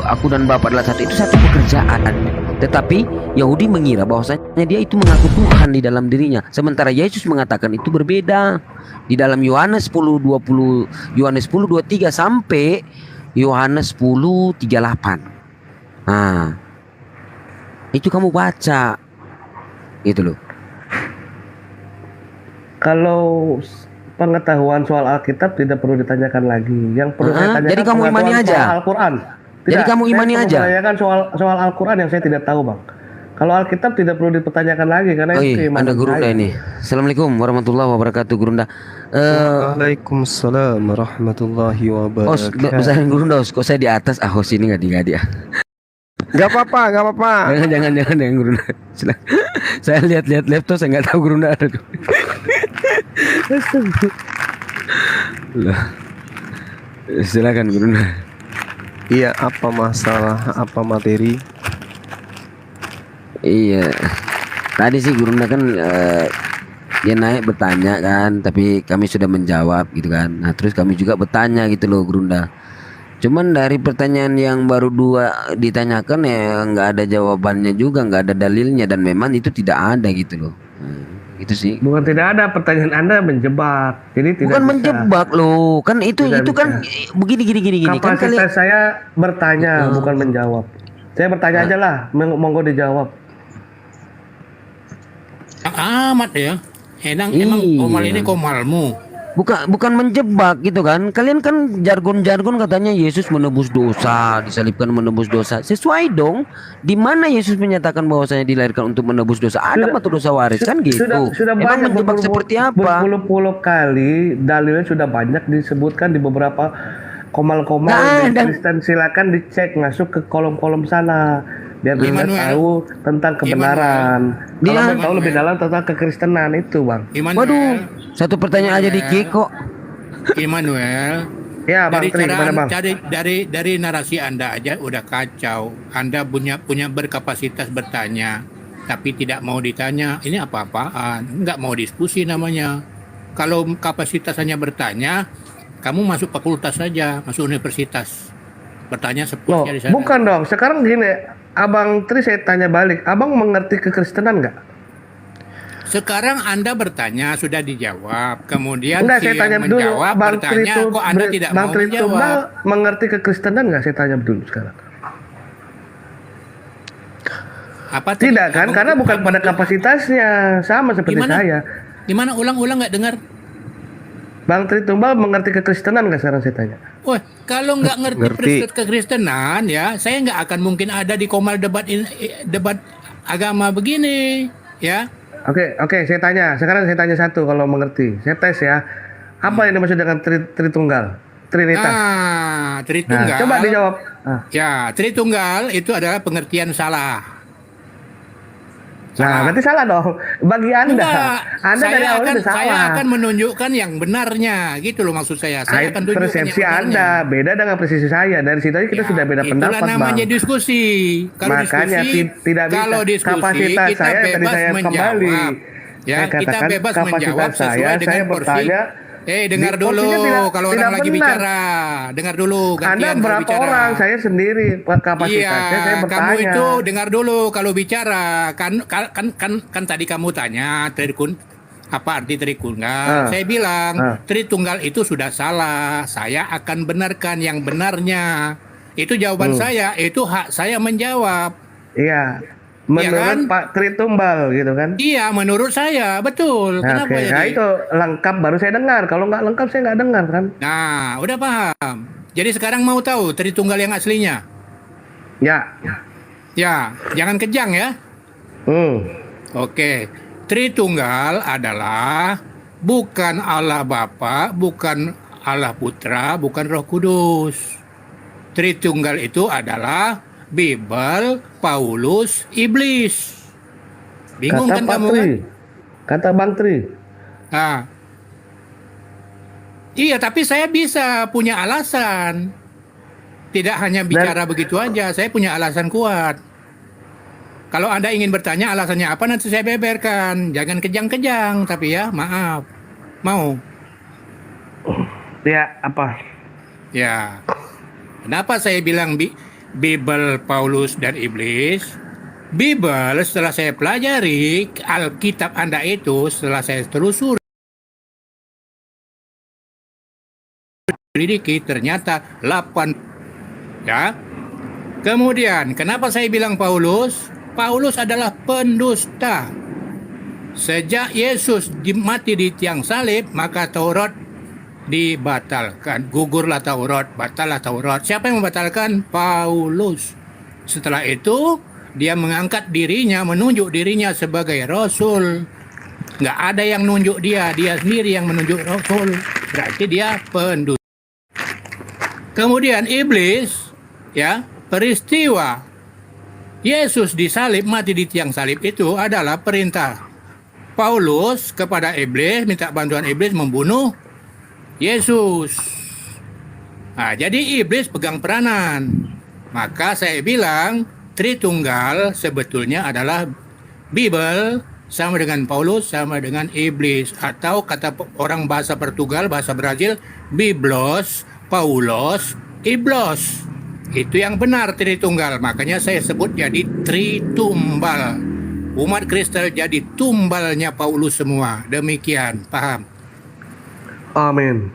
aku dan Bapak adalah satu, itu satu pekerjaan. Tetapi Yahudi mengira bahwasanya dia itu mengaku Tuhan di dalam dirinya, sementara Yesus mengatakan itu berbeda. Di dalam Yohanes 10:20, Yohanes 10:23 sampai Yohanes 10:38. Nah, itu kamu baca itu loh. Kalau pengetahuan soal Alkitab tidak perlu ditanyakan lagi. Yang perlu saya tanyakan jadi kamu imani pengetahuan aja. soal Al-Quran. Jadi kamu imani saya aja. perlu menanyakan soal Al-Quran yang saya tidak tahu, Bang. Kalau Alkitab tidak perlu dipertanyakan lagi karena Oh itu iya, keimanan ada Gurunda saya. ini. Assalamualaikum warahmatullahi wabarakatuh, Gurunda. Waalaikumsalam warahmatullahi Os, wabarakatuh. besarin Gurunda, os. Kok saya di atas? Ah, os ini nggak di ya. Gak apa-apa, gak apa-apa. Jangan Gurunda. Saya lihat laptop, saya nggak tahu Gurunda ada tuh. Loh. Silakan Gurunda. Iya, apa masalah, apa materi? Iya. Tadi sih Gurunda kan dia naik bertanya kan, tapi kami sudah menjawab gitu kan. Nah, terus kami juga bertanya gitu loh Gurunda. Cuman dari pertanyaan yang baru dua ditanyakan ya nggak ada jawabannya juga, nggak ada dalilnya, dan memang itu tidak ada gitu loh. Itu sih. Bukan tidak ada, pertanyaan Anda menjebak. Jadi tidak Bukan bisa. menjebak loh, kan itu Tidak kan begini kan kali. Kapasitas saya bertanya bukan menjawab. Saya bertanya aja lah, monggo dijawab. Amat ya. Emang Iya. komal ini komalmu. Bukan menjebak gitu kan. Kalian kan jargon-jargon katanya Yesus menebus dosa, disalibkan menebus dosa. Sesuai dong. Di mana Yesus menyatakan bahwasanya dilahirkan untuk menebus dosa? Adam atau dosa waris kan gitu. Sudah Emang banyak menjebak seperti apa? berpuluh-puluh kali dalilnya sudah banyak disebutkan di beberapa komal-komal di Kristen. Silakan dicek, masuk ke kolom-kolom sana biar Anda tahu tentang kebenaran. Kalau mau tahu lebih dalam tentang kekristenan itu, Bang. Waduh, satu pertanyaan aja dikit kok. Immanuel. Ya, Bang Tri, gimana, Bang? Dari narasi Anda aja udah kacau. Anda punya berkapasitas bertanya, tapi tidak mau ditanya. Ini apa-apaan? Nggak mau diskusi namanya. Kalau kapasitas hanya bertanya, kamu masuk fakultas saja, masuk universitas. Bertanya sepuasnya di sana. Bukan dong. Sekarang gini, Abang Tri saya tanya balik. Abang mengerti kekristenan nggak? Sekarang Anda bertanya sudah dijawab, kemudian Enggak, si saya tanya yang dulu, menjawab Bang bertanya Tri kok Anda tidak Bang mau Tri menjawab. mengerti kekristenan nggak? Saya tanya dulu sekarang. Apa Tidak kan? Karena bukan pada kapasitasnya, sama seperti saya. Gimana ulang-ulang nggak dengar? Bang Tri Tumbal mengerti kekristenan nggak sekarang saya tanya? Wah, kalau nggak ngerti kekristenan ya, saya nggak akan mungkin ada di komal debat agama begini, ya. Oke, saya tanya. Sekarang saya tanya satu kalau mengerti. Saya tes ya. Apa yang dimaksud dengan Tritunggal? Trinitas. Tritunggal. Nah, coba dijawab. Ya, Tritunggal itu adalah pengertian salah. Nah, berarti salah dong. Bagi Anda. Anda dari awal sudah salah. Saya akan menunjukkan yang benarnya, gitu loh maksud saya. Saya akan tunjukkan persepsi yang Anda beda dengan persepsi saya. Dari situ aja kita sudah beda pendapat, Itulah namanya Bang. diskusi. Kalau Makanya tidak bisa. kalau diskusi Kapasitas kita saya tadi bebas saya menjawab. kembali. Ya, saya kita katakan bebas kapasitas menjawab sesuai dengan saya porsi. bertanya. Dengar dulu kalau orang lagi bicara. Dengar dulu. Anda berapa orang? Saya sendiri kapasitasnya saya bertanya. Kamu itu dengar dulu kalau bicara. Kan tadi kamu tanya apa arti Tritunggal? Saya bilang Tritunggal itu sudah salah. Saya akan benarkan yang benarnya. Itu jawaban saya. Itu hak saya menjawab. Iya. Menurut kan? Pak Tritumbal gitu kan? Iya, menurut saya betul. Kenapa jadi? Nah itu lengkap baru saya dengar. Kalau nggak lengkap saya nggak dengar kan? Nah, udah paham. Jadi sekarang mau tahu Tritunggal yang aslinya? Ya. Ya, jangan kejang ya. Oke, Tritunggal adalah bukan Allah Bapa, bukan Allah Putra, bukan Roh Kudus. Tritunggal itu adalah Bible, Paulus, Iblis. Bingung kata kan Pak kamu Tri. kan? Kata Bang Tri. Iya, tapi saya bisa punya alasan. Tidak hanya bicara begitu aja, saya punya alasan kuat. Kalau Anda ingin bertanya alasannya apa, nanti saya beberkan. Jangan kejang-kejang, tapi ya maaf. Mau? Ya, apa? Ya. Kenapa saya bilang Bible, Paulus, dan iblis? Bible setelah saya pelajari, Alkitab Anda itu setelah saya telusuri, ternyata 8. Ya. Kemudian, kenapa saya bilang Paulus? Paulus adalah pendusta. Sejak Yesus mati di tiang salib, maka Taurat dibatalkan. Gugurlah Taurat, batallah Taurat. Siapa yang membatalkan? Paulus. Setelah itu, dia mengangkat dirinya, menunjuk dirinya sebagai Rasul. Nggak ada yang nunjuk dia sendiri yang menunjuk Rasul. Berarti dia pendusta. Kemudian iblis, ya, peristiwa Yesus disalib, mati di tiang salib itu adalah perintah Paulus kepada iblis, minta bantuan iblis membunuh Yesus. Nah, jadi iblis pegang peranan. Maka saya bilang Tritunggal sebetulnya adalah Bible sama dengan Paulus sama dengan iblis, atau kata orang bahasa Portugal, bahasa Brazil, Biblos, Paulos, Iblos. Itu yang benar Tritunggal. Makanya saya sebut jadi Tritumbal. Umat Kristen jadi tumbalnya Paulus semua. Demikian, paham? Amin.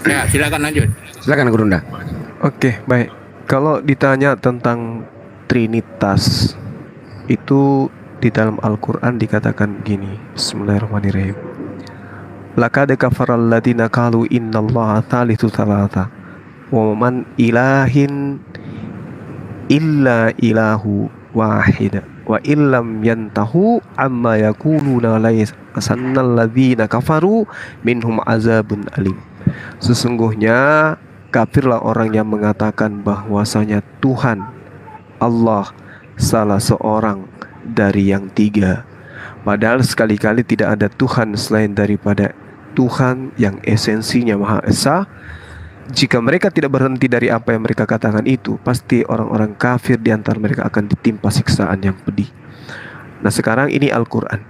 Ya, silakan lanjut. Silakan Gurunda. Oke, baik. Kalau ditanya tentang Trinitas, itu di dalam Al-Quran dikatakan gini. Bismillahirrahmanirrahim. Laqad kafaral ladina qalu innallaha thalithu thalatha wa man ilahin illa ilahu wahid wa illam yantahu amma yaquluna la yasannal ladzina kafaru minhum azabun alim. Sesungguhnya kafirlah orang yang mengatakan bahwasanya Tuhan Allah salah seorang dari yang tiga, padahal sekali-kali tidak ada Tuhan selain daripada Tuhan yang esensinya Maha Esa. Jika mereka tidak berhenti dari apa yang mereka katakan itu, pasti orang-orang kafir di antara mereka akan ditimpa siksaan yang pedih. Nah, sekarang ini Al-Quran.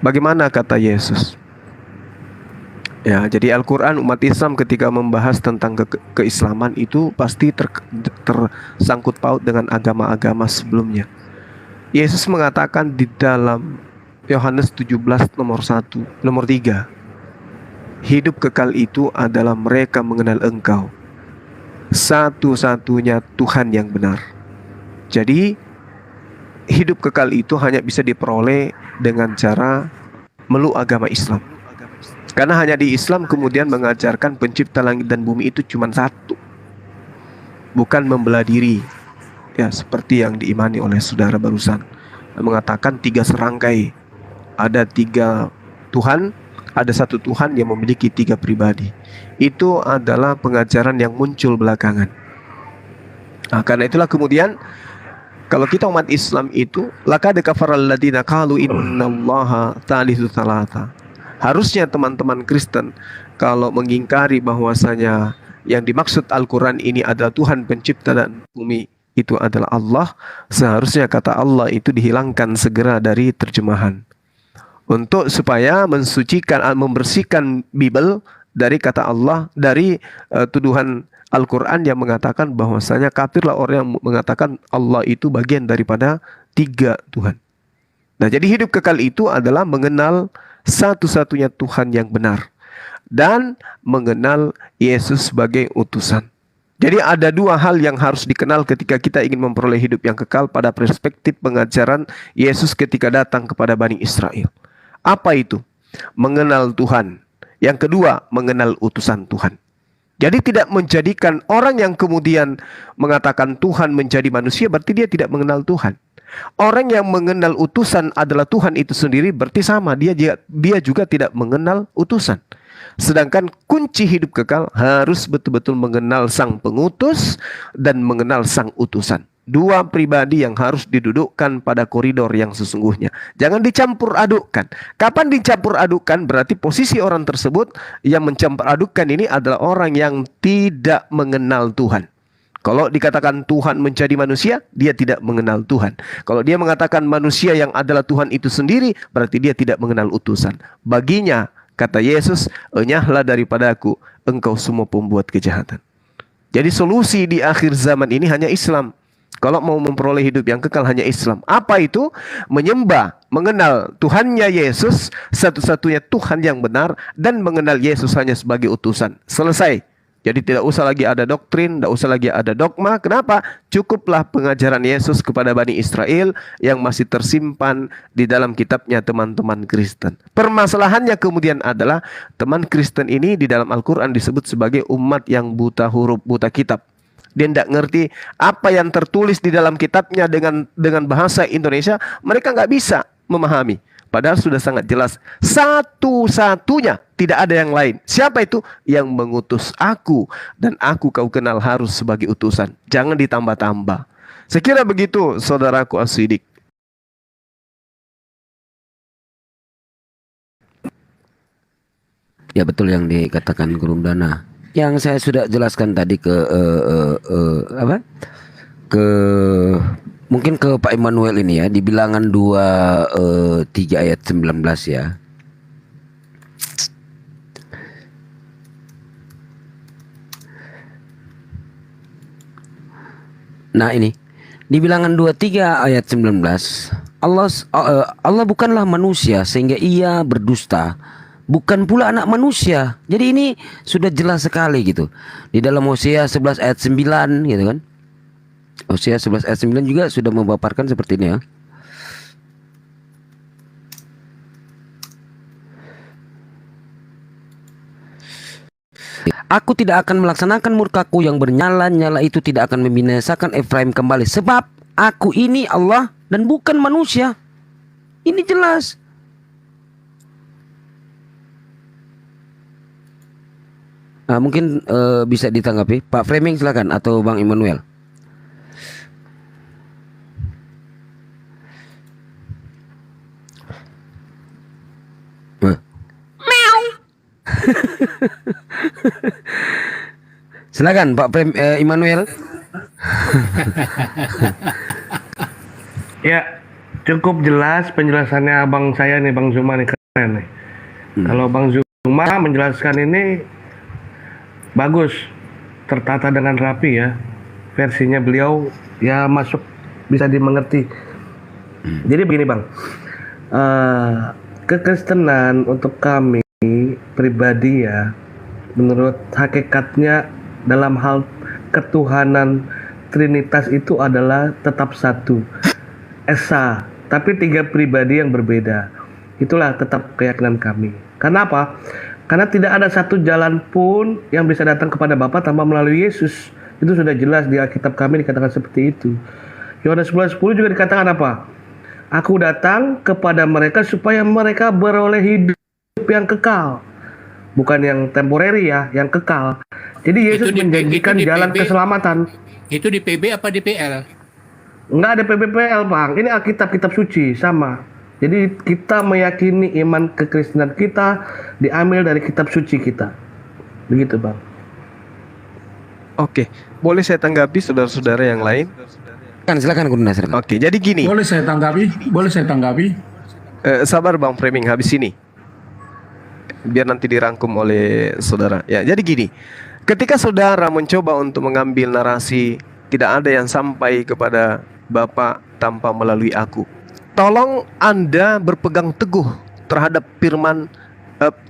Bagaimana kata Yesus? Ya, jadi Al-Quran, umat Islam ketika membahas tentang keislaman itu pasti tersangkut paut dengan agama-agama sebelumnya. Yesus mengatakan di dalam Yohanes 17 nomor 3, hidup kekal itu adalah mereka mengenal Engkau, satu-satunya Tuhan yang benar. Jadi hidup kekal itu hanya bisa diperoleh dengan cara meluk agama Islam. Karena hanya di Islam kemudian mengajarkan pencipta langit dan bumi itu cuma satu, bukan membelah diri. Ya, seperti yang diimani oleh saudara barusan, mengatakan 3 serangkai. Ada 3 Tuhan, ada satu Tuhan yang memiliki 3 pribadi. Itu adalah pengajaran yang muncul belakangan. Nah, karena itulah kemudian kalau kita umat Islam itu, laqad kafaral ladina qalu innallaha thalithu thalatha. Harusnya teman-teman Kristen kalau mengingkari bahwasanya yang dimaksud Al-Quran ini adalah Tuhan pencipta dan bumi itu adalah Allah, seharusnya kata Allah itu dihilangkan segera dari terjemahan, untuk supaya mensucikan, membersihkan Bible dari kata Allah, dari tuduhan Al-Quran yang mengatakan bahwasanya kafirlah orang yang mengatakan Allah itu bagian daripada 3 Tuhan. Nah, jadi hidup kekal itu adalah mengenal satu-satunya Tuhan yang benar dan mengenal Yesus sebagai utusan. Jadi ada 2 hal yang harus dikenal ketika kita ingin memperoleh hidup yang kekal pada perspektif pengajaran Yesus ketika datang kepada Bani Israel. Apa itu? Mengenal Tuhan. Yang kedua, mengenal utusan Tuhan. Jadi tidak menjadikan orang yang kemudian mengatakan Tuhan menjadi manusia berarti dia tidak mengenal Tuhan. Orang yang mengenal utusan adalah Tuhan itu sendiri berarti sama, dia juga tidak mengenal utusan. Sedangkan kunci hidup kekal harus betul-betul mengenal sang pengutus dan mengenal sang utusan. 2 pribadi yang harus didudukkan pada koridor yang sesungguhnya. Jangan dicampur adukkan. Kapan dicampur adukkan? Berarti posisi orang tersebut yang mencampur adukkan ini adalah orang yang tidak mengenal Tuhan. Kalau dikatakan Tuhan menjadi manusia, dia tidak mengenal Tuhan. Kalau dia mengatakan manusia yang adalah Tuhan itu sendiri, berarti dia tidak mengenal utusan. Baginya, kata Yesus, enyahlah daripadaku, engkau semua pembuat kejahatan. Jadi solusi di akhir zaman ini hanya Islam. Kalau mau memperoleh hidup yang kekal hanya Islam. Apa itu? Menyembah, mengenal Tuhannya Yesus, satu-satunya Tuhan yang benar, dan mengenal Yesus hanya sebagai utusan. Selesai. Jadi tidak usah lagi ada doktrin, tidak usah lagi ada dogma. Kenapa? Cukuplah pengajaran Yesus kepada Bani Israel yang masih tersimpan di dalam kitabnya teman-teman Kristen. Permasalahannya kemudian adalah teman Kristen ini di dalam Al-Quran disebut sebagai umat yang buta huruf, buta kitab. Dia tidak ngerti apa yang tertulis di dalam kitabnya dengan bahasa Indonesia. Mereka nggak bisa memahami. Padahal sudah sangat jelas. Satu-satunya, tidak ada yang lain. Siapa itu? Yang mengutus aku. Dan aku kau kenal harus sebagai utusan. Jangan ditambah-tambah. Sekira begitu, saudaraku as-sidik. Ya betul yang dikatakan Guru Dana. Yang saya sudah jelaskan tadi mungkin ke Pak Immanuel ini ya, di Bilangan 3 ayat 19 ya. Nah ini, di Bilangan 23 ayat 19, Allah bukanlah manusia sehingga ia berdusta, bukan pula anak manusia. Jadi ini sudah jelas sekali gitu. Di dalam Hosea 11 ayat 9 gitu kan. Hosea 11 ayat 9 juga sudah memaparkan seperti ini ya. Aku tidak akan melaksanakan murkaku yang bernyala-nyala itu, tidak akan membinasakan Efraim kembali. Sebab aku ini Allah dan bukan manusia. Ini jelas. Nah, mungkin bisa ditanggapi Pak Framing, silakan, atau Bang Immanuel. Silakan Pak Immanuel. Ya, cukup jelas penjelasannya abang saya nih, Bang Zuma nih, keren nih. Kalau Bang Zuma menjelaskan ini bagus, tertata dengan rapi ya. Versinya beliau ya masuk, bisa dimengerti. Jadi begini Bang, kekristenan untuk kami pribadi ya, menurut hakikatnya dalam hal ketuhanan Trinitas itu adalah tetap satu, esa, tapi 3 pribadi yang berbeda. Itulah tetap keyakinan kami. Karena apa? Karena tidak ada satu jalan pun yang bisa datang kepada Bapa tanpa melalui Yesus. Itu sudah jelas di Alkitab kami dikatakan seperti itu. Yohanes 11:10 juga dikatakan apa? Aku datang kepada mereka supaya mereka beroleh hidup yang kekal. Bukan yang temporary ya, yang kekal. Jadi Yesus menjanjikan jalan keselamatan. Itu di PB apa di PL? Enggak ada PBPL Bang. Ini Alkitab, kitab suci sama. Jadi kita meyakini iman kekristenan kita diambil dari kitab suci kita. Begitu Bang. Oke, boleh saya tanggapi saudara-saudara yang lain? Silakan Guru Nasir. Oke, jadi gini. Boleh saya tanggapi? Sabar Bang Framing, habis ini. Biar nanti dirangkum oleh saudara. Ya, jadi gini. Ketika saudara mencoba untuk mengambil narasi tidak ada yang sampai kepada Bapa tanpa melalui aku, tolong Anda berpegang teguh terhadap firman,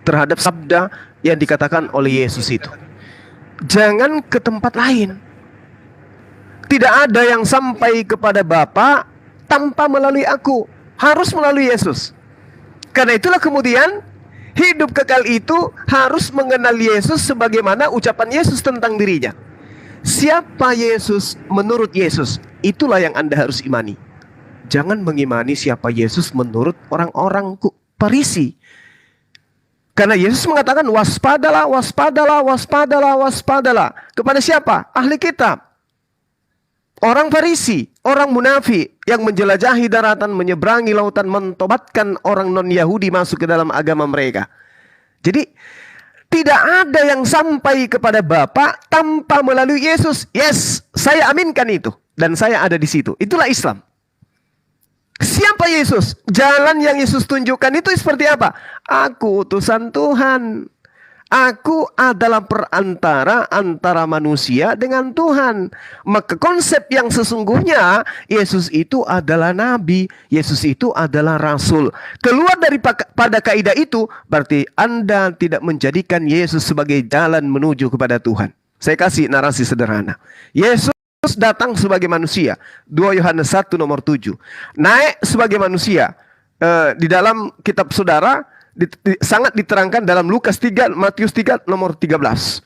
terhadap sabda yang dikatakan oleh Yesus itu. Jangan ke tempat lain. Tidak ada yang sampai kepada Bapa tanpa melalui aku, harus melalui Yesus. Karena itulah kemudian hidup kekal itu harus mengenal Yesus sebagaimana ucapan Yesus tentang dirinya. Siapa Yesus menurut Yesus, itulah yang Anda harus imani. Jangan mengimani siapa Yesus menurut orang-orang Farisi. Karena Yesus mengatakan waspadalah, waspadalah, waspadalah, waspadalah. Kepada siapa? Ahli kitab. Orang Farisi, orang munafik yang menjelajahi daratan, menyeberangi lautan, mentobatkan orang non-Yahudi masuk ke dalam agama mereka. Jadi tidak ada yang sampai kepada Bapa tanpa melalui Yesus. Yes, saya aminkan itu. Dan saya ada di situ. Itulah Islam. Siapa Yesus? Jalan yang Yesus tunjukkan itu seperti apa? Aku utusan Tuhan. Aku adalah perantara antara manusia dengan Tuhan. Maka konsep yang sesungguhnya, Yesus itu adalah nabi, Yesus itu adalah rasul. Keluar pada kaidah itu, berarti Anda tidak menjadikan Yesus sebagai jalan menuju kepada Tuhan. Saya kasih narasi sederhana. Yesus datang sebagai manusia. 2 Yohanes 1 nomor 7. Naik sebagai manusia. Di dalam kitab saudara, sangat diterangkan dalam Lukas 3, Matius 3 nomor 13.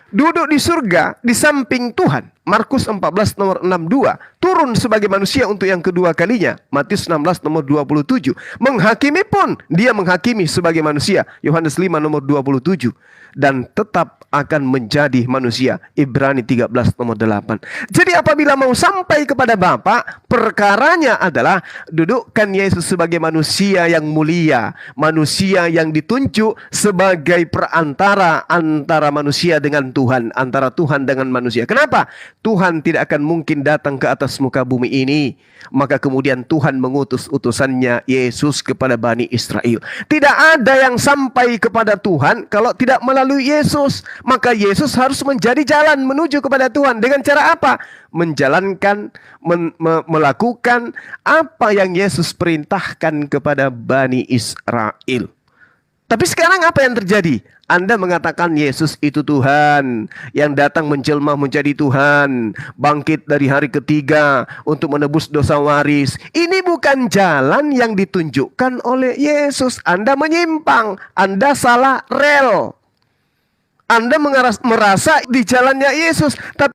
Duduk di surga di samping Tuhan. Markus 14 nomor 62. Turun sebagai manusia untuk yang kedua kalinya. Matius 16 nomor 27. Menghakimi pun dia menghakimi sebagai manusia. Yohanes 5 nomor 27. Dan tetap akan menjadi manusia. Ibrani 13 nomor 8. Jadi apabila mau sampai kepada Bapa, perkaranya adalah dudukkan Yesus sebagai manusia yang mulia, manusia yang ditunjuk sebagai perantara antara manusia dengan Tuhan, antara Tuhan dengan manusia. Kenapa? Tuhan tidak akan mungkin datang ke atas muka bumi ini. Maka kemudian Tuhan mengutus utusannya Yesus kepada Bani Israel. Tidak ada yang sampai kepada Tuhan kalau tidak melalui Yesus. Maka Yesus harus menjadi jalan menuju kepada Tuhan. Dengan cara apa? Menjalankan, melakukan apa yang Yesus perintahkan kepada Bani Israel. Tapi sekarang apa yang terjadi? Anda mengatakan Yesus itu Tuhan, yang datang menjelma menjadi Tuhan, bangkit dari hari ketiga untuk menebus dosa waris. Ini bukan jalan yang ditunjukkan oleh Yesus. Anda menyimpang, Anda salah rel. Anda merasa di jalannya Yesus, tapi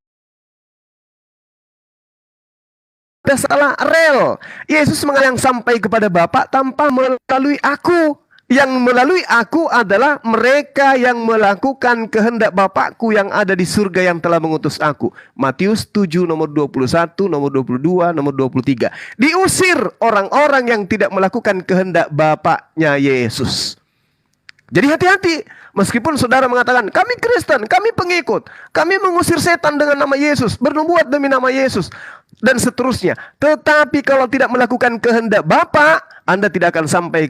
Anda salah rel. Yesus mengatakan sampai kepada Bapa tanpa melalui aku. Yang melalui aku adalah mereka yang melakukan kehendak Bapakku yang ada di surga yang telah mengutus aku. Matius 7 nomor 21, nomor 22, nomor 23. Diusir orang-orang yang tidak melakukan kehendak Bapaknya Yesus. Jadi hati-hati. Meskipun saudara mengatakan, kami Kristen, kami pengikut, kami mengusir setan dengan nama Yesus, bernubuat demi nama Yesus, dan seterusnya. Tetapi kalau tidak melakukan kehendak Bapa, Anda tidak akan sampai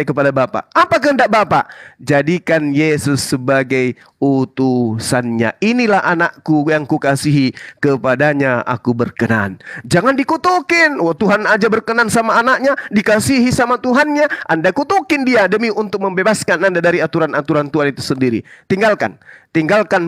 kepada Bapa. Apa kehendak Bapa? Jadikan Yesus sebagai utusannya. Inilah anakku yang kukasihi, kepadanya aku berkenan. Jangan dikutukin. Oh, Tuhan aja berkenan sama anaknya, dikasihi sama Tuhannya, Anda kutukin dia demi untuk membebaskan Anda dari aturan-aturan Tuhan itu sendiri. Tinggalkan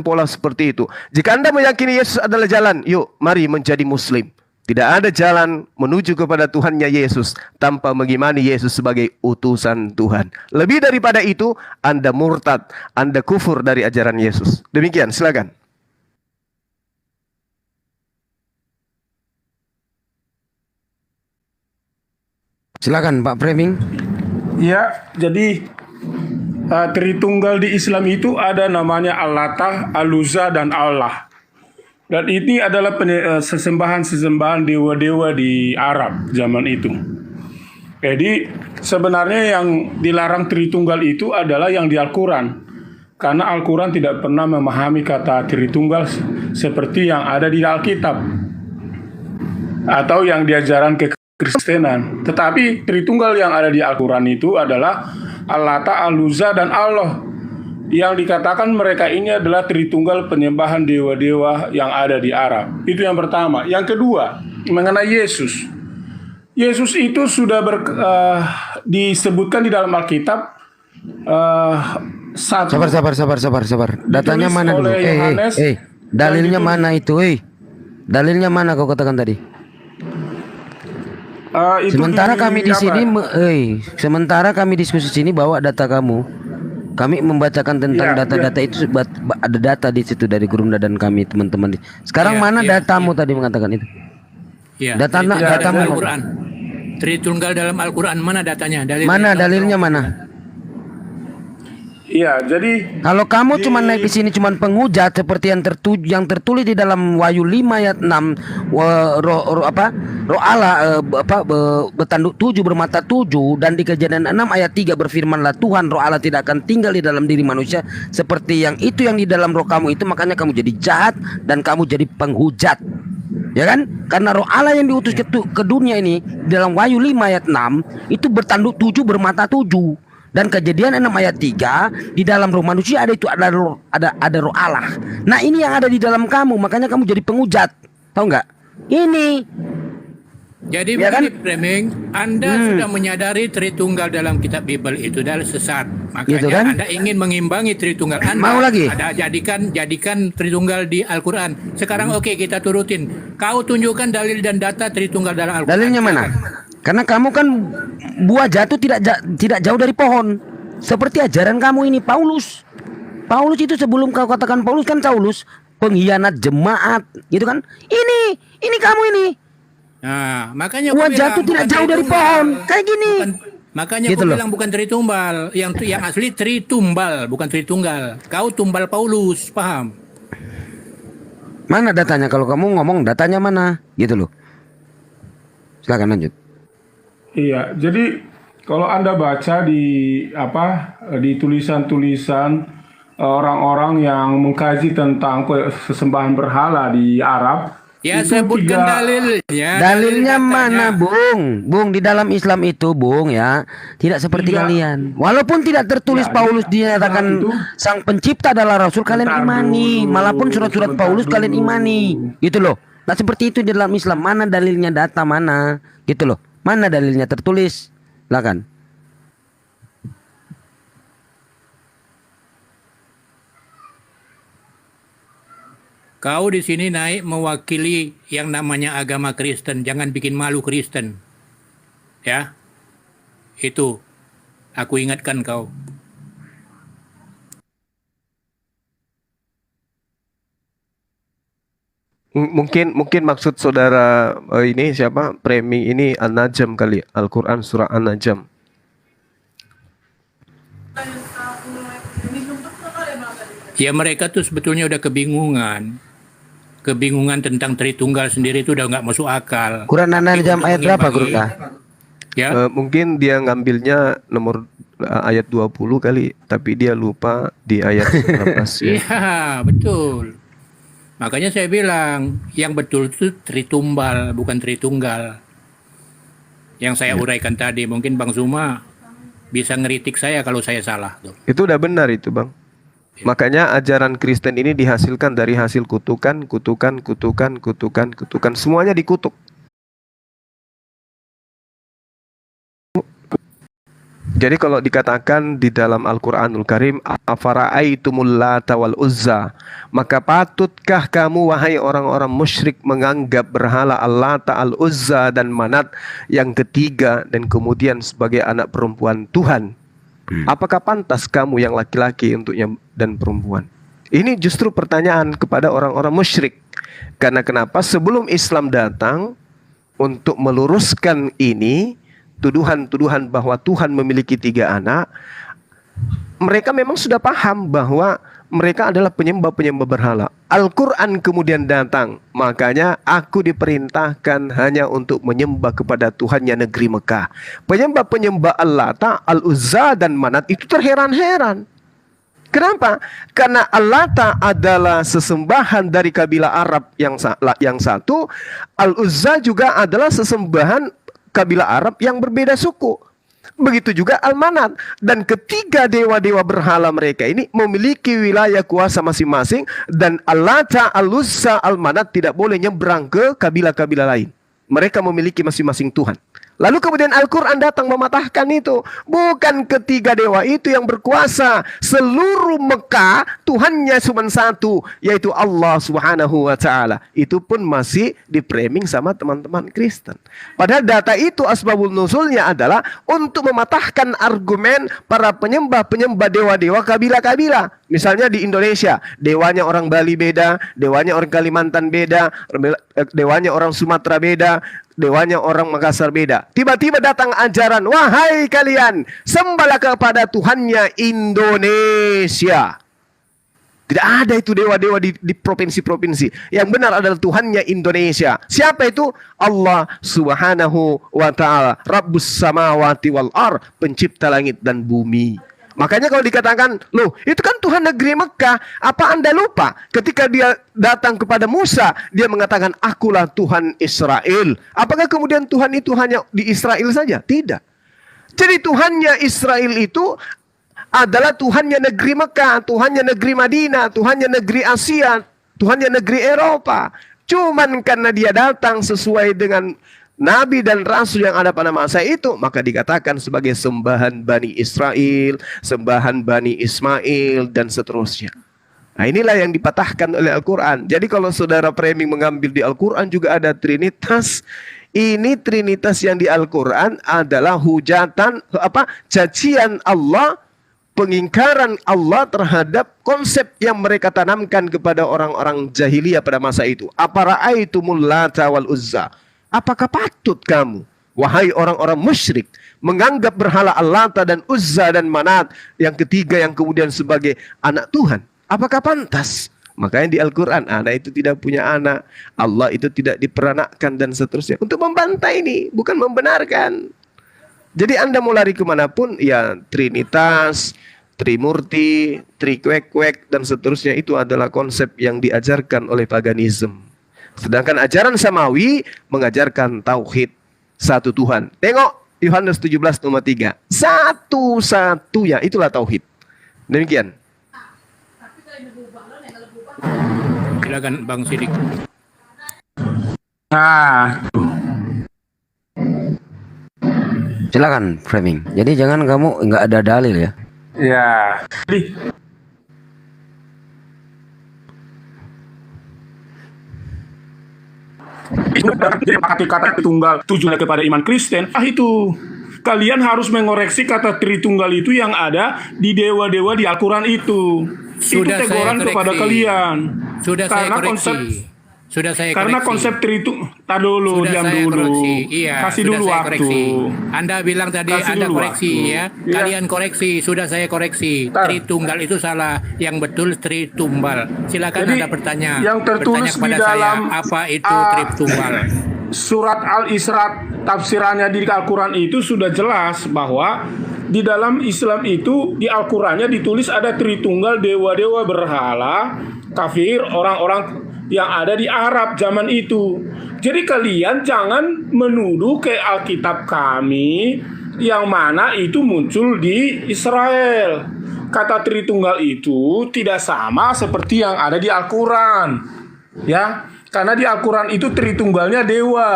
pola seperti itu. Jika Anda meyakini Yesus adalah jalan, yuk mari menjadi Muslim. Tidak ada jalan menuju kepada Tuhannya Yesus tanpa mengimani Yesus sebagai utusan Tuhan. Lebih daripada itu, Anda murtad, Anda kufur dari ajaran Yesus. Demikian, silakan. Silakan Pak Framing. Ya, jadi Tritunggal di Islam itu ada namanya Al-Latah, Al-Uzza, dan Allah. Dan ini adalah sesembahan-sesembahan dewa-dewa di Arab zaman itu. Jadi sebenarnya yang dilarang Tritunggal itu adalah yang di Al-Quran. Karena Al-Quran tidak pernah memahami kata Tritunggal seperti yang ada di Alkitab. Atau yang diajaran kekristenan. Tetapi Tritunggal yang ada di Al-Quran itu adalah Al-Latah, Al-Uzza, dan Allah. Yang dikatakan mereka ini adalah Tritunggal penyembahan dewa-dewa yang ada di Arab. Itu yang pertama. Yang kedua, mengenai Yesus. Yesus itu sudah disebutkan di dalam Alkitab. Sabar. Datanya mana dulu? Dalilnya mana itu? Dalilnya mana kau katakan tadi? Sementara kami di sini, sementara kami diskusi sini bawa data kamu. Kami membacakan tentang data-data itu, ada data di situ dari Gurunda dan kami teman-teman. Sekarang mana datamu tadi mengatakan itu? Datamu Al-Quran. Tritunggal dalam Al-Quran mana datanya? Dalilnya mana? Iya, jadi Kalau kamu cuma naik di sini cuma penghujat seperti yang tertulis di dalam Wahyu 5 ayat 6, roh Allah bertanduk 7 bermata 7, dan di Kejadian 6 ayat 3 berfirmanlah Tuhan roh Allah tidak akan tinggal di dalam diri manusia seperti yang itu yang di dalam roh kamu itu, makanya kamu jadi jahat dan kamu jadi penghujat. Ya kan? Karena roh Allah yang diutus ke dunia ini di dalam Wahyu 5 ayat 6 itu bertanduk 7 bermata 7. Dan Kejadian 6 ayat 3 di dalam roh manusia ada roh Allah. Nah, ini yang ada di dalam kamu, makanya kamu jadi penghujat. Tahu nggak? Ini. Jadi Ya kan? begini, Framing, Anda sudah menyadari Tritunggal dalam kitab Bible itu adalah sesat. Makanya Gitu kan? Anda ingin mengimbangi Tritunggal. Anda Mau lagi? jadikan Tritunggal di Al-Quran. Sekarang oke, kita turutin. Kau tunjukkan dalil dan data Tritunggal dalam Al-Quran. Dalilnya mana? Karena kamu kan buah jatuh tidak jauh dari pohon. Seperti ajaran kamu ini, Paulus. Paulus itu sebelum kau katakan Paulus kan Saulus, pengkhianat jemaat, gitu kan? Ini kamu ini. Nah, makanya Buah gua jatuh bilang, tidak bukan jauh dari Tritunggal. pohon, kayak gini. Makanya Gitu aku loh. bilang bukan Tritumbal, yang asli Tritumbal, bukan Tritunggal. Kau tumbal Paulus, paham? Mana datanya? Kalau kamu ngomong datanya mana? Gitu loh. Silakan lanjut. iya, jadi kalau Anda baca di tulisan-tulisan orang-orang yang mengkaji tentang sesembahan berhala di Arab, Ya, itu sebutkan tiga- dalilnya. Dalilnya dalil mana, datanya. Bung? Bung, di dalam Islam itu, Bung, ya, tidak seperti Tidak. kalian. Walaupun tidak tertulis Ya, Paulus dia- dinyatakan itu- sang pencipta adalah Rasul, kalian Bentar imani. dulu, Malapun surat-surat sebentar Paulus kalian dulu. imani. Gitu loh. Nah, seperti itu di dalam Islam. Mana dalilnya, data mana? Gitu loh. Mana dalilnya tertulis? Silakan. Kau di sini naik mewakili yang namanya agama Kristen. Jangan bikin malu Kristen. Ya. Itu. Aku ingatkan kau. Mungkin maksud saudara ini siapa? Premi ini An-Najm kali, Al-Quran surah An-Najm. Ya, mereka tuh sebetulnya udah kebingungan. Kebingungan tentang Tritunggal sendiri itu udah nggak masuk akal. Quran An-Najm Untuk ayat berapa, mengimbangi- Guru? Ya. Mungkin dia ngambilnya nomor ayat 20 kali, tapi dia lupa di ayat berapa sih. Iya, betul. Makanya saya bilang, yang betul itu Tritumbal, bukan Tritunggal. Yang saya uraikan tadi, mungkin Bang Zuma bisa ngeritik saya kalau saya salah. Tuh. Itu udah benar itu, Bang. Makanya ajaran Kristen ini dihasilkan dari hasil kutukan. Semuanya dikutuk. Jadi kalau dikatakan di dalam Al-Quranul Karim, afara'aitumul Lata wal Uzza, maka patutkah kamu wahai orang-orang musyrik menganggap berhala Al-Lata, Al-Uzza dan Manat yang ketiga dan kemudian sebagai anak perempuan Tuhan? Apakah pantas kamu yang laki-laki untuknya dan perempuan? Ini justru pertanyaan kepada orang-orang musyrik. Karena kenapa? Sebelum Islam datang untuk meluruskan ini, tuduhan-tuduhan bahwa Tuhan memiliki 3 anak, mereka memang sudah paham bahwa mereka adalah penyembah-penyembah berhala. Al-Quran kemudian datang, makanya aku diperintahkan hanya untuk menyembah kepada Tuhannya negeri Mekah. Penyembah-penyembah Al-Lata, Al-Uzza dan Manat itu terheran-heran. Kenapa? Karena Al-Lata adalah sesembahan dari kabilah Arab yang satu, Al-Uzza juga adalah sesembahan kabilah Arab yang berbeda suku. Begitu juga Al-Manat. Dan ketiga dewa-dewa berhala mereka ini memiliki wilayah kuasa masing-masing. Dan Al-Lata, Al-Uzza, Al-Manat tidak boleh nyebrang ke kabilah-kabilah lain. Mereka memiliki masing-masing Tuhan. Lalu kemudian Al-Quran datang mematahkan itu. Bukan ketiga dewa itu yang berkuasa. Seluruh Mekah Tuhannya cuma satu, yaitu Allah Subhanahu wa Ta'ala. Itu pun masih di-framing sama teman-teman Kristen. Padahal data itu asbabul nuzulnya adalah untuk mematahkan argumen para penyembah-penyembah dewa-dewa kabilah-kabilah. Misalnya di Indonesia, dewanya orang Bali beda, dewanya orang Kalimantan beda, dewanya orang Sumatera beda, dewanya orang Makassar beda. Tiba-tiba datang ajaran, wahai kalian, sembahlah kepada Tuhannya Indonesia. Tidak ada itu dewa-dewa di provinsi-provinsi. Yang benar adalah Tuhannya Indonesia. Siapa itu? Allah Subhanahu wa ta'ala, Rabbus samawati wal ar, pencipta langit dan bumi. Makanya kalau dikatakan, loh itu kan Tuhan negeri Mekah, apa Anda lupa? Ketika dia datang kepada Musa, dia mengatakan, akulah Tuhan Israel. Apakah kemudian Tuhan itu hanya di Israel saja? Tidak. Jadi Tuhannya Israel itu adalah Tuhannya negeri Mekah, Tuhannya negeri Madinah, Tuhannya negeri Asia, Tuhannya negeri Eropa. Cuman karena dia datang sesuai dengan Nabi dan Rasul yang ada pada masa itu, maka dikatakan sebagai sembahan Bani Israel, sembahan Bani Ismail, dan seterusnya. Nah inilah yang dipatahkan oleh Al-Quran. Jadi kalau saudara Framing mengambil di Al-Quran juga ada Trinitas. Ini Trinitas yang di Al-Quran adalah hujatan, cacian Allah, pengingkaran Allah terhadap konsep yang mereka tanamkan kepada orang-orang jahiliyah pada masa itu. Apara'aitumul Lata wal Uzza. Apakah patut kamu, wahai orang-orang musyrik, menganggap berhala Al-Lata dan Uzza dan Manat yang ketiga yang kemudian sebagai anak Tuhan? Apakah pantas? Makanya di Al-Quran, anak itu tidak punya anak, Allah itu tidak diperanakkan dan seterusnya. Untuk membantah ini, bukan membenarkan. Jadi Anda mau lari kemanapun, ya Trinitas, Trimurti, Trikwek-kwek, dan seterusnya itu adalah konsep yang diajarkan oleh paganisme. Sedangkan ajaran Samawi mengajarkan tauhid satu Tuhan. Tengok Yohanes 17 nomor 3. Satu-satunya, itulah tauhid. Demikian. Silakan Bang Sidik. Nah, Silakan Framing. Jadi jangan kamu nggak ada dalil ya. ya. Jadi, pakai kata Tritunggal tujuannya kepada iman Kristen. Itu kalian harus mengoreksi kata Tritunggal itu yang ada di dewa-dewa di Al-Quran itu. Sudah Itu teguran saya kepada koreksi. kalian. Sudah saya Karena koreksi. konsep Sudah saya karena koreksi. konsep tar dulu, Sudah diam saya dulu. koreksi. Iya, Kasih sudah dulu saya waktu. koreksi. Anda bilang tadi Kasih Anda dulu koreksi waktu. ya. Iya. Kalian koreksi, sudah saya koreksi. Tar. Tritunggal itu salah, yang betul Tritumbal. Silakan Jadi, Anda bertanya. yang tertulis bertanya kepada di dalam, saya, apa itu Tritumbal? Surat Al-Isra tafsirannya di Al-Quran itu sudah jelas bahwa di dalam Islam itu di Al-Qurannya ditulis ada Tritunggal, dewa-dewa berhala, kafir, orang-orang yang ada di Arab zaman itu. Jadi kalian jangan menuduh ke Alkitab kami yang mana itu muncul di Israel. Kata Tritunggal itu tidak sama seperti yang ada di Al-Quran. Ya, karena di Al-Quran itu Tritunggalnya dewa.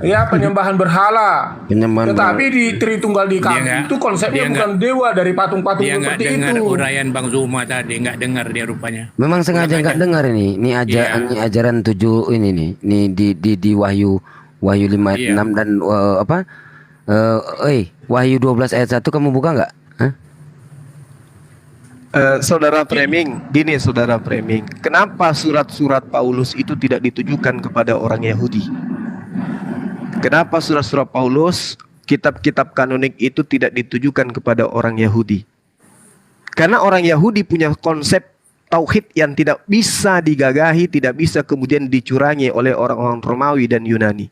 Ya, penyembahan berhala. Penyembahan Tetapi di Tritunggal di kami nggak- itu konsepnya dia bukan dewa dari patung-patung Dia nggak seperti dengar itu. uraian Bang Zuma tadi, nggak dengar dia rupanya. Memang sengaja nggak dengar ini. Ini Iya. ini ajaran 7 ini nih. Ini di Wahyu 5 ayat Iya. 6 dan Wahyu 12 ayat 1 kamu buka nggak? Hah? Saudara Framing, gini saudara Framing, kenapa surat-surat Paulus itu tidak ditujukan kepada orang Yahudi? Kenapa surat-surat Paulus, kitab-kitab kanonik itu tidak ditujukan kepada orang Yahudi? Karena orang Yahudi punya konsep tauhid yang tidak bisa digagahi, tidak bisa kemudian dicurangi oleh orang-orang Romawi dan Yunani.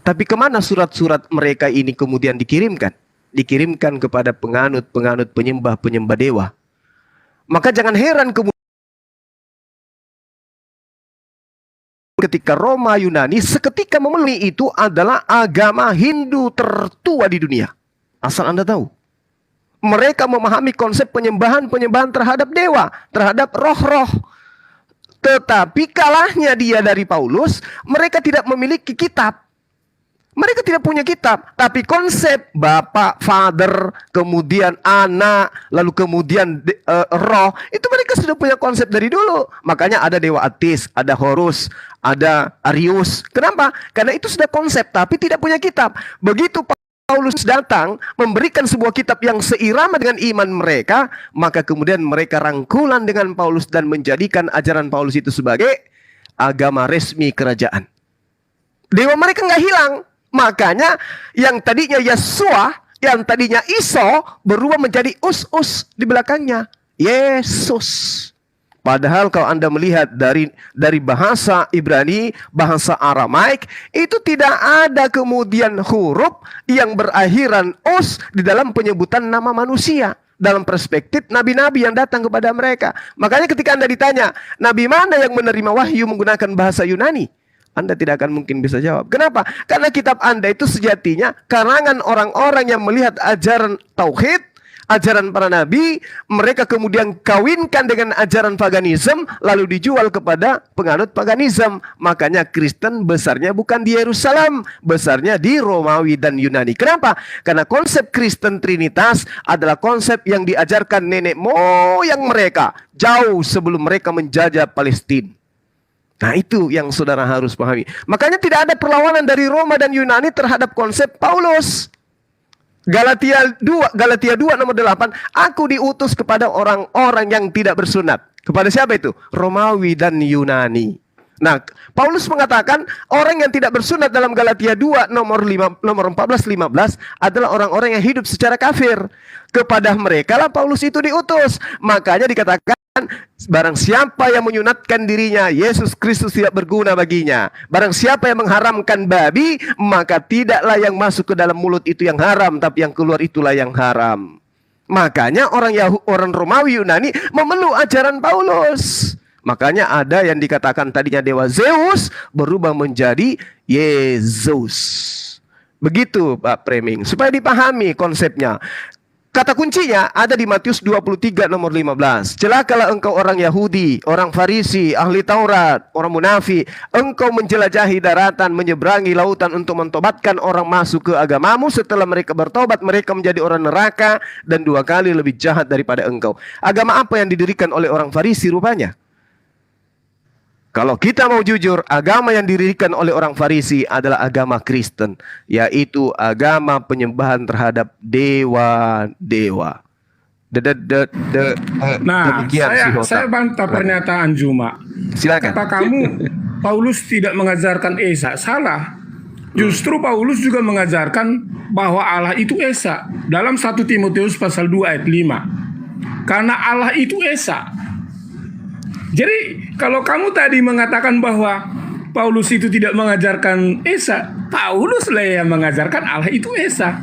Tapi kemana surat-surat mereka ini kemudian dikirimkan? Dikirimkan kepada penganut-penganut penyembah-penyembah dewa. Maka jangan heran kemudian ketika Roma Yunani seketika memilih itu adalah agama Hindu tertua di dunia. Asal Anda tahu. Mereka memahami konsep penyembahan terhadap dewa, terhadap roh-roh. Tetapi kalahnya dia dari Paulus, mereka tidak memiliki kitab. Mereka tidak punya kitab, tapi konsep Bapak, Father, kemudian anak, lalu kemudian roh, itu mereka sudah punya konsep dari dulu. Makanya ada dewa Atis, ada Horus, ada Arius. Kenapa? Karena itu sudah konsep, tapi tidak punya kitab. Begitu Paulus datang memberikan sebuah kitab yang seirama dengan iman mereka, maka kemudian mereka rangkulan dengan Paulus dan menjadikan ajaran Paulus itu sebagai agama resmi kerajaan. Dewa mereka nggak hilang. Makanya yang tadinya Yesua, yang tadinya Iso, berubah menjadi Us di belakangnya. Yesus. Padahal kalau Anda melihat dari bahasa Ibrani, bahasa Aramaik, itu tidak ada kemudian huruf yang berakhiran us di dalam penyebutan nama manusia. Dalam perspektif nabi-nabi yang datang kepada mereka. Makanya ketika Anda ditanya, nabi mana yang menerima wahyu menggunakan bahasa Yunani? Anda tidak akan mungkin bisa jawab. Kenapa? Karena kitab Anda itu sejatinya karangan orang-orang yang melihat ajaran tauhid, ajaran para nabi, mereka kemudian kawinkan dengan ajaran paganisme, lalu dijual kepada penganut paganisme. Makanya Kristen besarnya bukan di Yerusalem, besarnya di Romawi dan Yunani. Kenapa? Karena konsep Kristen Trinitas adalah konsep yang diajarkan nenek moyang mereka, jauh sebelum mereka menjajah Palestina. Nah, itu yang saudara harus pahami. Makanya tidak ada perlawanan dari Roma dan Yunani terhadap konsep Paulus. Galatia 2 nomor 8, aku diutus kepada orang-orang yang tidak bersunat. Kepada siapa itu? Romawi dan Yunani. Nah, Paulus mengatakan orang yang tidak bersunat dalam Galatia 2 nomor 14-15 adalah orang-orang yang hidup secara kafir. Kepada mereka lah Paulus itu diutus. Makanya dikatakan, barang siapa yang menyunatkan dirinya, Yesus Kristus tidak berguna baginya. Barang siapa yang mengharamkan babi, maka tidaklah yang masuk ke dalam mulut itu yang haram, tapi yang keluar itulah yang haram. Makanya orang Romawi Yunani memeluk ajaran Paulus. Makanya ada yang dikatakan tadinya dewa Zeus berubah menjadi Yesus. Begitu Pak Preming, supaya dipahami konsepnya. Kata kuncinya ada di Matius 23 nomor 15. Celakalah engkau orang Yahudi, orang Farisi, ahli Taurat, orang munafik. Engkau menjelajahi daratan, menyeberangi lautan untuk mentobatkan orang masuk ke agamamu. Setelah mereka bertobat, mereka menjadi orang neraka dan 2 kali lebih jahat daripada engkau. Agama apa yang didirikan oleh orang Farisi rupanya? Kalau kita mau jujur, agama yang didirikan oleh orang Farisi adalah agama Kristen, yaitu agama penyembahan terhadap dewa-dewa. Nah, saya bantah pernyataan Juma. Silakan. Kata kamu, Paulus tidak mengajarkan Esa. Salah. Justru Paulus juga mengajarkan bahwa Allah itu Esa. Dalam 1 Timotius pasal 2 ayat 5. Karena Allah itu Esa. Jadi kalau kamu tadi mengatakan bahwa Paulus itu tidak mengajarkan Esa, Paulus lah yang mengajarkan Allah itu Esa.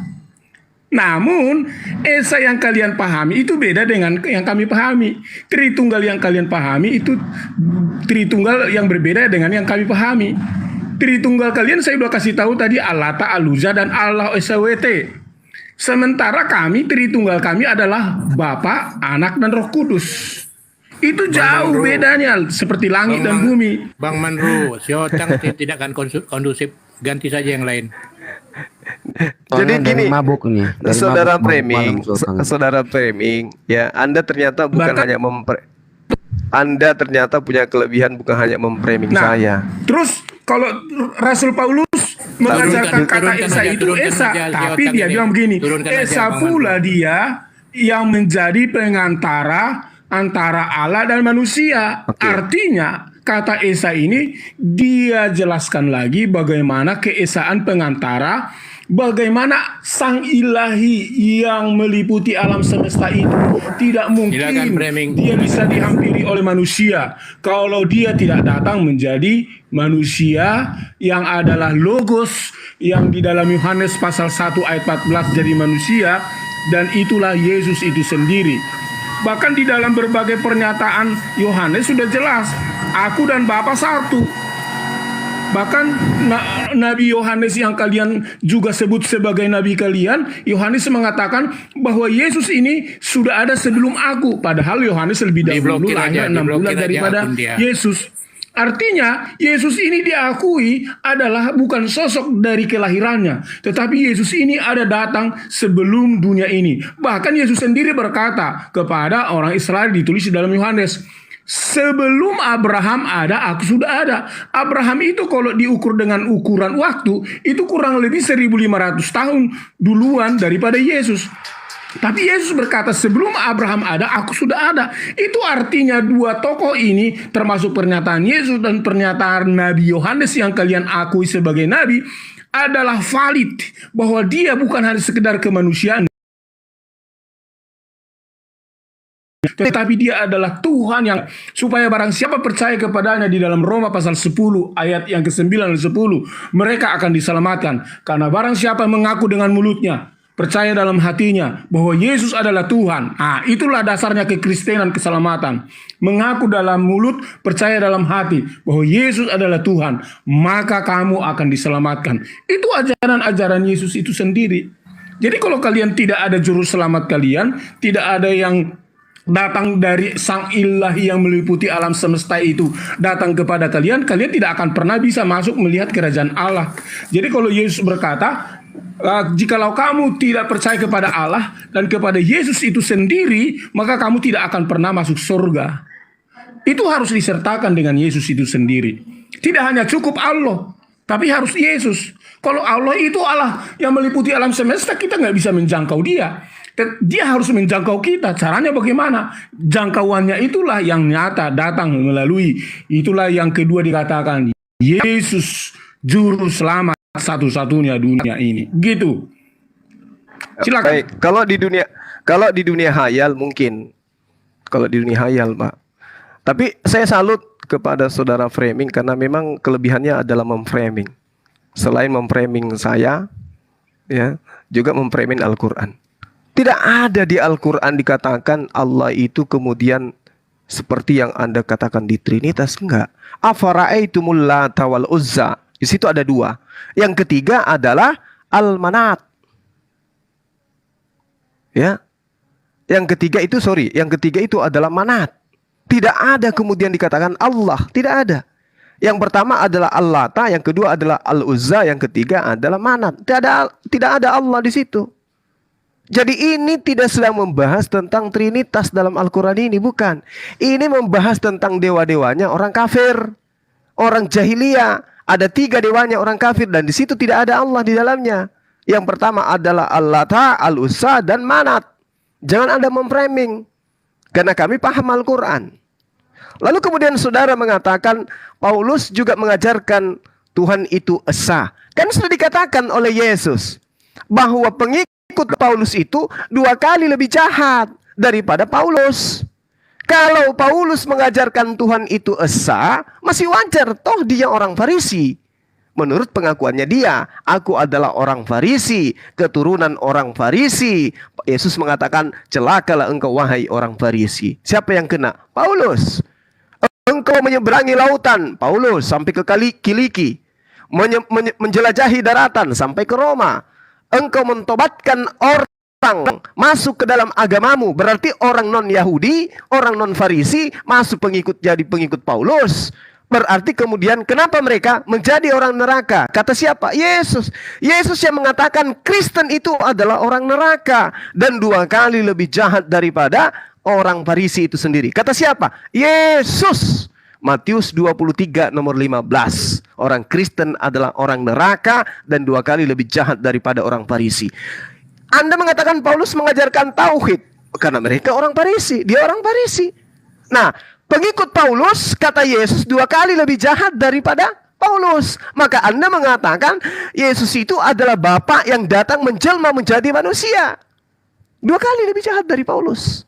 Namun Esa yang kalian pahami itu beda dengan yang kami pahami. Tritunggal yang kalian pahami itu Tritunggal yang berbeda dengan yang kami pahami. Tritunggal kalian saya sudah kasih tahu tadi, Allah Ta'aluza dan Allah SWT. Sementara kami, Tritunggal kami adalah Bapa, Anak, dan Roh Kudus. Itu jauh bedanya, seperti langit dan bumi. Bang Manru, Siotang tidak akan kondusif, ganti saja yang lain. Jadi gini, mabuk nih. saudara Preming, ya Anda ternyata bukan hanya Anda ternyata punya kelebihan, bukan hanya memframing saya. Terus kalau Rasul Paulus mengajarkan kata Esa itu Esa, tapi dia bilang begini, Esa pula dia yang menjadi pengantara antara Allah dan manusia. Artinya kata Esa ini dia jelaskan lagi bagaimana keesaan pengantara, bagaimana sang ilahi yang meliputi alam semesta itu tidak mungkin dia bisa dihampiri oleh manusia kalau dia tidak datang menjadi manusia yang adalah logos yang di dalam Yohanes pasal 1 ayat 14 jadi manusia, dan itulah Yesus itu sendiri. Bahkan di dalam berbagai pernyataan Yohanes sudah jelas, aku dan Bapa satu. Bahkan Nabi Yohanes yang kalian juga sebut sebagai nabi kalian, Yohanes mengatakan bahwa Yesus ini sudah ada sebelum aku. Padahal Yohanes lebih dahulu lahir 6 bulan daripada Yesus. Artinya Yesus ini diakui adalah bukan sosok dari kelahirannya, tetapi Yesus ini ada datang sebelum dunia ini. Bahkan Yesus sendiri berkata kepada orang Israel, ditulis di dalam Yohanes, Sebelum Abraham ada, aku sudah ada. Abraham itu kalau diukur dengan ukuran waktu, itu kurang lebih 1500 tahun duluan daripada Yesus. Tapi Yesus berkata, sebelum Abraham ada, aku sudah ada. Itu artinya dua tokoh ini, termasuk pernyataan Yesus dan pernyataan Nabi Yohanes yang kalian akui sebagai nabi, adalah valid. Bahwa dia bukan hanya sekedar kemanusiaan, tetapi dia adalah Tuhan yang supaya barang siapa percaya kepadanya, di dalam Roma pasal 10 ayat yang ke-9 dan 10, mereka akan diselamatkan. Karena barang siapa mengaku dengan mulutnya, percaya dalam hatinya bahwa Yesus adalah Tuhan. Itulah dasarnya kekristenan, keselamatan. Mengaku dalam mulut, percaya dalam hati bahwa Yesus adalah Tuhan, maka kamu akan diselamatkan. Itu ajaran-ajaran Yesus itu sendiri. Jadi kalau kalian tidak ada juru selamat kalian, tidak ada yang datang dari Sang Ilahi yang meliputi alam semesta itu datang kepada kalian, kalian tidak akan pernah bisa masuk melihat kerajaan Allah. Jadi kalau Yesus berkata, jikalau kamu tidak percaya kepada Allah dan kepada Yesus itu sendiri, maka kamu tidak akan pernah masuk surga. Itu harus disertakan dengan Yesus itu sendiri. Tidak hanya cukup Allah, tapi harus Yesus. Kalau Allah itu Allah yang meliputi alam semesta, kita nggak bisa menjangkau dia. Dia harus menjangkau kita. Caranya bagaimana? Jangkauannya itulah yang nyata datang melalui. Itulah yang kedua dikatakan, Yesus juru selamat satu-satunya dunia ini. Gitu. Silakan. Baik, kalau di dunia hayal mungkin. Kalau di dunia hayal, Pak. Tapi saya salut kepada saudara framing karena memang kelebihannya adalah memframing. Selain memframing saya, ya, juga memframing Al-Qur'an. Tidak ada di Al-Quran dikatakan Allah itu kemudian seperti yang Anda katakan di Trinitas. Enggak. Afara'aitumul Lata wal Uzza. Di situ ada dua. Yang ketiga adalah Al-Manat. Ya. Yang ketiga itu adalah Manat. Tidak ada kemudian dikatakan Allah. Tidak ada. Yang pertama adalah Al-Lata, yang kedua adalah Al-Uzza, yang ketiga adalah Manat. Tidak ada Allah di situ. Jadi ini tidak sedang membahas tentang Trinitas dalam Al-Quran ini, bukan. Ini membahas tentang dewa-dewanya orang kafir, orang jahiliyah. Ada 3 dewanya orang kafir dan di situ tidak ada Allah di dalamnya. Yang pertama adalah Al-Lata, Al-Uzza, dan Manat. Jangan Anda memframing, karena kami paham Al-Quran. Lalu kemudian saudara mengatakan Paulus juga mengajarkan Tuhan itu esa. Kan sudah dikatakan oleh Yesus bahwa pengikut Paulus itu 2 kali lebih jahat daripada Paulus. Kalau Paulus mengajarkan Tuhan itu esa, masih wajar, toh dia orang Farisi. Menurut pengakuannya dia, aku adalah orang Farisi, keturunan orang Farisi. Yesus mengatakan, celakalah engkau wahai orang Farisi. Siapa yang kena? Paulus. Engkau menyeberangi lautan, Paulus, sampai ke Kiliki. Menjelajahi daratan sampai ke Roma. Engkau mentobatkan orang masuk ke dalam agamamu. Berarti orang non-Yahudi, orang non-Farisi masuk jadi pengikut Paulus. Berarti kemudian kenapa mereka menjadi orang neraka? Kata siapa? Yesus. Yesus yang mengatakan Kristen itu adalah orang neraka. Dan 2 kali lebih jahat daripada orang Farisi itu sendiri. Kata siapa? Yesus. Matius 23 nomor 15. Orang Kristen adalah orang neraka dan 2 kali lebih jahat daripada orang Farisi. Anda mengatakan Paulus mengajarkan tauhid karena mereka orang Farisi, dia orang Farisi. Nah, pengikut Paulus kata Yesus 2 kali lebih jahat daripada Paulus. Maka Anda mengatakan Yesus itu adalah Bapa yang datang menjelma menjadi manusia. 2 kali lebih jahat dari Paulus.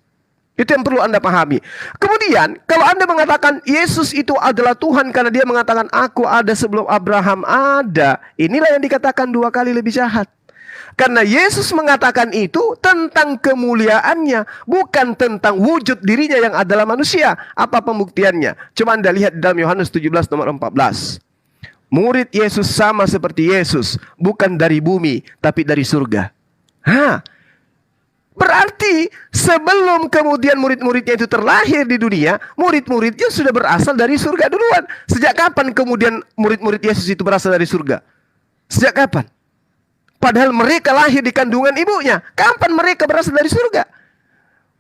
Itu yang perlu Anda pahami. Kemudian, kalau Anda mengatakan Yesus itu adalah Tuhan karena dia mengatakan aku ada sebelum Abraham ada. Inilah yang dikatakan 2 kali lebih jahat. Karena Yesus mengatakan itu tentang kemuliaannya, bukan tentang wujud dirinya yang adalah manusia. Apa pembuktiannya? Coba Anda lihat dalam Yohanes 17 nomor 14. Murid Yesus sama seperti Yesus, bukan dari bumi, tapi dari surga. Berarti sebelum kemudian murid-muridnya itu terlahir di dunia, murid-muridnya sudah berasal dari surga duluan. Sejak kapan kemudian murid-murid Yesus itu berasal dari surga? Sejak kapan? Padahal mereka lahir di kandungan ibunya. Kapan mereka berasal dari surga?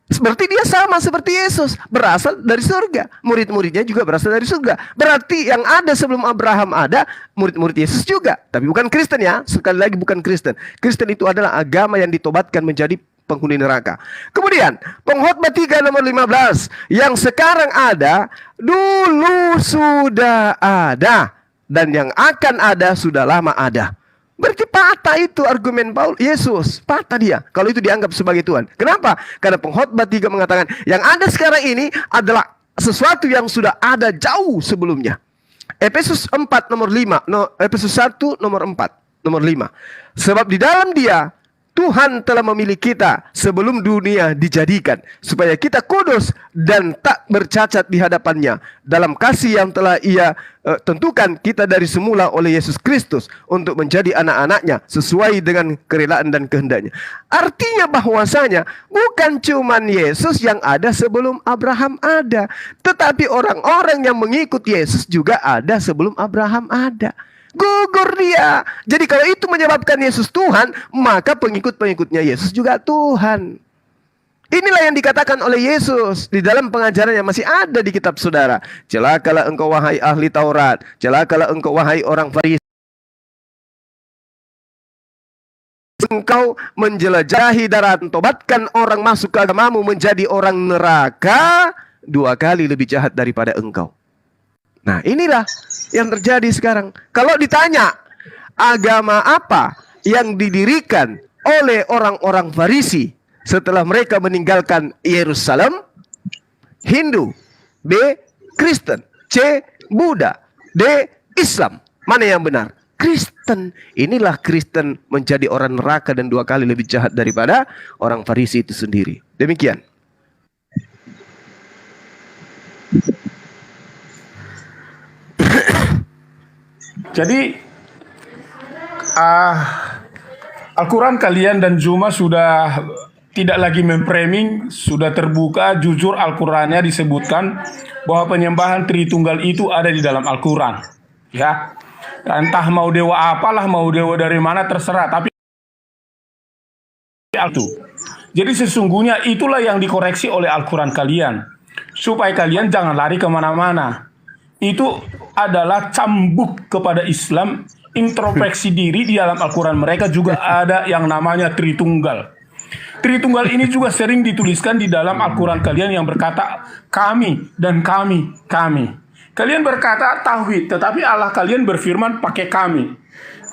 Berarti dia sama seperti Yesus, berasal dari surga. Murid-muridnya juga berasal dari surga. Berarti yang ada sebelum Abraham ada, murid-murid Yesus juga. Tapi bukan Kristen ya, sekali lagi bukan Kristen. Kristen itu adalah agama yang ditobatkan menjadi penghuni neraka. Kemudian, pengkhotbah 3 nomor 15. Yang sekarang ada, dulu sudah ada. Dan yang akan ada, sudah lama ada. Berarti patah itu argumen Paul Yesus, patah dia kalau itu dianggap sebagai Tuhan. Kenapa? Karena pengkhotbah 3 mengatakan yang ada sekarang ini adalah sesuatu yang sudah ada jauh sebelumnya. Efesus 4 nomor 5, Efesus 1 nomor 4, nomor 5. Sebab di dalam Dia Tuhan telah memilih kita sebelum dunia dijadikan, supaya kita kudus dan tak bercacat di hadapannya dalam kasih yang telah Ia tentukan kita dari semula oleh Yesus Kristus untuk menjadi anak-anaknya sesuai dengan kerelaan dan kehendaknya. Artinya bahwasanya bukan cuma Yesus yang ada sebelum Abraham ada, tetapi orang-orang yang mengikut Yesus juga ada sebelum Abraham ada. Gugur dia. Jadi kalau itu menyebabkan Yesus Tuhan, maka pengikut-pengikutnya Yesus juga Tuhan. Inilah yang dikatakan oleh Yesus di dalam pengajaran yang masih ada di kitab saudara. Celakalah engkau wahai ahli Taurat, celakalah engkau wahai orang Farisi. Engkau menjelajahi darat, tobatkan orang masuk ke agamamu menjadi orang neraka 2 kali lebih jahat daripada engkau. Nah, inilah yang terjadi sekarang. Kalau ditanya agama apa yang didirikan oleh orang-orang Farisi setelah mereka meninggalkan Yerusalem? Hindu, B. Kristen, C. Buddha, D. Islam. Mana yang benar? Kristen. Inilah Kristen menjadi orang neraka dan 2 kali lebih jahat daripada orang Farisi itu sendiri. Demikian. Jadi Al-Quran kalian dan Juma sudah tidak lagi memframing, sudah terbuka, jujur Al-Qurannya disebutkan bahwa penyembahan Tritunggal itu ada di dalam Al-Quran. Ya, entah mau dewa apalah, mau dewa dari mana terserah, tapi itu. Jadi sesungguhnya itulah yang dikoreksi oleh Al-Quran kalian, supaya kalian jangan lari kemana-mana. Itu adalah cambuk kepada Islam, introspeksi diri. Di dalam Al-Quran mereka juga ada yang namanya Tritunggal. Tritunggal ini juga sering dituliskan di dalam Al-Quran kalian yang berkata kami dan kami, kami. Kalian berkata tauhid, tetapi Allah kalian berfirman pakai kami.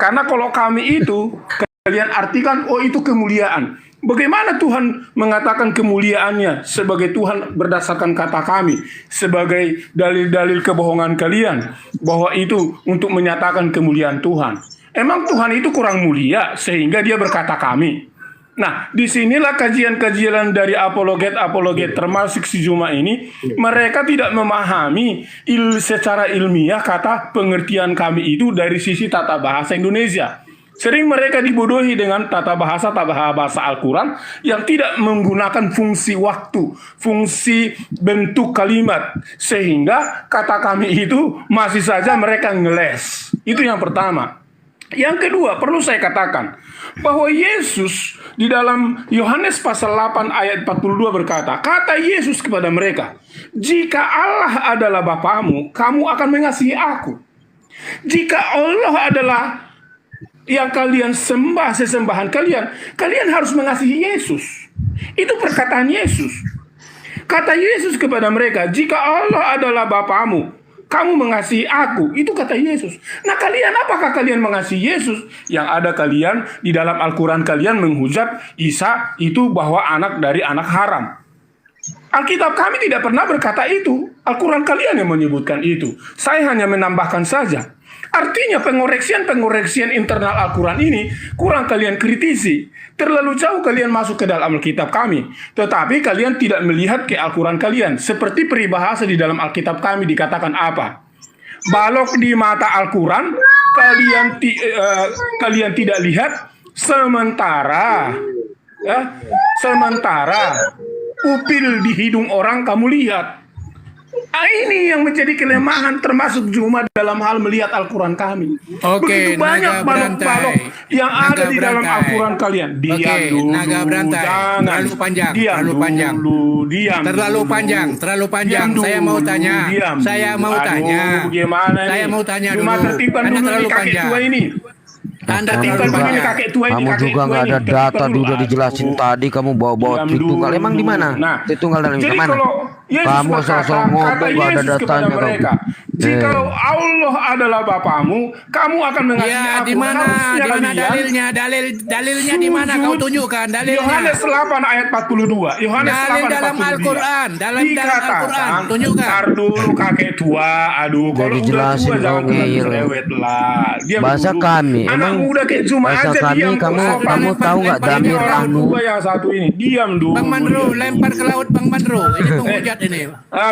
Karena kalau kami itu kalian artikan, oh itu kemuliaan. Bagaimana Tuhan mengatakan kemuliaannya sebagai Tuhan berdasarkan kata kami, sebagai dalil-dalil kebohongan kalian, bahwa itu untuk menyatakan kemuliaan Tuhan. Emang Tuhan itu kurang mulia sehingga dia berkata kami? Nah, disinilah kajian-kajian dari apologet termasuk si Juma ini, mereka tidak memahami secara ilmiah kata pengertian kami itu dari sisi tata bahasa Indonesia. Sering mereka dibodohi dengan tata bahasa Al-Quran yang tidak menggunakan fungsi waktu, fungsi bentuk kalimat. Sehingga kata kami itu masih saja mereka ngeles. Itu yang pertama. Yang kedua, perlu saya katakan bahwa Yesus di dalam Yohanes pasal 8 ayat 42 berkata, kata Yesus kepada mereka, jika Allah adalah Bapamu, kamu akan mengasihi aku. Jika Allah adalah yang kalian sembah, sesembahan kalian, kalian harus mengasihi Yesus. Itu perkataan Yesus. Kata Yesus kepada mereka, jika Allah adalah Bapamu, kamu mengasihi aku. Itu kata Yesus. Nah, kalian apakah kalian mengasihi Yesus? Yang ada kalian di dalam Al-Quran kalian menghujat Isa itu bahwa anak dari anak haram. Alkitab kami tidak pernah berkata itu. Al-Quran kalian yang menyebutkan itu. Saya hanya menambahkan saja. Artinya pengoreksian internal Al-Quran ini kurang kalian kritisi. Terlalu jauh kalian masuk ke dalam Alkitab kami. Tetapi kalian tidak melihat ke Al-Quran kalian. Seperti peribahasa di dalam Alkitab kami dikatakan apa? Balok di mata Al-Quran kalian tidak lihat, sementara upil di hidung orang kamu lihat. Ini yang menjadi kelemahan termasuk Jumat dalam hal melihat Al-Quran kami. Oke, Begitu banyak naga balok-balok berantai. yang Naga ada di dalam berantai. Al-Quran kalian. Diam Oke, dulu, naga berantai. jangan. Terlalu panjang, Diam terlalu dulu, panjang. diam Terlalu dulu. panjang, terlalu panjang. Diam Saya mau dulu, tanya. diam Saya dulu. mau tanya. Gimana Saya nih? mau tanya Cuma dulu. tertibkan Anda dulu terlalu nih kakek panjang. tua ini. Anda Tertibkan terlalu dulu nih panjang. kakek tua ini. Kamu kakek juga tua nggak ini. ada Tertibkan data dulu. udah dijelasin Aduh. tadi, kamu bawa-bawa Diam Tritunggal. dulu. Emang di mana? Nah, Tritunggal dalam jadi mana? kalau Yesus Kamu berkata, asal-asal kata ngomong nggak ada Yesus kepada datanya mereka, kamu. jikalau Allah adalah Bapamu, kamu akan mengasihi Ya, aku. di mana? Harusnya Di mana kalian dalilnya? Dalilnya di mana? Kau sujud. tunjukkan dalilnya. Yohanes 8 ayat 42. Yohanes Dalil 8 dalam 42. Al-Quran. Dalam Al-Quran. Tunjukkan. Ntar dulu kakek tua. Aduh, Udah kalau udah dijelasin tua jangan dong, kena Ngeyel. cerewet lah. Diam Bahasa dulu. kami, Anak emang muda kayak cuma bahasa aja kami, diam kok, kamu sopan. kamu tahu nggak Lempar damir Orang kamu? tua yang satu ini, diam dulu. Bang Mandro, diam lempar dulu. ke laut Bang Mandro. Ini penghujat ini.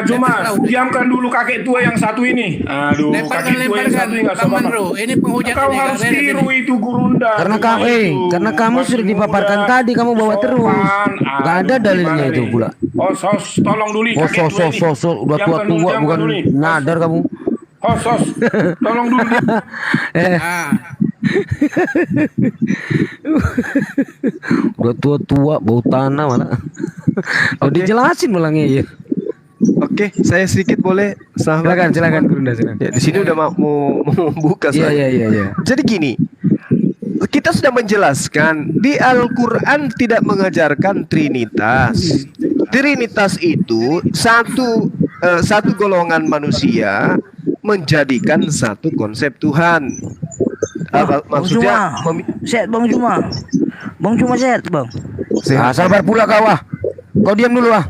Cuma Lempar ke laut. diamkan dulu kakek tua yang satu ini. Aduh, kakek tua yang satu ini nggak Bang sopan. Mandro. Ini penghujat Kau ini. harus Nggak beres tiru ini. itu gurunda. Karena Cuma kamu, itu. karena kamu Masih sudah dipaparkan muda, tadi, kamu bawa terus. sopan. Nggak ada Aduh, dalilnya gimana itu nih? pula. Oh, sos, tolong dulu Oh, kakek tua ini. udah Diamkan dulu, tua-tua, diamkan bukan dulu nih. nadar kamu. Oh, sos, tolong dulu. Ah, Udah tua-tua, bau tanah malah. Udah dijelasin malah Ngeyel. Oke, saya sedikit boleh, sahabat. Silakan Gurunda, silakan. Ya, di sini udah mau buka Iya, saya. iya. Jadi gini, kita sudah menjelaskan di Al-Quran tidak mengajarkan Trinitas. Trinitas itu satu golongan manusia menjadikan satu konsep Tuhan. Maksudnya Set Bang Juma. Bang Juma set Bang. Sabar pula kau ah. Kau diam dulu ah.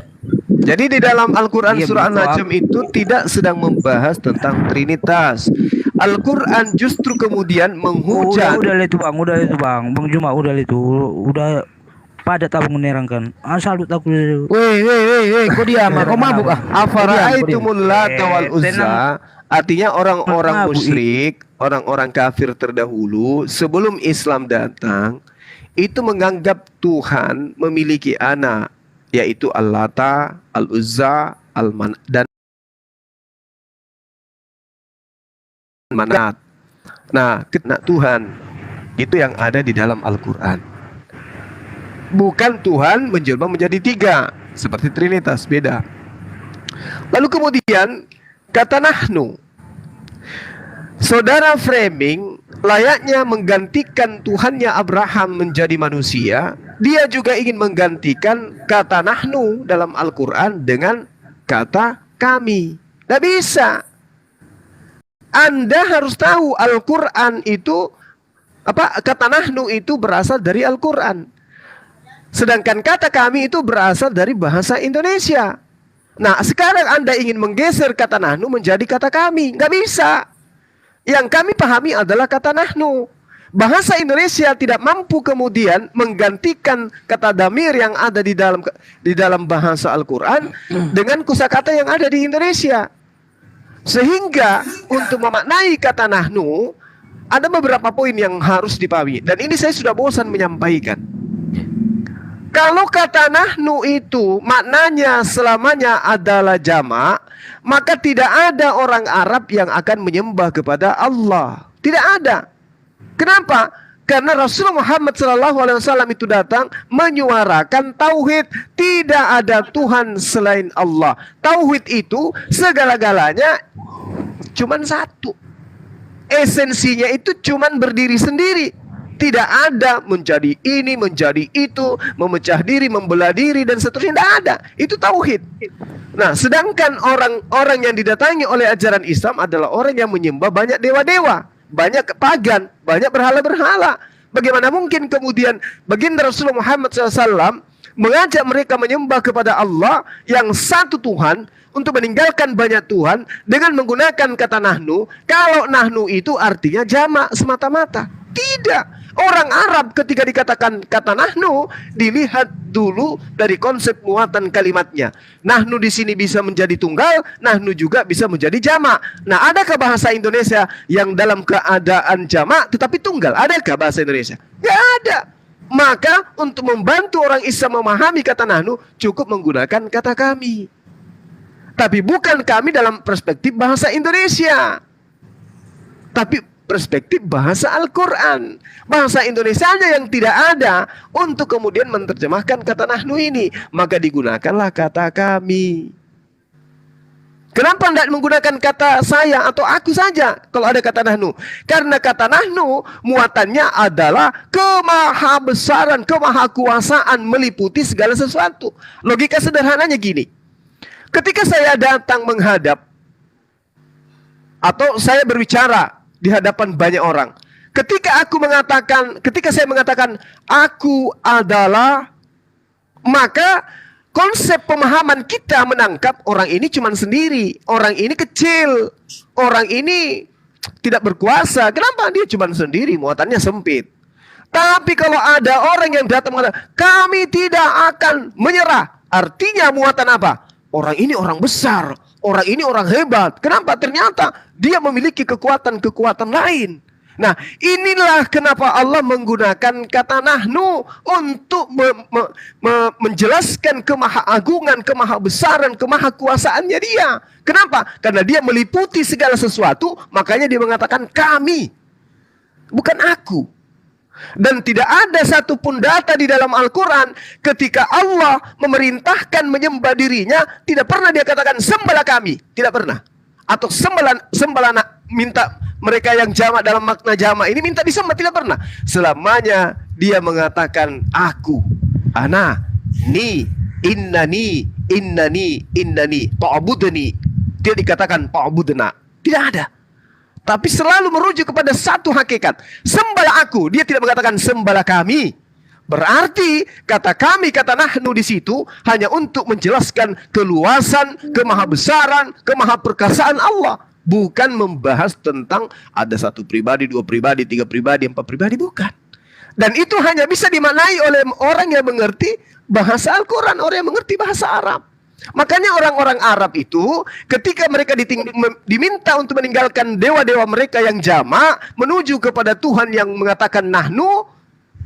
Jadi di dalam Al-Quran Iya, surah betul, An-Najm itu tidak sedang membahas tentang Trinitas. Al-Quran justru kemudian menghujat. Udah itu Bang. Bang Juma udah itu. Udah padat abang menerangkan. Salut aku. Weh, kau diam ah. Kau mabuk ah. Afara'aitumul Lata wal Uzza, tenang. artinya orang-orang Mabuk, musyrik, orang-orang kafir terdahulu sebelum Islam datang itu menganggap Tuhan memiliki anak, yaitu Al-Lata, Al-Uzza, dan Manat. Nah, Tuhan itu yang ada di dalam Al-Quran. Bukan Tuhan menjelma menjadi tiga seperti Trinitas, beda. Lalu kemudian kata nahnu, saudara framing layaknya menggantikan Tuhannya Abraham menjadi manusia. Dia juga ingin menggantikan kata nahnu dalam Al-Quran dengan kata kami. Tidak bisa. Anda harus tahu Al-Quran itu kata nahnu itu berasal dari Al-Quran. Sedangkan kata kami itu berasal dari bahasa Indonesia. Nah, sekarang Anda ingin menggeser kata nahnu menjadi kata kami. Nggak bisa. Yang kami pahami adalah kata nahnu. Bahasa Indonesia tidak mampu kemudian menggantikan kata damir yang ada di dalam bahasa Al-Quran dengan kosakata yang ada di Indonesia. Sehingga untuk memaknai kata nahnu ada beberapa poin yang harus dipahami. Dan ini saya sudah bosan menyampaikan. Kalau kata nahnu itu maknanya selamanya adalah jamak, maka tidak ada orang Arab yang akan menyembah kepada Allah. Tidak ada. Kenapa? Karena Rasulullah Muhammad SAW itu datang menyuarakan tauhid. Tidak ada Tuhan selain Allah. Tauhid itu segala-galanya cuman satu. Esensinya itu cuman berdiri sendiri. Tidak ada menjadi ini, menjadi itu, memecah diri, membelah diri, dan seterusnya. Tidak ada. Itu tauhid. Nah, sedangkan orang-orang yang didatangi oleh ajaran Islam adalah orang yang menyembah banyak dewa-dewa, banyak pagan, banyak berhala-berhala. Bagaimana mungkin kemudian baginda Rasulullah Muhammad SAW mengajak mereka menyembah kepada Allah yang satu Tuhan untuk meninggalkan banyak Tuhan dengan menggunakan kata nahnu, kalau nahnu itu artinya jamak semata-mata? Tidak. Orang Arab ketika dikatakan kata nahnu, dilihat dulu dari konsep muatan kalimatnya. Nahnu di sini bisa menjadi tunggal, nahnu juga bisa menjadi jamak. Nah, adakah bahasa Indonesia yang dalam keadaan jamak tetapi tunggal? Adakah bahasa Indonesia? Tidak ada. Maka untuk membantu orang Islam memahami kata nahnu, cukup menggunakan kata kami. Tapi bukan kami dalam perspektif bahasa Indonesia, tapi perspektif bahasa Al-Quran. Bahasa Indonesianya yang tidak ada untuk kemudian menerjemahkan kata nahnu ini, maka digunakanlah kata kami. Kenapa tidak menggunakan kata saya atau aku saja kalau ada kata nahnu? Karena kata nahnu muatannya adalah kemahabesaran, kemahakuasaan meliputi segala sesuatu. Logika sederhananya gini. Ketika saya datang menghadap atau saya berbicara di hadapan banyak orang, ketika saya mengatakan aku adalah, maka konsep pemahaman kita menangkap orang ini cuma sendiri, orang ini kecil, orang ini tidak berkuasa. Kenapa? Dia cuma sendiri, muatannya sempit. Tapi kalau ada orang yang datang mengatakan, kami tidak akan menyerah, artinya muatan apa? Orang ini orang besar, orang ini orang hebat. Kenapa? Ternyata dia memiliki kekuatan-kekuatan lain. Nah, inilah kenapa Allah menggunakan kata nahnu untuk menjelaskan kemahaagungan, kemahabesaran, kemahakuasaannya dia. Kenapa? Karena dia meliputi segala sesuatu, makanya dia mengatakan kami, bukan aku. Dan tidak ada satupun data di dalam Al-Quran ketika Allah memerintahkan menyembah dirinya, tidak pernah dia katakan sembahlah kami, tidak pernah. Atau sembahlah minta mereka yang jamak dalam makna jamak ini minta disembah, tidak pernah. Selamanya dia mengatakan aku, ana, ni, innani, ta'budni. Dia dikatakan ta'budna. Tidak ada. Tapi selalu merujuk kepada satu hakikat. Sembahlah aku. Dia tidak mengatakan sembahlah kami. Berarti kata kami, kata nahnu di situ hanya untuk menjelaskan keluasan, kemahabesaran, kemahaperkasaan Allah. Bukan membahas tentang ada satu pribadi, dua pribadi, tiga pribadi, empat pribadi, bukan. Dan itu hanya bisa dimaknai oleh orang yang mengerti bahasa Al-Quran, orang yang mengerti bahasa Arab. Makanya orang-orang Arab itu ketika mereka diminta untuk meninggalkan dewa-dewa mereka yang jamak, menuju kepada Tuhan yang mengatakan nahnu,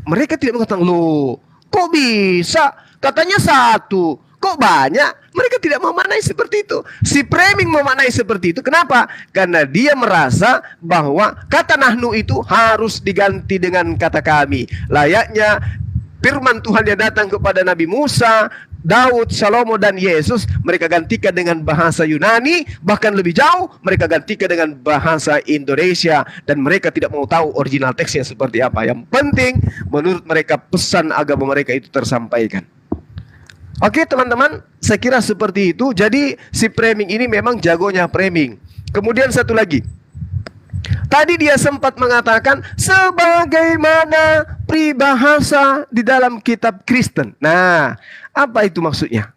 mereka tidak mengatakan, loh kok bisa? Katanya satu, kok banyak? Mereka tidak memaknai seperti itu. Si framing memaknai seperti itu. Kenapa? Karena dia merasa bahwa kata nahnu itu harus diganti dengan kata kami. Layaknya firman Tuhan yang datang kepada Nabi Musa, Daud, Salomo, dan Yesus, mereka gantikan dengan bahasa Yunani. Bahkan lebih jauh, mereka gantikan dengan bahasa Indonesia. Dan mereka tidak mau tahu original teksnya seperti apa. Yang penting, menurut mereka pesan agama mereka itu tersampaikan. Oke teman-teman, saya kira seperti itu. Jadi si framing ini memang jagonya framing. Kemudian satu lagi. Tadi dia sempat mengatakan sebagaimana peribahasa di dalam kitab Kristen. Nah, apa itu maksudnya?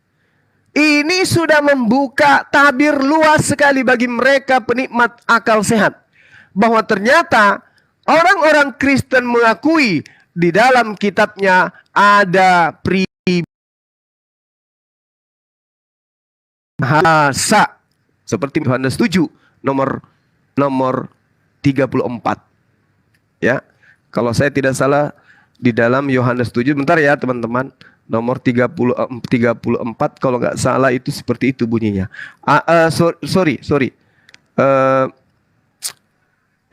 Ini sudah membuka tabir luas sekali bagi mereka penikmat akal sehat. Bahwa ternyata orang-orang Kristen mengakui di dalam kitabnya ada peribahasa. Seperti Yohanes 7 nomor 34. Ya. Kalau saya tidak salah di dalam Yohanes 7, bentar ya teman-teman, nomor 34 kalau nggak salah itu seperti itu bunyinya. Sorry.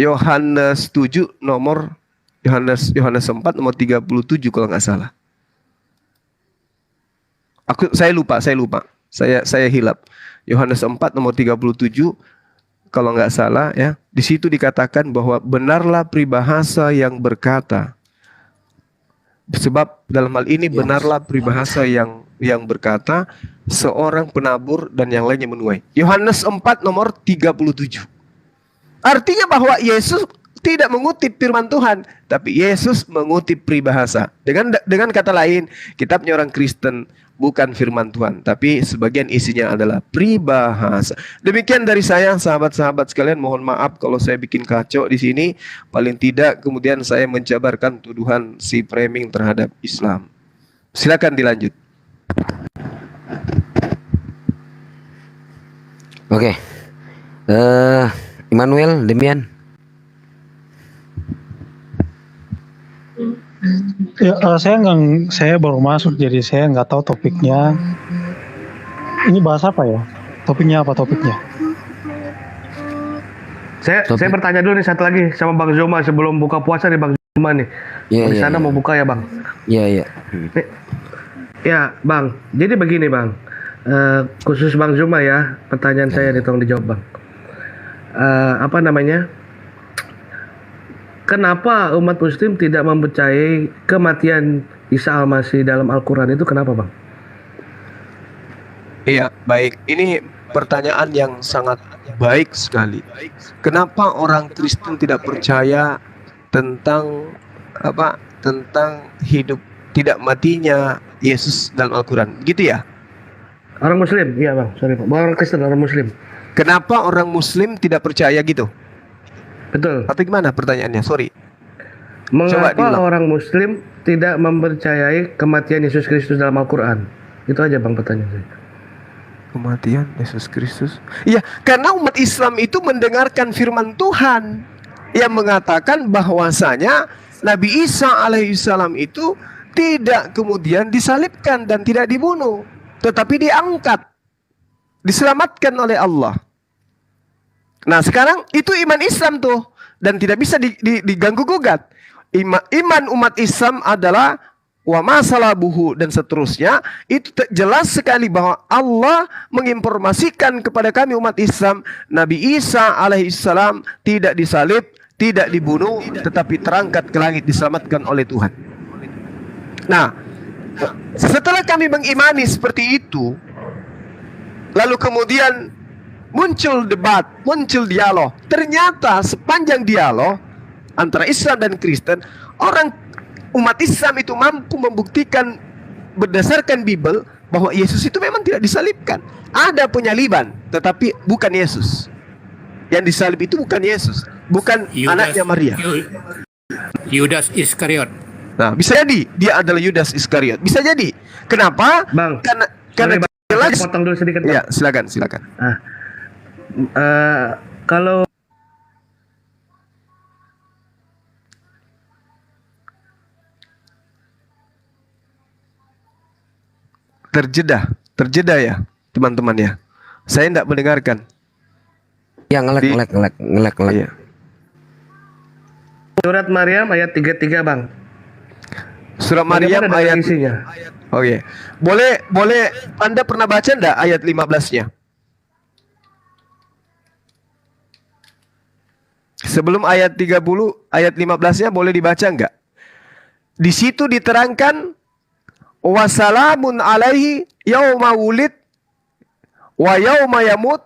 Yohanes 7 nomor Yohanes 4 nomor 37 kalau nggak salah. Saya lupa. Saya hilap. Yohanes 4 nomor 37 kalau nggak salah ya. Di situ dikatakan bahwa benarlah peribahasa yang berkata. Sebab dalam hal ini benarlah peribahasa yang berkata seorang penabur dan yang lainnya menuai. Yohanes 4 nomor 37. Artinya bahwa Yesus tidak mengutip firman Tuhan, tapi Yesus mengutip peribahasa. Dengan kata lain, kitabnya orang Kristen bukan firman Tuhan, tapi sebagian isinya adalah peribahasa. Demikian dari saya, sahabat-sahabat sekalian. Mohon maaf kalau saya bikin kacau di sini. Paling tidak kemudian saya menjabarkan tuduhan si framing terhadap Islam. Silakan dilanjut. Oke. Immanuel, Demian. Ya, saya baru masuk jadi saya nggak tahu topiknya. Ini bahas apa ya? Topiknya apa topiknya? Saya bertanya dulu nih satu lagi sama Bang Zoma sebelum buka puasa nih Bang Zoma nih. Di sana mau buka ya Bang? Iya. Ya Bang, jadi begini Bang. Khusus Bang Zuma ya, pertanyaan saya nih tolong dijawab Bang. Apa namanya? Kenapa umat Muslim tidak mempercayai kematian Isa Al-Masih dalam Al-Quran itu kenapa Bang? Iya, baik. Ini pertanyaan yang sangat baik sekali. Kenapa orang Kristen tidak percaya tentang tentang hidup tidak matinya Yesus dalam Al-Quran? Gitu ya? Orang Muslim, iya Bang. Sorry Bang. Orang Kristen, orang Muslim. Kenapa orang Muslim tidak percaya gitu? Betul. Tapi gimana pertanyaannya? Sorry. Mengapa orang Muslim tidak mempercayai kematian Yesus Kristus dalam Al-Quran? Itu aja Bang pertanyaan saya. Kematian Yesus Kristus. Iya, karena umat Islam itu mendengarkan firman Tuhan yang mengatakan bahwasanya Nabi Isa alaihissalam itu tidak kemudian disalibkan dan tidak dibunuh, tetapi diangkat, diselamatkan oleh Allah. Nah sekarang itu iman Islam tuh, dan tidak bisa diganggu gugat. Iman umat Islam adalah wa masalabuhu dan seterusnya. Itu jelas sekali bahwa Allah menginformasikan kepada kami umat Islam, Nabi Isa alaihissalam tidak disalib, tidak dibunuh, tetapi terangkat ke langit, diselamatkan oleh Tuhan. Nah, setelah kami mengimani seperti itu, lalu kemudian muncul debat, muncul dialog. Ternyata sepanjang dialog antara Islam dan Kristen, umat Islam itu mampu membuktikan berdasarkan Bible bahwa Yesus itu memang tidak disalibkan. Ada penyaliban, tetapi bukan Yesus. Yang disalib itu bukan Yesus, bukan anaknya Maria. Yudas Iskariot. Nah, bisa jadi dia adalah Yudas Iskariot. Bisa jadi. Kenapa? Bang, karena jelas. Potong dulu sedikit Bang. Ya, silakan. Kalau terjeda ya teman-teman ya. Saya tidak mendengarkan. Ya ngelek. Iya. Surat Maryam ayat 33 Bang. Surat Maryam ayat isinya. Oke. Boleh Anda pernah baca enggak ayat 15-nya? Sebelum ayat 30, ayat 15-nya boleh dibaca enggak? Di situ diterangkan wasalamun alaihi yauma wulid wa yauma yamut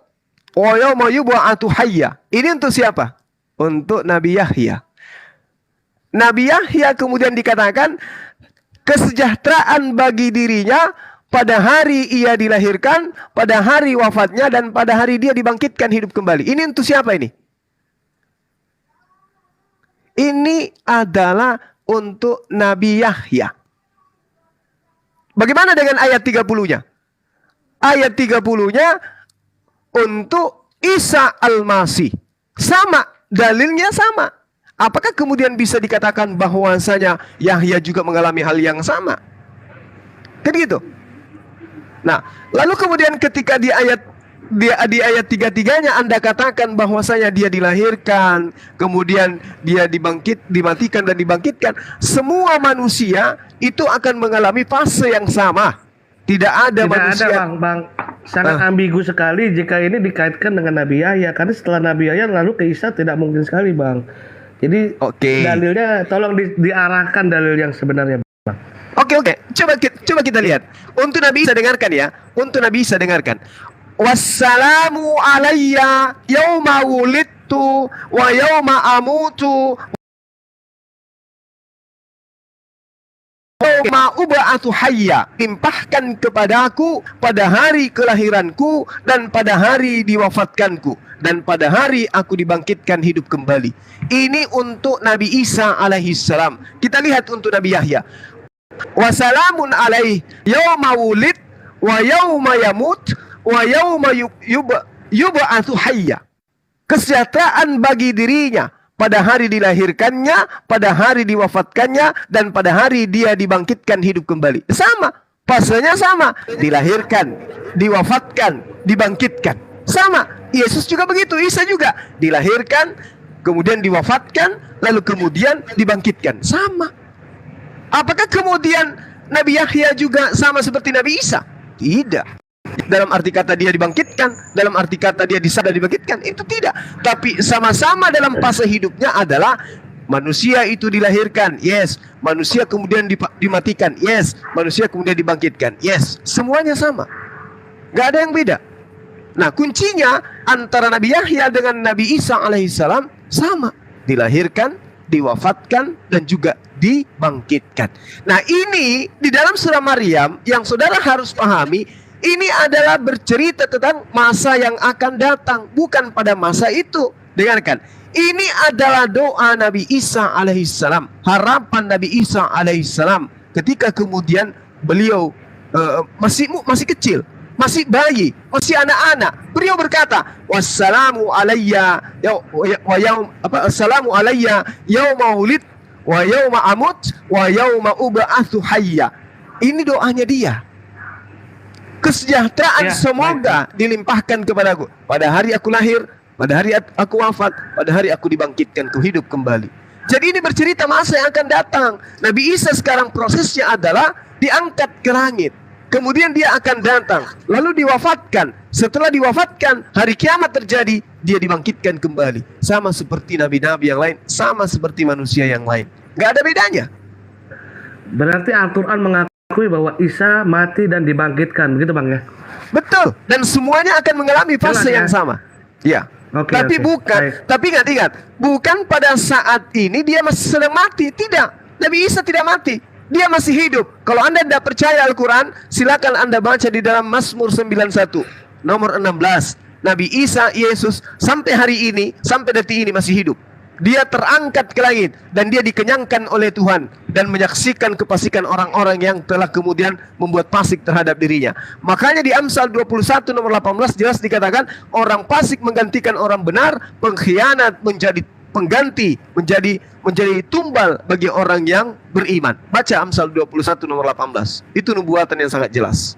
wa yauma yub'atu hayya. Ini untuk siapa? Untuk Nabi Yahya. Nabi Yahya kemudian dikatakan kesejahteraan bagi dirinya pada hari ia dilahirkan, pada hari wafatnya, dan pada hari dia dibangkitkan hidup kembali. Ini untuk siapa ini? Ini adalah untuk Nabi Yahya. Bagaimana dengan ayat 30-nya? Ayat 30-nya untuk Isa Al-Masih. Sama, dalilnya sama. Apakah kemudian bisa dikatakan bahwasanya Yahya juga mengalami hal yang sama? Kan gitu. Nah, lalu kemudian ketika di ayat 33-nya Anda katakan bahwasanya dia dilahirkan, kemudian dia dimatikan dan dibangkitkan, semua manusia itu akan mengalami fase yang sama. Tidak ada manusia. Tidak ada Bang. Sangat ambigu sekali jika ini dikaitkan dengan Nabi Yahya, karena setelah Nabi Yahya lalu ke Isa tidak mungkin sekali Bang. Jadi dalilnya tolong diarahkan dalil yang sebenarnya Bang. Oke. Coba kita lihat. Untuk Nabi Isa dengarkan ya. Untuk Nabi Isa dengarkan. Wassalamu alayya yauma wulidtu wa yauma amutu yauma ub'atu hayya. Limpahkan kepadaku pada hari kelahiranku dan pada hari diwafatkanku dan pada hari aku dibangkitkan hidup kembali. Ini untuk Nabi Isa alaihissalam. Kita lihat untuk Nabi Yahya. Wassalamun alaihi yauma wulid wa yauma yamut wa yauma yub'atu hayya. Kesejahteraan bagi dirinya pada hari dilahirkannya, pada hari diwafatkannya, dan pada hari dia dibangkitkan hidup kembali. Sama, Fasenya sama, dilahirkan, diwafatkan, dibangkitkan. Sama, Yesus juga begitu, Isa juga dilahirkan, kemudian diwafatkan, lalu kemudian dibangkitkan. Sama. Apakah kemudian Nabi Yahya juga sama seperti Nabi Isa? Tidak. Dalam arti kata dia dibangkitkan, dalam arti kata dia disadar dibangkitkan, itu tidak. Tapi sama-sama dalam fase hidupnya adalah manusia itu dilahirkan, yes. Manusia kemudian dimatikan, yes. Manusia kemudian dibangkitkan, yes. Semuanya sama, gak ada yang beda. Nah, kuncinya antara Nabi Yahya dengan Nabi Isa alaihissalam sama, dilahirkan, diwafatkan, dan juga dibangkitkan. Nah, ini di dalam surah Maryam yang saudara harus pahami, ini adalah bercerita tentang masa yang akan datang, bukan pada masa itu. Dengarkan, ini adalah doa Nabi Isa alaihissalam, harapan Nabi Isa alaihissalam ketika kemudian beliau masih kecil, masih bayi, masih anak-anak. Beliau berkata, wassalamu alayya assalamu alayya yauma ulid wa yauma amut wa yauma ub'atsu hayya. Ini doanya dia. Kesejahteraan semoga dilimpahkan kepadaku pada hari aku lahir, pada hari aku wafat, pada hari aku dibangkitkan ke hidup kembali. Jadi ini bercerita masa yang akan datang. Nabi Isa sekarang prosesnya adalah diangkat ke langit, kemudian dia akan datang, lalu diwafatkan. Setelah diwafatkan, hari kiamat terjadi, dia dibangkitkan kembali. Sama seperti nabi-nabi yang lain, sama seperti manusia yang lain. Gak ada bedanya. Berarti Al-Quran mengakui bahwa Isa mati dan dibangkitkan, begitu Bang ya? Betul, dan semuanya akan mengalami fase yang sama. Ya. Tapi ingat, bukan pada saat ini dia masih sedang mati. Tidak, Nabi Isa tidak mati, dia masih hidup. Kalau Anda tidak percaya Al-Quran, silakan Anda baca di dalam Mazmur 91 nomor 16. Nabi Isa, Yesus, sampai hari ini, sampai detik ini masih hidup. Dia terangkat ke langit dan dia dikenyangkan oleh Tuhan dan menyaksikan kefasikan orang-orang yang telah kemudian membuat fasik terhadap dirinya. Makanya di Amsal 21 nomor 18 jelas dikatakan, orang fasik menggantikan orang benar, pengkhianat menjadi pengganti, menjadi tumbal bagi orang yang beriman. Baca Amsal 21 nomor 18. Itu nubuatan yang sangat jelas.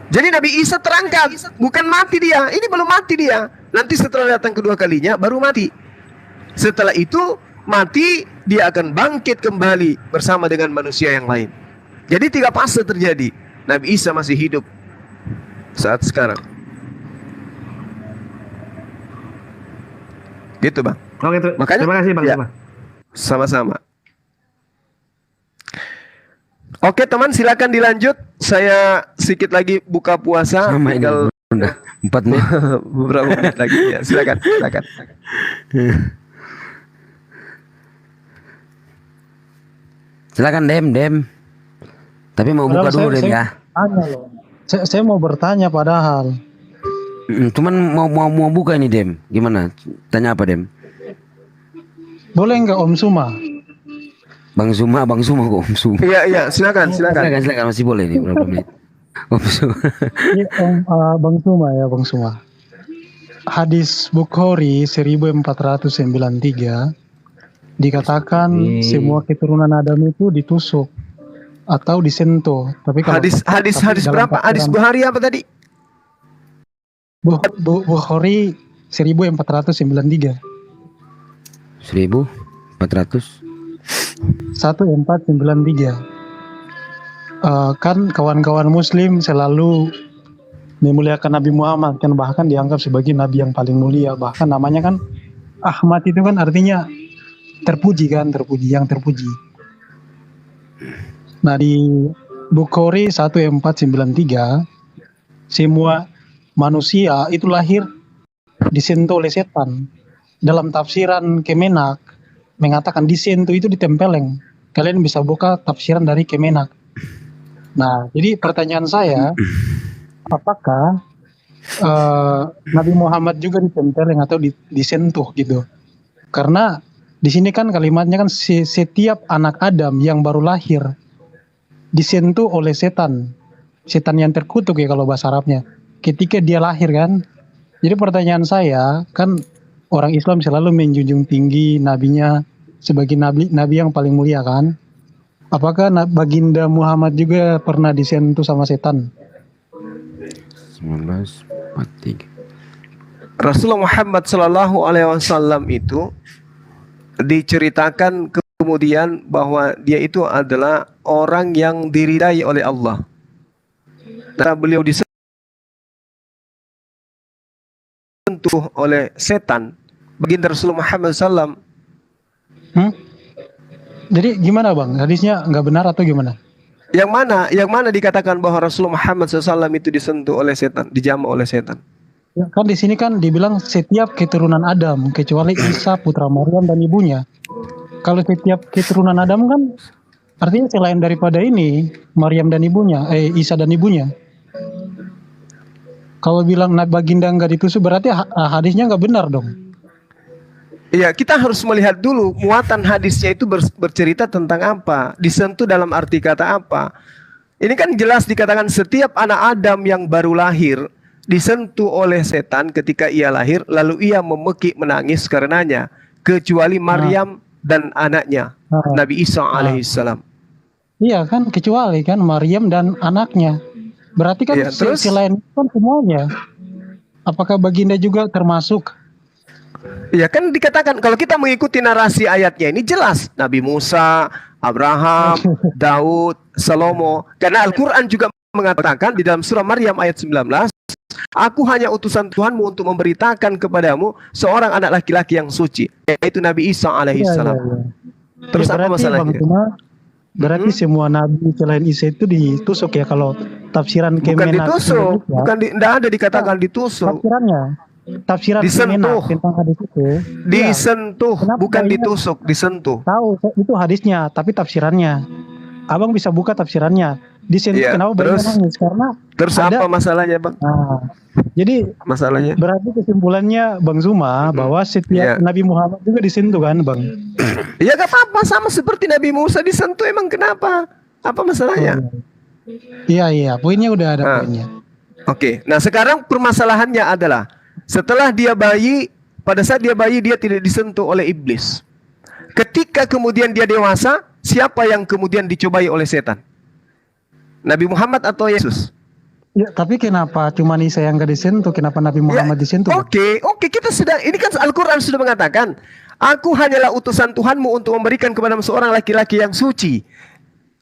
Jadi Nabi Isa terangkat, bukan mati dia. Ini belum mati dia. Nanti setelah datang kedua kalinya baru mati. Setelah itu mati, dia akan bangkit kembali bersama dengan manusia yang lain. Jadi 3 fase terjadi. Nabi Isa masih hidup saat sekarang. Gitu Bang. Oke, makanya, terima kasih Bang. Ya, sama-sama. Oke teman, silakan dilanjut. Saya sedikit lagi buka puasa. Tinggal 4 menit. Beberapa menit lagi. Ya, silakan. Silakan Dem. Tapi mau buka dulu Dem ya. Saya mau bertanya padahal. Cuman mau buka ini Dem. Gimana? Tanya apa Dem? Boleh nggak Om Suma? Bang Suma kok Om Suma. Iya, silakan. Masih boleh nih berapa menit. Om Suma. Bang Suma. Hadis Bukhari 1493 dikatakan semua keturunan Adam itu ditusuk atau disentuh. Tapi kalau hadis berapa? Hadis Bukhari apa tadi? Bukhari 1493. 1493. 1493. Kan kawan-kawan muslim selalu memuliakan Nabi Muhammad, kan bahkan dianggap sebagai nabi yang paling mulia. Bahkan namanya kan Ahmad, itu kan artinya terpuji. Nah di Bukhari 1493, semua manusia itu lahir disentuh oleh setan. Dalam tafsiran Kemenak mengatakan disentuh itu ditempeleng. Kalian bisa buka tafsiran dari Kemenak. Nah, jadi pertanyaan saya, apakah Nabi Muhammad juga ditempeleng atau disentuh gitu? Karena di sini kan kalimatnya kan setiap anak Adam yang baru lahir disentuh oleh setan yang terkutuk ya kalau bahasa Arabnya. Ketika dia lahir kan. Jadi pertanyaan saya, kan orang Islam selalu menjunjung tinggi nabinya sebagai nabi yang paling mulia kan. Apakah Baginda Muhammad juga pernah disentuh sama setan? 1943. Rasulullah Muhammad Sallallahu Alaihi Wasallam itu diceritakan kemudian bahwa dia itu adalah orang yang diridai oleh Allah. Nah, beliau disentuh oleh setan. Baginda Rasulullah Muhammad SAW. Jadi gimana bang? Hadisnya nggak benar atau gimana? Yang mana? Yang mana dikatakan bahwa Rasulullah Muhammad SAW itu disentuh oleh setan, dijamah oleh setan? Ya, kan di sini kan dibilang setiap keturunan Adam kecuali Isa putra Maryam dan ibunya. Kalau setiap keturunan Adam kan artinya selain daripada ini Maryam dan ibunya, Isa dan ibunya. Kalau bilang Baginda nggak ditusuk berarti hadisnya nggak benar dong. Iya, kita harus melihat dulu muatan hadisnya itu bercerita tentang apa, disentuh dalam arti kata apa. Ini kan jelas dikatakan setiap anak Adam yang baru lahir disentuh oleh setan ketika ia lahir, lalu ia memekik menangis karenanya, kecuali Maryam dan anaknya, Nabi Isa alaihissalam. Iya kan, kecuali kan Maryam dan anaknya. Berarti kan ya, terus selain itu kan semuanya. Apakah Baginda juga termasuk? Ya kan dikatakan kalau kita mengikuti narasi ayatnya ini jelas Nabi Musa, Abraham, Daud, Salomo. Karena Al-Quran juga mengatakan di dalam surah Maryam ayat 19, aku hanya utusan Tuhanmu untuk memberitakan kepadamu seorang anak laki-laki yang suci, yaitu Nabi Isa alaihissalam. Ya. Terus apa masalahnya? Berarti semua nabi selain Isa itu ditusuk ya kalau tafsiran Bukan ditusuk, tidak ada dikatakan ditusuk. Tafsiran disentuh tentang hadis itu. Disentuh, ya. bukan ditusuk, disentuh. Tahu itu hadisnya, tapi tafsirannya. Abang bisa buka tafsirannya. Disentuh ya, kenapa banyak nangis? Karena terus apa masalahnya, Bang? Nah, jadi masalahnya berarti kesimpulannya Bang Zuma bahwa setiap Nabi Muhammad juga disentuh kan, Bang? Ya gak apa-apa, sama seperti Nabi Musa disentuh, emang kenapa? Apa masalahnya? Iya, poinnya udah ada poinnya. Oke, nah sekarang permasalahannya adalah setelah dia bayi, pada saat dia bayi dia tidak disentuh oleh iblis. Ketika kemudian dia dewasa, siapa yang kemudian dicobai oleh setan? Nabi Muhammad atau Yesus? Ya, tapi kenapa cuma Isa yang gak disentuh? Kenapa Nabi Muhammad disentuh? Oke, kita sedang, ini kan Al-Quran sudah mengatakan, aku hanyalah utusan Tuhanmu untuk memberikan kepada seorang laki-laki yang suci.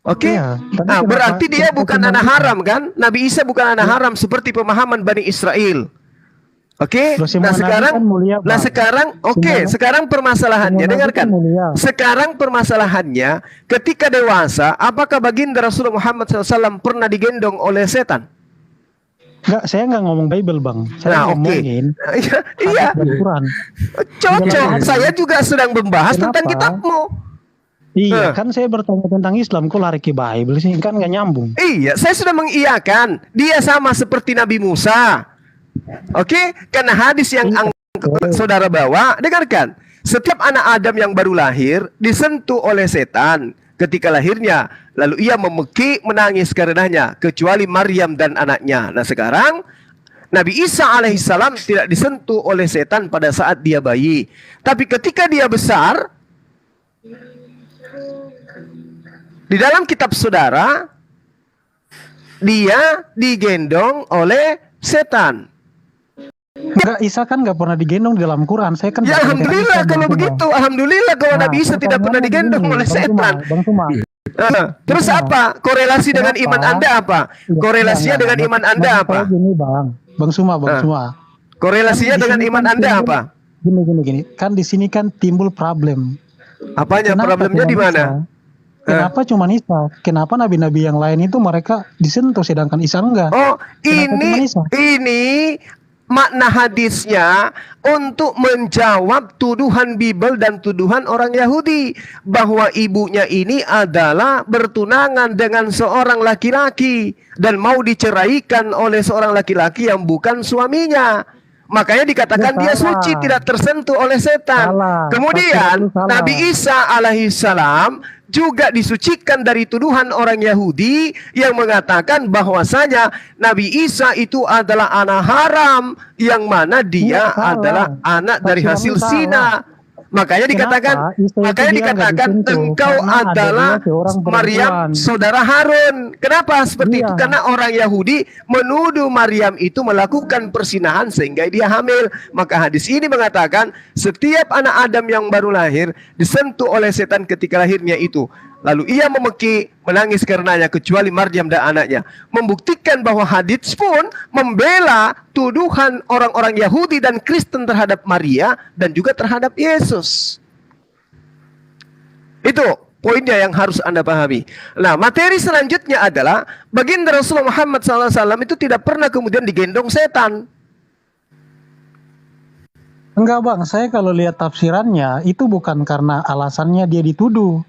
Oke, nah berarti dia bukan anak haram kan? Nabi Isa bukan anak haram seperti pemahaman Bani Israel. Oke, sekarang permasalahannya, dengarkan. Sekarang permasalahannya, ketika dewasa, apakah Baginda Rasulullah Muhammad SAW pernah digendong oleh setan? Enggak, saya nggak ngomong Bible, Bang. Saya ngomongin iya. Cocok, saya juga sedang membahas tentang kitabmu. Iya, kan saya bertanya tentang Islam, kok lari ke Bible sih? Kan nggak nyambung. Iya, saya sudah mengiyakan. Dia sama seperti Nabi Musa. Oke, karena hadis yang saudara bawa, dengarkan. Setiap anak Adam yang baru lahir disentuh oleh setan ketika lahirnya, lalu ia memekik menangis karenanya, kecuali Maryam dan anaknya. Nah sekarang Nabi Isa alaihissalam tidak disentuh oleh setan pada saat dia bayi, tapi ketika dia besar, di dalam kitab saudara dia digendong oleh setan. Enggak, Isa kan nggak pernah digendong di dalam Quran. Saya kan ya alhamdulillah kalau begitu. Alhamdulillah kalau Nabi Isa tidak pernah digendong oleh setan. Terus apa? Korelasi dengan iman Anda apa? Korelasinya dengan iman Anda apa? Gini, Bang Suma. Korelasinya dengan iman Anda apa? Gini. Kan di sini kan timbul problem. Apanya? Problemnya di mana? Kenapa cuma Isa? Kenapa nabi-nabi yang lain itu mereka disentuh sedangkan Isa enggak? Oh, ini makna hadisnya untuk menjawab tuduhan Bible dan tuduhan orang Yahudi bahwa ibunya ini adalah bertunangan dengan seorang laki-laki dan mau diceraikan oleh seorang laki-laki yang bukan suaminya. Makanya dikatakan dia suci, tidak tersentuh oleh setan. Kemudian Nabi Isa alaihissalam juga disucikan dari tuduhan orang Yahudi yang mengatakan bahwasanya Nabi Isa itu adalah anak haram, yang mana dia adalah anak dari hasil zina. Makanya dikatakan, Kenapa Isa itu makanya dia nggak dikatakan disentuh? engkau Karena ada adalah dia seorang Maryam perempuan. saudara Harun. Kenapa seperti Iya. itu? Karena orang Yahudi menuduh Maryam itu melakukan persinahan sehingga dia hamil. Maka hadis ini mengatakan setiap anak Adam yang baru lahir disentuh oleh setan ketika lahirnya itu. Lalu ia memeki, menangis karenanya, kecuali Maryam dan anaknya. Membuktikan bahwa hadits pun membela tuduhan orang-orang Yahudi dan Kristen terhadap Maria dan juga terhadap Yesus. Itu poinnya yang harus Anda pahami. Nah, materi selanjutnya adalah baginda Rasulullah Muhammad SAW itu tidak pernah kemudian digendong setan. Enggak bang, saya kalau lihat tafsirannya itu bukan karena alasannya dia dituduh,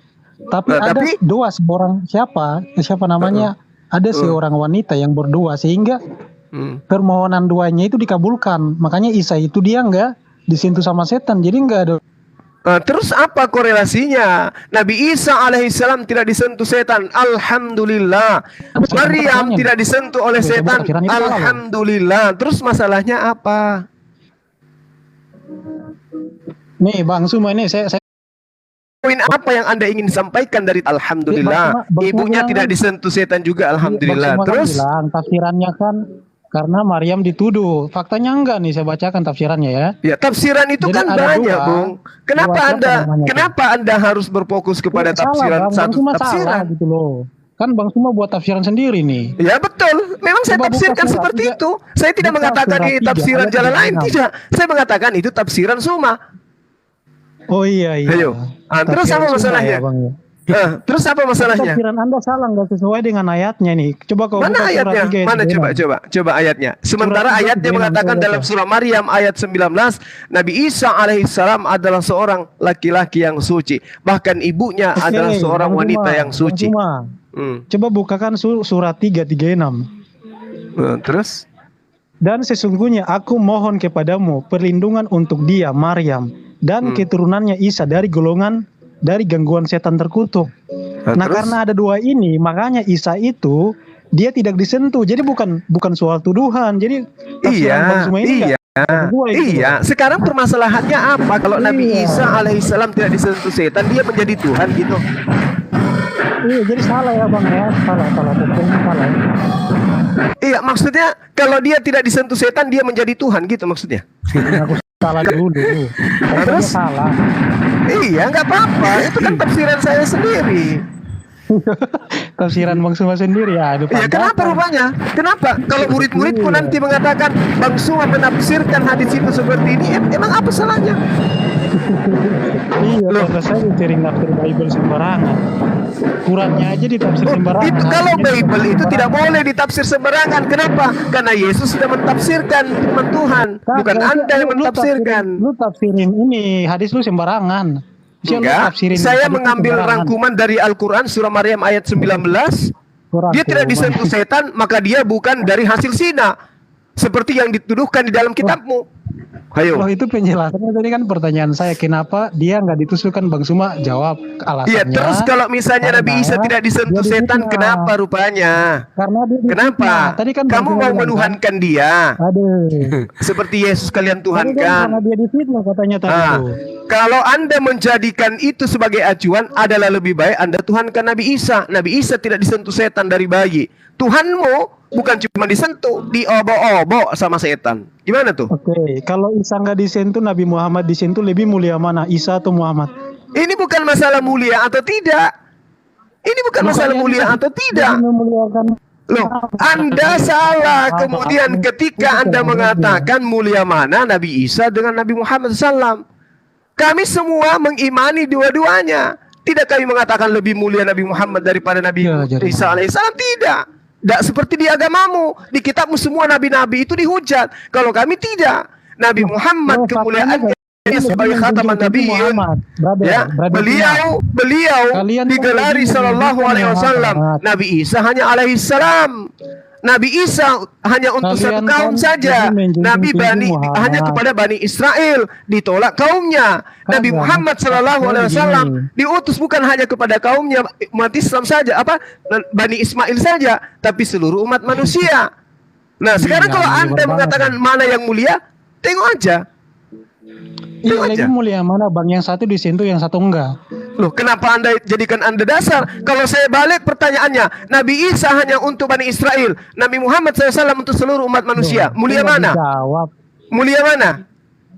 tapi Nah, ada tapi- doa seorang siapa namanya, ada seorang wanita yang berdoa sehingga permohonan doanya itu dikabulkan. Makanya Isa itu dia enggak disentuh sama setan, jadi enggak ada. Terus apa korelasinya? Nabi Isa alaihissalam tidak disentuh setan. Alhamdulillah. Maryam tidak disentuh oleh setan. Alhamdulillah. Terus masalahnya apa? Nih bang Suma ini saya Poin apa yang Anda ingin sampaikan dari Alhamdulillah? Bang Suma Ibunya bilang tidak kan- disentuh setan juga. Alhamdulillah. Bang Suma kan Terus bilang, tafsirannya kan karena Maryam dituduh. Faktanya enggak nih, saya bacakan tafsirannya ya. ya tafsiran itu Jadi kan ada banyak, dua- Bung. Kenapa dua siapa Anda namanya, kenapa Anda harus berfokus kepada Salah, tafsiran Bang. Bang satu Suma salah tafsiran? gitu loh. Kan Bang Suma buat tafsiran sendiri nih. Ya betul, memang saya Coba buka tafsirkan surat seperti tiga. itu. Saya tidak Buka mengatakan surat ini tiga, tafsiran ayat jalan lain, 36. tidak. Saya mengatakan itu tafsiran Suma. Oh iya. Ayo. Terus Tafsiran apa Suma masalahnya? ya, Bang, ya. Terus apa masalahnya? Tafsiran Anda salah, nggak sesuai dengan ayatnya nih. Coba kau Mana buka surat ayatnya? 3 ayat Mana 36. coba ayatnya. Sementara Surat ayatnya 36, mengatakan saya dalam baca. surah Maryam ayat 19, Nabi Isa alaihissalam adalah seorang laki-laki yang suci. Bahkan ibunya Oke, adalah seorang Bang wanita Suma, yang suci. Bang Suma. Hmm. Coba bukakan surat 336. Terus? Dan sesungguhnya aku mohon kepadamu perlindungan untuk dia, Maryam, dan keturunannya Isa dari gangguan setan terkutuk. Nah, terus? karena ada dua ini, makanya Isa itu dia tidak disentuh. Jadi bukan soal tuduhan. Jadi tafsiran Bang Suma ini Iya. nggak sesuai gitu, Iya, Bang. sekarang permasalahannya apa? Kalau Nabi Iya. Isa alaihissalam tidak disentuh setan, dia menjadi Tuhan gitu. Iya, jadi salah ya Bang ya. Salah. Pokoknya salah. Iya, maksudnya kalau dia tidak disentuh setan, dia menjadi Tuhan gitu maksudnya. Aku salah dulu. Pokoknya Terus? salah. Iya, nggak apa-apa. Itu kan tafsiran saya sendiri. Tafsiran Bang Suma sendiri ya. Aduh, Iya, kenapa pantasan. rupanya? Kenapa? Kalau murid-muridku nanti mengatakan Bang Suma menafsirkan hadis itu seperti ini, emang apa salahnya? Iya, Loh. karena saya sering nafsir Bible sembarangan. Kurangnya aja ditafsir sembarangan. Itu kalau Artinya Bible itu sembarangan. tidak boleh ditafsir sembarangan. Kenapa? Karena Yesus sudah mentafsirkan firman Tuhan, Nah, bukan berarti Anda yang lu mentafsirkan. Lu tafsirin ini hadis lu sembarangan. Siapa lu Enggak, tafsirin saya hadis lu mengambil sembarangan? rangkuman dari Al-Quran surah Maryam ayat 19. Dia tidak disentuh setan, maka dia bukan dari hasil zina, seperti yang dituduhkan di dalam kitabmu. Ayo. Loh, itu penjelasannya tadi kan pertanyaan saya, kenapa dia nggak ditusukkan? Bang Suma jawab alasannya. Iya, terus kalau misalnya Nabi Isa karena tidak disentuh dia setan, difitnah. kenapa rupanya? Karena dia difitnah. Kenapa? Tadi kan Bang Kamu Suma mau bilang kan, menuhankan dia aduh. seperti Yesus kalian Tadi Tuhan kan kan? karena dia difitnah katanya tadi Ah, tuh. kalau Anda menjadikan itu sebagai acuan, adalah lebih baik Anda tuhankan Nabi Isa. Nabi Isa tidak disentuh setan dari bayi. Tuhanmu bukan cuma disentuh, diobok-obok sama setan. Gimana tuh? Oke, kalau Isa nggak disentuh, Nabi Muhammad disentuh, lebih mulia mana, Isa atau Muhammad? Ini bukan masalah mulia atau tidak. Ini bukan masalah Bukannya mulia dia- atau dia tidak. memuliakan. Loh, Anda salah. Kemudian ketika Anda mengatakan mulia mana Nabi Isa dengan Nabi Muhammad SAW. Kami semua mengimani dua-duanya. Tidak kami mengatakan lebih mulia Nabi Muhammad daripada Nabi Ya, jadi Isa alaihissalam. Tidak. Tidak seperti di agamamu. Di kitabmu semua nabi-nabi itu dihujat. Kalau kami tidak. Nabi Muhammad Loh, kemuliaannya faktanya sebagai lebih khataman menjunjung nabiyyun. Muhammad, brother, Ya, brother beliau Kalian digelari kan sallallahu lebih alaihi wasallam. Muhammad. Nabi Isa hanya alaihi salam. Nabi Isa hanya untuk Kalian satu kaum kan saja. lebih menjunjung Nabi tinggi Bani Muhammad. hanya kepada Bani Israel, ditolak kaumnya. Nabi Kagak. Muhammad sallallahu alaihi wasallam Begini. diutus bukan hanya kepada kaumnya umat Islam saja, Bani Ismail saja, tapi seluruh umat manusia. Nah, sekarang Iya, kalau mulia Anda banget. mengatakan mana yang mulia, tengok aja. Iya, aja. lebih mulia mana bang? Yang satu disentuh, yang satu enggak. Loh, kenapa Anda jadikan Anda dasar? Kalau saya balik pertanyaannya, Nabi Isa hanya untuk Bani Israel, Nabi Muhammad SAW untuk seluruh umat manusia. Mulia Nggak mana? dijawab. Mulia mana?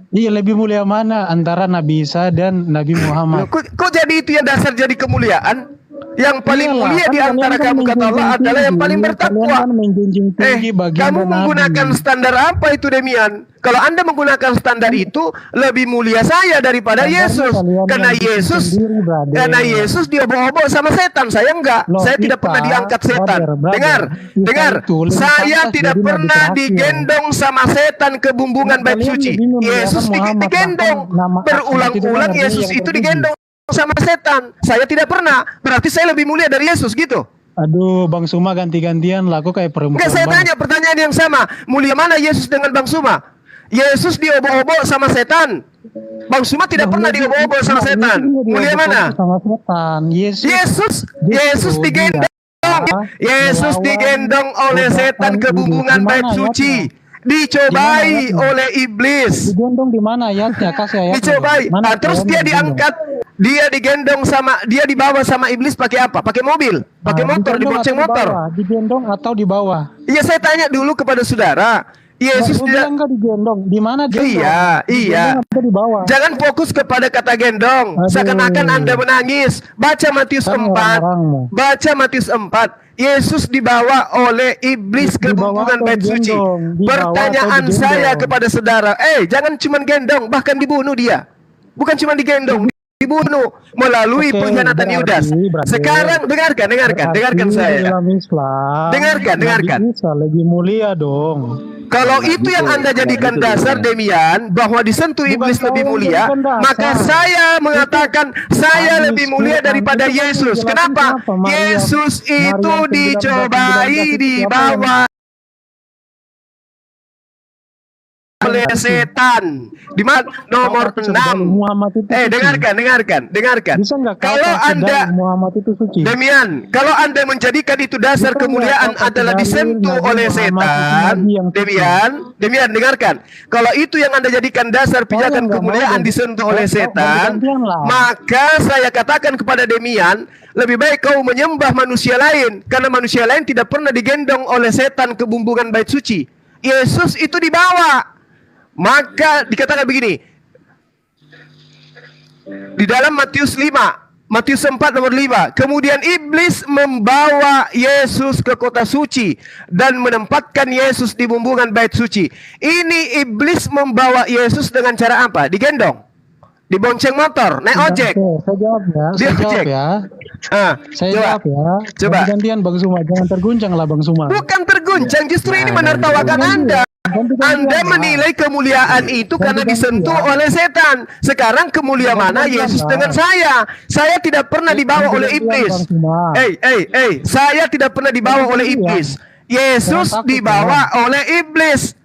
Iya, lebih mulia mana antara Nabi Isa dan Nabi Loh, Muhammad? kok jadi itu yang dasar jadi kemuliaan? Yang paling Iyalah, mulia kan di antara kalian kan kamu kata Allah menjunjung adalah yang paling tinggi, bertakwa. kalian kan menjunjung tinggi baginda Kamu menggunakan Nabi. standar apa itu Demian? Kalau Anda menggunakan standar itu, lebih mulia saya daripada Standarnya Yesus. kalian Karena yang bikin Yesus, sendiri, brother. karena Yesus diobok-obok sama setan. Saya enggak. Loh, Saya tidak Isa, pernah diangkat setan. brother. Dengar, Isa dengar. itu lebih Saya pantas tidak jadi nabi pernah terakhir. digendong sama setan ke bumbungan Nah, bait kalian suci. lebih memuliakan Yesus Muhammad, digendong. bahkan nama Ahmad itu Berulang-ulang kan Yesus yang itu tertinggi. digendong sama setan. Saya tidak pernah. Berarti saya lebih mulia dari Yesus gitu. Aduh, Bang Suma ganti-gantian laku kayak perempuan. Enggak, saya banget. tanya pertanyaan yang sama. Mulia mana Yesus dengan Bang Suma? Yesus diobok-obok sama setan. Bang Suma tidak pernah diobok-obok sama setan. Mulia mana? Sama setan. Yesus digendong. Yesus digendong oleh setan ke bumbungan bait suci. Dicobai oleh iblis. Digendong di mana ayatnya? Kasih ayatnya. Dicobai. Mana Nah, terus ayatnya dia digendong? diangkat. Dia digendong sama, dia dibawa sama iblis pakai apa? Pakai mobil, pakai Nah, motor, digendong dibonceng atau di motor. bawah? Digendong atau di bawah? Iya, saya tanya dulu kepada saudara. Yesus Nah, lu tidak. bilang nggak digendong? Di mana gendong? Iya, iya. Digendong atau di bawah? Jangan fokus kepada kata gendong. Aduh. Seakan-akan Anda menangis. Baca Matius Kan 4. orang-orangmu. Baca Matius 4. Yesus dibawa oleh iblis ke Dibawa bumbungan atau bait suci. digendong? Dibawa Pertanyaan atau digendong? saya kepada saudara, jangan cuma gendong, bahkan dibunuh dia. Bukan cuma digendong, dibunuh melalui Oke, pengkhianatan Yudas. berarti- Sekarang dengarkan dengarkan Berarti saya. Dalam Islam, Dengarkan. Nabi Isa lebih mulia dong. Kalau itu yang Anda jadikan dasar Demian, bahwa disentuh Bukan iblis kau lebih yang mulia, jadikan dasar. maka saya mengatakan saya Hadis lebih mulia Quran daripada itu kan Yesus. menjelaskan Kenapa? kenapa Maryam- Yesus itu Maryam 19 dicobai itu di siapa bawah oleh setan. Di mana nomor Apakah 6. Muhammad itu suci? Dengarkan. Bisa nggak kau Kalau kasih Anda dalil Muhammad itu suci? Demian, kalau Anda menjadikan itu dasar Bisa kemuliaan nggak kau adalah kasih disentuh dalil oleh Nabi setan, Muhammad itu nabi yang suci? Demian, dengarkan. Kalau itu yang Anda jadikan dasar pijakan nggak mau kemuliaan jadi- disentuh oleh kau setan, ganti-gantian lah. maka saya katakan kepada Demian, lebih baik kau menyembah manusia lain, karena manusia lain tidak pernah digendong oleh setan ke bumbungan bait suci. Yesus itu dibawa. Maka dikatakan begini, di dalam Matius 4 nomor 5, kemudian iblis membawa Yesus ke kota suci dan menempatkan Yesus di bumbungan bait suci. Ini iblis membawa Yesus dengan cara apa? Digendong, dibonceng motor, naik ojek. Oke, saya jawab ya. Dia Saya jawab ojek. ya. Ah, Saya coba. jawab ya. Coba. Gantian Bang Suma, jangan terguncang lah Bang Suma. Bukan terguncang, justru ini menertawakan Anda. Anda menilai kemuliaan itu karena disentuh oleh setan. Sekarang kemuliaan mana Yesus dengan saya? Saya tidak pernah dibawa oleh iblis. Saya tidak pernah dibawa oleh iblis. Yesus dibawa oleh iblis.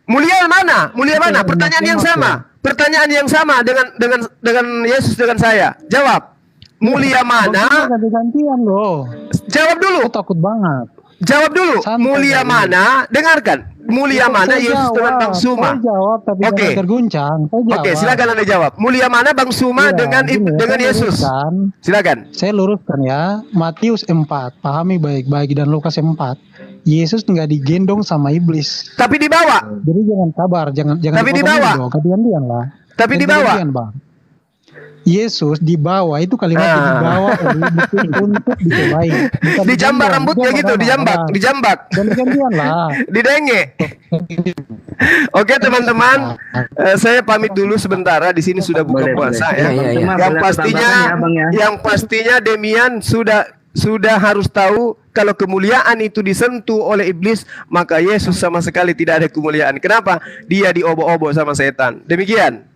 Mulia mana? Mulia mana? Pertanyaan yang sama. Pertanyaan yang sama dengan Yesus dengan saya. Jawab. Mulia mana? Ganti-gantian loh. Jawab dulu. Aku takut banget. Jawab dulu. Santai Mulia dulu. mana? Dengarkan. Mulia mana Saya Yesus dengan Bang Suma? Saya jawab tapi Oke. jangan terguncang. Saya jawab. Oke, silakan Anda jawab. Mulia mana Bang Suma Iya, dengan gini ya, dengan saya Yesus? luruskan. Silakan. Saya luruskan ya. Matius 4, pahami baik-baik, dan Lukas 4. Yesus nggak digendong sama iblis. Tapi dibawa. Jadi jangan kabar, jangan Tapi dipotongin dibawa. dong, gantian lah. Tapi dibawa. Ganti-gantian, Bang. Yesus dibawa, itu kalimatnya dibawa oleh iblis untuk dicobai. Bukan Dijambak digendong. rambutnya Itu gitu, apa-apa. dijambak. Ganti-gantian lah. Didenge. Oke teman-teman, saya pamit dulu sementara. Di sini sudah buka Boleh, puasa boleh. ya. Iya, iya. Yang Boleh pastinya, tambahkan ya, Bang, ya. yang pastinya Demian sudah harus tahu kalau kemuliaan itu disentuh oleh iblis, maka Yesus sama sekali tidak ada kemuliaan. Kenapa? Dia diobok-obok sama setan. Demikian.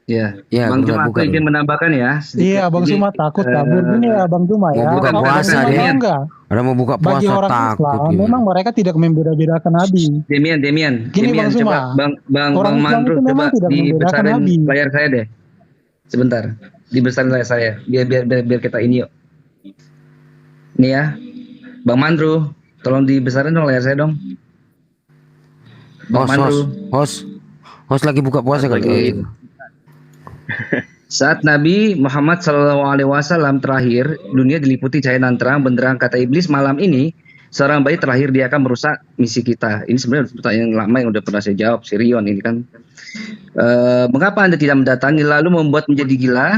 Ya, Ya, Bang Juma, buka aku izin menambahkan ya. sedikit. Iya, Bang Jadi, Suma takut kabur. Gini ya, Bang Suma ya. Mau buka Kau puasa tahu dia. enggak? Ada mau buka Bagi puasa orang takut Islam, gitu. memang mereka tidak membeda-bedakan nabi. Demian. Gini, Bang Suma. Coba Bang Orang Islam Mandru itu memang coba tidak membedakan dibesarin nabi. layar saya deh. Sebentar. Dibesarin layar saya. Biar kita ini yuk. Nih ya. Bang Mandru, tolong dibesarin dong layar saya dong. Bang Mandru. Host lagi buka puasa kali. Lagi. Saat Nabi Muhammad SAW terakhir, dunia diliputi cahaya dan terang benderang, kata iblis, malam ini seorang bayi terakhir dia akan merusak misi kita. Ini sebenarnya pertanyaan lama yang udah pernah saya jawab, Sirion ini kan. Mengapa Anda tidak mendatangi lalu membuat menjadi gila?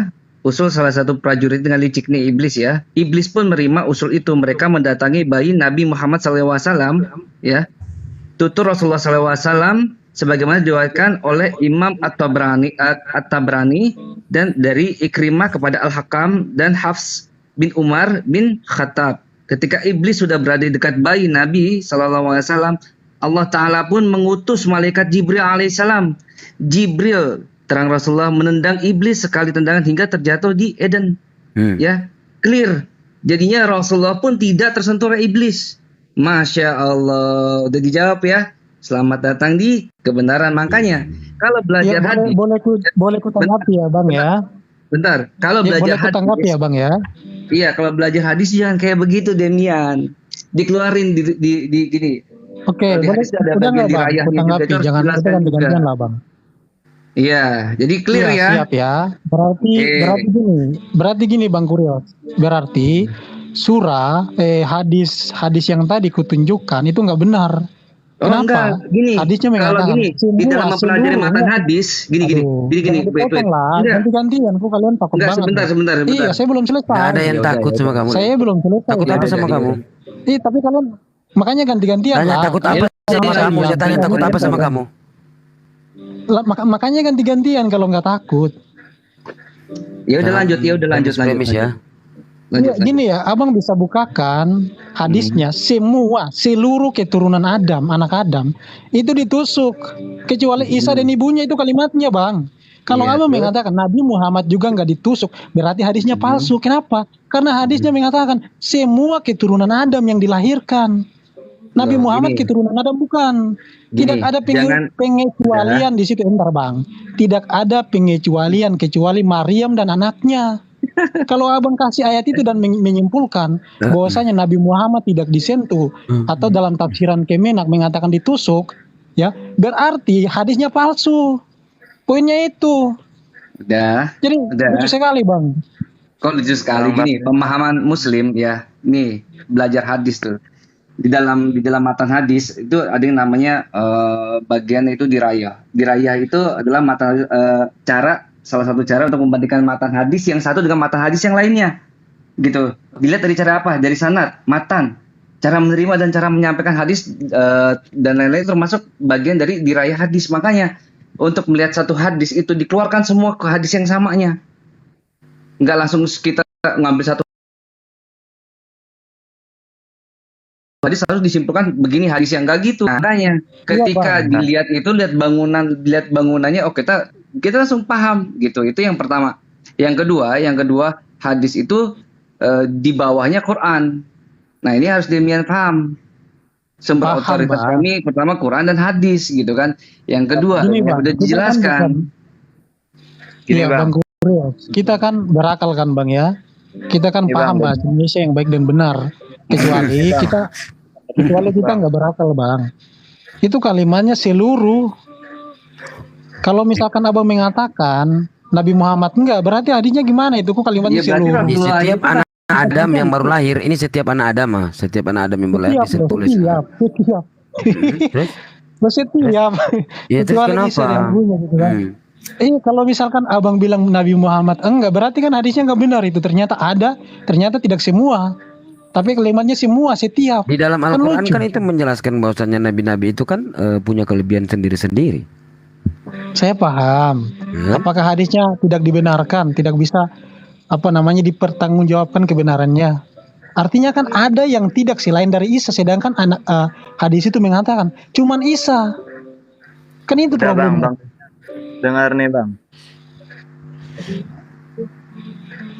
Usul salah satu prajurit dengan licik nih iblis ya. Iblis pun menerima usul itu. Mereka mendatangi bayi Nabi Muhammad SAW ya. Tutur Rasulullah SAW sebagaimana diriwayatkan oleh Imam At-Tabrani dan dari Ikrimah kepada Al-Hakam dan Hafs bin Umar bin Khattab. Ketika iblis sudah berada di dekat bayi Nabi SAW, Allah Ta'ala pun mengutus malaikat Jibril alaihissalam. Jibril, terang Rasulullah, menendang iblis sekali tendangan hingga terjatuh di Eden. Ya, clear. Jadinya Rasulullah pun tidak tersentuh oleh iblis. Masya Allah, udah dijawab ya. Selamat datang di kebenaran. Makanya kalau belajar Ya, hadis, boleh ku tanggapi ya Bang ya. bentar. Kalau Ya, belajar boleh ku tanggapi hadis, ya Bang ya. iya, kalau belajar hadis jangan kayak begitu, Demian. Dikeluarin di gini. Oke, Kalau di boleh hadis ada udah bagian nggak Bang? Ku dirayahnya juga, tanggapi, itu harus jangan kita dijelaskan kan juga. gantian lah Bang. Iya, jadi clear Iya, ya. siap ya. Berarti gini Bang Kurios. Berarti surah hadis yang tadi kutunjukkan itu nggak benar. Oh Kenapa? enggak, gini. Hadisnya Kalau mengatakan gini, di dalam mempelajari matan hadis, gini. Aduh, Gini. jangan Wait. dipotong lah. Enggak, Ganti-gantian. Kok kalian takut enggak, banget. sebentar. Iya, saya belum selesai. Nggak ada yang Ya udah, takut ya sama udah. kamu. Saya belum selesai. Takut apa ya. sama kamu? Tapi kalian makanya ganti-gantian Tanya lah. takut Kalian apa sama selesai kamu? ya. Saya tanya takut apa sama kamu? Makanya ganti-gantian kalau nggak takut. Ya udah lanjut. Premis ya. Iya, gini ya, abang bisa bukakan hadisnya seluruh keturunan Adam, anak Adam itu ditusuk kecuali Isa dan ibunya, itu kalimatnya bang. Kalau Iya, abang terus? mengatakan Nabi Muhammad juga nggak ditusuk, berarti hadisnya palsu. Kenapa? Karena hadisnya mengatakan semua keturunan Adam yang dilahirkan. Nabi Loh, Muhammad gini. keturunan Adam bukan. Gini, Tidak ada jangan- pengecualian di situ, entar bang. Tidak ada pengecualian kecuali Maryam dan anaknya. Kalau abang kasih ayat itu dan menyimpulkan bahwasanya Nabi Muhammad tidak disentuh atau dalam tafsiran Kemenak mengatakan ditusuk, ya berarti hadisnya palsu. Poinnya itu. Udah. Jadi Udah. lucu sekali bang. Kok lucu sekali gini, pemahaman Muslim ya. Nih, belajar hadis tuh. Di dalam matan hadis itu ada yang namanya bagian itu dirayah. Dirayah itu adalah salah satu cara untuk membandingkan matan hadis yang satu dengan matan hadis yang lainnya. Gitu. Dilihat dari cara apa? Dari sanad, matan, cara menerima dan cara menyampaikan hadis dan lain-lain termasuk bagian dari dirayah hadis. Makanya untuk melihat satu hadis itu dikeluarkan semua ke hadis yang samanya. Enggak langsung kita ngambil satu hadis harus disimpulkan begini hadis yang enggak gitu. Makanya ketika Bang. dilihat itu lihat bangunannya, oh kita langsung paham gitu. Itu yang pertama. Yang kedua hadis itu di bawahnya Quran. Nah, ini harus demikian paham. Sumber Paham, otoritas Bang. kami pertama Quran dan hadis gitu kan. Yang kedua Gini, Bang, udah kita kan dijelaskan. Gini, Iya bang Kurios. Kita kan berakal kan bang ya. Kita kan paham bahasa Indonesia yang baik dan benar. Kecuali kita nggak berakal bang. Itu kalimatnya seluruh. Kalau misalkan abang mengatakan Nabi Muhammad enggak, berarti hadisnya gimana itu? Kok kalimatnya Iya, berarti seluruh? Di Rasulullah setiap itu anak Adam yang baru lahir, ini setiap anak Adam setiap anak Adam yang baru lahir ditulis. Setiap. Terus? Setiap. Ya terus Kecuali kenapa? Isa dan ibunya gitu kan. Kalau misalkan abang bilang Nabi Muhammad enggak, berarti kan hadisnya enggak benar itu. Ternyata ada, ternyata tidak semua. Tapi kalimatnya semua, setiap. Di dalam Kan Al-Quran lucu. kan itu menjelaskan bahwasannya nabi-nabi itu kan punya kelebihan sendiri-sendiri. Saya paham. Ya. Apakah hadisnya tidak dibenarkan, tidak bisa dipertanggungjawabkan kebenarannya? Artinya kan ada yang tidak selain dari Isa, sedangkan hadis itu mengatakan cuman Isa. Kan itu problemnya. Dengar nih bang.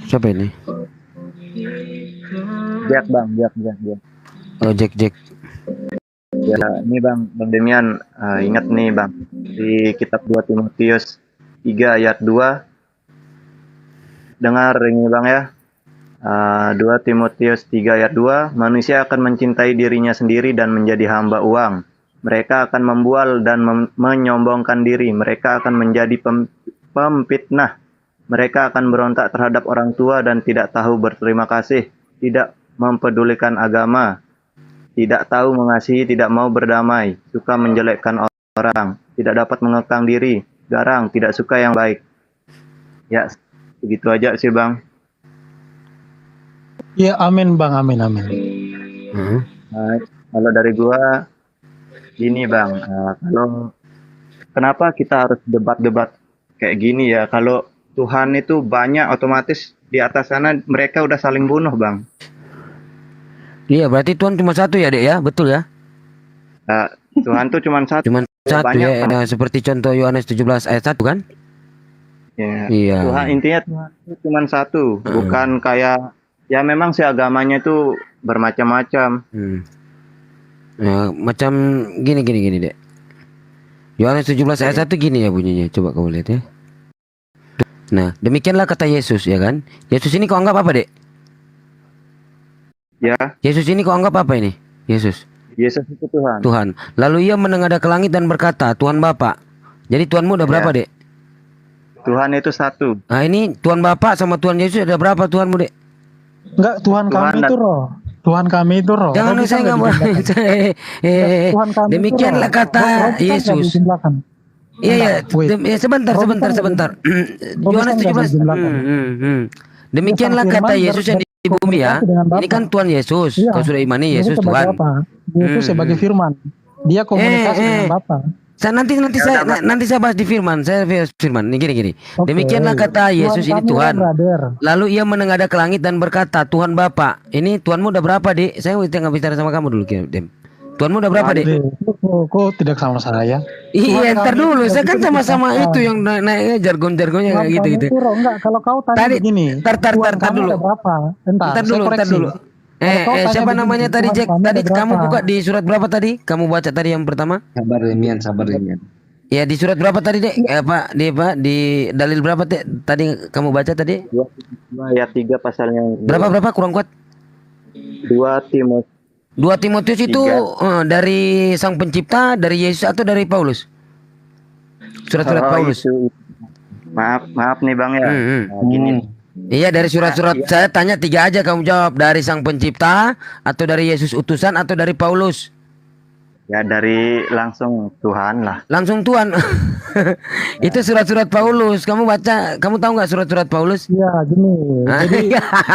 Siapa ini? Jack. Oh, Jack. Ya ini bang Demian, ingat nih bang, di kitab 2 Timotius 3 ayat 2. Dengar ini bang ya. 2 Timotius 3 ayat 2, manusia akan mencintai dirinya sendiri dan menjadi hamba uang. Mereka akan membual dan menyombongkan diri. Mereka akan menjadi pemfitnah, Mereka akan berontak terhadap orang tua dan tidak tahu berterima kasih, tidak mempedulikan agama, tidak tahu mengasihi, tidak mau berdamai, suka menjelekkan orang, tidak dapat mengekang diri, garang, tidak suka yang baik. Ya, begitu aja sih Bang. Ya, amin Bang, amin, amin. Nah, kalau dari gua gini Bang, kalau kenapa kita harus debat-debat kayak gini ya? Kalau Tuhan itu banyak, otomatis di atas sana mereka udah saling bunuh Bang. Iya, berarti Tuhan cuma satu ya, Dek ya? Betul ya? Tuhan tuh cuma satu. Cuma satu banyak, ya, Bang. seperti contoh Yohanes 17 ayat 1 kan? Ya, Iya. Tuhan intinya Tuhan itu cuma satu, bukan kayak ya memang sih agamanya itu bermacam-macam. Ya, macam gini, Dek. Yohanes 17 ayat 1 gini ya bunyinya. Coba kamu lihat ya. Nah, demikianlah kata Yesus ya kan? Yesus ini kau anggap apa, Dek? Ya, Yesus ini kau anggap apa ini? Yesus Yesus itu Tuhan. Tuhan. Lalu ia menengadah ke langit dan berkata, Tuhan Bapa. Jadi Tuhanmu udah berapa, Dek? Tuhan itu satu. Nah, ini Tuhan Bapa sama Tuhan Yesus ada berapa Tuhanmu, Dek? Enggak, Tuhan kami itu roh. Tuhan kami itu roh. Jangan, Roh saya kita nggak mau. Tuhan kami itu Demikianlah roh. kata Roh kita nggak Yesus. dijumlahkan. Iya, Wait. sebentar. Roh kita Yohanes nggak 17. dijumlahkan. Demikianlah Sang kata firman Yesus yang di bumi ya. berkomunikasi dengan Bapa. Ini kan Tuhan Yesus. Iya. Kau sudah imani Jadi Yesus sebagai Tuhan. apa? Yesus sebagai firman. Dia komunikasi dengan Bapa. Nanti saya bahas di firman. Saya bahas firman. Ini gini. Oke. Demikianlah kata Yesus ini kami, Tuhan. brother. Lalu ia menengadah ke langit dan berkata, Tuhan Bapa. Ini Tuhanmu udah berapa, Dek? Saya nggak bicara sama kamu dulu, Dem. Tuhanmu udah berapa, Dek? Kok tidak sama saya? Iya, Tuhan ntar kami dulu. tidak Saya kan bisa sama-sama dikatakan. itu yang naiknya jargon-jargonnya Tuhan kayak gitu-gitu. kami itu roh. Enggak, kalau kau tanya Tadi, begini. tar Tuhan kami dulu. ada berapa? Entar, Ntar saya dulu. koreksi. Kalau kau tanya Siapa begini, namanya tadi, Tuhan Jack? kami Tadi ada kamu berapa? buka di surat berapa tadi? Kamu baca tadi yang pertama? Sabar Demian. Ya, di surat berapa tadi, Dek? Di dalil berapa, Dek? Tadi kamu baca tadi? 2 ayat 3 pasalnya. Berapa? Kurang kuat. 2 Timotius 2 Timotius itu dari Sang Pencipta, dari Yesus atau dari Paulus? Surat-surat Paulus. itu. Maaf nih Bang ya. Gini. Iya, dari surat-surat. Saya tanya 3 aja, kamu jawab. Dari Sang Pencipta, atau dari Yesus utusan, atau dari Paulus? Ya dari langsung Tuhan lah. Langsung Tuhan. Itu surat-surat Paulus. Kamu baca, kamu tahu nggak surat-surat Paulus? Iya, gini. Jadi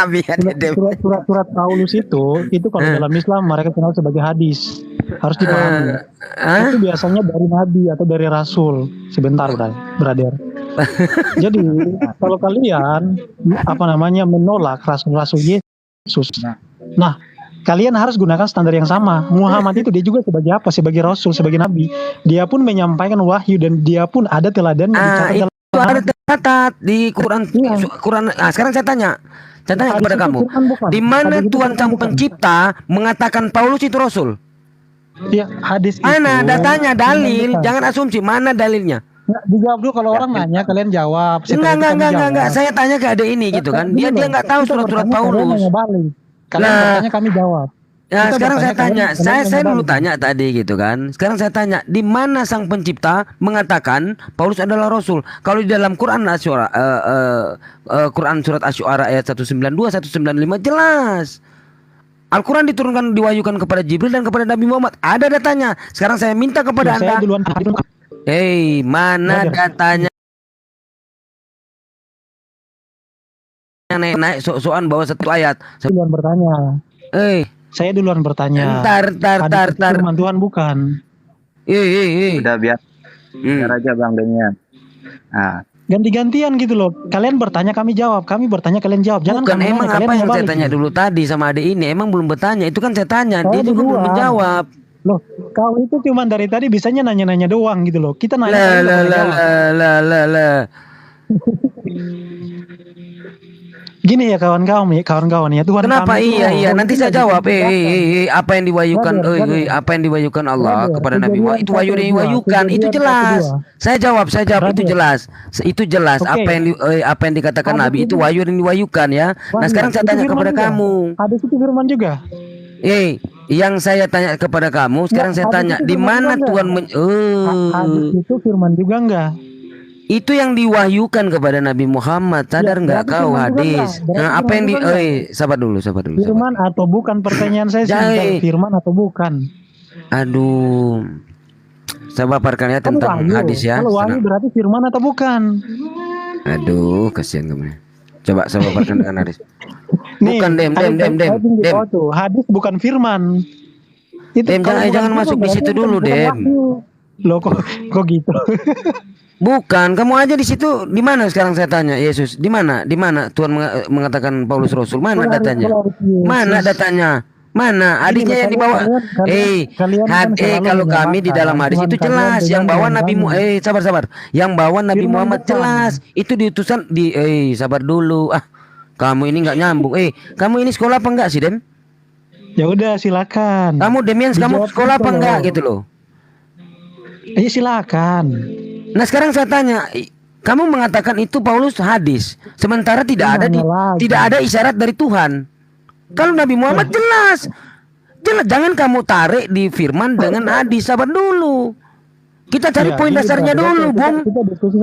Biar dia dem. surat-surat Paulus itu kalau dalam Islam mereka kenal sebagai hadis. Harus dipahami. Itu biasanya dari nabi atau dari rasul. Sebentar, brother. Jadi kalau kalian menolak rasul-rasul Yesus. Nah, kalian harus gunakan standar yang sama. Muhammad itu dia juga sebagai apa? Sebagai rasul, sebagai nabi. Dia pun menyampaikan wahyu dan dia pun ada teladannya dicatat Itu ada tercatat di Quran. Quran. Sekarang saya tanya kepada kamu, di mana Tuhan Sang Pencipta mengatakan Paulus itu rasul? Ya, hadis itu. Mana datanya, dalil? Jangan asumsi. Mana dalilnya? Dijawab dulu kalau orang nanya, kalian jawab. Enggak. Saya tanya ke adek ini gitu kan. Dia nggak tahu surat-surat Paulus. Kalian bertanya, kami jawab. Ya, Kita sekarang saya bertanya, tanya, kalian saya dulu balik. tanya tadi gitu kan. Sekarang saya tanya, di mana Sang Pencipta mengatakan Paulus adalah rasul? Kalau di dalam Quran Asy'ara, Quran surat Asy'ara ayat 192, 195 jelas. Al-Quran diturunkan, diwahyukan kepada Jibril dan kepada Nabi Muhammad. Ada datanya. Sekarang saya minta kepada Saya Anda. duluan. Mana Brother. datanya? Naik soal bawa satu ayat. Duluan bertanya. Saya duluan bertanya. Ntar. Firman Tuhan bukan. Udah biar aja Bang Demian. Nah, Ganti-gantian gitu loh. Kalian bertanya, kami jawab. Kami bertanya, kalian jawab. Jangan Bukan, kami emang nanya, kalian apa yang nanya saya balik. tanya dulu tadi sama adik ini emang belum bertanya. Itu kan saya tanya, dia Oh, juga belum duluan. menjawab. Loh, kau itu cuman dari tadi bisanya nanya-nanya doang gitu loh. Kita nanya, kalian nggak boleh jawab. Lah. Gini ya kawan-kawan ya, Tuhan Kenapa? kami itu Iya, roh. nanti Itu saya nggak jawab. bisa dibedakan. Apa yang diwahyukan? Brother. Apa yang diwahyukan Allah Brother, kepada Nabi Muhammad? Itu wahyu yang kejadian diwahyukan. 1:2. Itu jelas. Saya jawab. Itu Brother. jelas. Itu jelas. Oke. Apa yang dikatakan Hadis Nabi itu itu- wahyu yang diwahyukan ya. Nah, Brother, sekarang saya itu tanya firman kepada juga. kamu. Hadis itu firman juga. Yang saya tanya kepada kamu, sekarang saya hadis tanya, itu di firman mana juga Tuhan Hadis itu firman juga enggak? Itu yang diwahyukan kepada Nabi Muhammad. Sadar nggak berarti kau firman Tuhan hadis? nggak? Berarti Nah, apa firman yang di? Tuhan nggak? Sabar dulu, sabar dulu. Sabar. Firman atau bukan, pertanyaan saya Jangan. sebentar, firman atau bukan? Aduh, saya paparkan ya Kalau tentang wahyu, hadis ya. kalau wahyu berarti firman atau bukan? Aduh, kasihan kamu. Coba saya paparkan dengan hadis. Nih, Bukan dem. Hadis bukan firman. Itu Dem, kalau bukan jangan firman masuk di berarti situ dulu, bukan Dem. wahyu. Loh kok gitu? Bukan, kamu aja di situ. Di mana sekarang saya tanya, Yesus? Di mana? Di mana Tuhan mengatakan Paulus Rasul? Mana datanya? Mana datanya? Mana hadisnya yang dibawa? Kalau kami di dalam hadis itu jelas yang bawa Nabi sabar. Yang bawa Nabi Muhammad jelas. Itu diutusan sabar dulu. Kamu ini nggak nyambung. Kamu ini sekolah apa enggak sih, Dem? Ya udah silakan. Kamu Demian, kamu sekolah apa enggak gitu loh? Silakan. Nah, sekarang saya tanya, kamu mengatakan itu Paulus hadis, sementara tidak ada isyarat dari Tuhan. Kalau Nabi Muhammad jelas, jangan kamu tarik di firman dengan hadis. Sabar dulu. Kita cari poin dasarnya dulu, Bung. Kita diskusi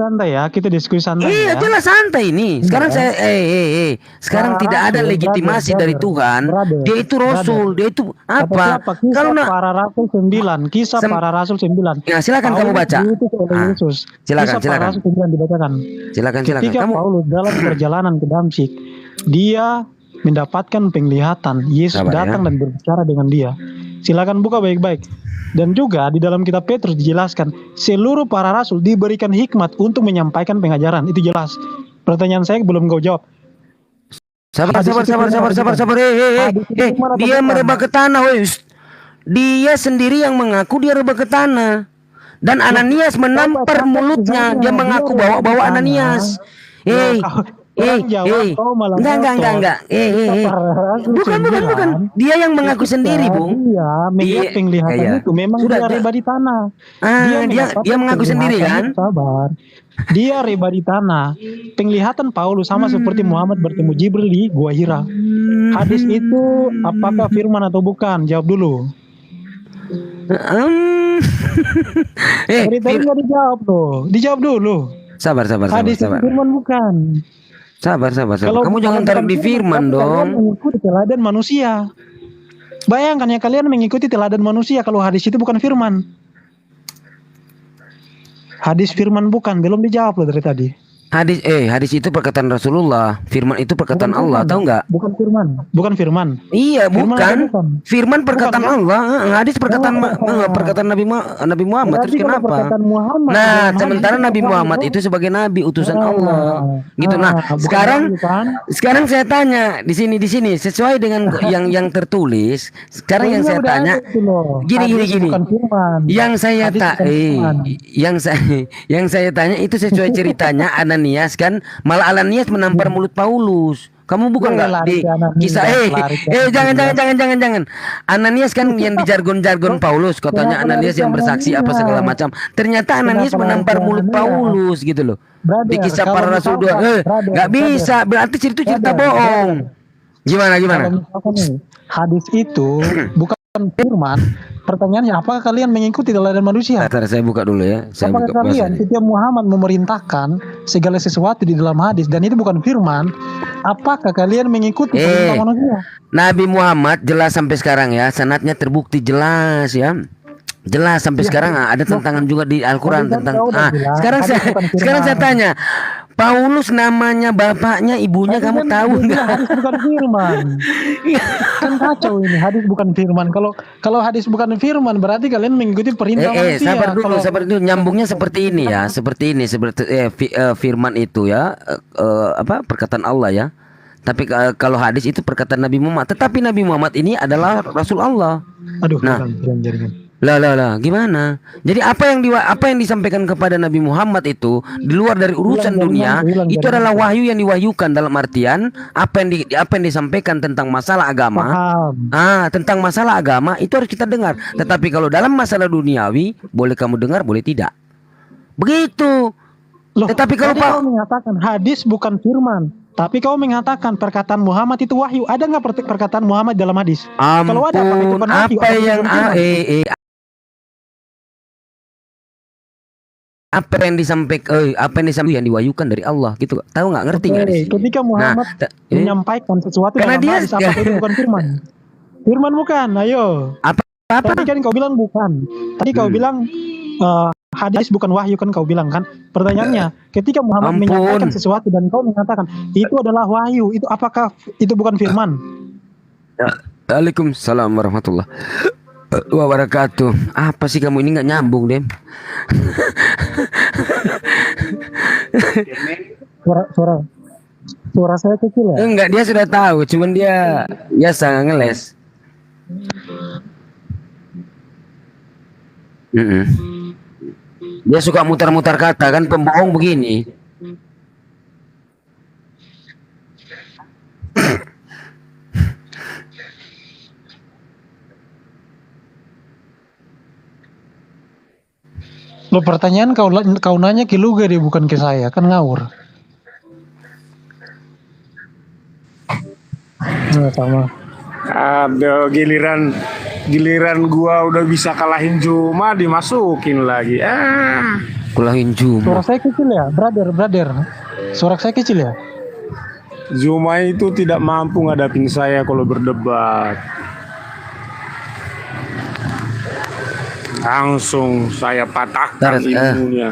santai. Iya, jelas santai ini. Sekarang saya sekarang tidak ada legitimasi dari Tuhan. Dia itu rasul, dia itu apa? Kalau para rasul 9, kisah para rasul 9. Ya, silakan kamu baca. Silakan. Para rasul 9 dibacakan. Silakan. Ketika Paulus dalam perjalanan ke Damsyik, dia mendapatkan penglihatan. Yesus datang dan berbicara dengan dia. Silakan buka baik-baik. Dan juga di dalam kitab Petrus dijelaskan seluruh para rasul diberikan hikmat untuk menyampaikan pengajaran. Itu jelas. Pertanyaan saya belum kau jawab. Sabar. Dia merebah ke tanah, dia sendiri yang mengaku dia rebah ke tanah. Dan Ananias menampar mulutnya. Dia mengaku bawa Ananias. Enggak. Bukan. Dia yang mengaku sendiri, Bung. Dia melihat penglihatan itu memang sudah reba di tanah. Dia mengaku sendiri kan? Sabar. Dia reba di tanah. Penglihatan Paulus sama seperti Muhammad bertemu Jibril di Gua Hira. Hadis itu apakah firman atau bukan? Jawab dulu. Tadi nggak dijawab loh. Dijawab dulu. Sabar. Hadis itu firman bukan. Sabar. Kamu jangan tarik di firman dong. Mengikuti teladan manusia. Bayangkan ya, kalian mengikuti teladan manusia kalau hadis itu bukan firman. Hadis firman bukan, belum dijawab loh dari tadi. Hadis itu perkataan Rasulullah, firman itu perkataan Allah, tahu nggak? Bukan firman. Iya, bukan. Firman perkataan Allah, hadis perkataan Nabi Muhammad. Terus kenapa? Nah, sementara Nabi Muhammad itu sebagai nabi utusan Allah. Gitu. Nah, sekarang saya tanya di sini sesuai dengan yang tertulis. Sekarang yang saya tanya gini. Yang saya tanya itu sesuai ceritanya Ananias kan, malah Ananias menampar mulut Paulus. Kamu bukan nggak di kisah jangan. Ananias kan yang di jargon Paulus, katanya Ananias yang bersaksi apa segala macam. Ternyata Ananias menampar mulut Paulus gitu loh. Di kisah para rasul 2. Nggak bisa, berarti cerita bohong. Gimana? Hadis itu bukan firman. Pertanyaannya, apakah kalian mengikuti teladan manusia? Saya buka dulu ya. Apakah kalian, setiap Muhammad memerintahkan segala sesuatu di dalam hadis dan itu bukan firman, apakah kalian mengikuti perintah manusia? Nabi Muhammad jelas sampai sekarang ya, sanadnya terbukti jelas ya. Jelas sampai sekarang ada tentangan juga di Al-Quran tentang. Sekarang saya tanya, Paulus namanya bapaknya, ibunya kamu tahu nggak? Hadis bukan firman. Kan kacau ini, hadis bukan firman. Kalau hadis bukan firman berarti kalian mengikuti perintah manusia. Sabar dulu, nyambungnya seperti ini ya, seperti firman itu ya, perkataan Allah ya. Tapi kalau hadis itu perkataan Nabi Muhammad. Tetapi Nabi Muhammad ini adalah Rasul Allah. Aduh, nah, lah, gimana? Jadi apa yang disampaikan kepada Nabi Muhammad itu di luar dari urusan dunia, itu adalah wahyu yang diwahyukan, dalam artian apa yang disampaikan tentang masalah agama. Tentang masalah agama itu harus kita dengar. Tetapi kalau dalam masalah duniawi, boleh kamu dengar, boleh tidak. Begitu. Tetapi kalau kau mengatakan hadis bukan firman, tapi kau mengatakan perkataan Muhammad itu wahyu, ada nggak perkataan Muhammad dalam hadis? Kalau ada apa yang apa yang disampaikan, yang diwahyukan dari Allah gitu. Tahu nggak? Ngerti nggak? Oke, ketika Muhammad menyampaikan sesuatu karena dalam dia hadis, apa itu bukan firman? Firman bukan, ayo. apa Tadi kan kau bilang bukan. Tadi kau bilang hadis bukan wahyu kan kau bilang kan. Pertanyaannya, ketika Muhammad Ampun. menyampaikan sesuatu dan kau mengatakan itu adalah wahyu, itu apakah itu bukan firman? Waalaikumsalam warahmatullahi wabarakatuh. Apa sih kamu ini nggak nyambung, Dem? Suara saya kecil ya? Enggak, dia sudah tahu, cuman dia biasa ngeles. Dia suka mutar-mutar kata, kan pembohong begini. Lo pertanyaan kau nanya ke Luga dia bukan ke saya, kan ngawur. Nah, sama. Aduh, giliran gua udah bisa kalahin Juma dimasukin lagi. Kulahin Juma. Suara saya kecil ya, brother. Suara saya kecil ya. Juma itu tidak mampu ngadapin saya kalau berdebat. Langsung saya patahkan ilmunya.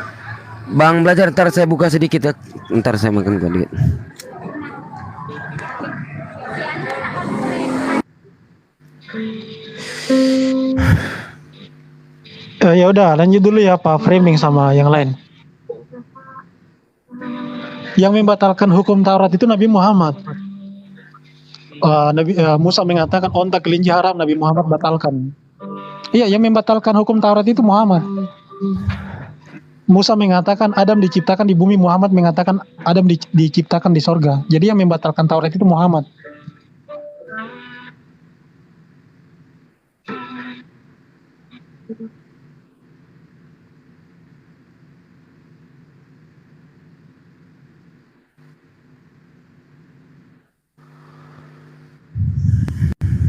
Bang belajar, ntar saya buka sedikit ya. Ntar saya makan sedikit. Ya udah, lanjut dulu ya Pak, framing sama yang lain. Yang membatalkan hukum Taurat itu Nabi Muhammad. Musa mengatakan onta kelinci haram, Nabi Muhammad batalkan. Iya, yang membatalkan hukum Taurat itu Muhammad. Musa mengatakan Adam diciptakan di bumi, Muhammad mengatakan Adam diciptakan di sorga. Jadi yang membatalkan Taurat itu Muhammad.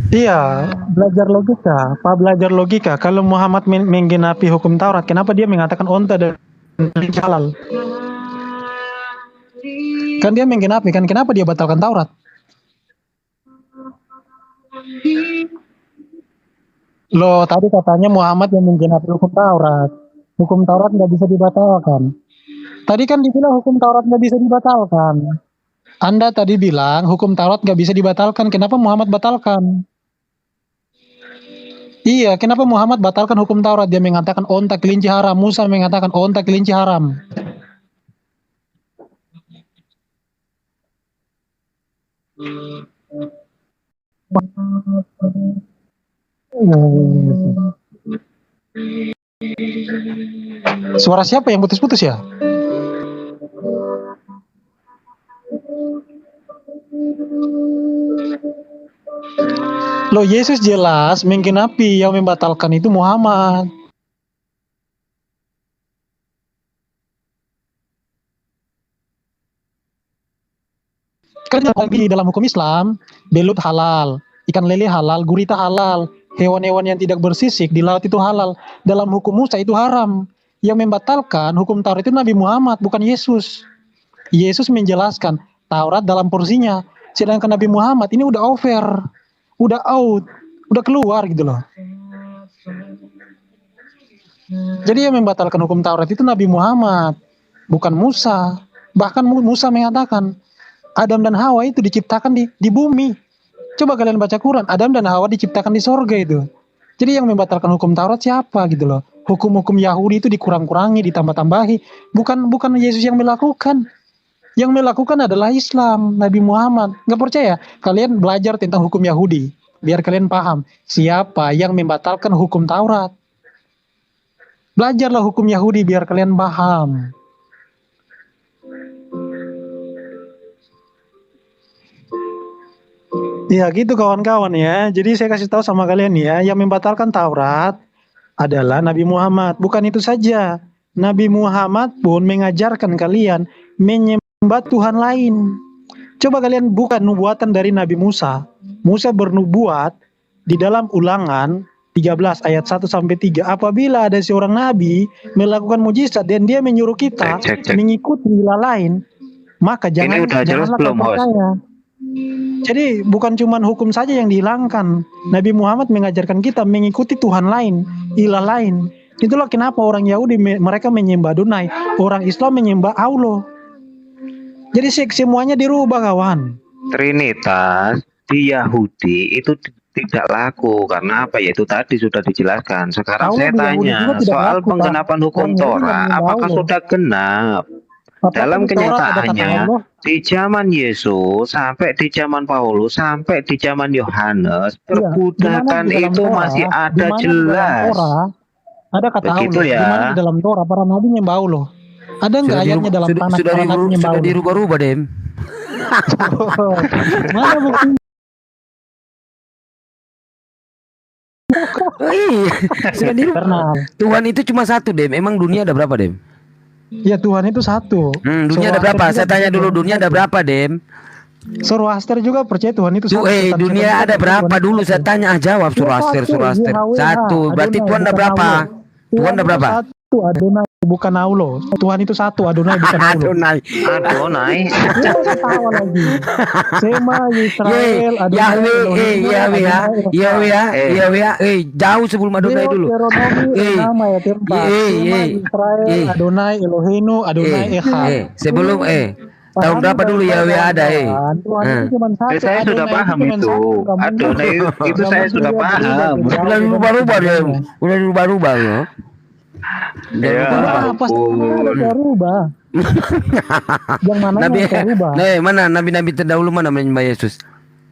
Iya, belajar logika. Pak belajar logika. Kalau Muhammad menggenapi hukum Taurat, kenapa dia mengatakan onta dan kelinci halal? Kan dia menggenapi kan, kenapa dia batalkan Taurat? Loh, tadi katanya Muhammad yang menggenapi hukum Taurat. Hukum Taurat nggak bisa dibatalkan. Tadi kan dibilang hukum Taurat nggak bisa dibatalkan. Anda tadi bilang hukum Taurat nggak bisa dibatalkan. Kenapa Muhammad batalkan? Iya, kenapa Muhammad batalkan hukum Taurat? Dia mengatakan onta kelinci haram. Musa mengatakan onta kelinci haram. Suara siapa yang putus-putus ya? Loh, Yesus jelas menggenapi, yang membatalkan itu Muhammad. Karena di dalam hukum Islam, belut halal, ikan lele halal, gurita halal, hewan-hewan yang tidak bersisik di laut itu halal. Dalam hukum Musa itu haram. Yang membatalkan hukum Taurat itu Nabi Muhammad, bukan Yesus. Yesus menjelaskan Taurat dalam porsinya, sedangkan Nabi Muhammad ini udah over, udah out, udah keluar gitu loh. Jadi yang membatalkan hukum Taurat itu Nabi Muhammad, bukan Musa. Bahkan Musa mengatakan Adam dan Hawa itu diciptakan di bumi. Coba kalian baca Quran, Adam dan Hawa diciptakan di sorga itu. Jadi yang membatalkan hukum Taurat siapa gitu loh? Hukum-hukum Yahudi itu dikurang-kurangi, ditambah-tambahi. Bukan Yesus yang melakukan. Yang melakukan adalah Islam, Nabi Muhammad. Nggak percaya? Kalian belajar tentang hukum Yahudi. Biar kalian paham siapa yang membatalkan hukum Taurat. Belajarlah hukum Yahudi biar kalian paham. Ya gitu kawan-kawan ya. Jadi saya kasih tahu sama kalian ya, yang membatalkan Taurat adalah Nabi Muhammad. Bukan itu saja. Nabi Muhammad pun mengajarkan kalian menyembah Tuhan lain. Coba kalian buka nubuatan dari Nabi Musa. Musa bernubuat di dalam Ulangan 13 ayat 1 sampai 3. Apabila ada seorang nabi melakukan mujizat dan dia menyuruh kita Cek. mengikuti ilah lain, maka Ini udah jelas janganlah belum, kau host? percaya. Jadi bukan cuma hukum saja yang dihilangkan. Nabi Muhammad mengajarkan kita mengikuti Tuhan lain, ilah lain. Itulah kenapa orang Yahudi mereka menyembah Adonai, orang Islam menyembah Allah. Jadi semuanya dirubah, kawan. Trinitas di Yahudi itu tidak laku karena apa ya, itu tadi sudah dijelaskan. Sekarang Allah saya di Yahudi tanya juga tidak soal laku, Pak. penggenapan hukum Orang Yahudi Torah, menyembah apakah Allah. sudah genap? Apakah Dalam di Torah ada kata kenyataannya Allah? di zaman Yesus sampai di zaman Paulus sampai di zaman Yohanes, Iya, perbudakan di dalam itu Torah, masih di ada mana di dalam jelas. Torah ada kata Begitu Allah. ya. Di mana di dalam Torah para nabi menyembah Allah? Ada enggak ayatnya dalam tanah sudah para nabi menyembah Allah? dirubah-rubah, Dem. Mana bukti? Oh, iya. Sudah dirubah. Karena Tuhan itu cuma satu, Dem. Emang dunia ada berapa, Dem? ya Tuhan itu satu. Dunia ada Zoroaster berapa? juga Saya tanya percaya dulu, Tuhan dunia itu ada satu. berapa, Dem? Zoroaster juga percaya Tuhan itu satu. Kristen Dunia juga ada percaya berapa Tuhan itu dulu? satu. Saya tanya, jawab Zoroaster. YHWH, Satu. Berarti Adonai, Tuhan ada bukan berapa? Allah. Tuhan ada itu berapa? Satu, Adonai bukan Allah. Tuhan itu satu, Adonai bukan Allah. Adonai. Adonai. Dia ketawa lagi. Sema Israel, Adonai, Yahweh, Elohim, Yahweh ya, Adonai, Yahweh ya, Yahweh ya. Jauh sebelum Adonai dulu. Deuteronomi 6 ayat 4. Sema Israel, Adonai, Elohenu, Adonai, Echad. Sebelum tahun berapa dulu Yahweh ada Tuhan itu cuma satu. Saya sudah Adonai paham cuma itu. satu. Kamu Adonai itu saya sudah paham. Udah dirubah-rubah deh. Udah dirubah-rubah loh. Ya Apa sih ada rubah? Yang mana Nabi, yang terubah? mana nabi-nabi terdahulu mana menyembah Yesus?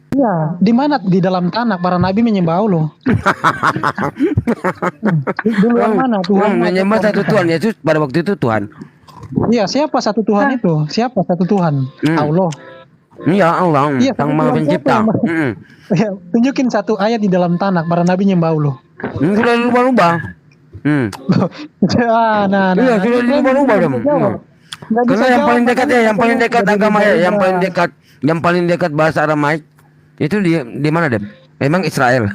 Iya, di mana di dalam tanah para nabi menyembah Allah. Dulu yang mana Tuhan? Menyembah satu Tuhan, Yesus pada waktu itu Tuhan. Iya, siapa satu Tuhan itu? Siapa satu Tuhan? Allah. Iya Allah, Iya, Sang satu Maha Tuhan Pencipta. siapa yang- Ya, tunjukin satu ayat di dalam tanah para nabi menyembah Allah. Sudah dirubah-rubah. Nah, Iya, sudah dirubah-rubah dong. Karena yang paling dekat ya, yang paling dekat agama ya, yang paling dekat bahasa Aramaik itu di mana, Dem? Memang Israel.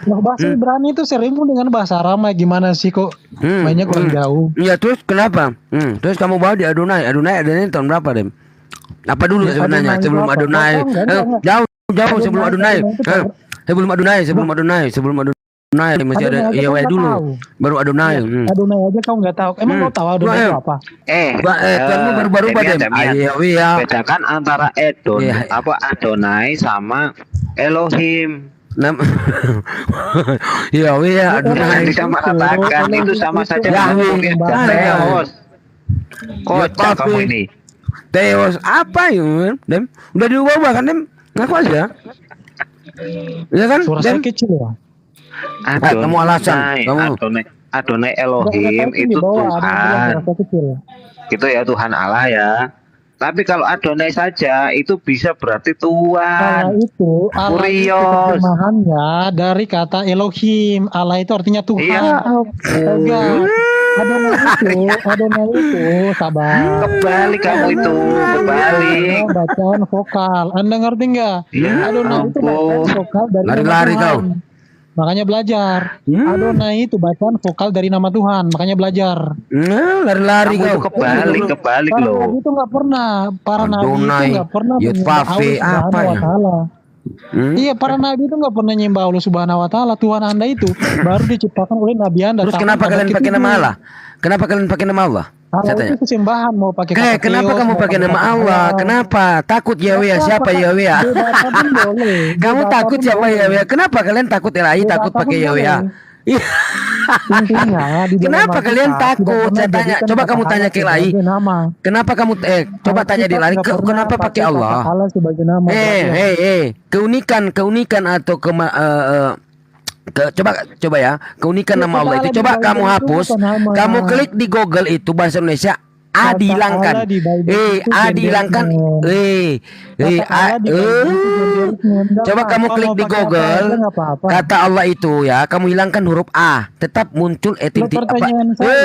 Bahasa Ibrani itu seribu dengan bahasa Aramaik, gimana sih kok banyak kurang jauh? Iya, terus kenapa? Terus kamu bawa di Adonai tahun berapa, Dem? Apa dulu Ya, sebenarnya? Adonai Sebelum berapa? Adonai. Enggak. Jauh sebelum Adonai. Sebelum Adonai masih ada Adonai aja Yahweh kau dulu. nggak tahu. Baru Adonai. Adonai aja kau nggak tahu. Emang kau tahu Adonai itu apa? Kamu berubah-ubah, Dem. Iya. Bedakan antara Adonai sama Elohim. Yahweh ya, Adonai. Disamaratakan itu sama saja. Yahweh. Teos. Kocak kamu ini. Teos apa ya, Dem? Udah diubah kan, Dem? Ngaku aja. Iya kan? Suara saya kecil ya. Kamu alasan. Adonai Elohim itu Tuhan. Gitu ya, Tuhan Allah ya. Tapi kalau Adonai saja itu bisa berarti Tuhan. Allah itu Kurios. terjemahannya dari kata Elohim. Allah itu artinya Tuhan. Iya. Enggak. Adonai itu sabar. Kebalik kamu itu, kebalik. Bacaan vokal. Anda ngerti nggak? Ya Adonai itu bacaan vokal dari Lari-lari nama kau. Tuhan. Makanya belajar. Adonai itu bacaan vokal dari nama Tuhan. Makanya belajar. Lari-lari Kamu itu kau. kebalik Para loh. nabi itu nggak pernah. Para nabi itu Adonai, nggak pernah Yud menyembah Vav, Allah apa Subhanahu ya? wa Ta'ala. Iya, para nabi itu nggak pernah nyembah Allah Subhanahu wa Ta'ala. Tuhan Anda itu baru diciptakan oleh nabi Anda. Terus Tapi kenapa pada kalian pakai kita nama itu, Allah? Kenapa kalian pakai nama Allah? Saya Allah tanya. itu kesembahan mau pakai kata Kenapa Theos, kamu mau pakai nama kata Allah? Kenapa? Takut Yahweh? Siapa Yahweh? Bebas pun boleh. Kamu Bebas takut pun siapa boleh. Yahweh? Kenapa kalian takut Ilahi? Bebas Takut pun pakai Yahweh? boleh. Intinya di dalam Kenapa Alkitab kalian tidak takut? pernah Saya tanya. jadikan Coba kata kamu tanya Allah ke Ilahi. sebagai nama. Kenapa kamu coba tanya di Ilahi? Alkitab nggak Kenapa pernah pakai kata Allah? Allah sebagai nama. Keunikan atau coba ya, keunikan Ya, nama Allah kata itu Allah coba di kamu Bible itu hapus, bukan nama. kamu klik di Google itu bahasa Indonesia A Kata dihilangkan. Allah di Bible itu A dihilangkan. Kata Allah di Bible itu gendernya. Enggak Coba apa-apa, kamu mau klik di pakai apa Google aja nggak apa-apa. kata Allah itu ya, kamu hilangkan huruf A, tetap muncul Lo titik apa? pertanyaan saya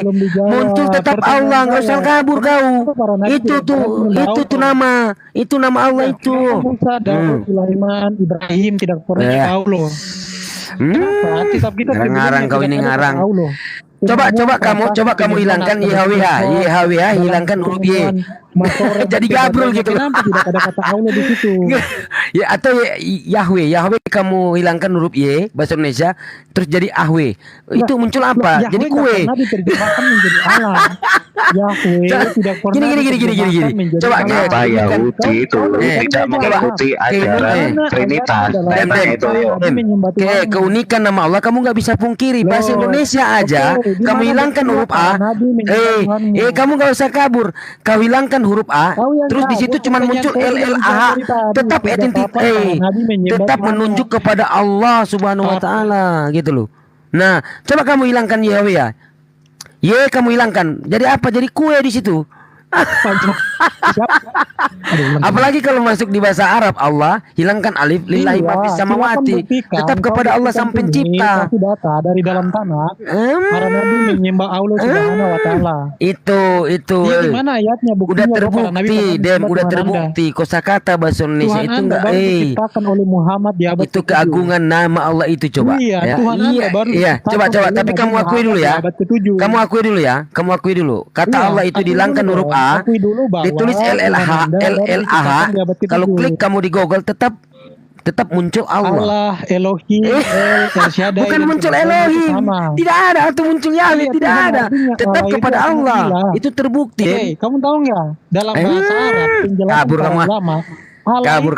belum dijawab. Muncul tetap Pertanyaan Allah, nggak usah saya, kabur kau. kenapa para nabi Itu tidak pernah menyembah tuh Allah? itu nama Allah itu. Musa, Daud, Sulaiman, Ibrahim tidak pernah menyembah Allah. Kenapa? Kitab kita Ngarang kau ini ngarang. Coba Coba kamu hilangkan YHWH, hilangkan huruf Y. Jadi gabrol gitu. Kenapa tidak ada kata Allah di situ? Ya atau Yahweh kamu hilangkan huruf Y bahasa Indonesia terus jadi Ahwe. Itu muncul apa? Jadi kue. Karena diterjemahkan menjadi Allah. Yahweh tidak pernah Gini. Coba Kenapa Yahudi itu tidak mengikuti ajaran Trinitas? Keunikan nama Allah kamu nggak bisa pungkiri. Bahasa Indonesia aja kamu hilangkan huruf A. Kamu nggak usah kabur. Kau hilangkan huruf A, terus di situ cuma muncul LLAH. Tetap tetap menunjuk kepada Allah Subhanahu wa taala gitu loh. Nah, coba kamu hilangkan Yahweh ya. Kamu hilangkan. Jadi apa? Jadi kue di situ. Apalagi kalau masuk di bahasa Arab, Allah hilangkan alif lillahi ma fis samawati, tetap kepada Allah sang pencipta. Data dari dalam tanah para nabi menyembah Allah Subhanahu wa taala. Itu di mana ayatnya? Udah terbukti, udah terbukti. Kosakata bahasa Indonesia itu enggak diciptakan oleh Muhammad di abad itu keagungan nama Allah itu coba. Iya, coba tapi kamu akui dulu ya. Kamu akui dulu. Kata Allah itu dihilangkan huruf A, ditulis LLAH. Kalau klik kamu di Google tetap muncul Allah Elohim, bukan muncul Elohim, tidak ada atau muncul Yahweh, tidak ada, tetap kepada Allah. Itu terbukti. Kamu tahu nggak dalam bahasa Arab penjelasan ulama kabur.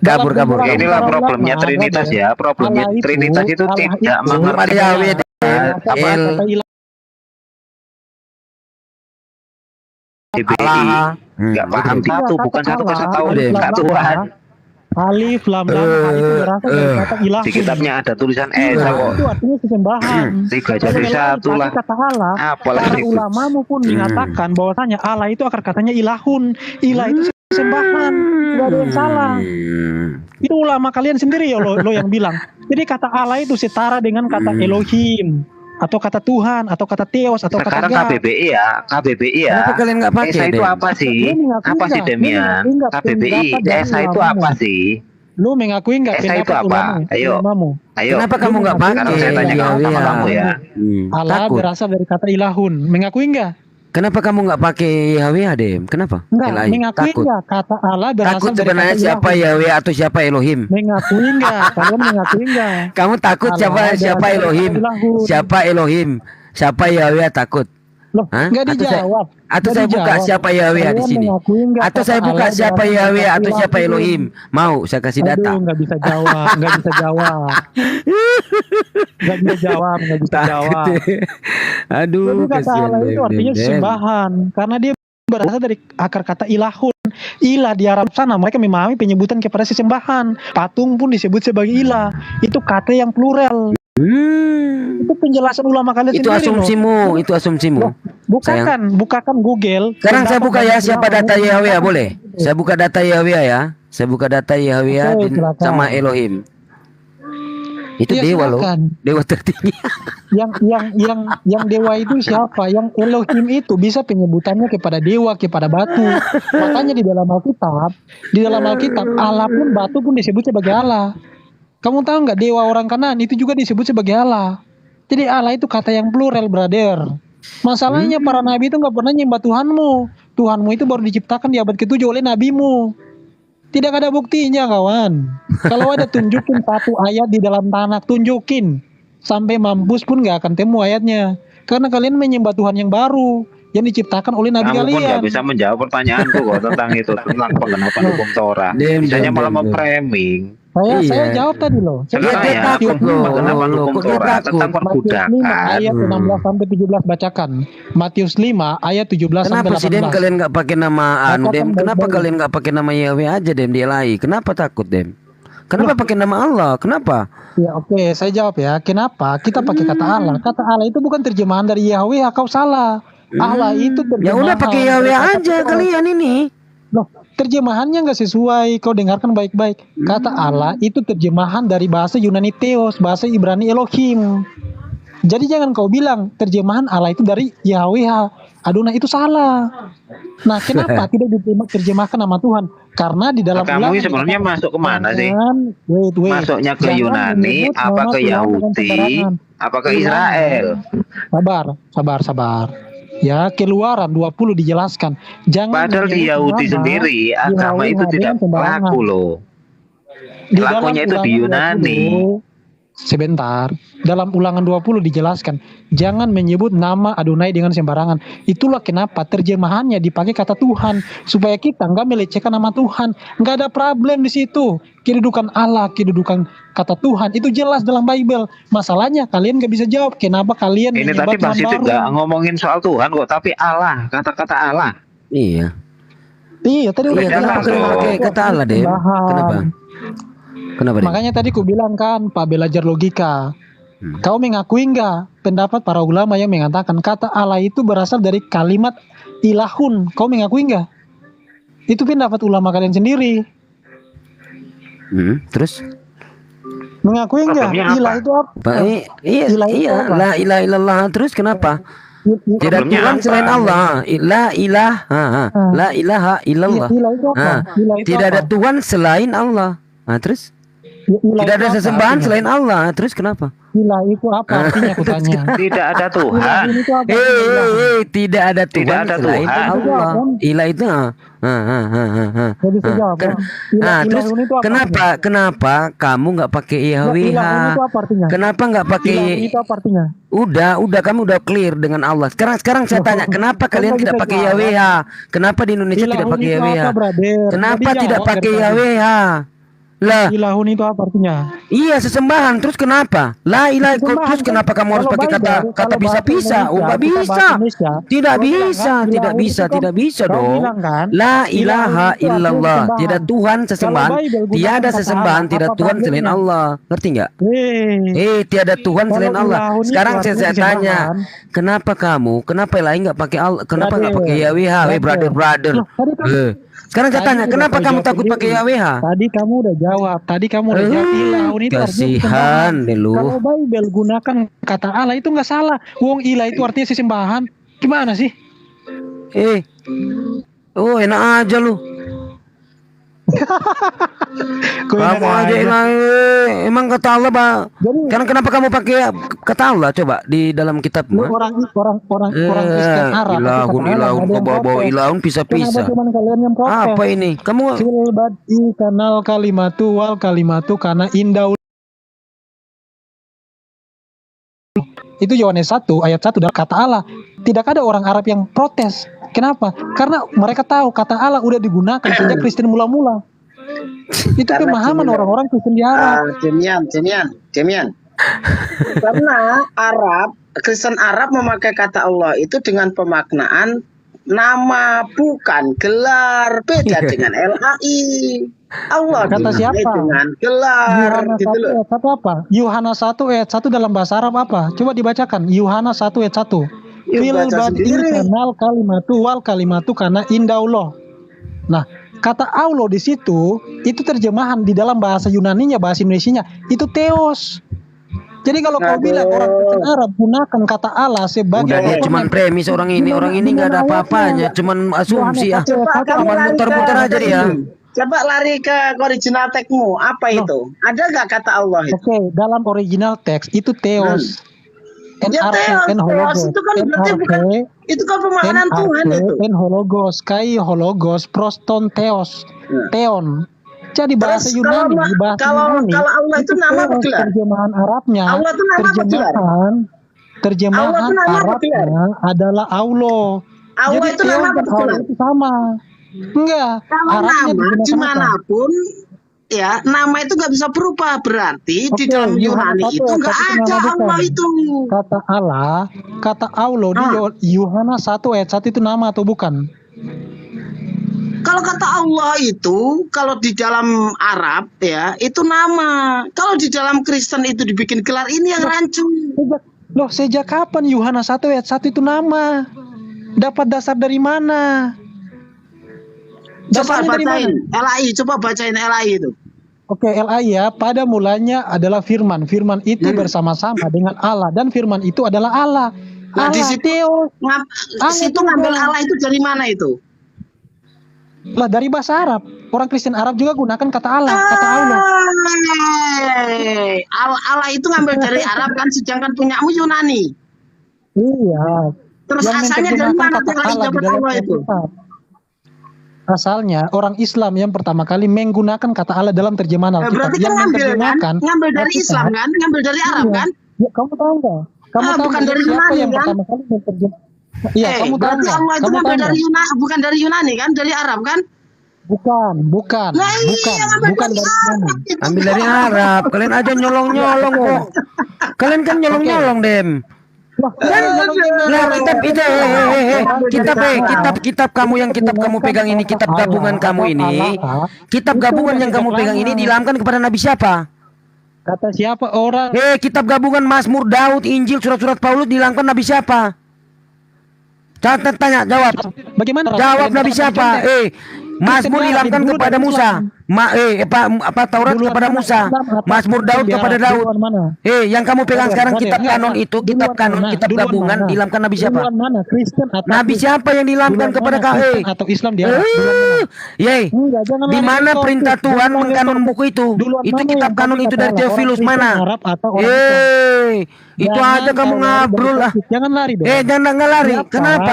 Kabur. Inilah problemnya Trinitas ya. Problemnya Trinitas itu tidak mengerti Allah. Nggak paham satu, bukan satu tahu deh, nggak Tuhan. Alif lam lam itu berasal dari kata ilah. Di kitabnya ada tulisan Esa kok. Itu artinya sesembahan. 3 jadi 1 lah. Kata Allah. Para Apalagi ulama pun mengatakan bahwasanya Allah itu akar katanya ilahun. Ilah itu sesembahan. Tidak ada yang salah. Itu ulama kalian sendiri ya lo yang bilang. Jadi kata Allah itu setara dengan kata Elohim, atau kata Tuhan, atau kata Theos, atau sekarang kata KBBI ya. Kenapa kalian nggak pakai? Esa itu apa sih? Apa sih Demian? KBBI, Esa itu apa sih? Lu mengakui nggak Esa itu apa? Ayo. Kenapa kamu nggak pakai? Sekarang saya tanya sama kamu ya. Allah berasal dari kata ilahun. Mengakui nggak? Kenapa kamu nggak pakai Yahweh Adem? Kenapa? Enggak, mengakui nggak kata Allah berasal takut dari sebenarnya kata siapa Yahweh atau siapa Elohim? Mengakui nggak? Kalian mengakui nggak? Kamu takut siapa Elohim? Siapa Elohim? Siapa Yahweh takut? Loh, nggak dijawab. Atau saya buka siapa Yahweh di sini? Atau saya buka siapa Yahweh atau siapa Elohim? Mau saya kasih data? Aduh, nggak bisa jawab. Aduh, kata Allah itu artinya sembahan, karena dia berasal dari akar kata ilahun. Ilah di Arab sana mereka memahami penyebutan kepada sesembahan. Patung pun disebut sebagai ilah. Itu kata yang plural. Itu penjelasan ulama kalian itu sendiri. Itu asumsimu. Bukakan Google. Sekarang saya buka ya siapa data Yahweh ya, boleh? Saya buka data Yahweh ya. Saya buka data Yahweh sama Elohim. Itu ya, dewa loh. Dewa tertinggi. yang dewa itu siapa? Yang Elohim itu bisa penyebutannya kepada dewa, kepada batu. Makanya di dalam Alkitab Allah pun batu pun disebut sebagai Allah. Kamu tahu nggak dewa orang Kanaan itu juga disebut sebagai Allah. Jadi Allah itu kata yang plural, brother. Masalahnya para nabi itu nggak pernah nyembah Tuhanmu. Tuhanmu itu baru diciptakan di abad ke-7 oleh nabimu. Tidak ada buktinya, kawan. Kalau ada tunjukin satu ayat di dalam tanah, tunjukin. Sampai mampus pun nggak akan temu ayatnya. Karena kalian menyembah Tuhan yang baru, yang diciptakan oleh nabi kalian. Kamu pun nggak kalian. bisa menjawab pertanyaanku kok tentang itu, tentang penggenapan hukum Torah. Misalnya malah memframing. Saya jawab tadi loh. Saya takut penggenapan hukum Torah tentang perbudakan. Ayat 16 sampai 17 bacakan. Matius 5 ayat 17 sampai 18. Kenapa sih Dem kalian nggak pakai nama Dem? Kenapa kalian nggak pakai nama Yahweh aja Dem di LAI? Kenapa takut Dem? Kenapa pakai nama Allah? Kenapa? Ya oke, saya jawab ya. Kenapa kita pakai kata Allah? Kata Allah itu bukan terjemahan dari Yahweh, kau salah. Allah itu terjemahan. Ya udah pakai Yahweh aja kalian ini. Loh, terjemahannya nggak sesuai. Kau dengarkan baik-baik. Kata Allah itu terjemahan dari bahasa Yunani Theos, bahasa Ibrani Elohim. Jadi jangan kau bilang terjemahan Allah itu dari Yahweh. Adonai itu salah. Nah, kenapa tidak diterjemahkan nama Tuhan? Karena di dalam Kamu Ulangan sebenarnya dikatakan, masuk kemana sih? wait. Masuknya ke Jangan Yunani, menyebut apa nama ke Tuhan dengan Yahudi, sembarangan. apa ke Ulangan. Israel? Sabar. Ya, Keluaran 20 dijelaskan. Jangan Padahal di menyebut Yahudi nama sendiri agama Yahweh itu tidak dengan sembarangan. laku loh. Di dalam Lakunya itu di Ulangan Yunani. 20, sebentar. Dalam Ulangan 20 dijelaskan, jangan menyebut nama Adonai dengan sembarangan. Itulah kenapa terjemahannya dipakai kata Tuhan, supaya kita nggak melecehkan nama Tuhan. Nggak ada problem di situ. Kedudukan Allah, kedudukan kata Tuhan itu jelas dalam Bible. Masalahnya kalian nggak bisa jawab. Kenapa kalian Ini menyebut tadi Bang Tuhan Siti baru? nggak ngomongin soal Tuhan kok, tapi Allah, kata-kata Allah. Iya. Iya, tadi udah Iya, jelas. kenapa pakai kata Allah, Dem? Kenapa? Kenapa, Dem? Makanya tadi ku bilang kan, Pak belajar logika. Kau mengakui enggak pendapat para ulama yang mengatakan kata Allah itu berasal dari kalimat ilahun? Kau mengakui enggak? Itu pendapat ulama kalian sendiri. Terus? Mengakui enggak? Problemnya apa? Ilah itu apa? Iya, Ilah itu iya, apa? la ilaha illallah. Terus kenapa? Tidak Problemnya Tuhan apa? selain Allah. La ilaha illallah. Ilah itu apa? Ilah itu Tidak apa? ada Tuhan selain Allah. Terus? Ilah Tidak itu ada apa sesembahan artinya? selain Allah. Terus kenapa? Ilah itu apa artinya aku tanya? Tidak ada Ilah Tuhan. itu apa? Ilah. Tidak ada Tuhan Tidak ada selain Tuhan. Allah. Ilah itu Gak bisa jawab. terus Ilahun itu apa kenapa kamu nggak pakai artinya? YHWH? Ilahun itu apa artinya? Kenapa nggak pakai? Ilahun itu apa artinya? Udah kamu udah clear dengan Allah. Sekarang saya tanya, kenapa kalian tidak pakai YHWH? Kenapa di Indonesia tidak Ilahun pakai itu YHWH? apa, brother? Kenapa Jadi tidak jawab pakai dari tadi. YHWH? Lah, Ilahun itu apa artinya? iya sesembahan. Terus kenapa? La ilaha Sesembahan, terus kenapa kamu harus kalau pakai Bible, kata kalau bisa-bisa? bahasa Oh, nggak Indonesia, bisa. kita bahasa Indonesia, Tidak kau bilang bisa, kan, tidak ilahun bisa, itu kan, tidak bisa kau dong. bilang kan, La ilahun ilaha itu artinya illallah. sesembahan. Tidak Tuhan Kalau sesembahan. Bible gunakan Tiada kata sesembahan, Allah, tidak apa Tuhan selain problemnya? Allah. Ngerti nggak? Tiada Tuhan Kalau selain Allah. ilahun itu Sekarang saya artinya tanya, sesembahan. kenapa lain nggak pakai Allah? Kenapa nggak pakai Brother, YHWH? brother. Brother. Loh, tadi kan- Sekarang saya Tadi tanya, udah kenapa kau kamu jawab takut pakai sendiri. YHWH? Tadi kamu udah jawab. Ilahun itu artinya Kasihan sesembahan. deh lu. Kalau Bible gunakan kata Allah itu nggak salah. Wong ilah itu artinya sesembahan. Gimana sih? Oh enak aja lu. Kau Kamu enak aja enak, emang kata Allah Jadi Karena kenapa kamu pakai kata Allah coba di dalam lu kitabmu? orang Kristen Arab. Ilahun, itu kata Allah, ilahun, nggak ada yang bawa protes. ilahun Kenapa pisah-pisah. cuma kalian yang protes? Apa ini? Kamu Fil bad'i kanal kalimatu wal kalimatu kana indau. Itu Yohanes 1 ayat 1 dalam kata Allah. Tidak ada orang Arab yang protes. Kenapa? Karena mereka tahu kata Allah udah digunakan sejak Kristen mula-mula. Itu pemahaman orang-orang Kristen di Arab. Demian. Karena Kristen Arab memakai kata Allah itu dengan pemaknaan nama, bukan gelar. Beda dengan LAI. Allah Kata dinamai siapa? dengan gelar. Yohanes Gitu 1 loh. ayat 1 apa? Yohanes 1 ayat 1 dalam bahasa Arab apa? Coba dibacakan. Yohanes 1 ayat 1. Ya, Fil baca bad'i sendiri. kanal kalimatu wal kalimatu kana indaullah. Nah, kata Allah di situ itu terjemahan di dalam bahasa Yunaninya, bahasa Indonesianya itu theos. Jadi kalau kau bilang orang Kristen Arab gunakan kata Allah sebagai udah dia cuman premis orang ini nggak ada apa-apanya, cuman asumsi ya. Coba kamu Cuman lari muter-muter ke- aja dia. Coba lari ke original tag-mu. Apa itu? Ada nggak kata Allah itu? Oke, dalam original teks itu theos. Ya, theos, theos itu kan berarti bukan, itu kan pemahaman Tuhan itu. Hologos, kai hologos, proston theos, theon. Jadi bahasa Terus Yunani, bahasa kalau Yunani, Allah itu nama apa gelar? terjemahan Arabnya, Allah itu nama apa gelar? terjemahan Allah itu nama apa Arabnya adalah Allah. Allah Jadi itu nama theos apa dan Allah gelar? itu sama. Enggak, Kalau Arabnya nama digunakan apa? dimanapun ya nama itu nggak bisa berubah, berarti di Oke, dalam Yohanes Yunani 1 itu ayat nggak 1 ada nama Allah bukan. itu. Kata Allah di Yohanes 1 ayat 1 itu nama atau bukan? Kalau kata Allah itu, kalau di dalam Arab ya itu nama. Kalau di dalam Kristen itu dibikin gelar, ini yang rancu. Sejak kapan Yohanes 1 ayat 1 itu nama? Dapat dasar dari mana? Coba Dasarnya dari bacain mana? LAI, coba bacain LAI itu. Oke, LAI ya, pada mulanya adalah firman. Firman itu bersama-sama dengan Allah dan firman itu adalah Allah. Nah, di situ situ ngambil Allah itu dari mana itu? Lah dari bahasa Arab. Orang Kristen Arab juga gunakan kata Allah, kata Allah. Allah itu ngambil dari Arab kan, sedangkan punyamu Yunani. Iya. Terus Yang asalnya dari menerjemahkan mana kata tuh Allah di dapat dalam Allah itu? Alkitab. Asalnya orang Islam yang pertama kali menggunakan kata Allah dalam terjemahan Alkitab. Berarti kan Yang ngambil kan? menerjemahkan Ngambil dari Alkitab. Islam kan? Ngambil dari Arab Iya. kan? Ya, kamu tahu nggak? Kamu tahu bukan nggak dari siapa Yunani yang kan? pertama kali menerjemahkan? Iya, kamu tahu berarti nggak? Allah itu Kamu tahu ngambil dari nggak? Yunani, bukan dari Yunani kan? Dari Arab kan? Bukan, bukan, Nah, iya, bukan, ngambil bukan dari dari Arab Yunani. itu. Ambil dari Arab. Kalian aja nyolong-nyolong kok. Kalian kan nyolong-nyolong, Dem. Kan lah kitab itu kitab kamu yang kitab kamu pegang ini, kitab gabungan kamu ini, kitab gabungan yang kamu pegang ini diilhamkan kepada Nabi siapa? Kata siapa orang? Kitab gabungan Mazmur, Daud, Injil, surat-surat Paulus diilhamkan Nabi siapa? Tanya, jawab. Bagaimana? Jawab Nabi siapa? Mazmur diilhamkan kepada Musa. Taurat kepada Musa. Mazmur Daud kepada Daud. Yang kamu pegang sekarang kitab kanon itu, kitab kanon, kitab gabungan diilhamkan Nabi siapa? Nabi siapa yang diilhamkan kepada kau? Atau Islam dia? Di mana perintah Tuhan mengkanon buku itu? Itu kitab kanon itu dari Theophilus mana? Itu aja kamu ngabrol lah. Jangan lari dong. Jangan lari. Kenapa?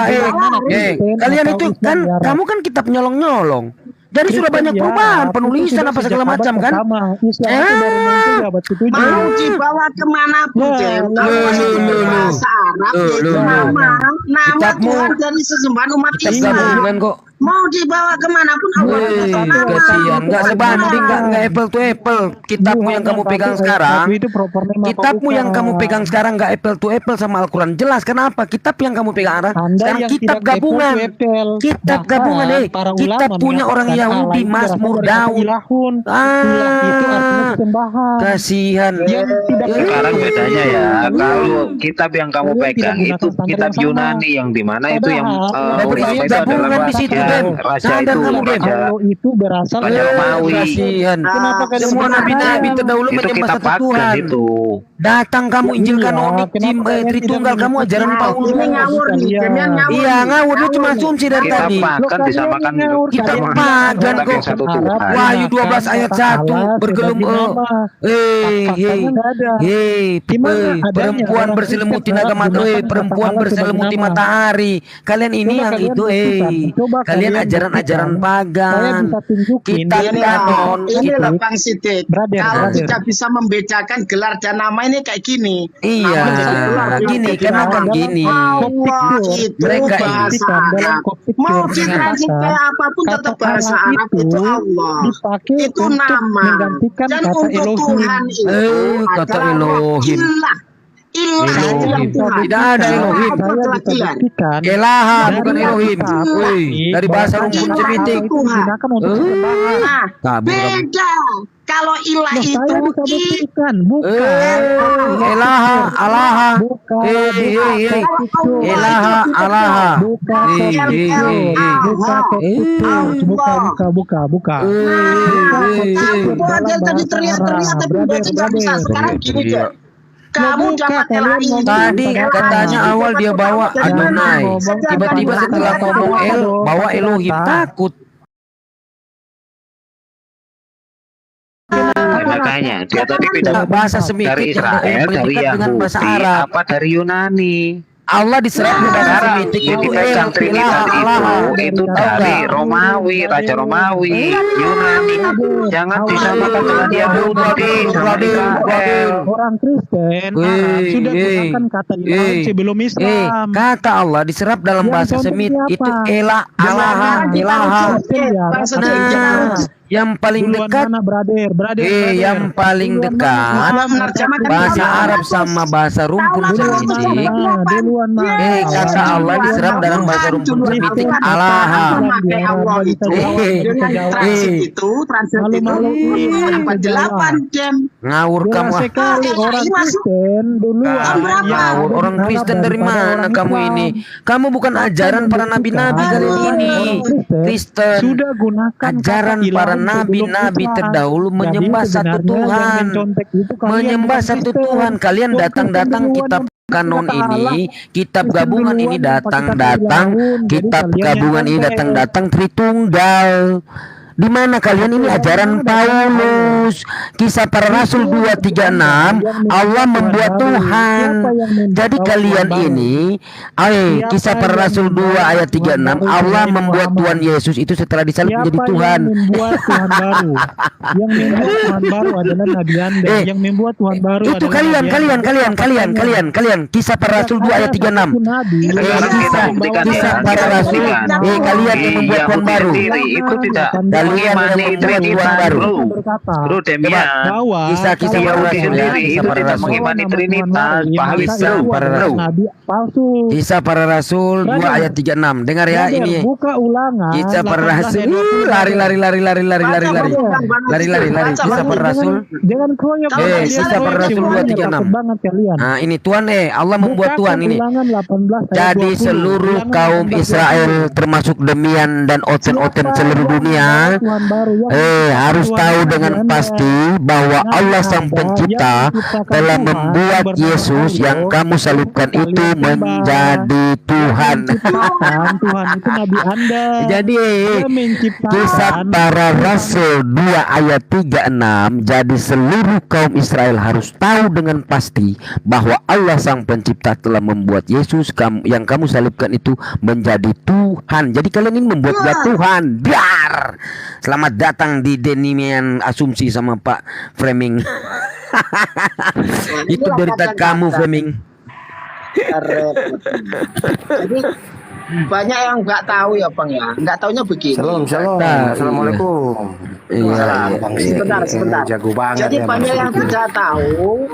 Kalian itu kan, kamu kan kitab nyolong-nyolong. Jadi sudah banyak perubahan, penulisan apa segala macam kan? Mau dibawa kemanapun, Dem. Kalau bahasa Arab yaitu nama Tuhan dari sesembahan umat Islam. Mau dibawa kemanapun Allah kasihan, nggak sebanding, nggak apple to apple. Kitabmu yang kamu pegang sekarang, kitabmu yang kamu pegang sekarang nggak apple to apple sama Al-Quran. Jelas kenapa? Kitab yang kamu pegang sekarang kitab gabungan, kitab gabungan kitab punya orang Yahudi, Mazmur, Daud. Kasihan. Sekarang bedanya ya, kalau kitab yang kamu pegang itu kitab Yunani, yang dimana itu yang ulama itu adalah di situ. raja itu kalau itu berasal Raja Romawi. Kasihan. Semua nabi-nabi terdahulu Itu menyembah kitab satu pagan Tuhan. itu. Datang kamu Injil kanonik, Tritunggal, kamu ajaran Paulus. Ini ngawur nih, Demian ngawur. Iya ngawur, dia cuma asumsi dari Kitab tadi. pagan disamakan Kitab pagan kok. satu Tuhan. Wahyu 12 ayat 1 bergelum perempuan berselimuti naga matahari, perempuan berselimuti matahari. Kalian ini yang itu kalian ajaran-ajaran pagan. Kitab kanon. Ini lah Bang Sidik. Kalau tidak bisa membedakan gelar dan nama ini kayak gini. Iya, gini karena kan gini. Mereka bahasa Arab. Mau ditranslate kayak apapun tetap bahasa Arab itu Allah. Itu nama. Dan untuk Tuhan itu kata adalah Elohim. Ilah Tidak ada Elohim. Elaha bukan Elohim. Dari bahasa rumpun Semitik. Beda. Kalau ilah itu Elaha, Alaha. Elaha, Alaha. Buka. Tadi teriak-teriak tapi nggak bisa. Sekarang gini deh. Kamu dapat tadi katanya awal dia bawa Adonai, tiba-tiba setelah ngomong bawa Elohim, takut. Makanya dia tadi pindah bahasa Semitik dari Israel, dari Yahudi, apa dari Yunani. Allah diserap di bahasa Semitik itu pegang Trinitas itu dari Romawi, Raja Romawi, Yunani. Jangan disamakan dengan Yahudi sama Israel. Orang Kristen sudah gunakan kata Yunani sebelum Islam. Kata Allah diserap dalam bahasa Semitik itu Elah, Alaha, Ilaha. Yang paling dekat yang paling dekat bahasa Arab sama bahasa rumpun Semitik. Kata Allah diserap dalam bahasa rumpun Semitik Alaha. Ngawur kamu. Ngawur orang Kristen dari mana kamu ini? Kamu bukan ajaran para nabi-nabi kali ini. Kristen ajaran para nabi-nabi terdahulu menyembah satu Tuhan. Menyembah satu Tuhan. Kalian datang-datang kitab kanon ini, kitab gabungan ini datang-datang, kitab gabungan ini datang-datang Tritunggal. Di mana kalian ini ajaran Paulus, Kisah Para Rasul 236, Allah membuat Tuhan. Jadi kalian ini, Kisah Para Rasul 2 ayat 36, Allah membuat Tuhan Yesus itu setelah disalib menjadi Tuhan. Yang membuat Tuhan baru, yang membuat Tuhan baru adalah Nabi Anda. Yang membuat Tuhan baru itu kalian, Kisah Para Rasul 2 ayat 36. Kisah Para Rasul, kalian yang membuat Tuhan baru. Itu tidak Mengimani Trinitas baru, Bro Demian. Kisah-kisah para rasul sendiri itu tidak mengimani Trinitas. Paham palsu. Kisah Para Rasul 2 ayat 36. Dengar ya ini. Buka Ulangan. Kisah Para Rasul. Lari. Kisah Para Rasul. Jangan kroyok. Kisah Para Rasul 236. Nah, ini Tuhan Allah membuat Tuhan ini. Jadi seluruh kaum Israel termasuk Demian dan Oten-Oten seluruh dunia harus tahu dengan pasti bahwa Allah Sang Pencipta telah membuat Yesus yang kamu salibkan itu menjadi Tuhan. Tuhan itu Nabi Anda. Jadi Kisah Para Rasul 2 ayat 36. Jadi seluruh kaum Israel harus tahu dengan pasti bahwa Allah Sang Pencipta telah membuat Yesus yang kamu salibkan itu menjadi Tuhan. Jadi kalian ini membuat dia Tuhan. Biar. Selamat datang di Demian Asumsi sama Pak Framing. Itu derita kamu Framing. Jadi banyak yang nggak tahu ya Bang ya, nggak taunya begini. Shalom. Assalamualaikum. Sebentar. Jago banget. Jadi ya, banyak yang tidak tahu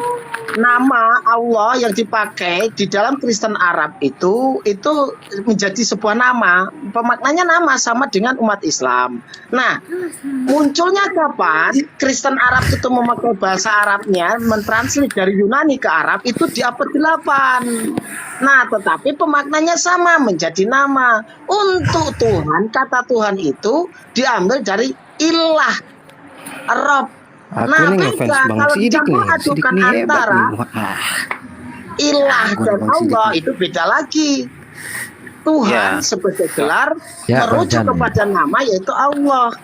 nama Allah yang dipakai di dalam Kristen Arab itu menjadi sebuah nama, pemaknanya nama sama dengan umat Islam. Nah, munculnya kapan Kristen Arab itu memakai bahasa Arabnya, mentranslate dari Yunani ke Arab itu di abad 8. Nah, tetapi pemaknanya sama menjadi nama. Untuk Tuhan, kata Tuhan itu diambil dari ilah, Rob. Nah, beda kalau dicampur adukan antara ilah dan Allah itu beda lagi. Tuhan sebagai gelar merujuk kepada nama yaitu Allah.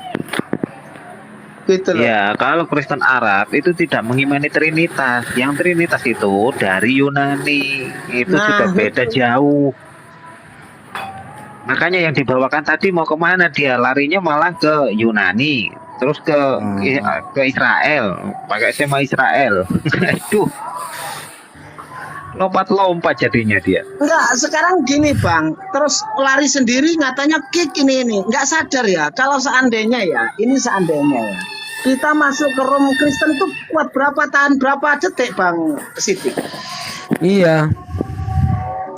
Gitu loh. Ya, kalau Kristen Arab itu tidak mengimani Trinitas. Yang Trinitas itu dari Yunani. Itu sudah beda jauh. Makanya yang dibawakan tadi mau kemana dia? Larinya malah ke Yunani. Terus ke Israel, pakai tema Israel. Aduh, lompat-lompat jadinya dia. Enggak, sekarang gini Bang, terus lari sendiri katanya kick ini enggak sadar ya. Kalau seandainya ya, kita masuk ke room Kristen itu kuat berapa tahan berapa detik Bang Siti? Iya,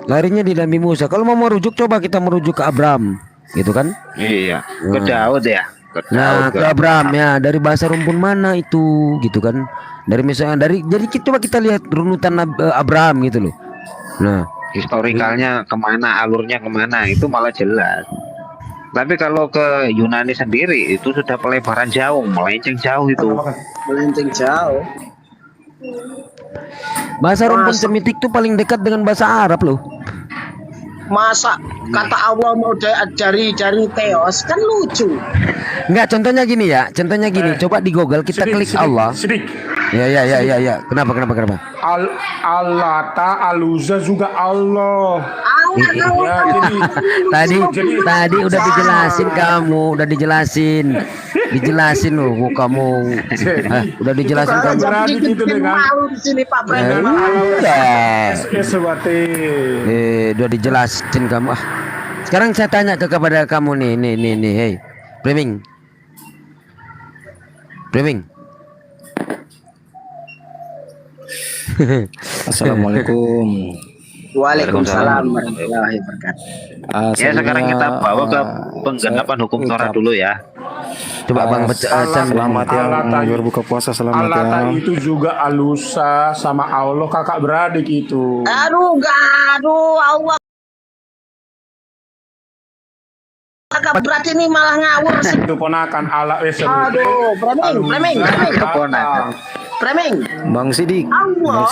larinya di Nabi Musa. Kalau mau merujuk, coba kita merujuk ke Abraham, gitu kan? Iya, ke Daud ya. Nah, ke Abraham ya, dari bahasa rumpun mana itu, gitu kan? Dari misalnya jadi coba kita lihat runutan Abraham gitu loh. Nah, historikalnya kemana, alurnya kemana itu malah jelas. Tapi kalau ke Yunani sendiri itu sudah pelebaran jauh, melenceng jauh itu. Melenceng jauh. Bahasa rumpun Semitik itu paling dekat dengan bahasa Arab loh. Masa kata Allah mau dari Theos kan lucu. Enggak, contohnya gini. Coba di Google kita klik Allah. Ya. Kenapa? Al-Lata, Al-Uzza juga Allah. Tadi udah dijelasin loh kamu. Udah dijelasin kamu. Malu di sini Pak Brandon. Udah dijelasin kamu. Sekarang saya tanya kepada kamu nih, hey, Framing. Assalamualaikum. Waalaikumsalam warahmatullahi wabarakatuh. Ya, sekarang kita bawa ke penggenapan hukum Torah dulu ya. Coba Bang selamat yang berbuka puasa, selamat ya. Allah itu juga alusa sama Allah kakak beradik itu. Aduh, Allah kakak berat ini malah ngawur. Itu ponakan Allah. Aduh, Framing. Bang Sidik. Allah,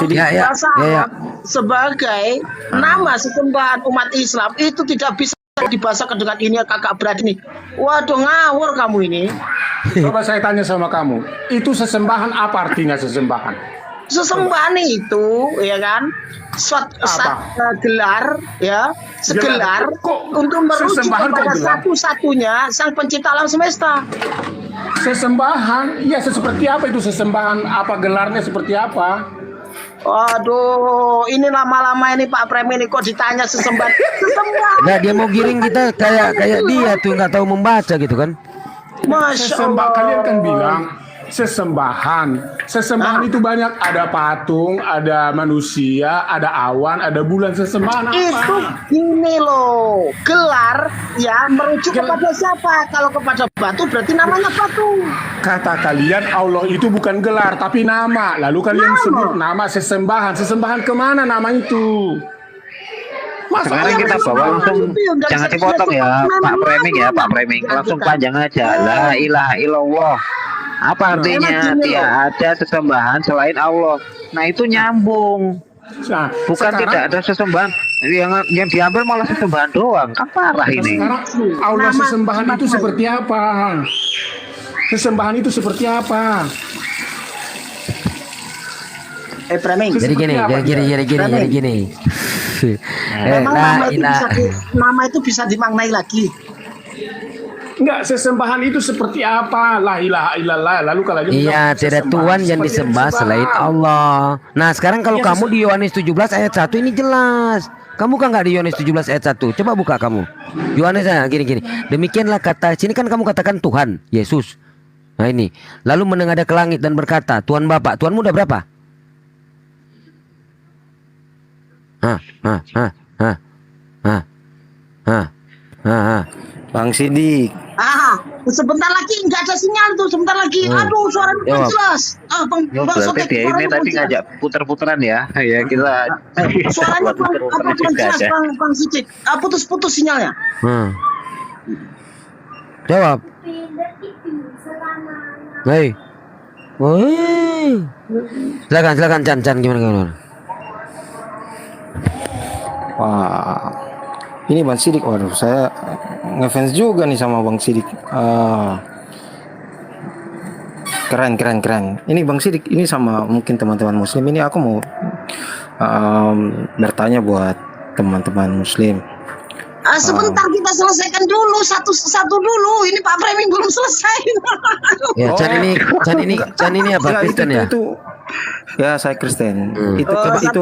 ya. sebagai nama sesembahan umat Islam itu tidak bisa dibahasakan dengan ini kakak berat ini. Waduh, ngawur kamu ini. Coba saya tanya sama kamu, itu sesembahan apa artinya sesembahan? Sesembahan itu, ya kan, gelar, ya, segelar untuk merujuk kepada satu-satunya sang pencipta alam semesta. Sesembahan, ya seperti apa itu sesembahan? Apa gelarnya seperti apa? Aduh, ini lama-lama ini Pak Prem ini kok ditanya sesembahan. Nah, dia mau giring kita kayak dia tuh nggak tahu membaca gitu kan? Masya Allah. Kalian kan bilang sesembahan itu banyak, ada patung, ada manusia, ada awan, ada bulan. Sesembahan apa? Itu gini loh, gelar ya merujuk kepada siapa? Kalau kepada batu berarti namanya batu. Kata kalian Allah itu bukan gelar tapi nama. Lalu kalian sebut nama sesembahan. Sesembahan kemana nama itu? Sekarang kita bawa langsung, jangan dipotong ya Pak Framing ya, Pak Framing langsung panjang aja. La ilaha illallah. Apa artinya? Tidak ada sesembahan selain Allah. Nah itu nyambung. Nah, bukan tidak ada sesembahan, yang diambil malah sesembahan doang. Kan parah ini. Sekarang Allah sesembahan itu seperti apa? Sesembahan itu seperti apa? Framing. Jadi gini. Nama itu bisa dimaknai lagi. Enggak, sesembahan itu seperti apa? La ilaha illallah. Lalu kalau iya, tidak Tuhan yang disembah selain Allah. Nah, sekarang kalau kamu di Yohanes 17 ayat 1 ini jelas. Kamu kan nggak di Yohanes 17 ayat 1? Coba buka kamu. Yohanes gini. Demikianlah kata, sini kan kamu katakan Tuhan, Yesus. Nah ini. Lalu menengadah ke langit dan berkata, Tuhan Bapa, Tuhanmu udah berapa? Bang Sidik. Sebentar lagi nggak ada sinyal tuh, sebentar lagi. Aduh, suaranya nggak jelas. Bang berarti dia ini tadi ngajak puter-puteran ya. Ya kita. Suaranya kurang jelas, Bang Sidik. Putus-putus sinyalnya. Jawab. Hei. Silakan Chan gimana? Wah, ini Bang Sidik. Waduh, saya ngefans juga nih sama Bang Sidik. Keren. Ini Bang Sidik, ini sama mungkin teman-teman Muslim. Ini aku mau bertanya buat teman-teman Muslim. Sebentar kita selesaikan dulu satu dulu. Ini Pak Framing belum selesai. Ya, Chan ini apa? Kristen ya? Itu ya saya Kristen. Itu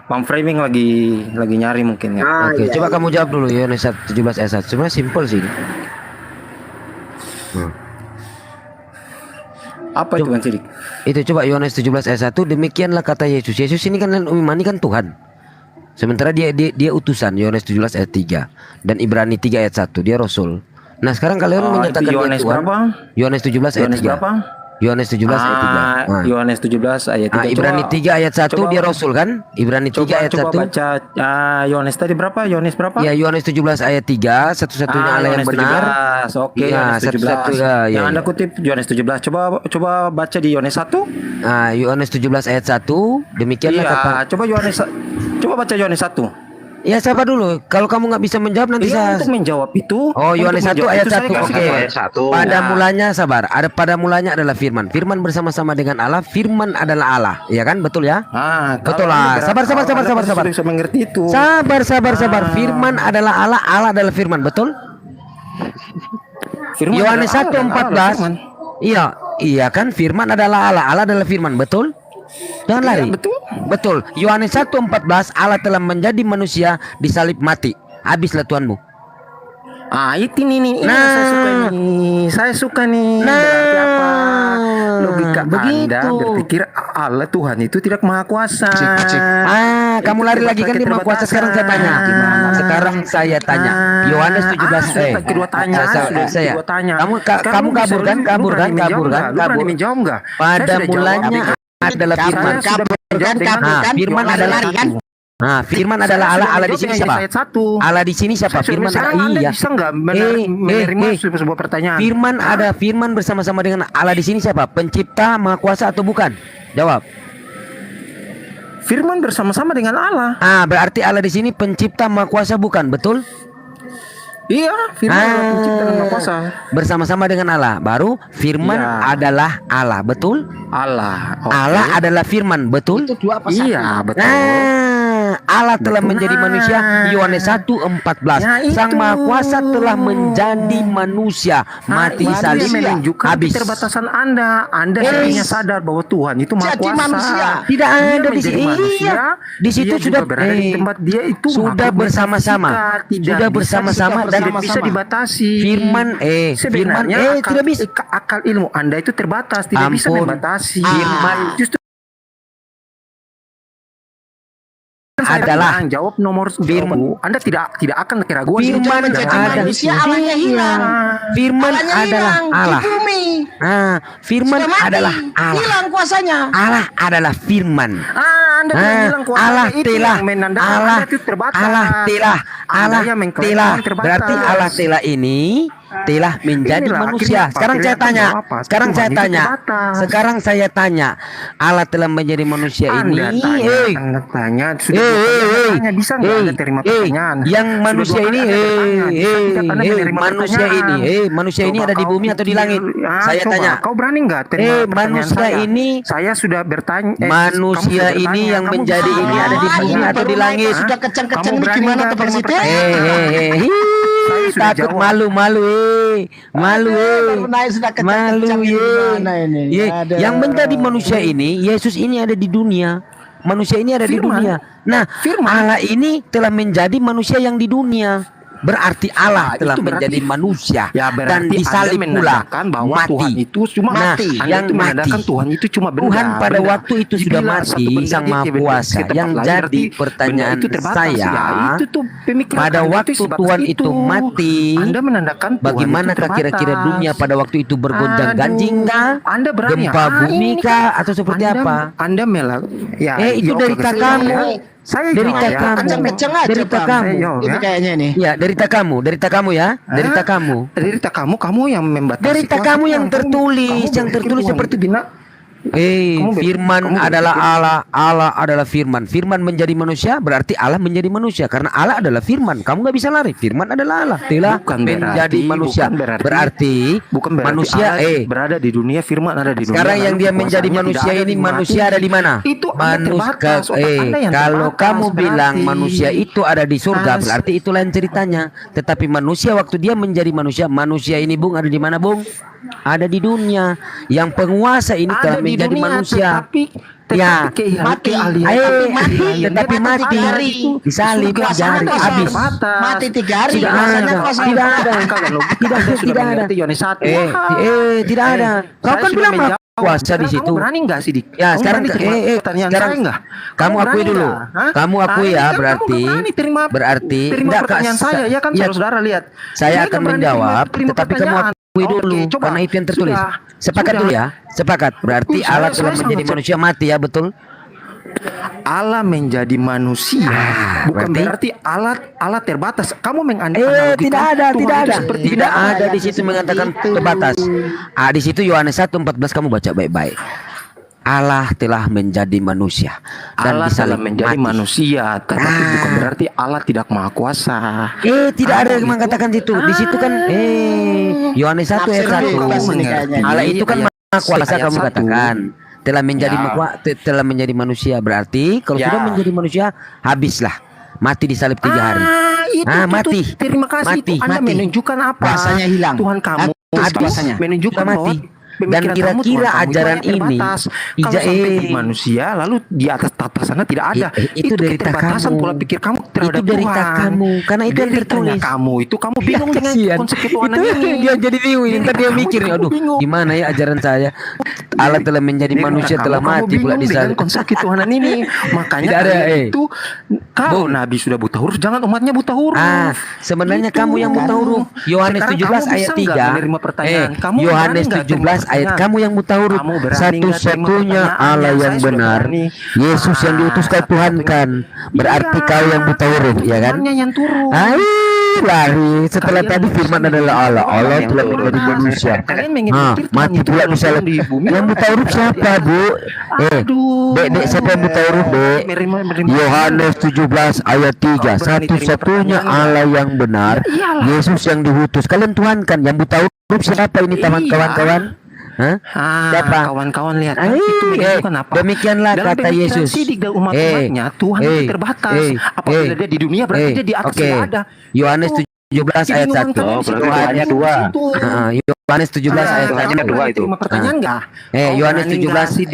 Bang Framing lagi nyari mungkin ya. Oke, coba kamu jawab dulu Yohanes 17 ayat 1. Sebenarnya simpel sih. Apa itu Bang Sidik? Itu coba Yohanes 17 ayat 1. Demikianlah kata Yesus. Yesus ini kan imani kan Tuhan. Sementara dia utusan, Yohanes 17 ayat 3 dan Ibrani 3 ayat 1, dia rasul. Nah, sekarang kalian menyatakan dia Tuhan. Yohanes 17 ayat 3. Yohanes 17 ayat 3. Yohanes 17 ayat 3. Ibrani 3 ayat 1 dia rasul kan? Ibrani 3 ayat 1. Coba baca Yohanes tadi berapa? Yohanes berapa? Ya, Yohanes 17 ayat 3, satu-satunya Allah yang benar. Oke, ya, Yohanes 17. Yang Anda kutip Yohanes 17. Coba baca di Yohanes 1. Yohanes 17 ayat 1, demikianlah kata. Coba baca Yohanes 1. Ya, siapa dulu? Kalau kamu nggak bisa menjawab nanti saya untuk menjawab itu. Oh, Yohanes 1 ayat 1. Oke. Pada Nah. mulanya sabar. Pada mulanya adalah firman. Firman bersama-sama dengan Allah. Firman adalah Allah. Ya kan? Betul ya? Betul lah. Sabar. Bisa mengerti itu. Sabar. Firman adalah Allah. Allah adalah firman. Betul? Yohanes 1:14. Iya kan? Firman adalah Allah. Allah adalah firman. Betul? Jangan lari. Betul. Yohanes 1:14, Allah telah menjadi manusia disalib mati. Habislah Tuhanmu. Itu nih. Saya suka nih. Berarti apa? Logika Anda berpikir Allah Tuhan itu tidak maha kuasa. Kamu lari lagi kan dia maha kuasa. Sekarang saya tanya. Yohanes 17 Kamu kabur kan? Pada mulanya adalah firman. Firman adalah kan? Firman adalah Allah. Allah di sini siapa? Allah di sini siapa? Firman. Iya. Bisa nggak menerima sebuah pertanyaan? Firman bersama-sama dengan Allah di sini siapa? Pencipta, maha kuasa atau bukan? Jawab. Firman bersama-sama dengan Allah. Berarti Allah di sini pencipta maha kuasa bukan, betul? Iya, firman adalah pencipta dan maha kuasa. Bersama-sama dengan Allah. Baru firman adalah Allah, betul? Allah. Allah adalah firman, betul? Itu dua apa satu? Iya, betul. Allah telah menjadi manusia, Yohanes 1:14. Sang Maha Kuasa telah menjadi manusia, mati salib, menunjukkan habis. keterbatasan Anda. Anda sebenarnya sadar bahwa Tuhan itu Maha Jadi Kuasa. manusia. Tidak Dia ada di menjadi sini. manusia, Di situ dia sudah juga berada di tempat dia itu sudah makhluk bersama-sama. metafisika, tidak Sudah bisa- bersama-sama dan tidak bisa dibatasi. Firman Sebenarnya akal, tidak bisa. akal ilmu Anda itu terbatas, tidak bisa Ampun. membatasi. Firman Justru saya adalah bilang, jawab nomor firman. Anda tidak akan keraguan. Firman Menjadi ada. manusia, Allahnya hilang. Firman Allahnya adalah hilang Allah. di bumi. Firman Sudah mati, adalah Allah. hilang kuasanya. Allah adalah firman. Anda bilang kuasa Allah itu telah, yang menandakan Allah, Anda itu terbatas. Allah telah, Anda Allah yang mengklaim telah. Tuhan terbatas. Berarti Allah telah ini telah menjadi Inilah manusia. akhirnya Sekarang saya kelihatan tanya, bahwa apa? sekarang Tuhan saya itu tanya, terbatas. sekarang saya tanya, Allah telah menjadi manusia ini. Anda tanya, sudah dua kali Anda tanya, bisa nggak Anda terima pertanyaan? Yang Sudah manusia dua kali ini, Anda bertanya, bisa tidak Anda menerima manusia pertanyaan? ini, manusia ini Coba ada di kau bumi atau di pikir, langit? Saya coba, tanya. kau berani nggak terima pertanyaan manusia saya? ini, Saya sudah bertanya. manusia ini yang menjadi ini ada di bumi atau di langit? Sudah keceng-keceng ini berani gimana nggak tuh terima Presiden? Saya sudah Takut jawab. malu, malu, Baru naik sudah malu, keceng-keceng ini gimana ini? Ada. Yang menjadi manusia ini, Yesus ini ada di dunia. Manusia ini ada di Firman. dunia. Nah, Firman. Allah ini telah menjadi manusia yang di dunia. Berarti Allah telah itu berarti- menjadi manusia Ya, dan berarti disalib Anda pula menandakan bahwa mati. Tuhan itu cuma Mati. Anda Yang itu menandakan mati. Tuhan itu cuma benda. Tuhan pada benda. waktu itu sudah Bila mati, satu benda Sang dia Maha ke benda- Kuasa. ke tempat Yang lain, jadi berarti pertanyaan benda itu terbatas. saya, Ya, itu tuh pemikiran pada Anda waktu itu sebatas Tuhan itu mati, Anda menandakan Tuhan bagaimanakah itu kira-kira terbatas. dunia pada waktu itu bergonjang-ganjing kah? Anda berani Gempa bumi ini kah? Atau seperti apa? Anda ya, Itu ya, derita oke, kamu. Saya Derita jawab ya. kamu. Keceng-keceng aja, Derita Bang. kamu. Ayo, Ini ya. kayaknya ini. Ya, derita kamu ya. Derita kamu. Derita kamu yang membatasi Derita kuasa kamu Tuhan. yang tertulis, Kamu yang berpikir tertulis Tuhan seperti itu bina. Firman kamu adalah berpikir- Allah, Allah adalah Firman. Firman menjadi manusia, berarti Allah menjadi manusia. Karena Allah adalah Firman. Kamu nggak bisa lari. Firman adalah Allah. Telah Bukan menjadi manusia. berarti manusia. Allah berada di dunia, Firman ada di dunia. Sekarang yang lalu dia menjadi kekuasaannya manusia tidak ada ini, di manusia ada di mana? Itu Anda terbatas, otak Anda yang Kalau terbatas, kamu bilang berarti. manusia itu ada di surga, berarti itu lain ceritanya. Tetapi manusia waktu dia menjadi manusia ini Bung ada di mana Bung? Ada di dunia. Yang penguasa ini Ada telah di menjadi dunia, manusia. tetapi mati. Tetapi mati disalib Kuasa jari Anda habis. mati 3 hari. Tidak Kuasanya ada, kuasa tidak Allah. ada, tidak ada. Tidak ada. Kau kan bilang maha kuasa di situ. Kamu berani nggak sih, Dik? Ya, Kamu sekarang berani terima pertanyaan sekarang saya nggak? kamu akui berani dulu. nggak? Hah? Kamu akui Ini ya kan kamu berarti nggak berani terima enggak, Kak, pertanyaan saya ya kan, ya, saudara lihat. saya Ini akan nggak berani menjawab, terima tetapi kamu pertanyaan. akui Oke, dulu coba. karena itu yang tertulis. Sudah. Sepakat Sudah. dulu ya. Sepakat. Berarti Saya- Allah saya telah menjadi sangat- manusia mati ya, betul? Allah menjadi manusia bukan berarti Allah terbatas. Kamu menganalogikan Tidak ada, Tuhan tidak itu ada. seperti Tidak itu. ada di situ mengatakan terbatas. Di situ Yohanes 1:14 kamu baca baik-baik. Allah telah menjadi manusia dan Allah disalib telah menjadi mati. manusia, tetapi bukan berarti Allah tidak maha kuasa. Tidak ada yang mengatakan situ. Di situ kan Yohanes 1 ayat 1. Allah itu kan maha kuasa Ayat kamu 1. katakan. Telah menjadi Ya. telah menjadi manusia, berarti kalau Ya. sudah menjadi manusia habislah. Mati disalib 3 hari. Itu, Mati. Terima kasih. Mati. Itu Anda menunjukkan apa? Rasanya hilang. Tuhan kamu Habis. menunjukkan Sudah bahwa mati. Dan pemikiran kamu, kira-kira Tuhan kamu itu ajaran hanya ini terbatas. Kalau sampai di manusia lalu di atas tata sana tidak ada. Itu derita keterbatasan kamu. pola pikir kamu terhadap Itu derita Tuhan. kamu, karena itu yang Deritanya tertulis. kamu itu kamu bingung dengan Kasihan. konsep ketuhanan Itu ini. dia jadi bingung. Ntar dia Kamu mikir, itu aduh, bingung. gimana ya ajaran saya? Allah telah menjadi Derita manusia, kamu, telah kamu mati pula bingung disalib. dengan konsep ketuhanan ini. Makanya Tidak ada, kalian itu kalau Bung. Nabi sudah buta huruf, jangan umatnya buta huruf. Sebenarnya Gitu. kamu yang buta huruf. Yohanes Sekarang 17 kamu ayat bisa nggak 3. menerima pertanyaan? Kamu Yohanes berani nggak 17 terima ayat pertanyaan? kamu yang buta huruf. Kamu berani nggak terima Satu-satunya pertanyaan? Allah yang Saya sudah benar. berani. Yesus yang diutus kau Tuhan kan. Berarti Iya. kau yang buta huruf, ya kan? Tuhannya yang turun. lari. Setelah tadi firman adalah Allah. Allah telah menjadi manusia. Mati pula misalnya. Yang buta huruf siapa, Bu? Dek, siapa yang buta huruf, Dek? Yohanes 17 ayat 3. Satu-satunya Allah yang benar, Yesus yang diutus. Kalian Tuhan kan? Yang buta huruf siapa ini, kawan-kawan? Siapa? Kawan-kawan lihat itu menunjukkan apa? Demikianlah Dalam kata pemikiran Yesus. sidik dan umat-umatnya, Tuhan itu terbatas. Apabila dia di dunia berarti dia di atas tidak ada. Yohanes 17 ayat 1. Berarti 2. Yohanes 17 ayat 1 itu. Pertanyaan enggak? Yohanes 17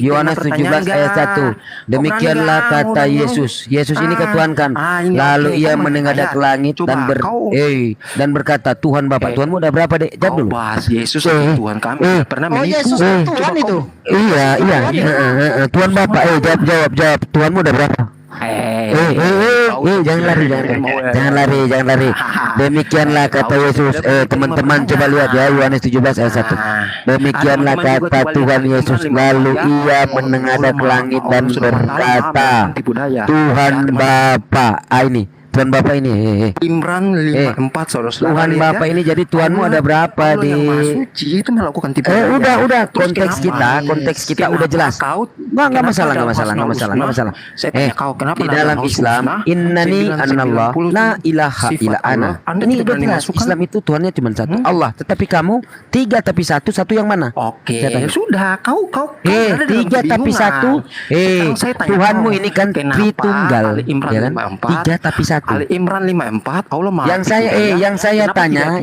Yohanes 17 ayat 1. Demikianlah kata Yesus. Yesus ini ketuhankan. Lalu ia menengadah ke langit dan berkata, Tuhan Bapa. Tuhanmu udah berapa, Dek? Jawab dulu. Yesus itu Tuhan kami. Pernah menipu. Yesus Tuhan itu. Iya. Tuhan Bapa. Jawab. Tuhanmu udah berapa? Jangan lari. Demikianlah kata Yesus. Teman-teman coba lihat ya, Yohanes 17 ayat 1. Demikianlah kata Tuhan Yesus. Lalu ia menengadah ke langit dan berkata, Tuhan Bapa. Ini Tuhan Bapa ini. Imran 54 saudara. Tuhan Bapa ini jadi Tuhanmu ada berapa di? Itu melakukan tipu Udah konteks kita udah jelas. Nggak masalah. Di dalam Islam, innani anallah la ilaha illa ana. Ini udah jelas. Islam itu Tuhannya cuma satu, Allah. Tetapi kamu tiga tapi satu yang mana? Oke, sudah. Kau 3 tapi 1. Tuhanmu ini kan Tritunggal, ya kan? 3 tapi 1. Ali Imran 54 Allah Maha. Yang saya tanya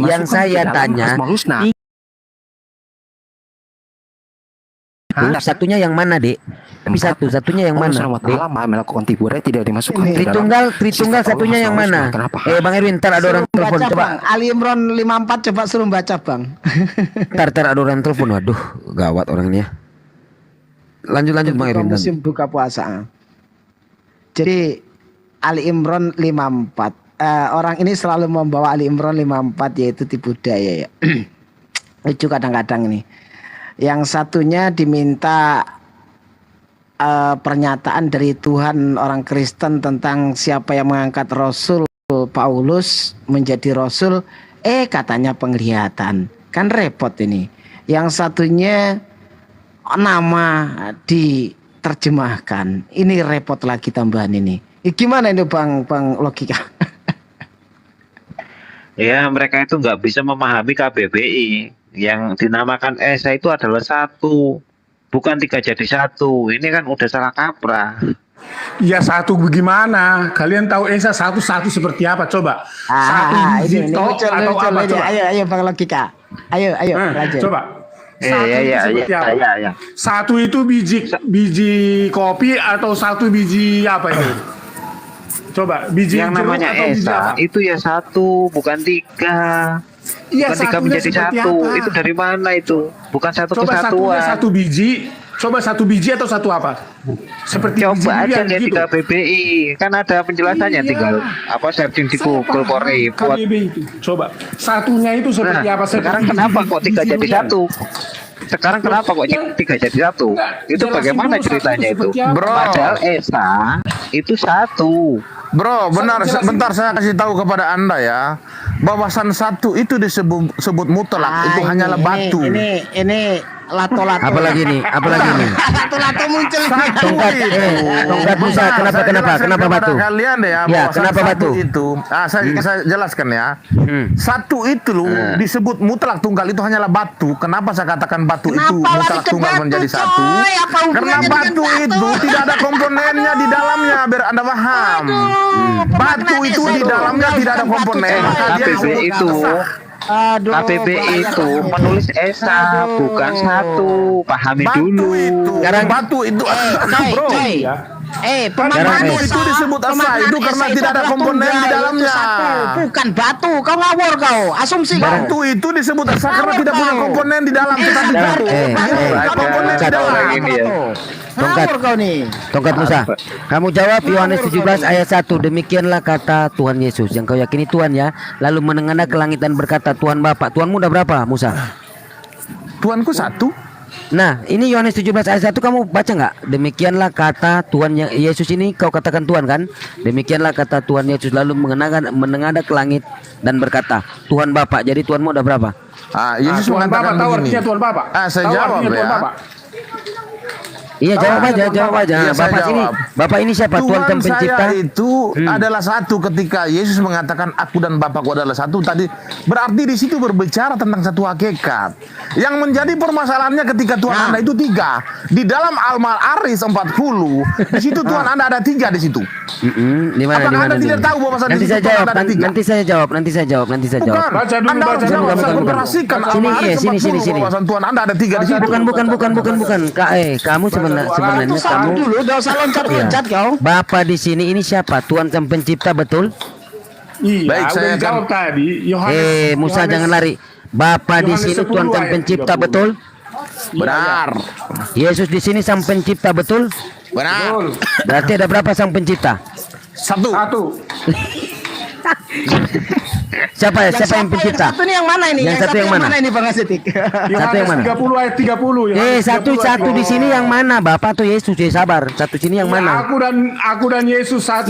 satunya yang mana, Dek? Tapi satunya yang mana? Allah Maha melakukan tipu daya tidak dimasukkan ke dalam Tritunggal satunya yang mana? Bang Erwin, ntar ada orang telepon, coba. Ali Imran 54 coba suruh baca, Bang. Ntar ada orang telepon. Waduh, gawat orangnya. Lanjut Bang Erwin. Musim buka puasa. Jadi Ali Imran 54. Orang ini selalu membawa Ali Imran 54 yaitu tipu daya ya. Lucu kadang-kadang ini. Yang satunya diminta pernyataan dari Tuhan orang Kristen tentang siapa yang mengangkat Rasul Paulus menjadi Rasul. Katanya penglihatan. Kan repot ini. Yang satunya nama diterjemahkan. Ini repot lagi tambahan ini. Gimana ini Bang logika? Ya, mereka itu nggak bisa memahami KBBI. Yang dinamakan Esa itu adalah satu, bukan 3 jadi 1. Ini kan udah salah kaprah. Ya satu bagaimana? Kalian tahu Esa satu seperti apa? Coba. Satu biji atau apa? Coba. Ayo Bang logika. Ayo lanjut. Coba. Satu itu biji kopi atau satu biji apa itu? Coba biji yang namanya Esa itu ya 1 bukan 3. Iya, bukan 3 menjadi 1. Itu dari mana itu? Bukan satu kesatuan. Satu biji. Coba satu biji atau satu apa? Seperti coba aja lihat gitu. di KBBI. Kan ada penjelasannya, tinggal searching di Google kok repot. Coba satunya itu seperti apa? Sekarang kenapa kok 3 jadi 1? Sekarang kenapa kok 3 jadi 1? Itu bagaimana ceritanya itu? Padahal Esa itu 1. Bro, benar. Bentar saya kasih tahu kepada Anda ya. Bahwasan 1 itu disebut mutlak. Itu hanyalah batu. Ini lato-lato. Apalagi nih? Lato-lato muncul. Tongkat Musa. Kenapa batu? Kalian deh ya. Kenapa batu? Itu. Saya jelaskan ya. 1 itu loh disebut mutlak tunggal itu hanyalah batu. Kenapa saya katakan batu itu mutlak tunggal menjadi 1? Karena batu itu tidak ada komponennya di dalamnya, biar Anda paham. Batu itu di dalamnya tidak ada komponen. KBBI itu menulis Esa bukan 1. Pahami dulu. Sekarang batu itu bro. Batu itu disebut Esa itu karena tidak ada komponen di dalamnya. Bukan batu, kau ngawur kau. Asumsi batu itu disebut Esa karena tidak punya komponen di dalam. Tetapi batu komponen di dalam. Tongkat Musa. Kamu jawab Yohanes 17 ayat 1. Demikianlah kata Tuhan Yesus yang kau yakini Tuhan ya. Lalu menengadah ke langit dan berkata, Tuhan Bapa. Tuhanmu udah berapa, Musa? Tuhanku 1. Nah, ini Yohanes 17 ayat 1 kamu baca nggak? Demikianlah kata Tuhan yang Yesus ini kau katakan Tuhan kan? Demikianlah kata Tuhan Yesus lalu menengadah ke langit dan berkata, Tuhan Bapa. Jadi Tuhanmu ada berapa? Yesus Tuhan mengatakan Bapak tahu begini. artinya Tuhan Bapak. Saya Tahu jawab artinya Tuhan ya. Bapak. Iya, jawab aja, jawab aja. Iya, saya Bapak sini, jawab. Bapak ini siapa? Tuhan Tuhan Sang Pencipta. saya itu adalah satu ketika Yesus mengatakan aku dan Bapakku adalah satu tadi berarti di situ berbicara tentang satu hakikat. Yang menjadi permasalahannya ketika Tuhan Anda itu tiga. Di dalam Al-Ma'arij 40 di situ Tuhan Anda ada tiga di situ. Di mana? Apakah Anda tidak tahu bahwa Nanti saya jawab, nanti saya jawab. Bukan. Baca dulu, Anda harus baca dulu. jawab. Perhatikan Sini, Al-Ma'arij sini, 40 sini. bahwa Tuhan Anda ada tiga di situ. Bukan. Kamu sebenarnya kamu dulu, udah usah loncat-loncat kau. Bapak di sini ini siapa? Tuhan Sang Pencipta betul? Iya, Baik, udah saya dijawab tadi. Musa jangan lari. Bapak di Yohanes sini 10 Tuhan Sang ayat Pencipta 30. betul? Benar. Yesus di sini Sang Pencipta betul? Benar. Berarti ada berapa Sang Pencipta? Satu. Siapa yang pencipta? Satu ini yang mana ini? Yang satu yang mana? ini Bang Asetik? Satu yang mana? 30 ayat 30. Satu di sini yang mana? Bapak tuh Yesus, sabar. Satu sini yang mana? Aku dan Yesus satu.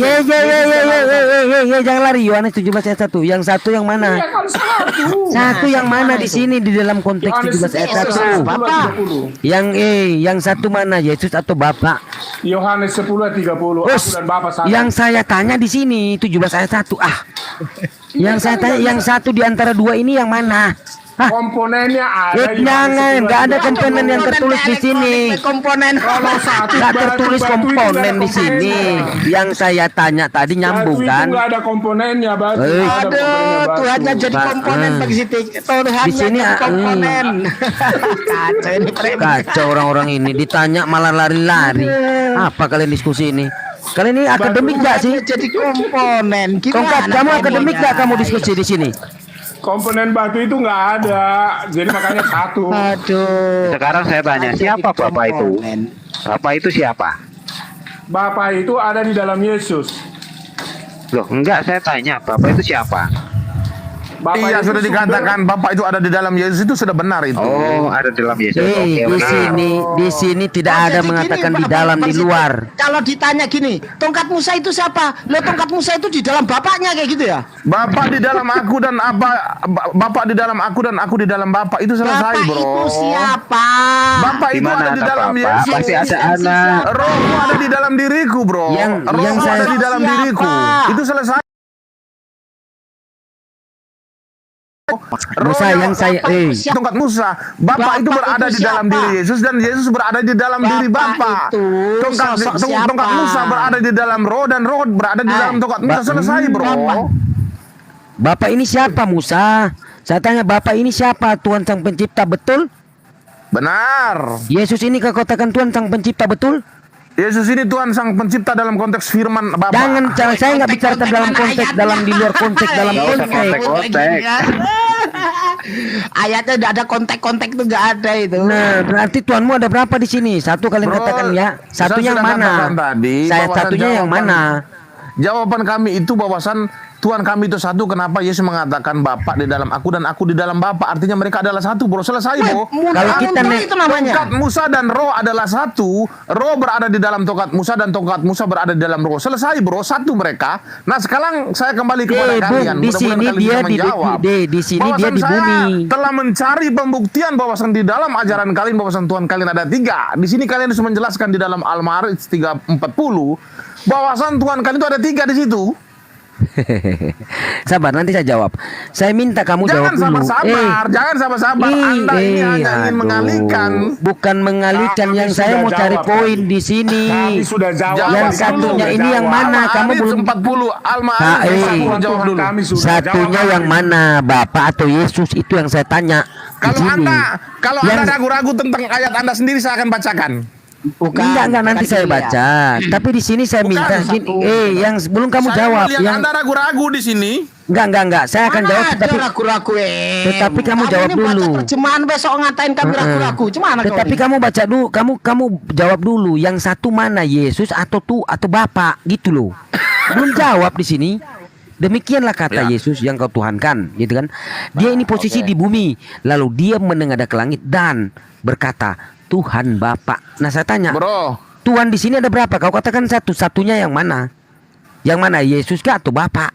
Jangan lari. Yohanes 17 ayat 1. Yang satu yang mana? Iya kan satu. Satu yang mana di sini di dalam konteks 17 ayat 1? Bapak. Yang satu mana? Yesus atau Bapak? Yohanes 10 ayat 30. Aku dan Bapa satu. Yang saya tanya di sini 17 ayat 1. Yang saya tanya yang satu di antara dua ini yang mana? Komponennya ada. Jangan, nggak ada komponen yang tertulis di sini. Komponen. Kalau satu Nggak tertulis komponen di sini. Yang saya tanya tadi nyambung kan? Nggak ada komponennya, batu. Aduh, Tuhannya jadi komponen bagi Sitik. Tuhannya Di sini, jadi komponen. Kacau ini premis. Kacau orang-orang ini ditanya malah lari-lari. Apa kalian diskusi ini? Kalian ini akademik nggak sih? Jadi komponen. Tongkat, kamu akademik nggak kamu diskusi di sini? Komponen batu itu nggak ada, jadi makanya satu. Aduh. Sekarang saya tanya, siapa Bapak itu? Bapak itu siapa? Bapak itu ada di dalam Yesus. Loh, enggak, saya tanya, Bapak itu siapa? Bapak Iya, itu sudah dikatakan Bapak itu ada di dalam Yesus itu sudah benar itu. Oh, ada di dalam Yesus. Oke, Di benar. di sini tidak ada Jadi mengatakan gini, di dalam, Pak di Sitik, luar. Kalau ditanya gini, tongkat Musa itu siapa? Lo tongkat Musa itu di dalam bapaknya kayak gitu ya? Bapak di dalam aku dan Bapak di dalam aku dan aku di dalam Bapak itu selesai, Bapak bro. itu siapa? Bapak Di itu mana ada di ada dalam Bapak? Yesus. Pasti ada anak. Rohmu ada di dalam diriku, bro. Yang Rohmu saya- ada di dalam Siapa? diriku. Itu selesai. Musa yang saya Tongkat Musa, Bapak itu Bapak berada itu di dalam siapa? diri Yesus dan Yesus berada di dalam diri Bapak. itu sosok siapa? Tongkat Musa berada di dalam roh dan roh berada di dalam tongkat Musa. Selesai, bro. Bapak ini siapa Musa? Saya tanya Bapak ini siapa? Tuhan Sang Pencipta betul? Benar. Yesus ini kau katakan Tuhan Sang Pencipta betul? Yesus ini Tuhan Sang Pencipta dalam konteks firman Bapak. Jangan, saya nggak bicara dalam konteks, dalam di luar konteks, dalam konteks. Ayatnya udah ada kontek-kontek tuh nggak ada itu. Nah, berarti Tuhanmu ada berapa di sini? Satu kalian Bro, katakan ya. saya Satu yang sudah mana? katakan tadi, Saya bahwasan satunya yang jawaban- mana? Jawaban kami itu bahwasan Tuhan kami itu satu. Kenapa Yesus mengatakan Bapak di dalam aku dan aku di dalam Bapak? Artinya mereka adalah satu, bro. Selesai, bro. Kalau kita itu namanya. Tongkat Musa dan roh adalah satu. Roh berada di dalam tongkat Musa dan tongkat Musa berada di dalam roh. Selesai, bro. Satu mereka. Nah, sekarang saya kembali kepada kalian. Bung, di Mudah-mudahan sini kalian dia bisa menjawab. di sini dia Bahwasan di saya bumi. telah mencari pembuktian bahwasan di dalam ajaran kalian bahwasan Tuhan kalian ada tiga. Di sini kalian harus menjelaskan di dalam Al-Ma'arij 3:40 bahwasan Tuhan kalian itu ada tiga di situ. Sabar, nanti saya jawab. Saya minta kamu jawab Jangan dulu. sabar-sabar, jangan sabar-sabar. Anda ini hanya ingin mengalihkan. Bukan mengalihkan, Kami yang saya sudah mau cari jawab, poin Kak. di sini. Kami sudah jawab. Yang Kami satunya sudah ini yang jawab. mana? Kamu Al-Ma'arij belum 40, Al-Ma'arij Kak, 40 jawab dulu. Kami sudah Satunya jawab. yang mana? Bapak atau Yesus? Itu yang saya tanya. Di Kalau sini. Anda Yang- ragu-ragu tentang ayat Anda sendiri, saya akan bacakan. Enggak, nanti saya baca. Tapi di sini saya minta gini, yang sebelum kamu Saya jawab, melihat yang Anda ragu-ragu di sini. enggak, saya akan jawab tetapi ragu-ragu tetapi kamu jawab ini baca dulu. terjemahan besok ngatain kami ragu-ragu. Gimana kau Tetapi ini? kamu baca dulu, kamu jawab dulu. Yang satu mana, Yesus atau Bapak gitu loh. Belum jawab di sini. Demikianlah kata Yesus yang kau tuhankan, gitu kan? Dia ini posisi di bumi, lalu dia menengadah ke langit dan berkata Tuhan Bapa. Nah saya tanya, Bro, Tuhan di sini ada berapa? Kau katakan satu, satunya yang mana? Yang mana, Yesus kah atau Bapa?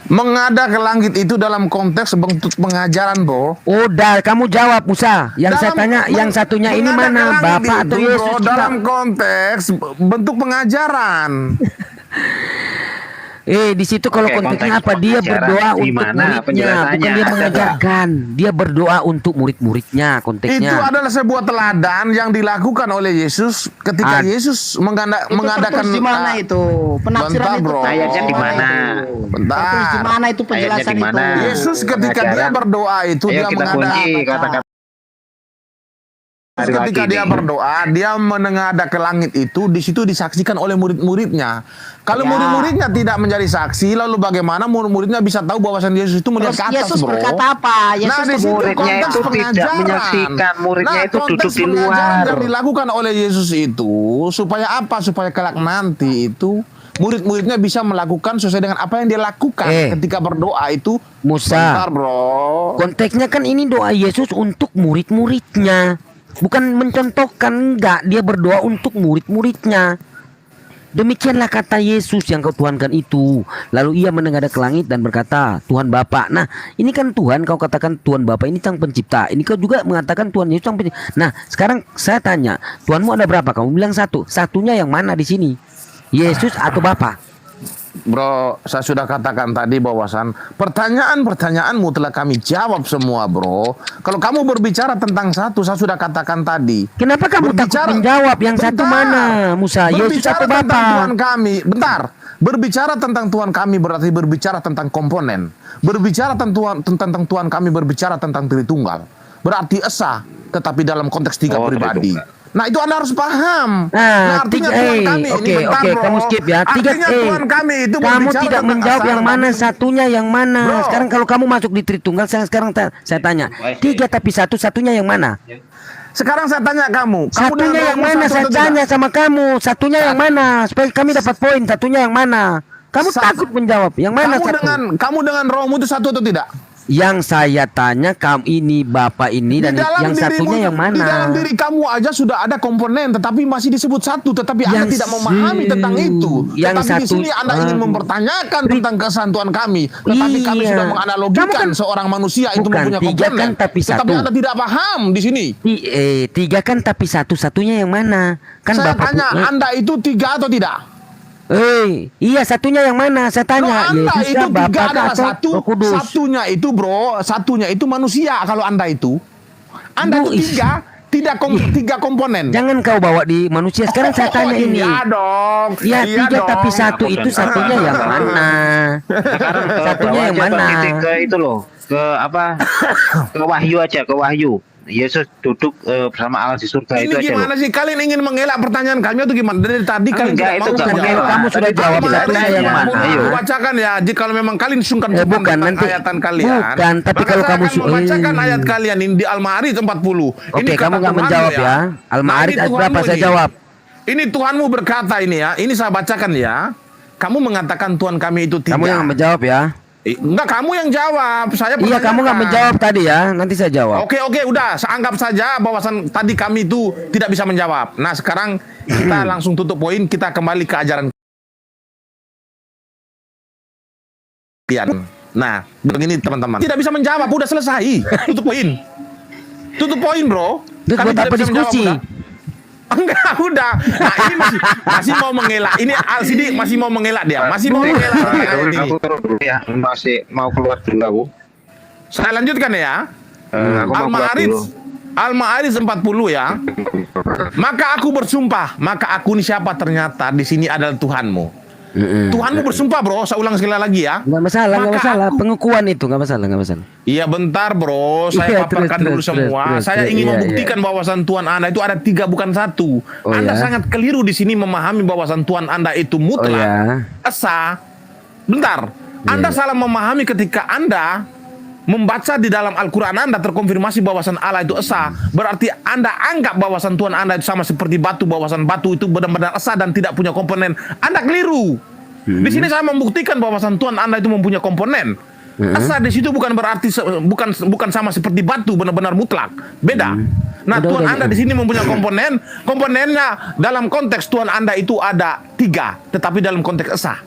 mengada ke langit itu dalam konteks bentuk pengajaran, bro. Udah, kamu jawab Musa. Yang saya tanya, yang satunya ini mana? Bapak atau Yesus? Bro, dalam konteks bentuk pengajaran. Di situ kalau konteksnya apa? Dia berdoa untuk muridnya, bukan dia mengajarkan. Dia berdoa untuk murid-muridnya, konteksnya. Itu adalah sebuah teladan yang dilakukan oleh Yesus ketika Yesus mengadakan di mana itu? Penafsiran itu. Ayatnya di mana? Bentar. Di mana itu penjelasan itu? Yesus ketika dia berdoa itu dia mengadakan ketika dia berdoa, dia menengadah ke langit itu, di situ disaksikan oleh murid-muridnya. Kalau murid-muridnya tidak menjadi saksi, lalu bagaimana murid-muridnya bisa tahu bahwasan Yesus itu melihat ke atas, Yesus bro? berkata apa? Yesus Nah, di situ muridnya itu tidak menyaksikan, muridnya itu duduk di luar. Yang dilakukan oleh Yesus itu supaya apa? Supaya kelak nanti itu murid-muridnya bisa melakukan sesuai dengan apa yang dia lakukan ketika berdoa itu. Musa, bentar, bro. konteksnya kan ini doa Yesus untuk murid-muridnya. Bukan mencontohkan, enggak. Dia berdoa untuk murid-muridnya. Demikianlah kata Yesus yang kau tuhankan itu. Lalu ia menengadah ke langit dan berkata, Tuhan Bapa. Nah, ini kan Tuhan, kau katakan Tuhan Bapa ini sang pencipta. Ini kau juga mengatakan Tuhan Yesus sang pencipta. Nah, sekarang saya tanya, Tuhanmu ada berapa? Kamu bilang satu. Satunya yang mana di sini? Yesus atau Bapa? Bro, saya sudah katakan tadi bahwasan pertanyaan-pertanyaanmu telah kami jawab semua, bro. Kalau kamu berbicara tentang satu, saya sudah katakan tadi. Kenapa kamu takut menjawab yang satu mana, Musa? Yesus atau Bapa? Tuhan kami, bentar. Berbicara tentang Tuhan kami berarti berbicara tentang komponen. Berbicara tentang Tuhan kami berbicara tentang Tritunggal. Berarti esa, tetapi dalam konteks tiga pribadi. Nah itu Anda harus paham. Nah, artinya Tuhan kami oke, kamu skip ya. Artinya Tuhan kami itu kamu tidak menjawab yang mana, satunya yang mana. Bro. Sekarang kalau kamu masuk di Tritunggal, sekarang saya tanya, 3 tapi satunya yang mana? Sekarang saya tanya kamu Satunya yang mana? Saya tanya sama kamu, satunya yang mana? Supaya kami dapat poin, satunya yang mana? Kamu takut menjawab, yang mana satu? Kamu dengan rohmu itu satu atau tidak? Yang saya tanya, kamu ini Bapak ini dan yang satunya yang mana? Di dalam diri kamu aja sudah ada komponen, tetapi masih disebut satu, tetapi Anda tidak memahami tentang itu. Tetapi di sini Anda ingin mempertanyakan tentang kesan Tuhan kami, tetapi kami sudah menganalogikan seorang manusia itu mempunyai komponen. Kan, tapi Anda tidak paham di sini. 3 kan tapi satunya yang mana? Kan saya Bapak tanya, Anda itu 3 atau tidak? Iya, satunya yang mana? Saya tanya. Anda itu 3 adalah satu. Kudus. Satunya itu, bro, satunya itu manusia. Kalau Anda itu, Anda itu 3, tidak 3 komponen. Jangan kau bawa di manusia. Sekarang saya tanya ini. Iya dong. Ya, iya 3 dong. tapi satu itu satunya yang mana? Sekarang satunya yang mana? Ke itu loh, ke apa? Ke Wahyu aja, ke Wahyu. Yesus duduk bersama Allah di surga. Ini itu aja gimana loh. sih? Kalian ingin mengelak pertanyaan kami atau gimana? Dari tadi kalian Enggak, tidak itu mau enggak menjawab. Kamu sudah jawab satunya yang mana? Ayo. Bacakan ya. Jika kalau memang kalian sungkan bukan, nanti ayatan kalian. Bukan, tapi maka kalau saya kamu akan membacakan ayat kalian ini di Al-Ma'arij 40. Oke, kamu nggak menjawab ya. Al-Ma'arij ayat berapa? Saya jawab. Ini Tuhanmu berkata ini ya. Ini saya bacakan ya. Kamu mengatakan Tuhan kami itu 3. Kamu yang menjawab ya. Enggak, kamu yang jawab. Saya Iya, kamu nggak menjawab tadi ya. Nanti saya jawab. Oke, udah. Saya anggap saja bahwasan tadi kami itu tidak bisa menjawab. Nah, sekarang kita langsung tutup poin. Kita kembali ke ajaran kalian. Nah, begini teman-teman. Tidak bisa menjawab. Udah selesai. Tutup poin. Tutup poin, bro. Buat apa diskusi? Enggak, udah. Nah, ini masih mau mengelak. Ini Al-Sidi masih mau mengelak dia. Masih mau mengelak. Aku terus dulu ya, masih mau keluar dulu aku. Saya lanjutkan ya. Aku mau keluar dulu. Al-Ma'arij 40 ya. Maka aku bersumpah, maka aku ini siapa ternyata di sini adalah Tuhanmu. Tuhanmu bersumpah, bro. Saya ulang sekali lagi ya. Nggak masalah. Pengukuhan itu nggak masalah. Iya, bentar, bro. Saya paparkan dulu semua. Saya ingin membuktikan bahwasan Tuhan Anda itu ada 3 bukan 1. Anda sangat keliru di sini memahami bahwasan Tuhan Anda itu mutlak, esa. Bentar. Anda salah memahami ketika Anda membaca di dalam Al-Quran Anda terkonfirmasi bahwasan Allah itu esa. Berarti Anda anggap bahwasan Tuhan Anda itu sama seperti batu, bahwasan batu itu benar-benar esa dan tidak punya komponen. Anda keliru. Di sini saya membuktikan bahwasan Tuhan Anda itu mempunyai komponen. Esa di situ bukan berarti bukan sama seperti batu benar-benar mutlak. Beda. Nah, Tuhan Anda di sini mempunyai komponennya dalam konteks Tuhan Anda itu ada 3, tetapi dalam konteks esa.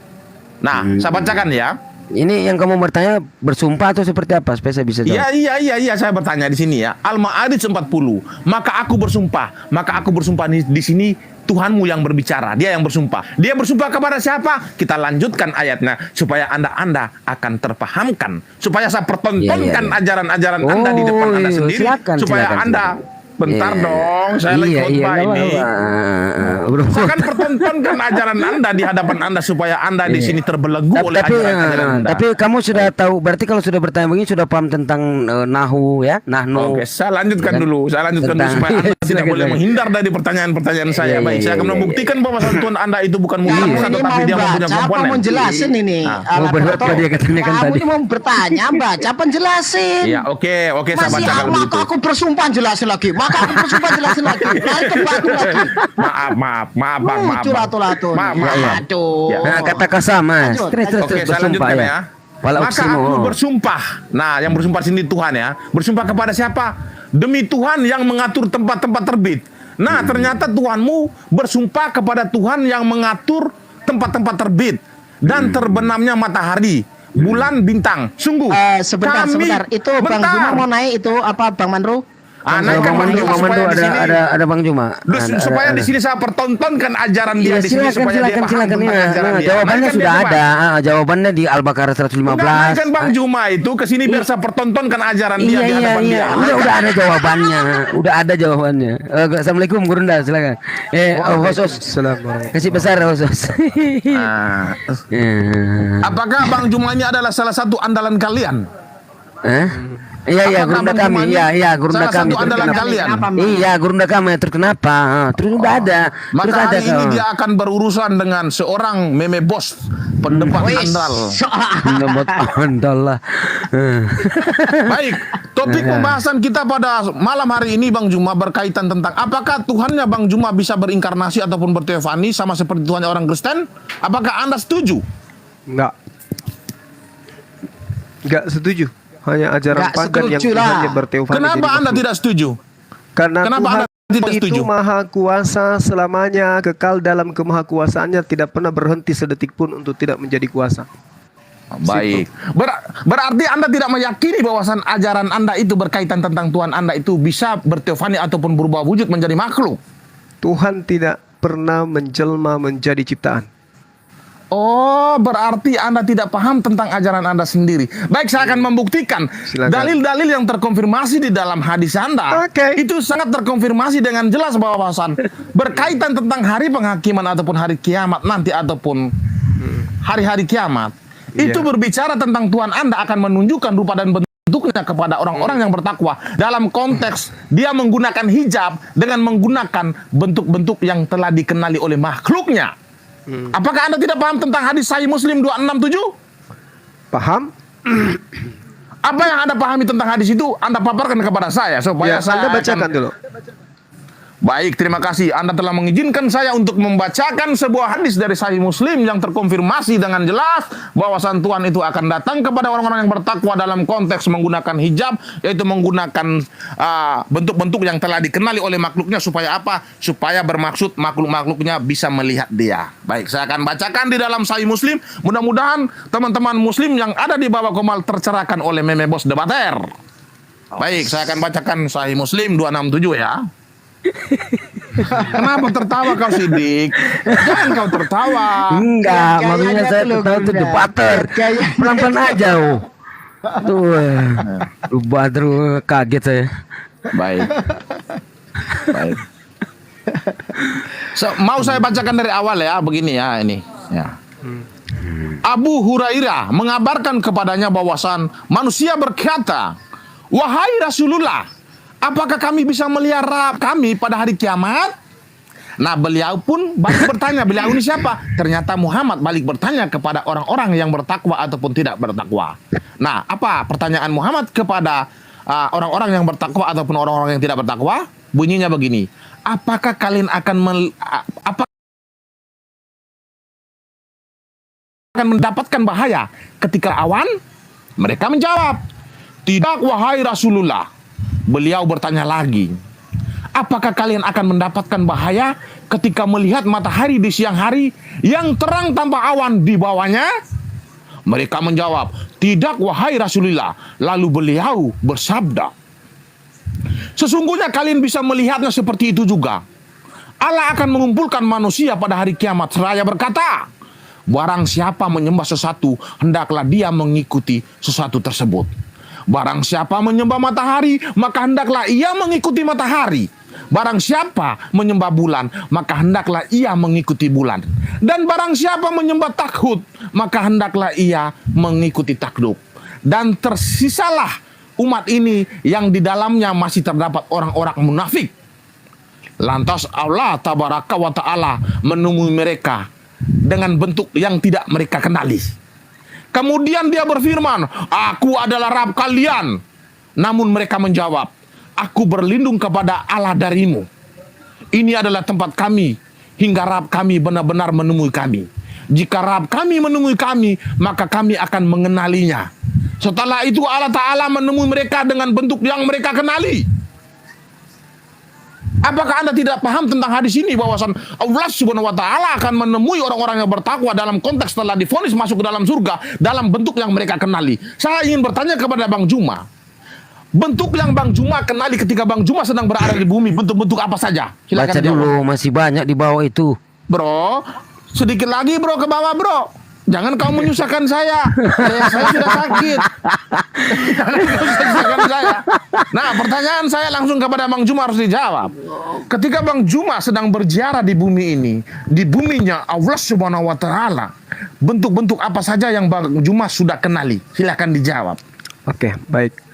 Nah, saya bacakan ya. Ini yang kamu bertanya bersumpah atau seperti apa supaya saya bisa jawab? Iya, saya bertanya di sini ya. Al-Ma'arij 40. Maka aku bersumpah di sini Tuhanmu yang berbicara, dia yang bersumpah. Dia bersumpah kepada siapa? Kita lanjutkan ayatnya supaya Anda akan terpahamkan, supaya saya pertontonkan ajaran-ajaran Anda di depan Anda sendiri, supaya Anda bentar dong, saya lagi khotbah ini. Saya akan pertontonkan ajaran Anda di hadapan Anda supaya Anda di sini terbelenggu oleh ajaran Anda. Tapi kamu sudah tahu, berarti kalau sudah bertanya begini sudah paham tentang nahu ya, nahnu. Oke, saya lanjutkan dulu supaya Anda tidak boleh menghindar dari pertanyaan-pertanyaan saya. Baik, saya akan membuktikan bahwa Tuhan Anda itu bukan mutlak, tetapi dia mempunyai komponen. Siapa mau jelasin ini? Kamu ini mau bertanya, baca penjelasin. Iya, oke, saya bacakan dulu. Maka aku bersumpah jelasin lagi. Maka aku bersumpah jelasin lagi. Lari ke batu lagi. Maaf, Bang. Maaf. Aduh. Nah, kata kasama. Oke, saya lanjutkan ya. Maka aku bersumpah. Nah, yang bersumpah sini Tuhan ya. Bersumpah kepada siapa? Demi Tuhan yang mengatur tempat-tempat terbit. Nah, ternyata Tuhanmu bersumpah kepada Tuhan yang mengatur tempat-tempat terbit dan terbenamnya matahari, bulan, bintang. Sungguh. Sebentar. Itu Bang Juma mau naik itu apa Bang Manru? Bang Mandu ada Bang Juma. Supaya di sini saya pertontonkan ajaran dia di sini supaya dia paham ajaran dia. Jawabannya sudah ada. Jawabannya di Al-Baqarah 115. Kan Bang Juma itu ke sini biar saya pertontonkan ajaran dia di hadapan dia. Udah ada jawabannya. Udah ada jawabannya. Assalamualaikum Gurunda, silakan. Hosos. Kasih besar Hosos. Apakah Bang Juma ini adalah salah satu andalan kalian? Iya, Gurunda kami. Iya, Gurunda kami. Iya, Gurunda kami. Terus kenapa? Terus udah ada. Maka hari ini dia akan berurusan dengan seorang meme bos, pendebat andal. Pendebat andal lah. Baik, topik pembahasan kita pada malam hari ini Bang Juma berkaitan tentang apakah Tuhannya Bang Juma bisa berinkarnasi ataupun berteofani sama seperti Tuhannya orang Kristen? Apakah Anda setuju? Enggak setuju. Hanya ajaran pagan yang Tuhannya berteofani. Kenapa Anda tidak setuju? Karena Tuhan itu maha kuasa selamanya, kekal dalam kemahakuasaannya, tidak pernah berhenti sedetik pun untuk tidak menjadi kuasa. Baik. Berarti Anda tidak meyakini bahwasan ajaran Anda itu berkaitan tentang Tuhan Anda itu bisa berteofani ataupun berubah wujud menjadi makhluk? Tuhan tidak pernah menjelma menjadi ciptaan. Oh, berarti Anda tidak paham tentang ajaran Anda sendiri. Baik, saya akan membuktikan dalil-dalil yang terkonfirmasi di dalam hadis Anda. Itu sangat terkonfirmasi dengan jelas bahwasan berkaitan tentang hari penghakiman ataupun hari kiamat nanti ataupun hari-hari kiamat. Itu berbicara tentang Tuhan Anda akan menunjukkan rupa dan bentuknya kepada orang-orang yang bertakwa. Dalam konteks dia menggunakan hijab dengan menggunakan bentuk-bentuk yang telah dikenali oleh makhluknya. Apakah Anda tidak paham tentang hadis Sahih Muslim 267? Paham. Apa yang Anda pahami tentang hadis itu Anda paparkan kepada saya supaya saya Anda bacakan dulu. Baik, terima kasih. Anda telah mengizinkan saya untuk membacakan sebuah hadis dari Sahih Muslim yang terkonfirmasi dengan jelas bahwasan Tuhan itu akan datang kepada orang-orang yang bertakwa dalam konteks menggunakan hijab, yaitu menggunakan bentuk-bentuk yang telah dikenali oleh makhluknya supaya apa? Supaya bermaksud makhluk-makhluknya bisa melihat dia. Baik, saya akan bacakan di dalam Sahih Muslim. Mudah-mudahan teman-teman Muslim yang ada di bawah komal tercerahkan oleh meme bos debater. Baik, saya akan bacakan Sahih Muslim 267 ya. Kenapa tertawa kau Sidik? Jangan kau tertawa. Enggak, maksudnya saya tertawa itu debater. Pelan-pelan aja. Tuh, debater kaget saya. Baik. Mau saya bacakan dari awal ya, begini ya ini. Ya. Abu Hurairah mengabarkan kepadanya bahwasan manusia berkata, "Wahai Rasulullah, apakah kami bisa melihat kami pada hari kiamat?" Nah, beliau pun balik bertanya, beliau ini siapa? Ternyata Muhammad balik bertanya kepada orang-orang yang bertakwa ataupun tidak bertakwa. Nah, apa pertanyaan Muhammad kepada orang-orang yang bertakwa ataupun orang-orang yang tidak bertakwa? Bunyinya begini, apakah kalian akan mendapatkan bahaya ketika awan? Mereka menjawab, tidak wahai Rasulullah. Beliau bertanya lagi, Apakah kalian akan mendapatkan bahaya ketika melihat matahari di siang hari yang terang tanpa awan di bawahnya? Mereka menjawab, tidak wahai Rasulullah. Lalu beliau bersabda, sesungguhnya kalian bisa melihatnya seperti itu juga. Allah akan mengumpulkan manusia pada hari kiamat seraya berkata, barang siapa menyembah sesuatu, hendaklah dia mengikuti sesuatu tersebut. Barang siapa menyembah matahari, maka hendaklah ia mengikuti matahari. Barang siapa menyembah bulan, maka hendaklah ia mengikuti bulan. Dan barang siapa menyembah takhut, maka hendaklah ia mengikuti takduk. Dan tersisalah umat ini yang di dalamnya masih terdapat orang-orang munafik. Lantas Allah tabaraka wa ta'ala menemui mereka dengan bentuk yang tidak mereka kenali. Kemudian dia berfirman, aku adalah Rabb kalian. Namun mereka menjawab, aku berlindung kepada Allah darimu. Ini adalah tempat kami hingga Rabb kami benar-benar menemui kami. Jika Rabb kami menemui kami, maka kami akan mengenalinya. Setelah itu Allah Ta'ala menemui mereka dengan bentuk yang mereka kenali. Apakah Anda tidak paham tentang hadis ini, bahwasan Allah Subhanahu wa Ta'ala akan menemui orang-orang yang bertakwa dalam konteks setelah divonis masuk ke dalam surga dalam bentuk yang mereka kenali? Saya ingin bertanya kepada Bang Juma, bentuk yang Bang Juma kenali ketika Bang Juma sedang berada di bumi, bentuk-bentuk apa saja? Silakan baca dulu, masih banyak di bawah itu. Bro, sedikit lagi bro ke bawah bro. Jangan kau menyusahkan saya. Saya sudah sakit. Jangan kau menyusahkan saya. Nah, pertanyaan saya langsung kepada Bang Juma harus dijawab. Ketika Bang Juma sedang berziarah di bumi ini, di buminya Allah Subhanahu wa Ta'ala, bentuk-bentuk apa saja yang Bang Juma sudah kenali? Silakan dijawab. Oke, baik.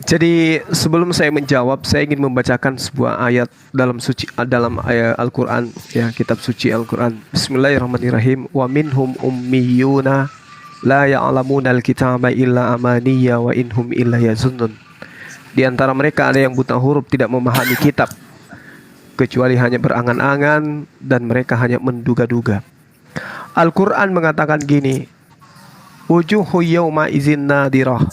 Jadi sebelum saya menjawab, saya ingin membacakan sebuah ayat dalam ayat Al-Quran, ya, kitab suci Al-Quran. Bismillahirrahmanirrahim. Wa minhum ummiyuna la ya'lamuna al-kitaba illa amaniya wa inhum illa yazunnun. Di antara mereka ada yang buta huruf, tidak memahami kitab kecuali hanya berangan-angan, dan mereka hanya menduga-duga. Al-Quran mengatakan gini, wujuhu yawma izin nadirah.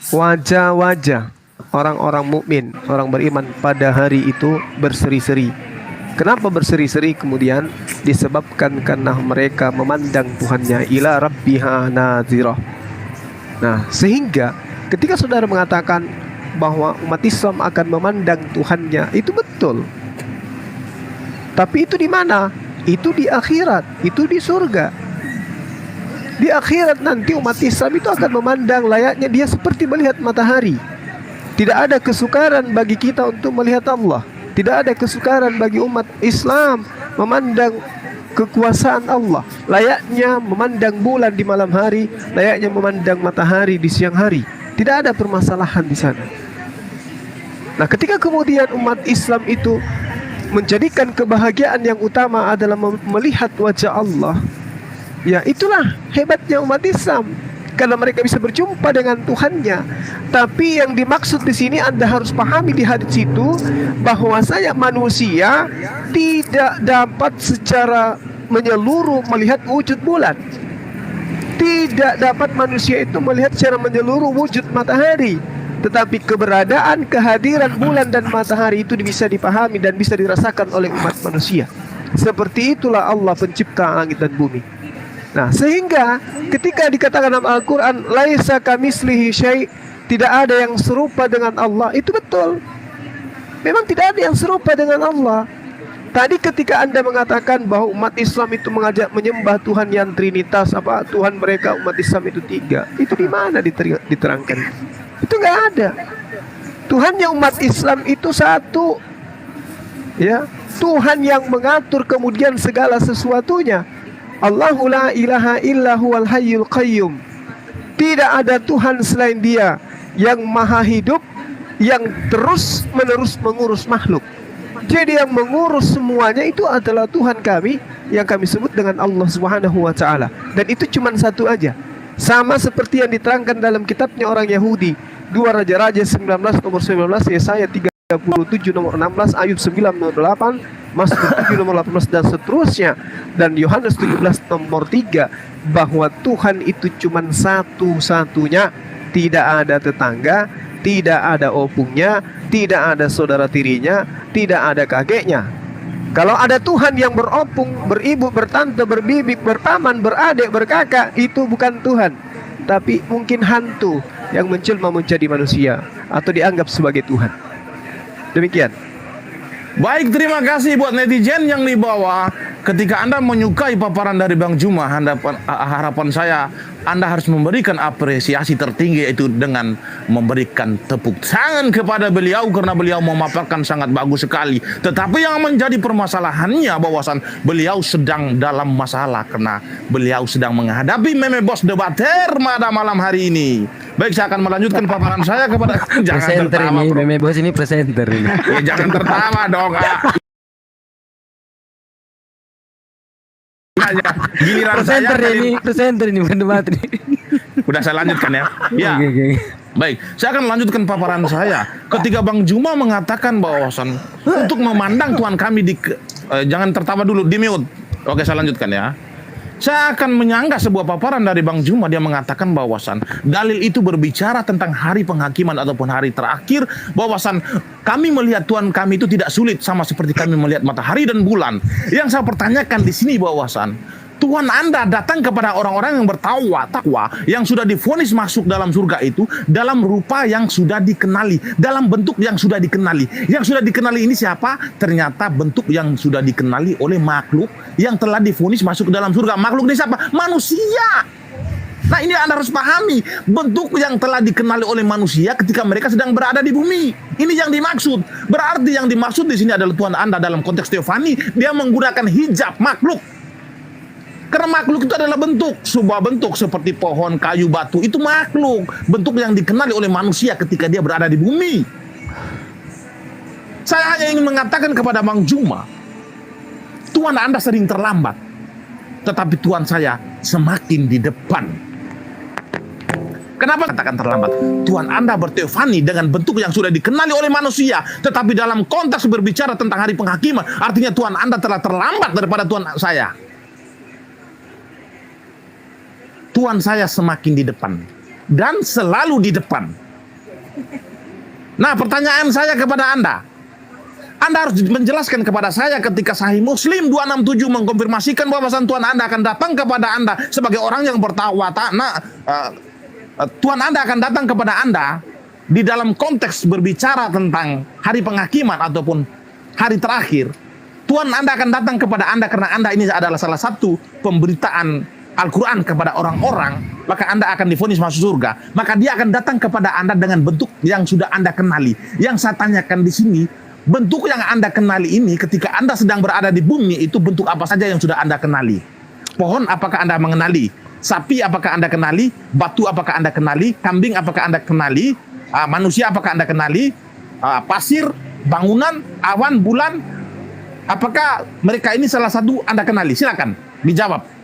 Wajah-wajah orang-orang mukmin, orang beriman pada hari itu berseri-seri. Kenapa berseri-seri? Kemudian disebabkan karena mereka memandang Tuhannya, ila rabbiha nazirah. Nah, sehingga ketika saudara mengatakan bahwa umat Islam akan memandang Tuhannya, itu betul. Tapi itu di mana? Itu di akhirat, itu di surga. Di akhirat nanti umat Islam itu akan memandang layaknya dia seperti melihat matahari. Tidak ada kesukaran bagi kita untuk melihat Allah. Tidak ada kesukaran bagi umat Islam memandang kekuasaan Allah. Layaknya memandang bulan di malam hari, layaknya memandang matahari di siang hari. Tidak ada permasalahan di sana. Nah, ketika kemudian umat Islam itu menjadikan kebahagiaan yang utama adalah melihat wajah Allah, ya, itulah hebatnya umat Islam, karena mereka bisa berjumpa dengan Tuhannya. Tapi yang dimaksud di sini Anda harus pahami di hadis itu, bahwasanya manusia tidak dapat secara menyeluruh melihat wujud bulan. Tidak dapat manusia itu melihat secara menyeluruh wujud matahari. Tetapi keberadaan, kehadiran bulan dan matahari itu bisa dipahami dan bisa dirasakan oleh umat manusia. Seperti itulah Allah pencipta langit dan bumi. Nah, sehingga ketika dikatakan dalam Al-Quran, laisa kamitslihi syai', tidak ada yang serupa dengan Allah, itu betul. Memang tidak ada yang serupa dengan Allah. Tadi ketika Anda mengatakan bahwa umat Islam itu mengajak menyembah Tuhan yang Trinitas, apa Tuhan mereka umat Islam itu 3, itu di mana diterangkan? Itu nggak ada. Tuhannya umat Islam itu 1, ya, Tuhan yang mengatur kemudian segala sesuatunya. Allahu la ilaha illa huwal hayyul qayyum. Tidak ada Tuhan selain Dia yang maha hidup, yang terus menerus mengurus makhluk. Jadi yang mengurus semuanya itu adalah Tuhan kami, yang kami sebut dengan Allah Subhanahu wa Ta'ala. Dan itu cuma 1 aja. Sama seperti yang diterangkan dalam kitabnya orang Yahudi, 2 Raja-Raja 19 nomor 19, Yesaya 37 nomor 16, Ayub 9 nomor 8, Mazmur 7 nomor 18 dan seterusnya, dan Yohanes 17 nomor 3, bahwa Tuhan itu cuma satu-satunya, tidak ada tetangga, tidak ada opungnya, tidak ada saudara tirinya, tidak ada kakeknya. Kalau ada Tuhan yang beropung, beribu, bertante, berbibi, berpaman, beradik, berkakak, itu bukan Tuhan, tapi mungkin hantu yang menjelma menjadi manusia atau dianggap sebagai Tuhan. Demikian. Baik, terima kasih buat netizen yang di bawah. Ketika Anda menyukai paparan dari Bang Juma, harapan saya Anda harus memberikan apresiasi tertinggi, yaitu dengan memberikan tepuk tangan kepada beliau karena beliau memaparkan sangat bagus sekali. Tetapi yang menjadi permasalahannya bahwasan beliau sedang dalam masalah karena beliau sedang menghadapi meme bos debater pada malam hari ini. Baik, saya akan melanjutkan paparan saya kepada jangan Presenter tertawa, ini, bro. meme bos ini presenter ini. Ya, jangan tertawa dong. Giliran saya presenter ini bukan debat ini. Udah saya lanjutkan ya. Ya. Oke. Baik, saya akan melanjutkan paparan saya. Ketika Bang Juma mengatakan bahwasan untuk memandang Tuhan kami di jangan tertawa dulu, di mute. Oke, saya lanjutkan ya. Saya akan menyanggah sebuah paparan dari Bang Juma. Dia mengatakan bahwasan dalil itu berbicara tentang hari penghakiman ataupun hari terakhir, bahwasan kami melihat Tuhan kami itu tidak sulit sama seperti kami melihat matahari dan bulan. Yang saya pertanyakan di sini bahwasan Tuhan Anda datang kepada orang-orang yang takwa, yang sudah divonis masuk dalam surga itu dalam rupa yang sudah dikenali, dalam bentuk yang sudah dikenali. Yang sudah dikenali ini siapa? Ternyata bentuk yang sudah dikenali oleh makhluk yang telah divonis masuk ke dalam surga. Makhluk ini siapa? Manusia. Nah, ini Anda harus pahami, bentuk yang telah dikenali oleh manusia ketika mereka sedang berada di bumi. Ini yang dimaksud. Berarti yang dimaksud di sini adalah Tuhan Anda dalam konteks teofani, dia menggunakan hijab makhluk. Karena makhluk itu adalah bentuk, sebuah bentuk seperti pohon, kayu, batu, itu makhluk, bentuk yang dikenali oleh manusia ketika dia berada di bumi. Saya hanya ingin mengatakan kepada Bang Juma, Tuhan Anda sering terlambat, tetapi Tuhan saya semakin di depan. Kenapa katakan terlambat? Tuhan Anda berteofani dengan bentuk yang sudah dikenali oleh manusia, tetapi dalam konteks berbicara tentang hari penghakiman, artinya Tuhan Anda telah terlambat daripada Tuhan saya. Tuhan saya semakin di depan dan selalu di depan. Nah, pertanyaan saya kepada Anda harus menjelaskan kepada saya ketika Sahih Muslim 267 mengkonfirmasikan bahwasan Tuhan Anda akan datang kepada Anda sebagai orang yang bertakwa. Tuhan Anda akan datang kepada Anda di dalam konteks berbicara tentang hari penghakiman ataupun hari terakhir. Tuhan Anda akan datang kepada Anda karena Anda ini adalah salah satu pemberitaan Al-Quran kepada orang-orang, maka Anda akan divonis masuk surga. Maka dia akan datang kepada Anda dengan bentuk yang sudah Anda kenali. Yang saya tanyakan di sini, bentuk yang Anda kenali ini ketika Anda sedang berada di bumi, itu bentuk apa saja yang sudah Anda kenali? Pohon apakah Anda mengenali? Sapi apakah Anda kenali? Batu apakah Anda kenali? Kambing apakah Anda kenali? Manusia apakah Anda kenali? Pasir, bangunan, awan, bulan, apakah mereka ini salah satu Anda kenali? Silakan dijawab.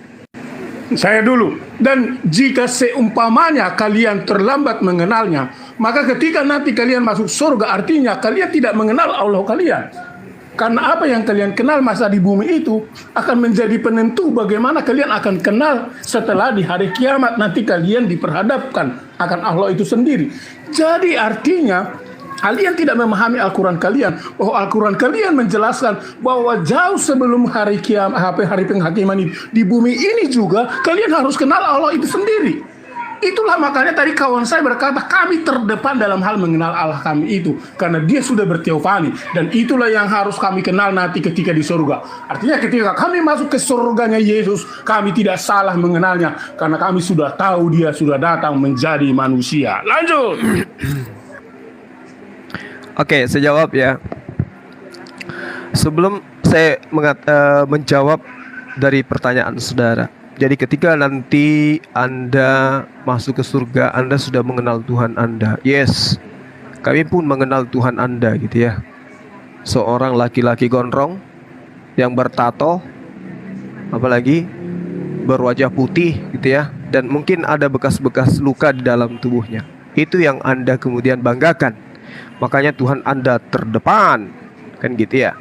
Saya dulu. Dan jika seumpamanya kalian terlambat mengenalnya, maka ketika nanti kalian masuk surga, artinya kalian tidak mengenal Allah kalian. Karena apa yang kalian kenal masa di bumi itu akan menjadi penentu bagaimana kalian akan kenal setelah di hari kiamat nanti kalian diperhadapkan akan Allah itu sendiri. Jadi artinya kalian tidak memahami Al-Quran kalian. Oh, Al-Quran kalian menjelaskan bahwa jauh sebelum hari kiamat, hari penghakiman di bumi ini juga kalian harus kenal Allah itu sendiri. Itulah makanya tadi kawan saya berkata kami terdepan dalam hal mengenal Allah kami itu karena dia sudah berteofani, dan itulah yang harus kami kenal nanti ketika di surga. Artinya ketika kami masuk ke surganya Yesus, kami tidak salah mengenalnya karena kami sudah tahu dia sudah datang menjadi manusia. Lanjut. Oke, saya jawab ya. Sebelum saya menjawab dari pertanyaan saudara. Jadi ketika nanti Anda masuk ke surga, Anda sudah mengenal Tuhan Anda. Yes, kami pun mengenal Tuhan Anda gitu ya. Seorang laki-laki gondrong yang bertato, apalagi berwajah putih gitu ya. Dan mungkin ada bekas-bekas luka di dalam tubuhnya. Itu yang Anda kemudian banggakan. Makanya Tuhan Anda terdepan, kan gitu ya.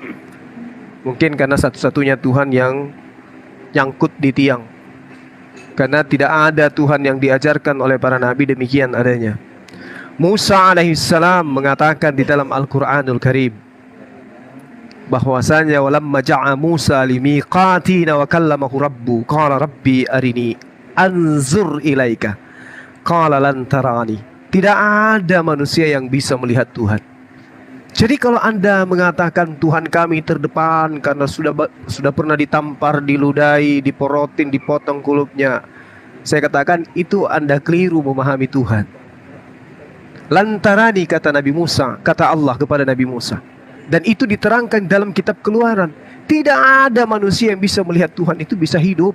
Mungkin karena satu-satunya Tuhan yang nyangkut di tiang. Karena tidak ada Tuhan yang diajarkan oleh para nabi demikian adanya. Musa alaihissalam mengatakan di dalam Al-Quranul Karim bahwasanya walamma ja'a Musa limiqatina wa kallamahu rabbu qala rabbi arini anzur ilaika qala lan tarani. Tidak ada manusia yang bisa melihat Tuhan. Jadi kalau Anda mengatakan Tuhan kami terdepan karena sudah pernah ditampar, diludahi, diporotin, dipotong kulupnya, saya katakan itu Anda keliru memahami Tuhan. Lantarani kata Nabi Musa, kata Allah kepada Nabi Musa. Dan itu diterangkan dalam kitab Keluaran. Tidak ada manusia yang bisa melihat Tuhan itu bisa hidup.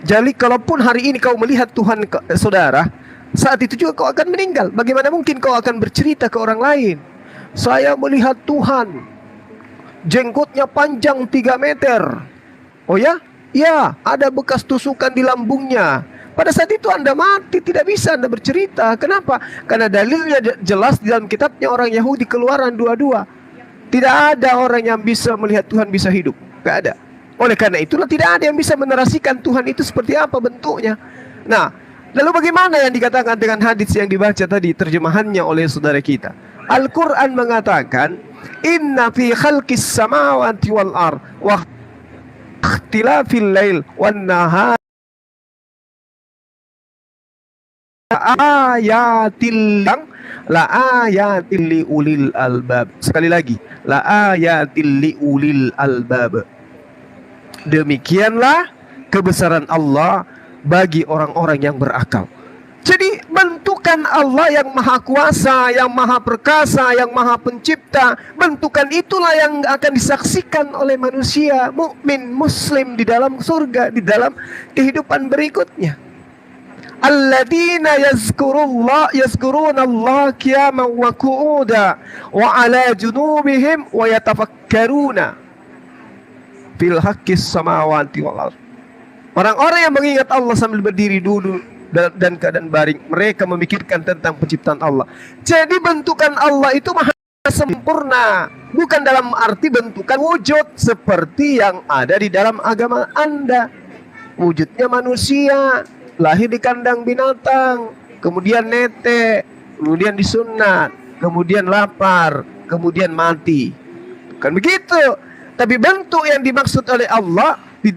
Jadi kalaupun hari ini kau melihat Tuhan saudara, saat itu juga kau akan meninggal. Bagaimana mungkin kau akan bercerita ke orang lain? Saya melihat Tuhan, jenggotnya panjang 3 meter. Oh ya? Ya, ada bekas tusukan di lambungnya. Pada saat itu Anda mati, tidak bisa Anda bercerita. Kenapa? Karena dalilnya jelas di dalam kitabnya orang Yahudi Keluaran 22. Tidak ada orang yang bisa melihat Tuhan bisa hidup. Tidak ada. Oleh karena itulah tidak ada yang bisa menarasikan Tuhan itu seperti apa bentuknya. Nah, lalu bagaimana yang dikatakan dengan hadis yang dibaca tadi, terjemahannya oleh saudara kita? Al-Quran mengatakan, Inna fi khalqis samawati wal ar wa ikhtilafil lail wan nahar ayatil li ulil albab. Sekali lagi, la ayatil li ulil albab. Demikianlah kebesaran Allah bagi orang-orang yang berakal. Jadi bentukan Allah yang maha kuasa, yang maha perkasa, yang maha pencipta, bentukan itulah yang akan disaksikan oleh manusia mukmin muslim di dalam surga, di dalam kehidupan berikutnya. Alladzina yazkuruna Allah qiyaman wa qu'uda wa ala junubihim wa yatafakkaruna fil haqqis samawati wal ardh. Orang-orang yang mengingat Allah sambil berdiri dulu dan keadaan baring, mereka memikirkan tentang penciptaan Allah. Jadi bentukan Allah itu maha sempurna, bukan dalam arti bentukan wujud seperti yang ada di dalam agama Anda. Wujudnya manusia, lahir di kandang binatang, kemudian netek, kemudian disunat, kemudian lapar, kemudian mati. Bukan begitu. Tapi bentuk yang dimaksud oleh Allah di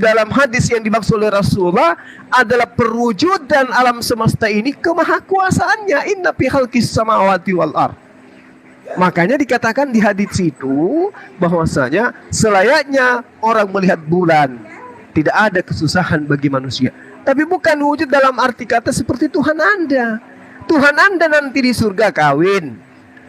dalam hadis yang dimaksud oleh Rasulullah adalah perwujudan alam semesta ini kemahakuasaannya. Inna fi khalqis samawati wal ardh. Makanya dikatakan di hadis itu bahwasanya selayaknya orang melihat bulan, tidak ada kesusahan bagi manusia. Tapi bukan wujud dalam arti kata seperti Tuhan Anda. Tuhan Anda nanti di surga kawin,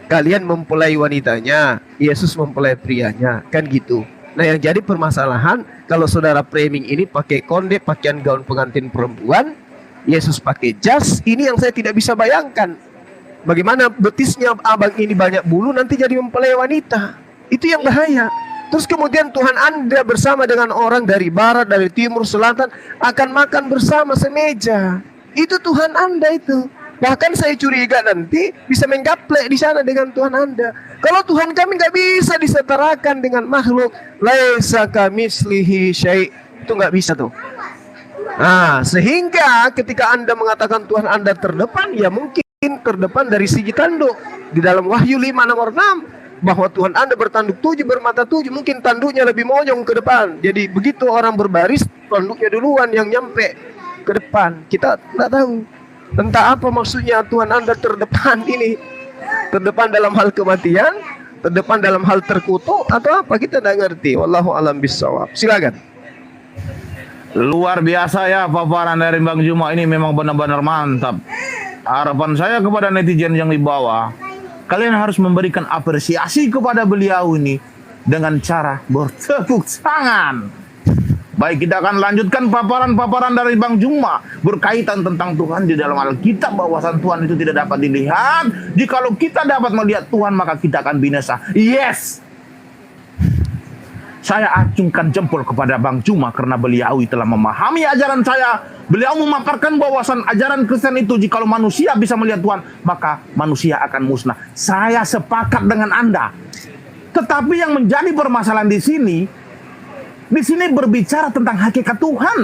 kalian mempelai wanitanya, Yesus mempelai prianya, kan gitu. Nah, yang jadi permasalahan kalau saudara framing ini pakai konde, pakaian gaun pengantin perempuan, Yesus pakai jas, ini yang saya tidak bisa bayangkan. Bagaimana betisnya abang ini banyak bulu nanti jadi mempelai wanita. Itu yang bahaya. Terus kemudian Tuhan Anda bersama dengan orang dari barat, dari timur, selatan akan makan bersama semeja. Itu Tuhan Anda itu. Bahkan saya curiga nanti bisa menggaplek di sana dengan Tuhan Anda. Kalau Tuhan kami nggak bisa disetarakan dengan makhluk, laisa kamitslihi syai', itu nggak bisa tuh. Nah, sehingga ketika Anda mengatakan Tuhan Anda terdepan, ya mungkin terdepan dari segi tanduk. Di dalam Wahyu 5 nomor 6 bahwa Tuhan Anda bertanduk 7, bermata 7, mungkin tanduknya lebih monyong ke depan. Jadi begitu orang berbaris, tanduknya duluan yang nyampe ke depan. Kita nggak tahu. Entah apa maksudnya Tuhan Anda terdepan ini. Terdepan dalam hal kematian, terdepan dalam hal terkutuk, atau apa, kita tidak ngerti. Wallahu alam bissawab. Silakan. Luar biasa ya paparan dari Bang Juma ini, memang benar-benar mantap. Harapan saya kepada netizen yang di bawah, kalian harus memberikan apresiasi kepada beliau ini dengan cara bertepuk tangan. Baik, kita akan lanjutkan paparan-paparan dari Bang Juma berkaitan tentang Tuhan di dalam Alkitab, bahwasan Tuhan itu tidak dapat dilihat. Jikalau kita dapat melihat Tuhan, maka kita akan binasa. Yes! Saya acungkan jempol kepada Bang Juma karena beliau telah memahami ajaran saya. Beliau memaparkan bahwasan ajaran Kristen itu jikalau manusia bisa melihat Tuhan, maka manusia akan musnah. Saya sepakat dengan Anda. Tetapi yang menjadi permasalahan di sini berbicara tentang hakikat Tuhan.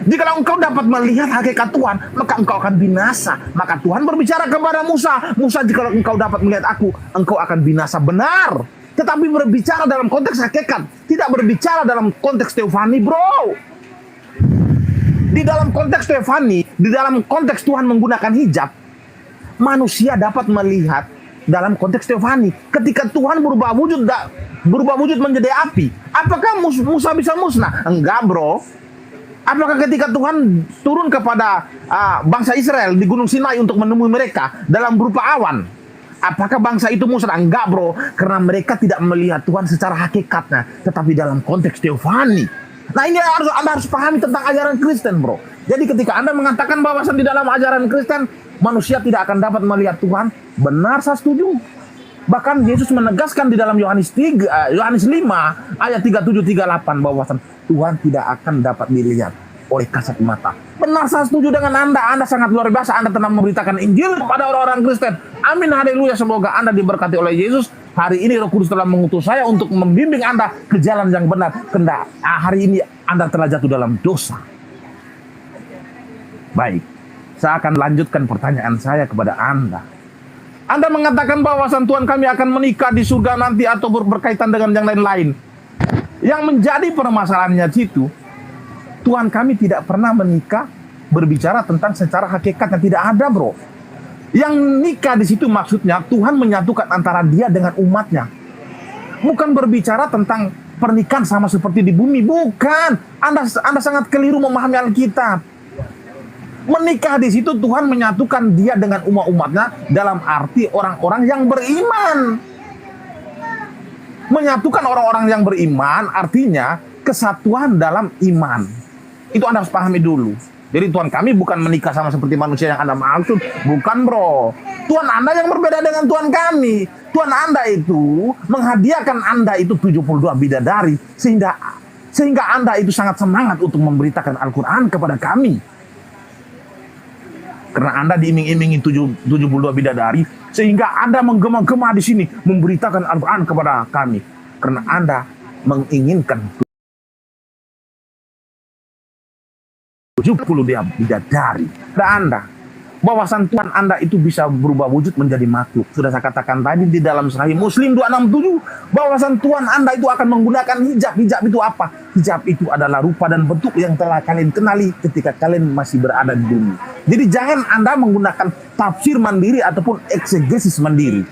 Jika engkau dapat melihat hakikat Tuhan, maka engkau akan binasa. Maka Tuhan berbicara kepada Musa, Musa, jika engkau dapat melihat aku, engkau akan binasa. Benar. Tetapi berbicara dalam konteks hakikat, tidak berbicara dalam konteks teofani, bro. Di dalam konteks teofani, di dalam konteks Tuhan menggunakan hijab, manusia dapat melihat dalam konteks teofani. Ketika Tuhan berubah wujud menjadi api, apakah Musa bisa musnah? Enggak, bro. Apakah ketika Tuhan turun kepada bangsa Israel di Gunung Sinai untuk menemui mereka dalam berupa awan, apakah bangsa itu musnah? Enggak, bro. Karena mereka tidak melihat Tuhan secara hakikatnya, tetapi dalam konteks teofani. Nah, ini Anda harus pahami tentang ajaran Kristen, bro. Jadi ketika Anda mengatakan bahwasan di dalam ajaran Kristen manusia tidak akan dapat melihat Tuhan, benar, saya setuju. Bahkan Yesus menegaskan di dalam Yohanes 5 ayat 37-38 bahwasan Tuhan tidak akan dapat dilihat oleh kasat mata. Benar, saya setuju dengan Anda. Anda sangat luar biasa. Anda telah memberitakan Injil kepada orang-orang Kristen. Amin, haleluya. Semoga Anda diberkati oleh Yesus. Hari ini Roh Kudus telah mengutus saya untuk membimbing Anda ke jalan yang benar. Karena hari ini Anda telah jatuh dalam dosa. Baik, saya akan lanjutkan pertanyaan saya kepada Anda. Anda mengatakan bahwasan Tuhan kami akan menikah di surga nanti atau berkaitan dengan yang lain-lain. Yang menjadi permasalahannya situ, Tuhan kami tidak pernah menikah berbicara tentang secara hakikat yang tidak ada, bro. Yang nikah di situ maksudnya Tuhan menyatukan antara dia dengan umatnya. Bukan berbicara tentang pernikahan sama seperti di bumi, bukan. Anda sangat keliru memahami Alkitab. Menikah di situ Tuhan menyatukan dia dengan umat-umatnya dalam arti orang-orang yang beriman. Menyatukan orang-orang yang beriman artinya kesatuan dalam iman. Itu Anda harus pahami dulu. Jadi Tuhan kami bukan menikah sama seperti manusia yang Anda maksud. Bukan, bro. Tuhan Anda yang berbeda dengan Tuhan kami. Tuhan Anda itu menghadiahkan Anda itu 72 bidadari. Sehingga Anda itu sangat semangat untuk memberitakan Al-Quran kepada kami. Karena Anda diiming-imingi 72 bidadari, sehingga Anda menggema-gema di sini memberitakan Al-Quran kepada kami. Karena Anda menginginkan 70 bidadari. Dan Anda, bahwasan Tuhan Anda itu bisa berubah wujud menjadi makhluk. Sudah saya katakan tadi di dalam Sahih Muslim 267, bahwasan Tuhan Anda itu akan menggunakan hijab. Hijab itu apa? Hijab itu adalah rupa dan bentuk yang telah kalian kenali ketika kalian masih berada di bumi. Jadi jangan Anda menggunakan tafsir mandiri ataupun eksegesis mandiri.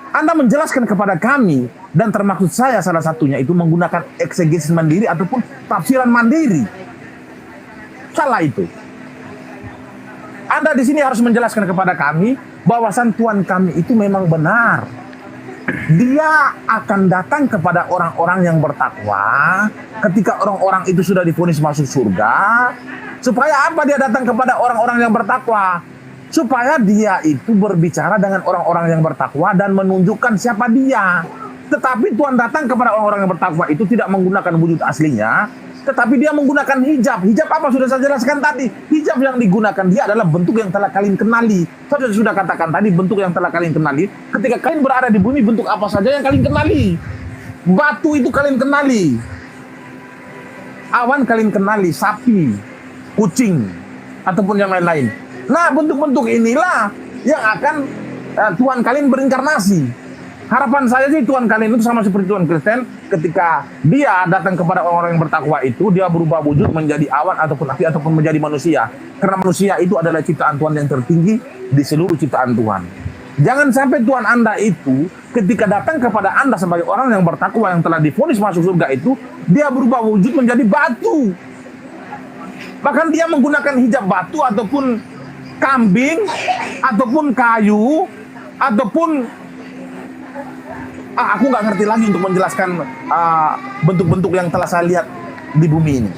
Anda menjelaskan kepada kami, dan termaksud saya salah satunya itu menggunakan eksegesis mandiri ataupun tafsiran mandiri. Salah itu. Anda di sini harus menjelaskan kepada kami bahwasan Tuhan kami itu memang benar. Dia akan datang kepada orang-orang yang bertakwa ketika orang-orang itu sudah divonis masuk surga. Supaya apa dia datang kepada orang-orang yang bertakwa? Supaya dia itu berbicara dengan orang-orang yang bertakwa dan menunjukkan siapa dia. Tetapi Tuhan datang kepada orang-orang yang bertakwa itu tidak menggunakan wujud aslinya, tetapi dia menggunakan hijab. Hijab apa? Sudah saya jelaskan tadi. Hijab yang digunakan dia adalah bentuk yang telah kalian kenali. Saya sudah katakan tadi, bentuk yang telah kalian kenali. Ketika kalian berada di bumi, bentuk apa saja yang kalian kenali. Batu itu kalian kenali. Awan kalian kenali. Sapi, kucing, ataupun yang lain-lain. Nah, bentuk-bentuk inilah yang akan Tuhan kalian berinkarnasi. Harapan saya sih Tuhan kalian itu sama seperti Tuhan Kristen, ketika dia datang kepada orang-orang yang bertakwa itu, dia berubah wujud menjadi awan ataupun api ataupun menjadi manusia. Karena manusia itu adalah ciptaan Tuhan yang tertinggi di seluruh ciptaan Tuhan. Jangan sampai Tuhan Anda itu ketika datang kepada Anda sebagai orang yang bertakwa yang telah divonis masuk surga itu, dia berubah wujud menjadi batu. Bahkan dia menggunakan hijab batu ataupun kambing ataupun kayu ataupun aku nggak ngerti lagi untuk menjelaskan bentuk-bentuk yang telah saya lihat di bumi ini.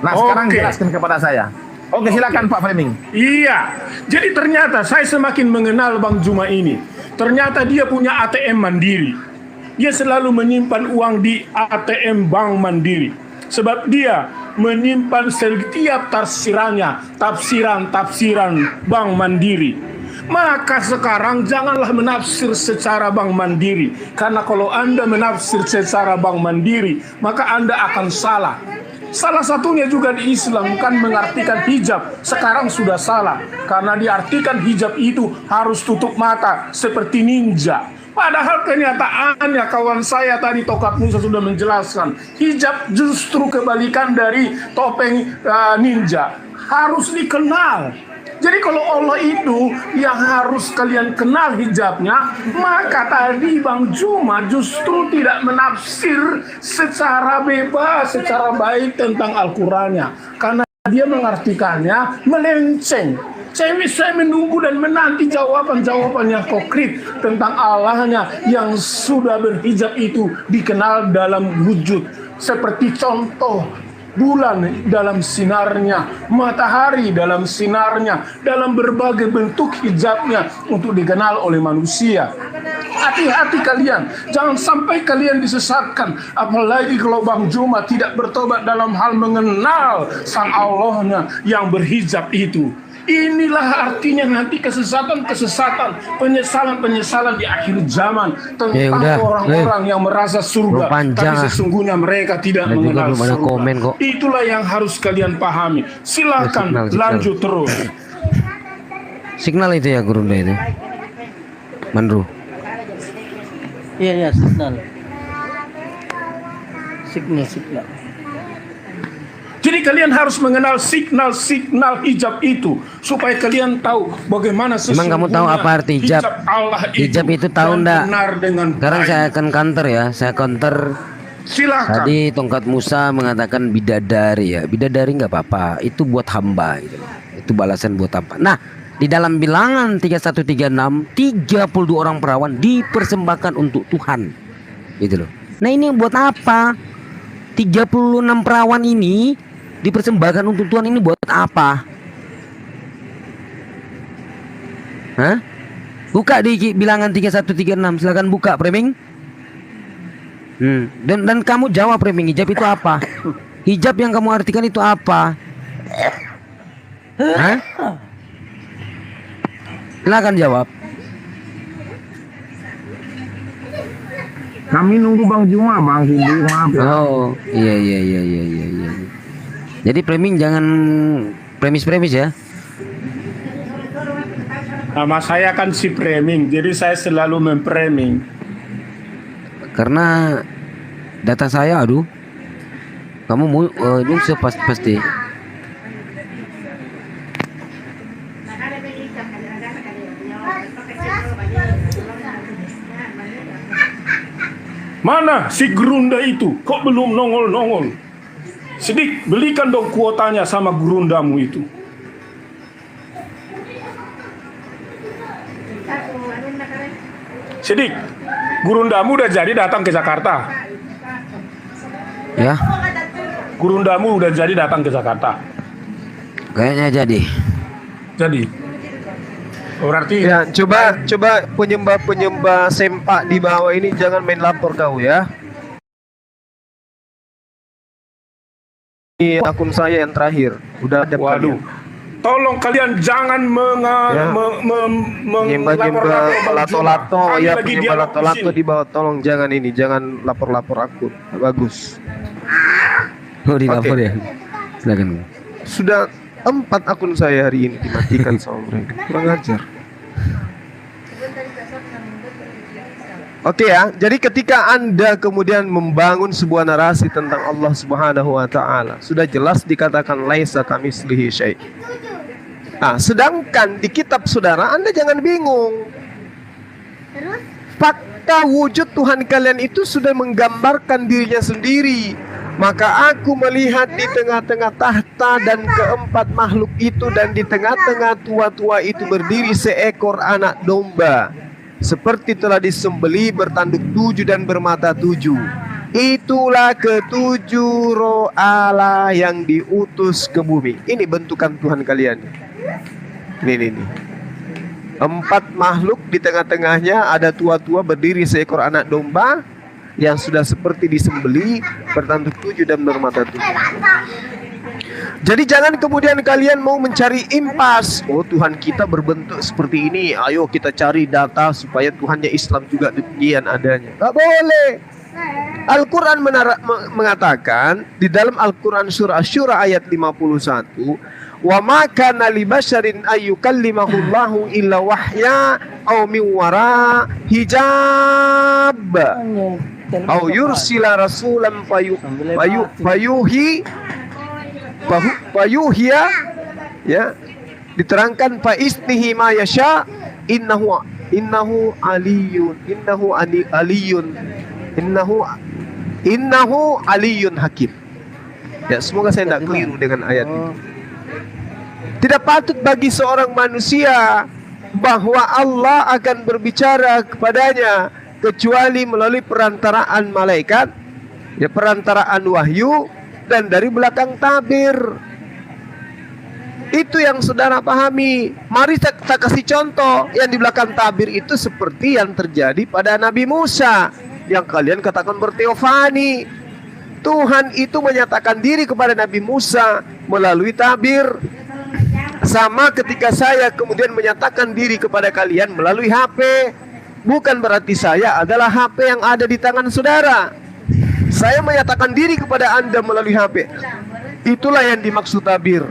Nah, sekarang jelaskan kepada saya. Oke, silakan Pak Fleming. Iya, jadi ternyata saya semakin mengenal Bang Juma ini. Ternyata dia punya ATM mandiri. Dia selalu menyimpan uang di ATM Bank Mandiri. Sebab dia menyimpan setiap tafsirannya, tafsiran Bank Mandiri. Maka sekarang janganlah menafsir secara Bank Mandiri. Karena kalau Anda menafsir secara Bank Mandiri, maka Anda akan salah. Salah satunya juga di Islam kan mengartikan hijab sekarang sudah salah, karena diartikan hijab itu harus tutup mata seperti ninja. Padahal kenyataannya kawan saya tadi Tokat Musa sudah menjelaskan, hijab justru kebalikan dari topeng ninja, harus dikenal. Jadi kalau Allah itu yang harus kalian kenal hijabnya, maka tadi Bang Juma justru tidak menafsir secara bebas, secara baik tentang Al-Qur'annya, karena dia mengartikannya melenceng. Saya menunggu dan menanti jawaban-jawaban yang konkret tentang Allahnya yang sudah berhijab itu dikenal dalam wujud. Seperti contoh, bulan dalam sinarnya, matahari dalam sinarnya, dalam berbagai bentuk hijabnya untuk dikenal oleh manusia. Hati-hati kalian, jangan sampai kalian disesatkan. Apalagi kalau Bang Juma tidak bertobat dalam hal mengenal sang Allahnya yang berhijab itu. Inilah artinya nanti kesesatan-kesesatan, penyesalan-penyesalan di akhir zaman tentang orang-orang yang merasa surga, tapi sesungguhnya mereka tidak mengenal surga. Itulah yang harus kalian pahami. Silakan lanjut terus. Signal itu ya Gurunda itu, Mandru. Iya signal. Signal. Jadi kalian harus mengenal signal-signal hijab itu supaya kalian tahu bagaimana sesungguhnya. Emang kamu tahu apa arti hijab? Allah itu hijab itu tahu enggak? Sekarang saya akan counter ya. Saya counter. Silakan. Tadi Tongkat Musa mengatakan bidadari ya. Bidadari nggak apa-apa. Itu buat hamba gitu. Itu balasan buat apa? Nah, di dalam bilangan 3136 32 orang perawan dipersembahkan untuk Tuhan. Gitu loh. Nah, ini buat apa? 36 perawan ini dipersembahkan untuk Tuhan, ini buat apa? Hah? Buka di bilangan 3136, silakan buka Preming. Dan kamu jawab Preming, hijab itu apa? Hijab yang kamu artikan itu apa? Hah? Silakan jawab. Kami nunggu Bang Juma, Bang Cindy, maaf ya. Oh, iya. Jadi Preming jangan premis-premis ya. Nama saya kan si Preming, jadi saya selalu mempreming. Karena data saya, aduh, kamu ini pasti. Mana si Gurunda itu? Kok belum nongol-nongol? Sidik, belikan dong kuotanya sama Gurundamu itu. Sidik, Gurundamu udah jadi datang ke Jakarta. Ya. Gurundamu udah jadi datang ke Jakarta. Kayaknya jadi. Berarti ya, coba penyembah sempak di bawah ini jangan main lapor kau ya. Ini akun saya yang terakhir. Udah ada. Waduh. Tolong kalian jangan menyembah lato-lato ya, penyembah lato-lato di bawah, tolong jangan ini, jangan lapor-lapor akun. Bagus. Oh, dilapor ya. Silakan. Sudah 4 akun saya hari ini dimatikan sama mereka. Kurang ajar. Oke ya, jadi ketika Anda kemudian membangun sebuah narasi tentang Allah Subhanahu wa taala, sudah jelas dikatakan laisa kamitslihi syai'. Nah, sedangkan di kitab saudara Anda jangan bingung. Fakta wujud Tuhan kalian itu sudah menggambarkan dirinya sendiri. Maka aku melihat di tengah-tengah tahta dan keempat makhluk itu, dan di tengah-tengah tua-tua itu berdiri seekor anak domba, seperti telah disembeli, bertanduk 7 dan bermata 7. Itulah ketujuh roh Allah yang diutus ke bumi. Ini bentukan Tuhan kalian. Ini. 4 makhluk, di tengah-tengahnya ada tua-tua berdiri seekor anak domba yang sudah seperti disembeli, bertanduk 7 dan bermata 7. Jadi jangan kemudian kalian mau mencari impas. Oh, Tuhan kita berbentuk seperti ini, ayo kita cari data supaya Tuhannya Islam juga demikian adanya. Gak boleh. Al-Quran mengatakan di dalam Al-Quran surah Asy-Syura ayat 51, wa ma kana li basyarin ayyukallimahullahu illa wahya aw min wara hijab aw yursila rasulan fayuhiya, ya, diterangkan fa isnihi ma yasha innahu aliyun hakim. Ya, semoga saya tidak keliru dengan ayat itu. Tidak patut bagi seorang manusia bahwa Allah akan berbicara kepadanya kecuali melalui perantaraan malaikat, ya, perantaraan wahyu, dan dari belakang tabir. Itu yang saudara pahami. Mari kita kasih contoh. Yang di belakang tabir itu seperti yang terjadi pada Nabi Musa yang kalian katakan berteofani. Tuhan itu menyatakan diri kepada Nabi Musa melalui tabir. Sama ketika saya kemudian menyatakan diri kepada kalian melalui HP. Bukan berarti saya adalah HP yang ada di tangan saudara. Saya menyatakan diri kepada Anda melalui HP. Itulah yang dimaksud tabir.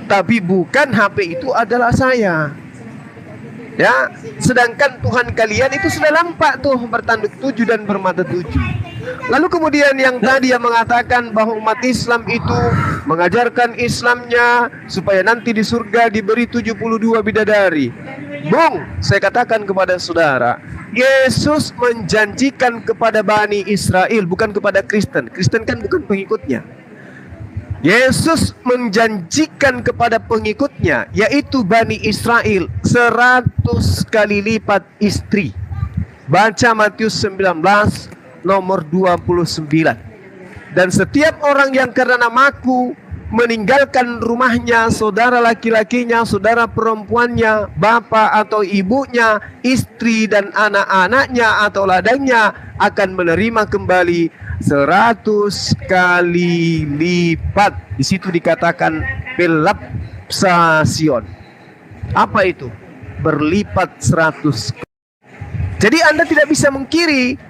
Tapi bukan HP itu adalah saya. Ya, sedangkan Tuhan kalian itu sudah nampak tuh, bertanduk 7 dan bermata 7. Lalu kemudian yang tadi yang mengatakan bahwa umat Islam itu mengajarkan Islamnya supaya nanti di surga diberi 72 bidadari. Bung, saya katakan kepada saudara, Yesus menjanjikan kepada Bani Israel, bukan kepada Kristen. Kristen kan bukan pengikutnya. Yesus menjanjikan kepada pengikutnya, yaitu Bani Israel, 100 kali lipat istri. Baca Matius 19 nomor 29. Dan setiap orang yang karena namaku meninggalkan rumahnya, saudara laki-lakinya, saudara perempuannya, bapak atau ibunya, istri dan anak-anaknya atau ladangnya, akan menerima kembali 100 kali lipat. Di situ dikatakan pelapsasion. Apa itu? Berlipat 100. Jadi Anda tidak bisa mengkiri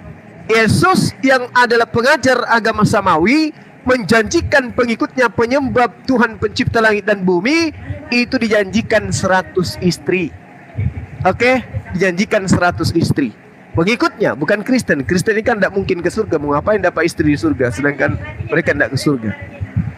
Yesus yang adalah pengajar agama samawi menjanjikan pengikutnya penyembah Tuhan pencipta langit dan bumi, itu dijanjikan 100 istri. Oke, dijanjikan 100 istri. Pengikutnya bukan Kristen. Kristen ini kan tidak mungkin ke surga. Mau ngapain dapat istri di surga sedangkan mereka tidak ke surga.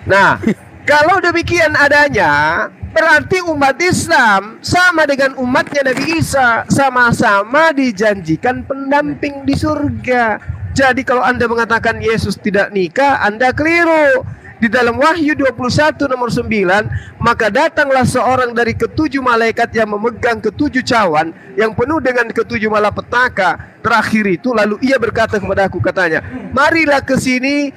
Nah, kalau demikian adanya, berarti umat Islam sama dengan umatnya Nabi Isa, sama-sama dijanjikan pendamping di surga. Jadi kalau Anda mengatakan Yesus tidak nikah, Anda keliru. Di dalam Wahyu 21 nomor 9, maka datanglah seorang dari ketujuh malaikat yang memegang ketujuh cawan yang penuh dengan ketujuh malapetaka terakhir itu, lalu ia berkata kepada aku, katanya, marilah ke sini,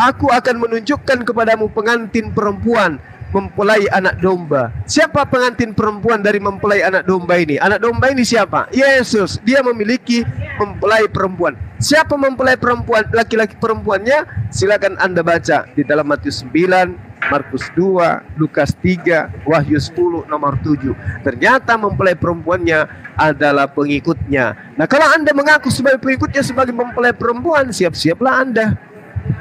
aku akan menunjukkan kepadamu pengantin perempuan mempelai anak domba. Siapa pengantin perempuan dari mempelai anak domba ini? Anak domba ini siapa? Yesus. Dia memiliki mempelai perempuan. Siapa mempelai perempuan? Laki-laki perempuannya silakan Anda baca di dalam Matius 9, Markus 2, Lukas 3, Wahyu 10 nomor 7. Ternyata mempelai perempuannya adalah pengikutnya. Nah, kalau Anda mengaku sebagai pengikutnya sebagai mempelai perempuan, siap-siaplah Anda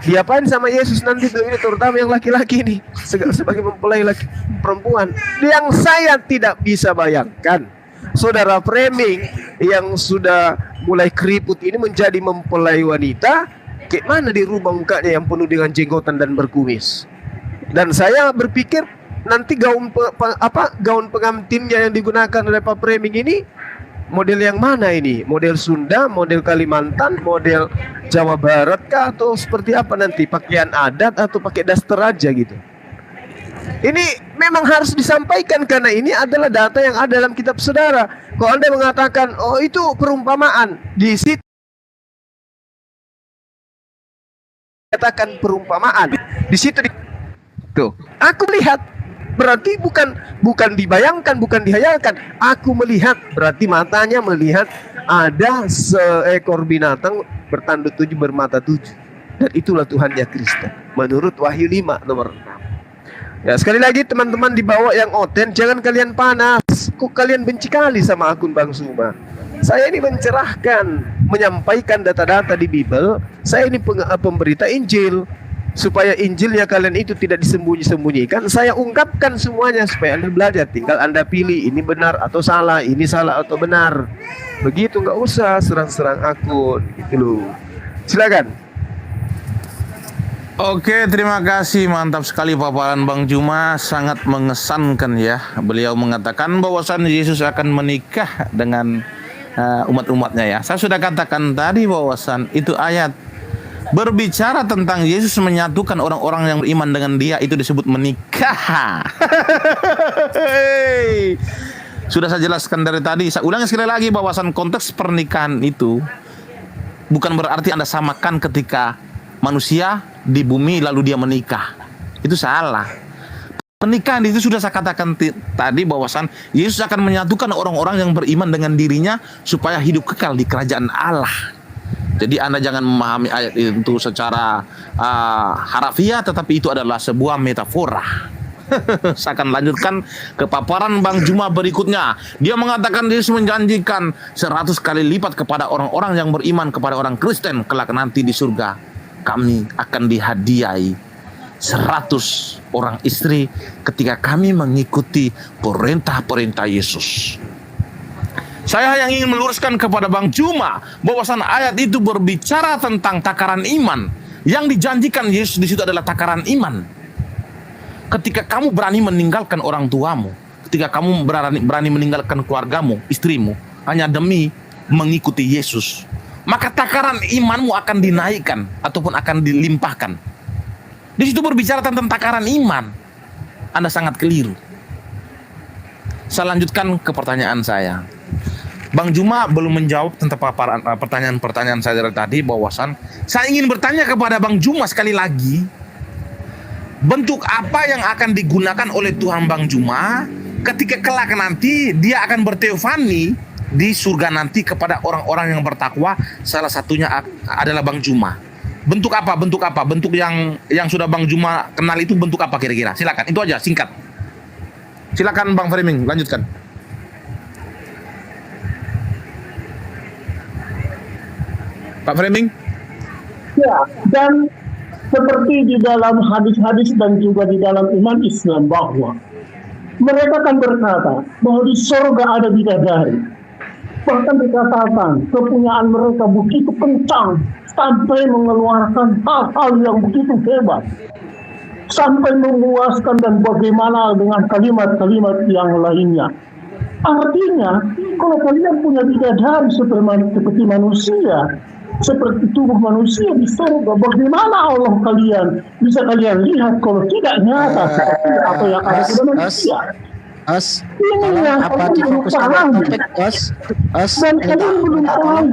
diapain sama Yesus nanti tuh, ini terutama yang laki-laki ini sebagai mempelai laki perempuan. Yang saya tidak bisa bayangkan, saudara framing yang sudah mulai keriput ini menjadi mempelai wanita, kayak mana dirubah mukanya yang penuh dengan jenggotan dan berkumis. Dan saya berpikir nanti gaun pengantinnya yang digunakan oleh Pak Framing ini model yang mana ini? Model Sunda, model Kalimantan, model Jawa Barat kah, atau seperti apa nanti? Pakaian adat atau pakai daster aja gitu? Ini memang harus disampaikan karena ini adalah data yang ada dalam kitab saudara. Kalau Anda mengatakan, oh itu perumpamaan, di situ katakan perumpamaan. Di situ tuh, aku lihat. Berarti bukan dibayangkan, bukan dihayalkan. Aku melihat, berarti matanya melihat ada seekor binatang bertanduk 7 bermata 7. Dan itulah Tuhannya Kristen menurut Wahyu 5 nomor 6. Ya, sekali lagi teman-teman dibawa yang oten, jangan kalian panas. Kok kalian benci kali sama akun Bang Suma? Saya ini mencerahkan. menyampaikan data-data di Bible. Saya ini pemberita Injil. Supaya Injilnya kalian itu tidak disembunyi-sembunyikan, saya ungkapkan semuanya supaya Anda belajar. Tinggal Anda pilih ini benar atau salah, ini salah atau benar. Begitu, nggak usah serang-serang akun gitu loh. Silakan. Oke, terima kasih, mantap sekali paparan Bang Juma, sangat mengesankan ya. Beliau mengatakan bahwasan Yesus akan menikah dengan umat-umatnya ya. Saya sudah katakan tadi bahwasan itu ayat berbicara tentang Yesus menyatukan orang-orang yang beriman dengan Dia, itu disebut menikah. Sudah saya jelaskan dari tadi. Saya ulangi sekali lagi bahwasan konteks pernikahan itu bukan berarti Anda samakan ketika manusia di bumi lalu dia menikah. Itu salah. Pernikahan itu sudah saya katakan tadi bahwasan Yesus akan menyatukan orang-orang yang beriman dengan dirinya supaya hidup kekal di kerajaan Allah. Jadi Anda jangan memahami ayat itu secara harafiah, tetapi itu adalah sebuah metafora. Saya akan lanjutkan ke paparan Bang Juma berikutnya. Dia mengatakan Yesus menjanjikan 100 kali lipat kepada orang-orang yang beriman kepada orang Kristen kelak nanti di surga. Kami akan dihadiahi 100 orang istri ketika kami mengikuti perintah-perintah Yesus. Saya yang ingin meluruskan kepada Bang Juma bahwasan ayat itu berbicara tentang takaran iman. Yang dijanjikan Yesus di situ adalah takaran iman. Ketika kamu berani meninggalkan orang tuamu, ketika kamu berani meninggalkan keluargamu, istrimu, hanya demi mengikuti Yesus, maka takaran imanmu akan dinaikkan ataupun akan dilimpahkan. Di situ berbicara tentang takaran iman. Anda sangat keliru. Saya lanjutkan ke pertanyaan saya. Bang Juma belum menjawab tentang pertanyaan-pertanyaan saya dari tadi, bahwasan saya ingin bertanya kepada Bang Juma sekali lagi, bentuk apa yang akan digunakan oleh Tuhan Bang Juma ketika kelak nanti dia akan berteofani di surga nanti kepada orang-orang yang bertakwa, salah satunya adalah Bang Juma. Bentuk apa? Bentuk yang sudah Bang Juma kenal itu bentuk apa kira-kira? Silakan, itu aja singkat. Silakan Bang Framing, lanjutkan. Pak Framing? Ya, dan seperti di dalam hadis-hadis dan juga di dalam iman Islam bahwa mereka akan berkata bahwa di surga ada bidadari. Bahkan dikatakan kepunyaan mereka begitu kencang sampai mengeluarkan hal-hal yang begitu hebat, sampai memuaskan, dan bagaimana dengan kalimat-kalimat yang lainnya. Artinya, kalau kalian punya bidadari seperti manusia, seperti tubuh manusia di surga, bagaimana Allah kalian bisa kalian lihat kalau tidak nyata seperti apa yang ada pada manusia? Ini yang kalian belum paham. Dan kalian belum paham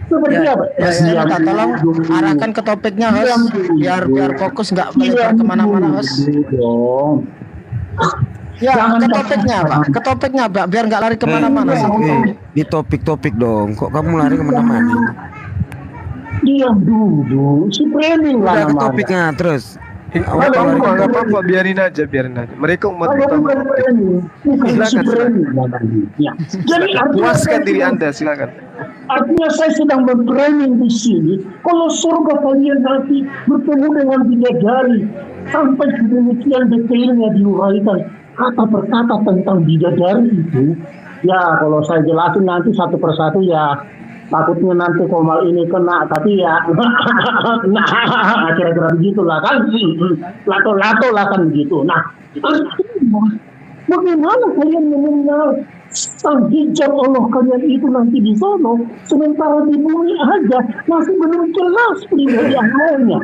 seperti apa? Minta tolong arahkan ke topiknya, Hos, biar fokus, nggak melebar kemana-mana, Hos. Ya, ke topiknya, Pak, biar nggak lari kemana-mana. Di topik-topik dong, kok kamu lari kemana-mana? Diam dulu, si framing lah namanya. Ke topiknya terus. Nggak apa-apa, biarin aja. Mereka umat utama. Silakan. Jadi puaskan diri Anda, silakan. Artinya saya sedang memframing di sini. Kalau surga kalian nanti bertemu dengan bidadari, sampai sedemikian detailnya diuraikan kata per kata tentang bidadari itu. Ya, kalau saya jelasin nanti satu persatu ya. Takutnya nanti komal ini kena, tapi ya kira-kira begitulah kan, lato-lato lah kan begitu. Nah, bagaimana kalian mengenal sang hijab Allah kalian itu nanti di sana, sementara di bumi aja masih belum jelas pribadi awalnya.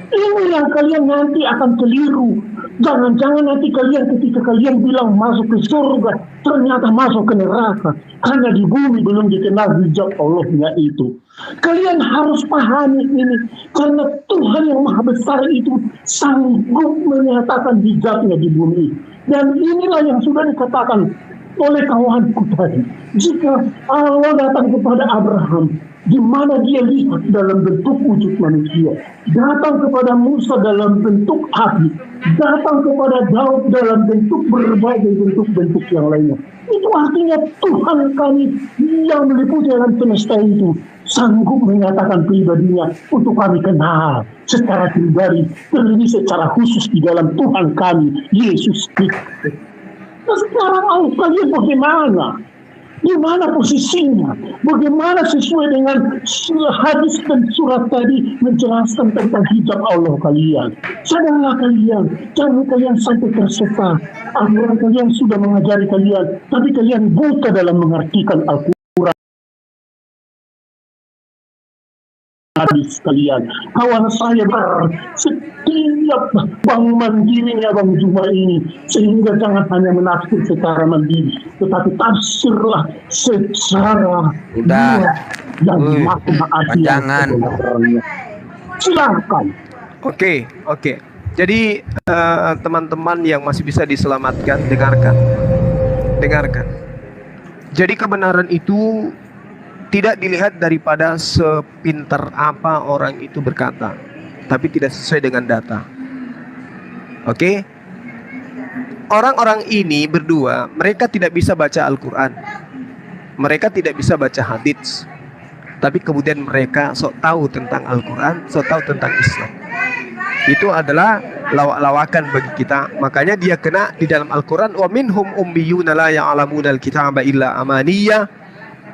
Ini yang kalian nanti akan keliru. Jangan-jangan nanti kalian ketika kalian bilang masuk ke surga, ternyata masuk ke neraka. Hanya di bumi belum dikenal hijab Allahnya itu. Kalian harus pahami ini. Karena Tuhan yang Maha Besar itu sanggup menyatakan hijabnya di bumi. Dan inilah yang sudah dikatakan oleh kawanku tadi. Jika Allah datang kepada Abraham, di mana dia lihat dalam bentuk wujud manusia, datang kepada Musa dalam bentuk api, datang kepada Daud dalam bentuk berbagai bentuk-bentuk yang lainnya. Itu artinya Tuhan kami yang meliputi alam semesta itu sanggup menyatakan pribadinya untuk kami kenal secara pribadi, terlebih secara khusus di dalam Tuhan kami, Yesus Kristus. Nah, sekarang kalian bagaimana? Di mana posisinya? Bagaimana sesuai dengan hadis dan surat tadi menjelaskan tentang hijab Allah kalian? Sadarlah kalian, jangan kalian sampai tersesat. Al-Quran kalian sudah mengajari kalian, tapi kalian buta dalam mengartikan Al-Quran. Hadis kalian, kawan saya setiap Bang Mandirinya Bang Juma ini, sehingga jangan hanya menafsir secara mandiri, tetapi tafsirlah secara yang makna arti. Jangan. Silakan. Oke. Jadi teman-teman yang masih bisa diselamatkan, dengarkan. Jadi kebenaran itu tidak dilihat daripada sepintar apa orang itu berkata, tapi tidak sesuai dengan data. Oke? Orang-orang ini berdua, mereka tidak bisa baca Al-Quran, mereka tidak bisa baca hadits, tapi kemudian mereka sok tahu tentang Al-Quran, sok tahu tentang Islam. Itu adalah lawak-lawakan bagi kita. Makanya dia kena di dalam Al-Quran, wa minhum ummiyuna la ya'lamuna al-kitaba illa amaniyah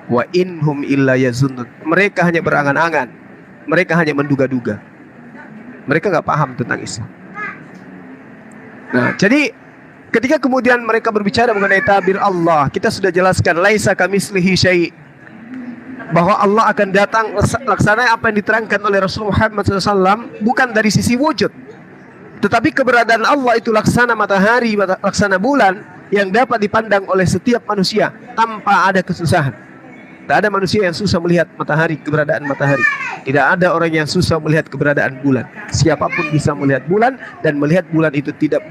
wa inhum illa yazunnun. Mereka hanya berangan-angan, mereka hanya menduga-duga, mereka nggak paham tentang Islam. Nah, jadi ketika kemudian mereka berbicara mengenai tabir Allah, kita sudah jelaskan laisa kamitslihi syai', bahwa Allah akan datang laksana apa yang diterangkan oleh Rasulullah Muhammad SAW, bukan dari sisi wujud, tetapi keberadaan Allah itu laksana matahari, laksana bulan yang dapat dipandang oleh setiap manusia tanpa ada kesusahan. Tak ada manusia yang susah melihat matahari, keberadaan matahari. Tidak ada orang yang susah melihat keberadaan bulan. Siapapun bisa melihat bulan, dan melihat bulan itu tidak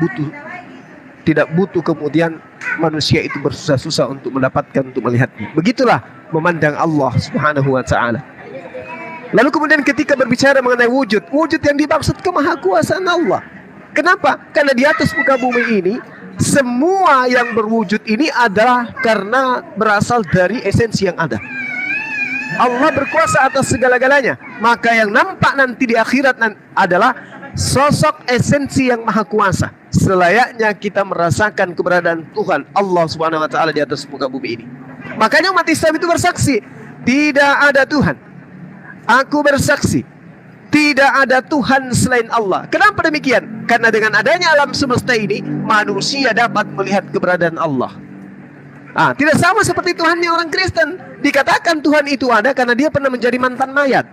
butuh kemudian manusia itu bersusah-susah untuk mendapatkan, untuk melihatnya. Begitulah memandang Allah Subhanahu wa taala. Lalu kemudian ketika berbicara mengenai wujud yang dimaksud kemahakuasaan Allah. Kenapa? Karena di atas muka bumi ini semua yang berwujud ini adalah karena berasal dari esensi yang ada. Allah berkuasa atas segala-galanya. Maka yang nampak nanti di akhirat adalah sosok esensi yang maha kuasa. Selayaknya kita merasakan keberadaan Tuhan Allah Subhanahu wa taala di atas muka bumi ini. Makanya umat Islam itu bersaksi, tidak ada Tuhan. Aku bersaksi, tidak ada Tuhan selain Allah. Kenapa demikian? Karena dengan adanya alam semesta ini, manusia dapat melihat keberadaan Allah. Tidak sama seperti Tuhannya orang Kristen. Dikatakan Tuhan itu ada karena dia pernah menjadi mantan mayat.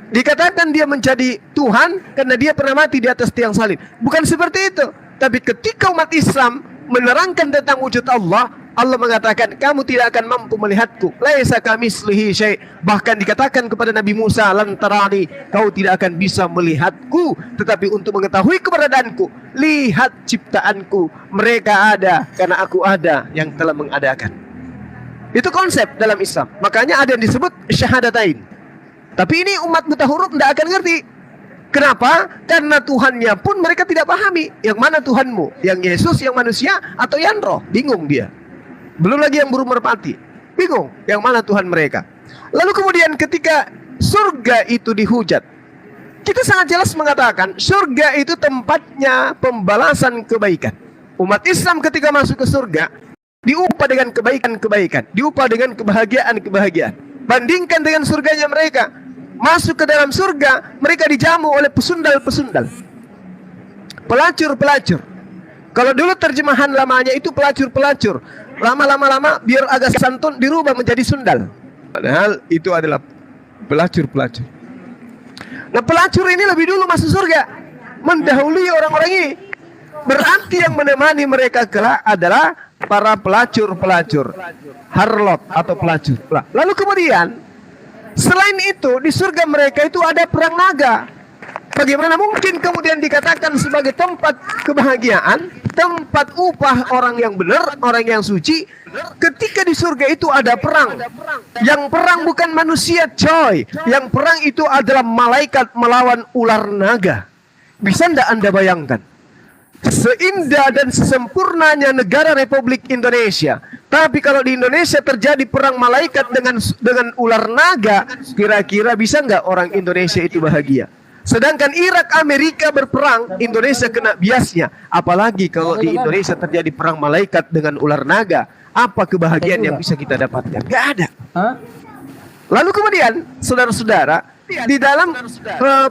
Dikatakan dia menjadi Tuhan karena dia pernah mati di atas tiang salib. Bukan seperti itu. Tapi ketika umat Islam menerangkan tentang wujud Allah, Allah mengatakan, kamu tidak akan mampu melihatku. Laisa kamitslihi syai'. Bahkan dikatakan kepada Nabi Musa, lan tarani, kau tidak akan bisa melihatku, tetapi untuk mengetahui keberadaanku, lihat ciptaanku. Mereka ada karena aku ada yang telah mengadakan. Itu konsep dalam Islam. Makanya ada yang disebut syahadatain. Tapi ini umat buta huruf tidak akan ngerti. Kenapa? Karena Tuhannya pun mereka tidak pahami. Yang mana Tuhanmu? Yang Yesus, yang manusia, atau yang roh? Bingung dia. Belum lagi yang burung merpati, bingung yang mana Tuhan mereka. Lalu kemudian ketika surga itu dihujat, kita sangat jelas mengatakan surga itu tempatnya pembalasan kebaikan. Umat Islam ketika masuk ke surga diupah dengan kebaikan-kebaikan, diupah dengan kebahagiaan-kebahagiaan. Bandingkan dengan surganya mereka, masuk ke dalam surga mereka dijamu oleh pesundal-pesundal, pelacur-pelacur. Kalau dulu terjemahan lamanya itu pelacur-pelacur, lama-lama biar agak santun dirubah menjadi sundal. Padahal itu adalah pelacur-pelacur. Nah, pelacur ini lebih dulu masuk surga, mendahului orang-orang ini. Berarti yang menemani mereka kelak adalah para pelacur-pelacur, harlot atau pelacur. Lalu kemudian selain itu di surga mereka itu ada perang naga. Bagaimana mungkin kemudian dikatakan sebagai tempat kebahagiaan, tempat upah orang yang benar, orang yang suci, ketika di surga itu ada perang. Yang perang bukan manusia, coy. Yang perang itu adalah malaikat melawan ular naga. Bisa ndak Anda bayangkan? seindah dan sesempurnanya negara Republik Indonesia. Tapi kalau di Indonesia terjadi perang malaikat dengan ular naga, kira-kira bisa nggak orang Indonesia itu bahagia? Sedangkan Irak Amerika berperang, Indonesia kena biasnya. Apalagi kalau di Indonesia terjadi perang malaikat dengan ular naga, apa kebahagiaan yang bisa kita dapatkan? Nggak ada. Lalu kemudian, saudara-saudara, di dalam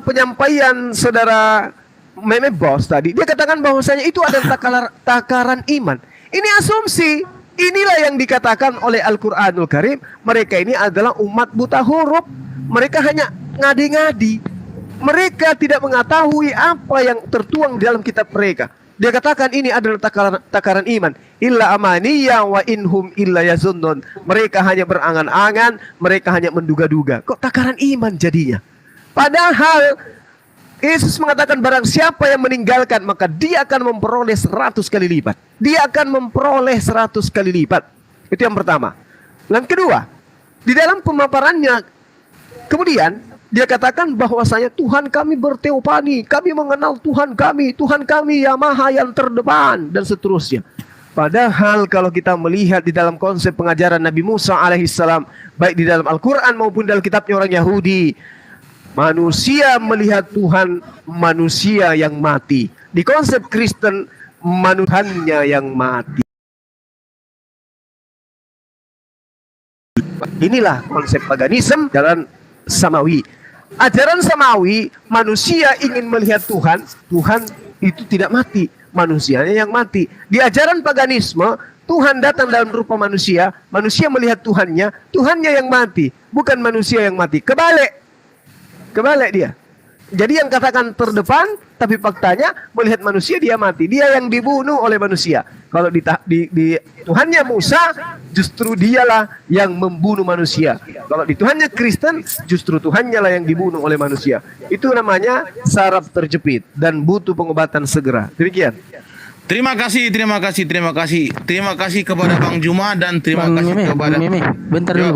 penyampaian saudara Meme Bos tadi, dia katakan bahwasanya itu adalah takaran iman. Ini asumsi. Inilah yang dikatakan oleh Al-Quranul Karim. Mereka ini adalah umat buta huruf. Mereka hanya ngadi-ngadi. Mereka tidak mengetahui apa yang tertuang di dalam kitab mereka. Dia katakan ini adalah takaran iman. Illa amaniya wa inhum illa yazunnun. Mereka hanya berangan-angan, mereka hanya menduga-duga. Kok takaran iman jadinya? Padahal Yesus mengatakan barang siapa yang meninggalkan, maka dia akan memperoleh 100 kali lipat. Dia akan memperoleh 100 kali lipat. Itu yang pertama. Yang kedua, di dalam pemaparannya kemudian dia katakan bahwasanya Tuhan kami berteopani, kami mengenal Tuhan kami yang maha yang terdepan, dan seterusnya. Padahal kalau kita melihat di dalam konsep pengajaran Nabi Musa alaihissalam, baik di dalam Al-Quran maupun dalam kitabnya orang Yahudi, manusia melihat Tuhan, manusia yang mati. Di konsep Kristen, manusianya yang mati. Inilah konsep paganisme jalan samawi. Ajaran samawi, manusia ingin melihat Tuhan, Tuhan itu tidak mati, manusianya yang mati. Di ajaran paganisme, Tuhan datang dalam rupa manusia, manusia melihat Tuhannya, Tuhannya yang mati, bukan manusia yang mati. Kebalik dia. Jadi yang katakan terdepan, tapi faktanya melihat manusia dia mati. Dia yang dibunuh oleh manusia. Kalau di Tuhannya Musa, justru dialah yang membunuh manusia. Kalau di Tuhannya Kristen, justru Tuhannya lah yang dibunuh oleh manusia. Itu namanya saraf terjepit dan butuh pengobatan segera. Demikian. Terima kasih kepada Bang Juma dan terima kasih kepada Bang Meme. Bentar dulu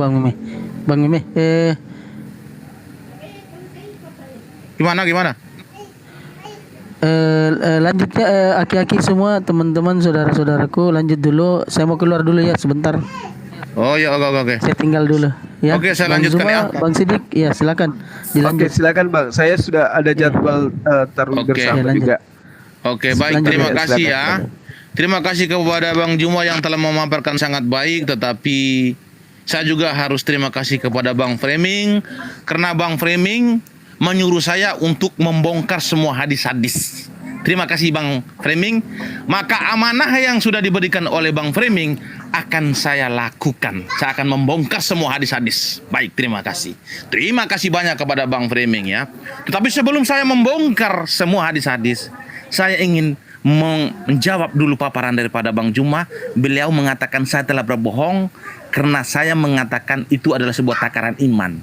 Bang Meme. Gimana? Lanjutnya aki-aki semua, teman-teman, saudara-saudaraku, lanjut dulu. Saya mau keluar dulu ya sebentar. Oh ya, oke. Saya tinggal dulu ya. Oke, saya Bang lanjutkan Zuma, ya. Bang Sidik, ya silakan. Oke, silakan Bang. Saya sudah ada jadwal taruh bersama juga. Oke, baik. Terima kasih ya. Terima kasih kepada Bang Juma yang telah memaparkan sangat baik, tetapi saya juga harus terima kasih kepada Bang Framing, karena Bang Framing menyuruh saya untuk membongkar semua hadis-hadis. Terima kasih Bang Framing. Maka amanah yang sudah diberikan oleh Bang Framing akan saya lakukan. Saya akan membongkar semua hadis-hadis. Baik, terima kasih. Terima kasih banyak kepada Bang Framing ya. Tetapi sebelum saya membongkar semua hadis-hadis, saya ingin menjawab dulu paparan daripada Bang Juma. Beliau mengatakan saya telah berbohong karena saya mengatakan itu adalah sebuah takaran iman.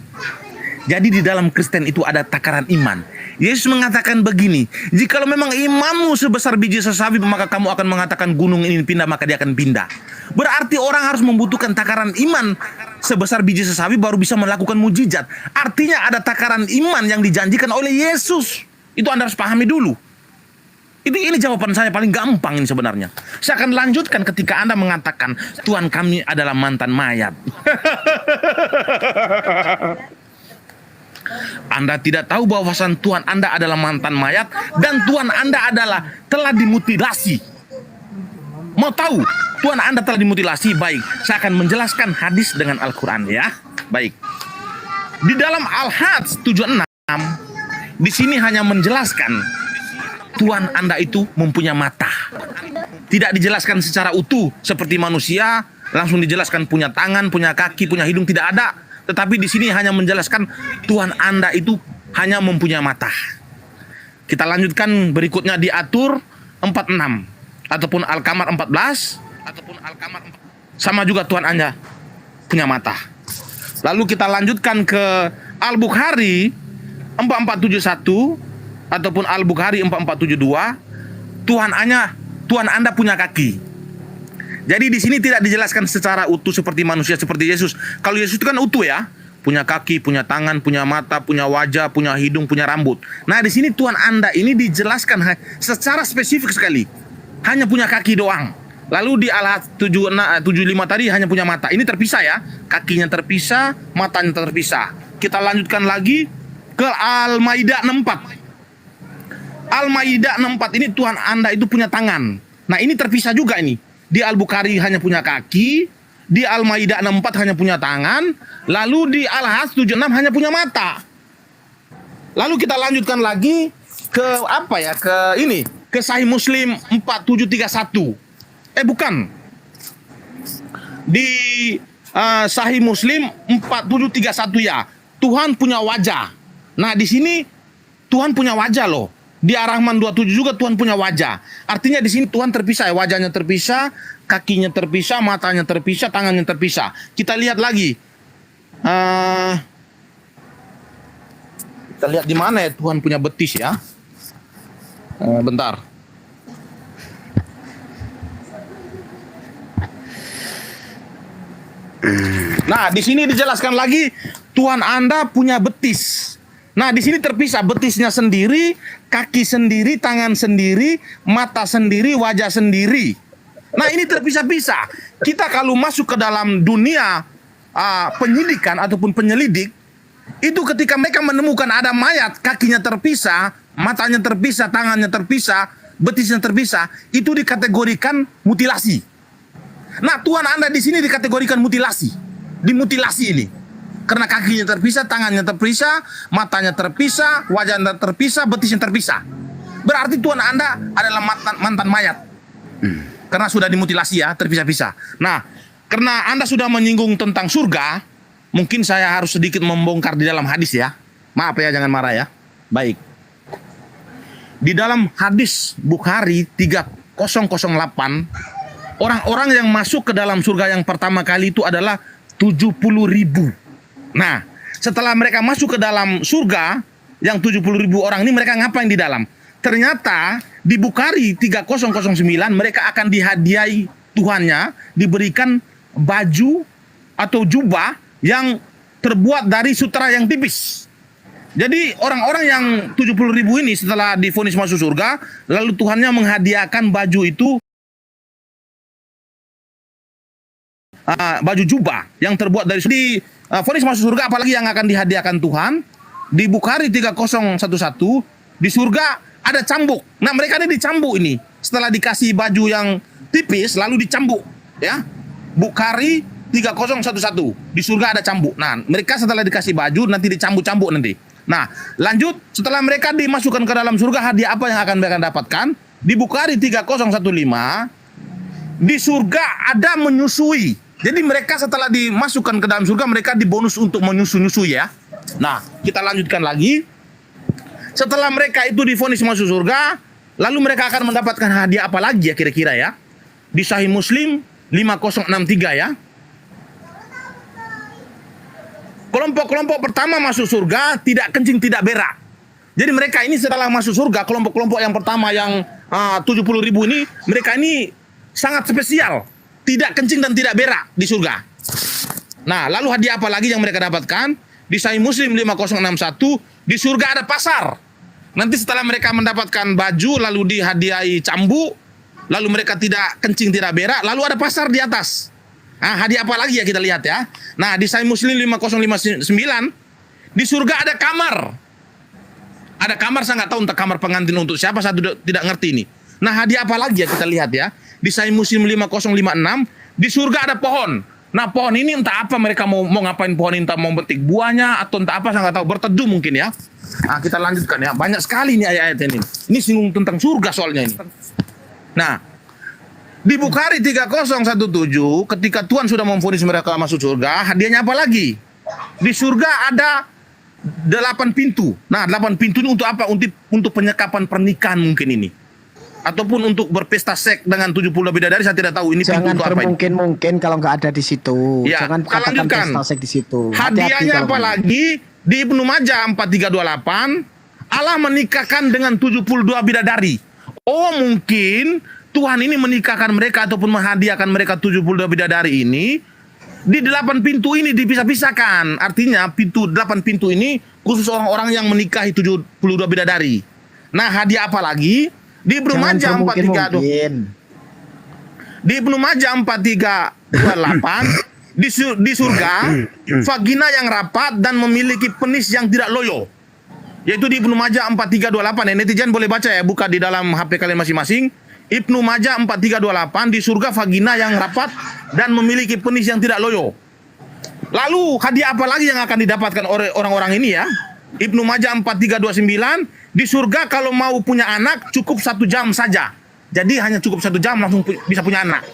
Jadi di dalam Kristen itu ada takaran iman. Yesus mengatakan begini, jikalau memang imanmu sebesar biji sesawi, maka kamu akan mengatakan gunung ini pindah, maka dia akan pindah. Berarti orang harus membutuhkan takaran iman sebesar biji sesawi baru bisa melakukan mujizat. Artinya ada takaran iman yang dijanjikan oleh Yesus. Itu Anda harus pahami dulu. Ini jawaban saya paling gampang ini sebenarnya. Saya akan lanjutkan ketika Anda mengatakan Tuhan kami adalah mantan mayat. Anda tidak tahu bahwasan Tuhan Anda adalah mantan mayat dan Tuhan Anda adalah telah dimutilasi. Mau tahu Tuhan Anda telah dimutilasi? Baik, saya akan menjelaskan hadis dengan Al-Quran ya. Baik. Di dalam Al-Hajj 76, di sini hanya menjelaskan Tuhan Anda itu mempunyai mata. Tidak dijelaskan secara utuh seperti manusia, langsung dijelaskan punya tangan, punya kaki, punya hidung, tidak ada. Tetapi di sini hanya menjelaskan Tuhan Anda itu hanya mempunyai mata. Kita lanjutkan berikutnya diatur 46 ataupun Al-Qamar 14 sama juga Tuhan Anda punya mata. Lalu kita lanjutkan ke Al-Bukhari 4471 ataupun Al-Bukhari 4472, Tuhan Anda punya kaki. Jadi di sini tidak dijelaskan secara utuh seperti manusia seperti Yesus. Kalau Yesus itu kan utuh ya. punya kaki, punya tangan, punya mata, punya wajah, punya hidung, punya rambut. Nah, di sini Tuhan Anda ini dijelaskan secara spesifik sekali. Hanya punya kaki doang. Lalu di Al-Ahzab 75 tadi hanya punya mata. Ini terpisah ya. Kakinya terpisah, matanya terpisah. Kita lanjutkan lagi ke Al-Maidah 64. Al-Maidah 64 ini Tuhan Anda itu punya tangan. Nah, ini terpisah juga ini. Di Al-Bukhari hanya punya kaki, di Al-Maidah 64 hanya punya tangan, lalu di Al-Ahzab 76 hanya punya mata. Lalu kita lanjutkan lagi ke apa ya? Ke ini, ke Sahih Muslim 4731. Bukan. Di Sahih Muslim 4731 ya. Tuhan punya wajah. Nah, di sini Tuhan punya wajah loh. Di Ar-Rahman 27 juga Tuhan punya wajah. Artinya di sini Tuhan terpisah ya, wajahnya terpisah, kakinya terpisah, matanya terpisah, tangannya terpisah. Kita lihat lagi. Kita lihat di mana ya Tuhan punya betis ya. Bentar. Nah, di sini dijelaskan lagi Tuhan Anda punya betis. Nah, di sini terpisah, betisnya sendiri, kaki sendiri, tangan sendiri, mata sendiri, wajah sendiri. Nah, ini terpisah-pisah. Kita kalau masuk ke dalam dunia penyidikan ataupun penyelidik, itu ketika mereka menemukan ada mayat, kakinya terpisah, matanya terpisah, tangannya terpisah, betisnya terpisah, itu dikategorikan mutilasi. Nah, Tuhan Anda di sini dikategorikan mutilasi. Dimutilasi ini. Karena kakinya terpisah, tangannya terpisah, matanya terpisah, wajahnya terpisah, betisnya terpisah. Berarti Tuhan Anda adalah mantan mayat. Karena sudah dimutilasi ya, terpisah-pisah. Nah, karena Anda sudah menyinggung tentang surga, mungkin saya harus sedikit membongkar di dalam hadis ya. Maaf ya, jangan marah ya. Baik. Di dalam hadis Bukhari 3008, orang-orang yang masuk ke dalam surga yang pertama kali itu adalah 70.000. Nah, setelah mereka masuk ke dalam surga, yang 70.000 orang ini mereka ngapain di dalam? Ternyata di Bukhari 3009 mereka akan dihadiahi Tuhannya, diberikan baju atau jubah yang terbuat dari sutra yang tipis. Jadi orang-orang yang 70.000 ini setelah divonis masuk surga, lalu Tuhannya menghadiahkan baju itu, baju jubah yang terbuat dari vonis masuk surga, apalagi yang akan dihadiahkan Tuhan. Di Bukhari 3011 di surga ada cambuk. Nah, mereka ini dicambuk ini. Setelah dikasih baju yang tipis lalu dicambuk ya. Bukhari 3011 di surga ada cambuk. Nah, mereka setelah dikasih baju nanti dicambuk-cambuk nanti. Nah, lanjut setelah mereka dimasukkan ke dalam surga, hadiah apa yang akan mereka dapatkan? Di Bukhari 3015 di surga ada menyusui. Jadi mereka setelah dimasukkan ke dalam surga, mereka dibonus untuk menyusui ya. Nah, kita lanjutkan lagi. Setelah mereka itu divonis masuk surga, lalu mereka akan mendapatkan hadiah apa lagi ya kira-kira ya? Di Sahih Muslim 5063 ya. Kelompok-kelompok pertama masuk surga tidak kencing, tidak berak. Jadi mereka ini setelah masuk surga, kelompok-kelompok yang pertama yang 70.000 ini, mereka ini sangat spesial. Tidak kencing dan tidak berak di surga. Nah, lalu hadiah apa lagi yang mereka dapatkan? Di Sahih Muslim 5061, di surga ada pasar. Nanti setelah mereka mendapatkan baju, lalu dihadiahi cambuk, lalu mereka tidak kencing, tidak berak, lalu ada pasar di atas. Nah, hadiah apa lagi ya kita lihat ya. Nah, di Sahih Muslim 5059, di surga ada kamar. Ada kamar, saya nggak tahu entah kamar pengantin untuk siapa, saya tidak ngerti ini. Nah, hadiah apa lagi ya kita lihat ya. Di Sahih Muslim 5056, di surga ada pohon. Nah, pohon ini entah apa mereka mau ngapain pohon ini, entah mau petik buahnya atau entah apa, saya nggak tahu, berteduh mungkin ya. Nah, kita lanjutkan ya. Banyak sekali nih ayat-ayat ini. Ini singgung tentang surga soalnya ini. Nah, di Bukhari 3017, ketika Tuhan sudah memvonis mereka masuk surga, hadiahnya apa lagi? Di surga ada 8 pintu. Nah, 8 pintu ini untuk apa? Untuk penyekapan pernikahan mungkin ini. Ataupun untuk berpesta seks dengan 70 bidadari, saya tidak tahu ini jangan pintu apa ini. Mungkin kalau nggak ada di situ. Ya, jangan katakan pesta seks di situ. Hadiahnya apa lagi? Di Ibnu Majah 4328, Allah menikahkan dengan 72 bidadari. Oh, mungkin Tuhan ini menikahkan mereka ataupun menghadiahkan mereka 72 bidadari ini di 8 pintu ini dipisah-pisahkan. Artinya 8 pintu ini khusus orang-orang yang menikahi 72 bidadari. Nah, hadiah apa lagi? Di Ibnu Majah 43 di Ibnu Majah 4328 di surga vagina yang rapat dan memiliki penis yang tidak loyo. Yaitu di Ibnu Majah 4328. Netizen boleh baca ya, buka di dalam HP kalian masing-masing. Ibnu Majah 4328, di surga vagina yang rapat dan memiliki penis yang tidak loyo. Lalu hadiah apa lagi yang akan didapatkan oleh orang-orang ini ya? Ibnu Majah 4329, di surga kalau mau punya anak cukup 1 jam saja. Jadi hanya cukup 1 jam langsung bisa punya anak.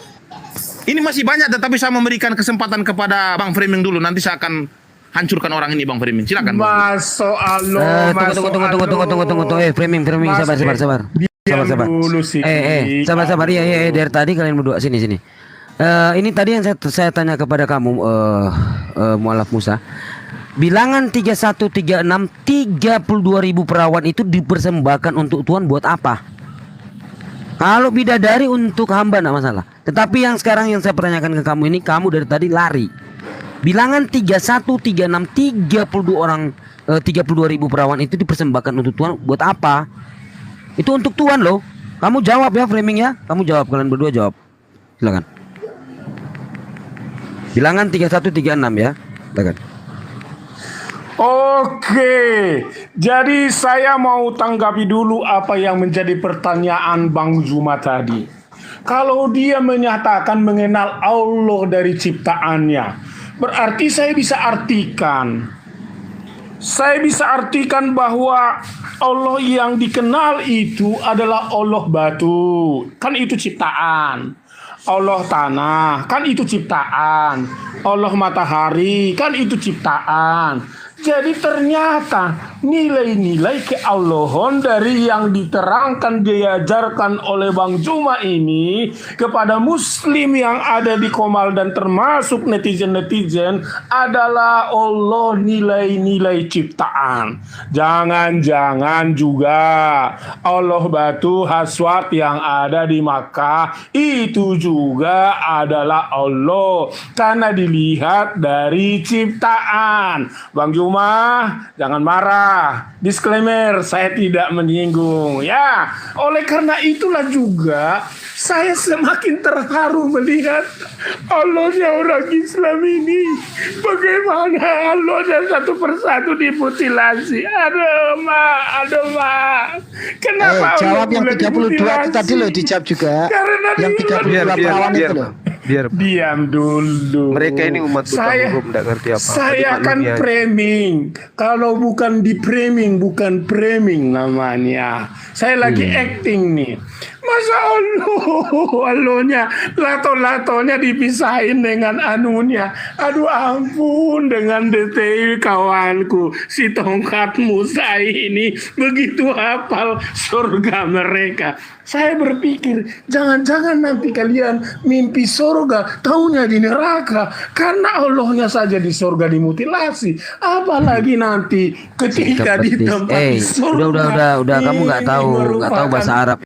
Ini masih banyak, tetapi saya memberikan kesempatan kepada Bang Framing dulu. Nanti saya akan hancurkan orang ini, Bang Framing. Silakan. Masuk Allah. Tunggu. Framing, sabar. Sabar. Sabar. Iya, dari tadi kalian berdua sini. Ini tadi yang saya tanya kepada kamu, Mu'alaf Musa. Bilangan 3136, 32.000 perawan itu dipersembahkan untuk Tuhan buat apa? Kalau bidadari untuk hamba enggak masalah. Tetapi yang sekarang yang saya pertanyakan ke kamu ini, kamu dari tadi lari. Bilangan 3136, 32.000 perawan itu dipersembahkan untuk Tuhan buat apa? Itu untuk Tuhan loh. Kamu jawab ya, Framing ya. Kamu jawab, kalian berdua jawab. Silakan. Bilangan 3136 ya. Silakan. Oke, jadi saya mau tanggapi dulu apa yang menjadi pertanyaan Bang Zuma tadi. Kalau dia menyatakan mengenal Allah dari ciptaannya, berarti saya bisa artikan bahwa Allah yang dikenal itu adalah Allah batu, kan itu ciptaan. Allah tanah, kan itu ciptaan. Allah matahari, kan itu ciptaan. Jadi ternyata nilai-nilai keallahan dari yang diterangkan, diajarkan oleh Bang Zuma ini kepada muslim yang ada di Komal dan termasuk netizen-netizen adalah Allah nilai-nilai ciptaan. Jangan-jangan juga Allah batu Haswat yang ada di Makkah itu juga adalah Allah karena dilihat dari ciptaan. Bang Zuma, jangan marah. Disclaimer, saya tidak menyinggung ya. Oleh karena itulah juga saya semakin terharu melihat Allahnya orang Islam ini. Bagaimana Allahnya satu persatu dimutilasi. Aduh ma. Kenapa jawab yang Allah 32 itu tadi loh, dijawab juga. Karena yang 32 perawan itu loh. Diam dulu. Mereka ini umat hukum tidak ngerti apa. Saya kan framing. Kalau bukan di framing, bukan framing namanya. Saya lagi acting nih. Masa Allahnya lato-latonya dipisahin dengan anunya. Aduh ampun, dengan detail kawanku. Si tongkat Musa ini begitu hafal surga mereka. Saya berpikir, jangan-jangan nanti kalian mimpi surga, taunya di neraka. Karena Allahnya saja di surga dimutilasi. Apalagi nanti ketika di tempat di surga. Udah, kamu nggak tahu bahasa Arab.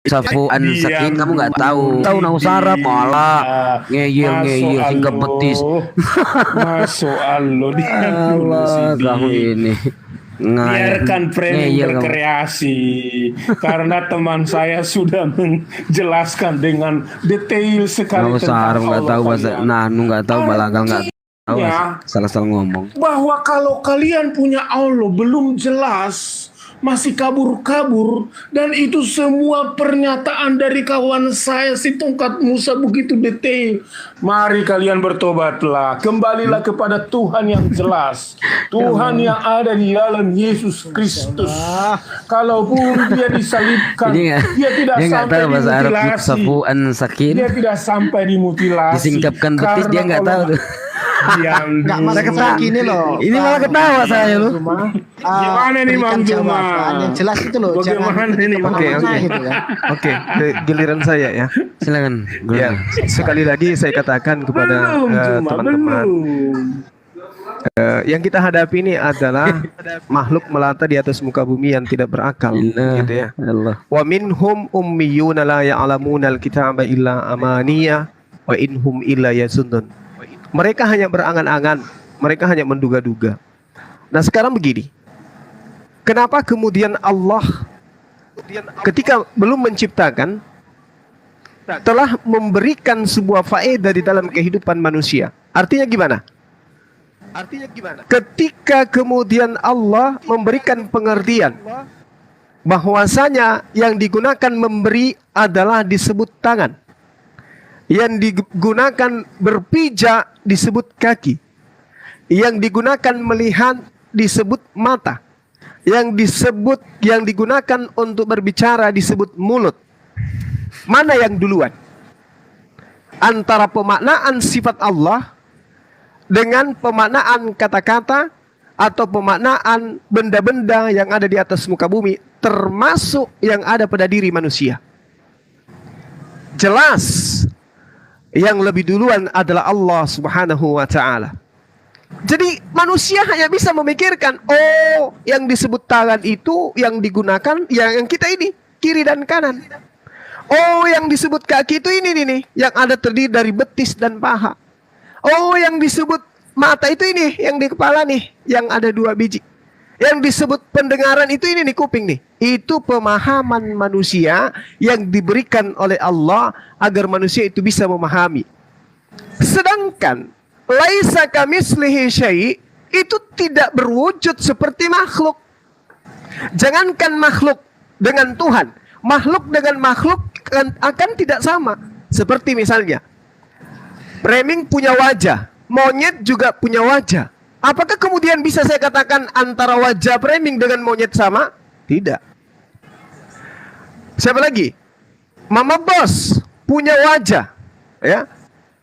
Safu An-Sakin kamu nggak tahu nahu sarap malah ngeyel hingga betis. Masuk Allah kamu ini. Biarkan framing berkreasi karena teman saya sudah menjelaskan dengan detail sekali tentang Allah. Nggak tahu bahasa nggak tahu balagal nggak tahu salah ngomong. Bahwa kalau kalian punya Allah belum jelas, masih kabur-kabur, dan itu semua pernyataan dari kawan saya si tongkat Musa begitu detail. Mari kalian bertobatlah, kembalilah kepada Tuhan yang jelas, Tuhan yang ada di dalam Yesus Kristus. Kalaupun dia disalibkan, dia tidak sampai dimutilasi. Dia tidak sampai dimutilasi. Disingkapkan betis dia nggak tahu tuh. Nggak malah ketawa gini loh. Ini malah ketawa saya loh. Gimana nih Bang Zuma? Yang jelas itu loh. Bagaimana ini? Oke, giliran saya ya. Silakan. Ya, sekali lagi saya katakan kepada teman-teman. Yang kita hadapi ini adalah makhluk melata di atas muka bumi yang tidak berakal, gitu ya. Wa minhum ummiyuna la ya'lamuna al-kitaba illa amaniya wa inhum illa yazunnun. Mereka hanya berangan-angan, mereka hanya menduga-duga. Nah, sekarang begini. Kenapa kemudian Allah ketika belum menciptakan telah memberikan sebuah faedah di dalam kehidupan manusia? Artinya gimana? Ketika kemudian Allah memberikan pengertian bahwasanya yang digunakan memberi adalah disebut tangan, yang digunakan berpijak disebut kaki, yang digunakan melihat disebut mata, yang digunakan untuk berbicara disebut mulut. Mana yang duluan? Antara pemaknaan sifat Allah dengan pemaknaan kata-kata atau pemaknaan benda-benda yang ada di atas muka bumi, termasuk yang ada pada diri manusia. Jelas yang lebih duluan adalah Allah Subhanahu wa ta'ala. Jadi manusia hanya bisa memikirkan, oh yang disebut tangan itu yang digunakan yang kita ini, kiri dan kanan. Oh yang disebut kaki itu ini nih, yang ada terdiri dari betis dan paha. Oh yang disebut mata itu ini, yang di kepala nih, yang ada 2 biji. Yang disebut pendengaran itu ini nih, kuping nih. Itu pemahaman manusia yang diberikan oleh Allah agar manusia itu bisa memahami. Sedangkan laisa kamitslihi syai' itu tidak berwujud seperti makhluk. Jangankan makhluk dengan Tuhan, makhluk dengan makhluk akan tidak sama. Seperti misalnya Reming punya wajah, monyet juga punya wajah. Apakah kemudian bisa saya katakan antara wajah Reming dengan monyet sama? Tidak. Siapa lagi? Mama Bos punya wajah, ya.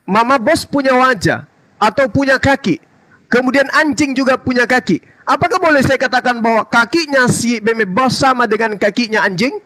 Mama Bos punya wajah atau punya kaki. Kemudian anjing juga punya kaki. Apakah boleh saya katakan bahwa kakinya si Mama Bos sama dengan kakinya anjing?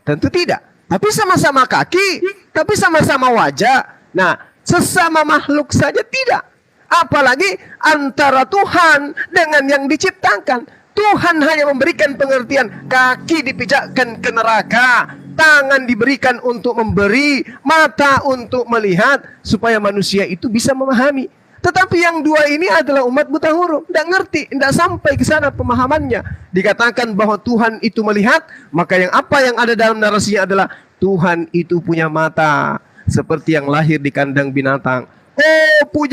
Tentu tidak. Tapi sama-sama kaki, tapi sama-sama wajah. Nah, sesama makhluk saja tidak. Apalagi antara Tuhan dengan yang diciptakan. Tuhan hanya memberikan pengertian, kaki dipijakkan ke neraka, tangan diberikan untuk memberi, mata untuk melihat, supaya manusia itu bisa memahami. Tetapi yang 2 ini adalah umat buta huruf, tidak ngerti, tidak sampai ke sana pemahamannya. Dikatakan bahwa Tuhan itu melihat, maka apa yang ada dalam narasinya adalah Tuhan itu punya mata, seperti yang lahir di kandang binatang. Oh,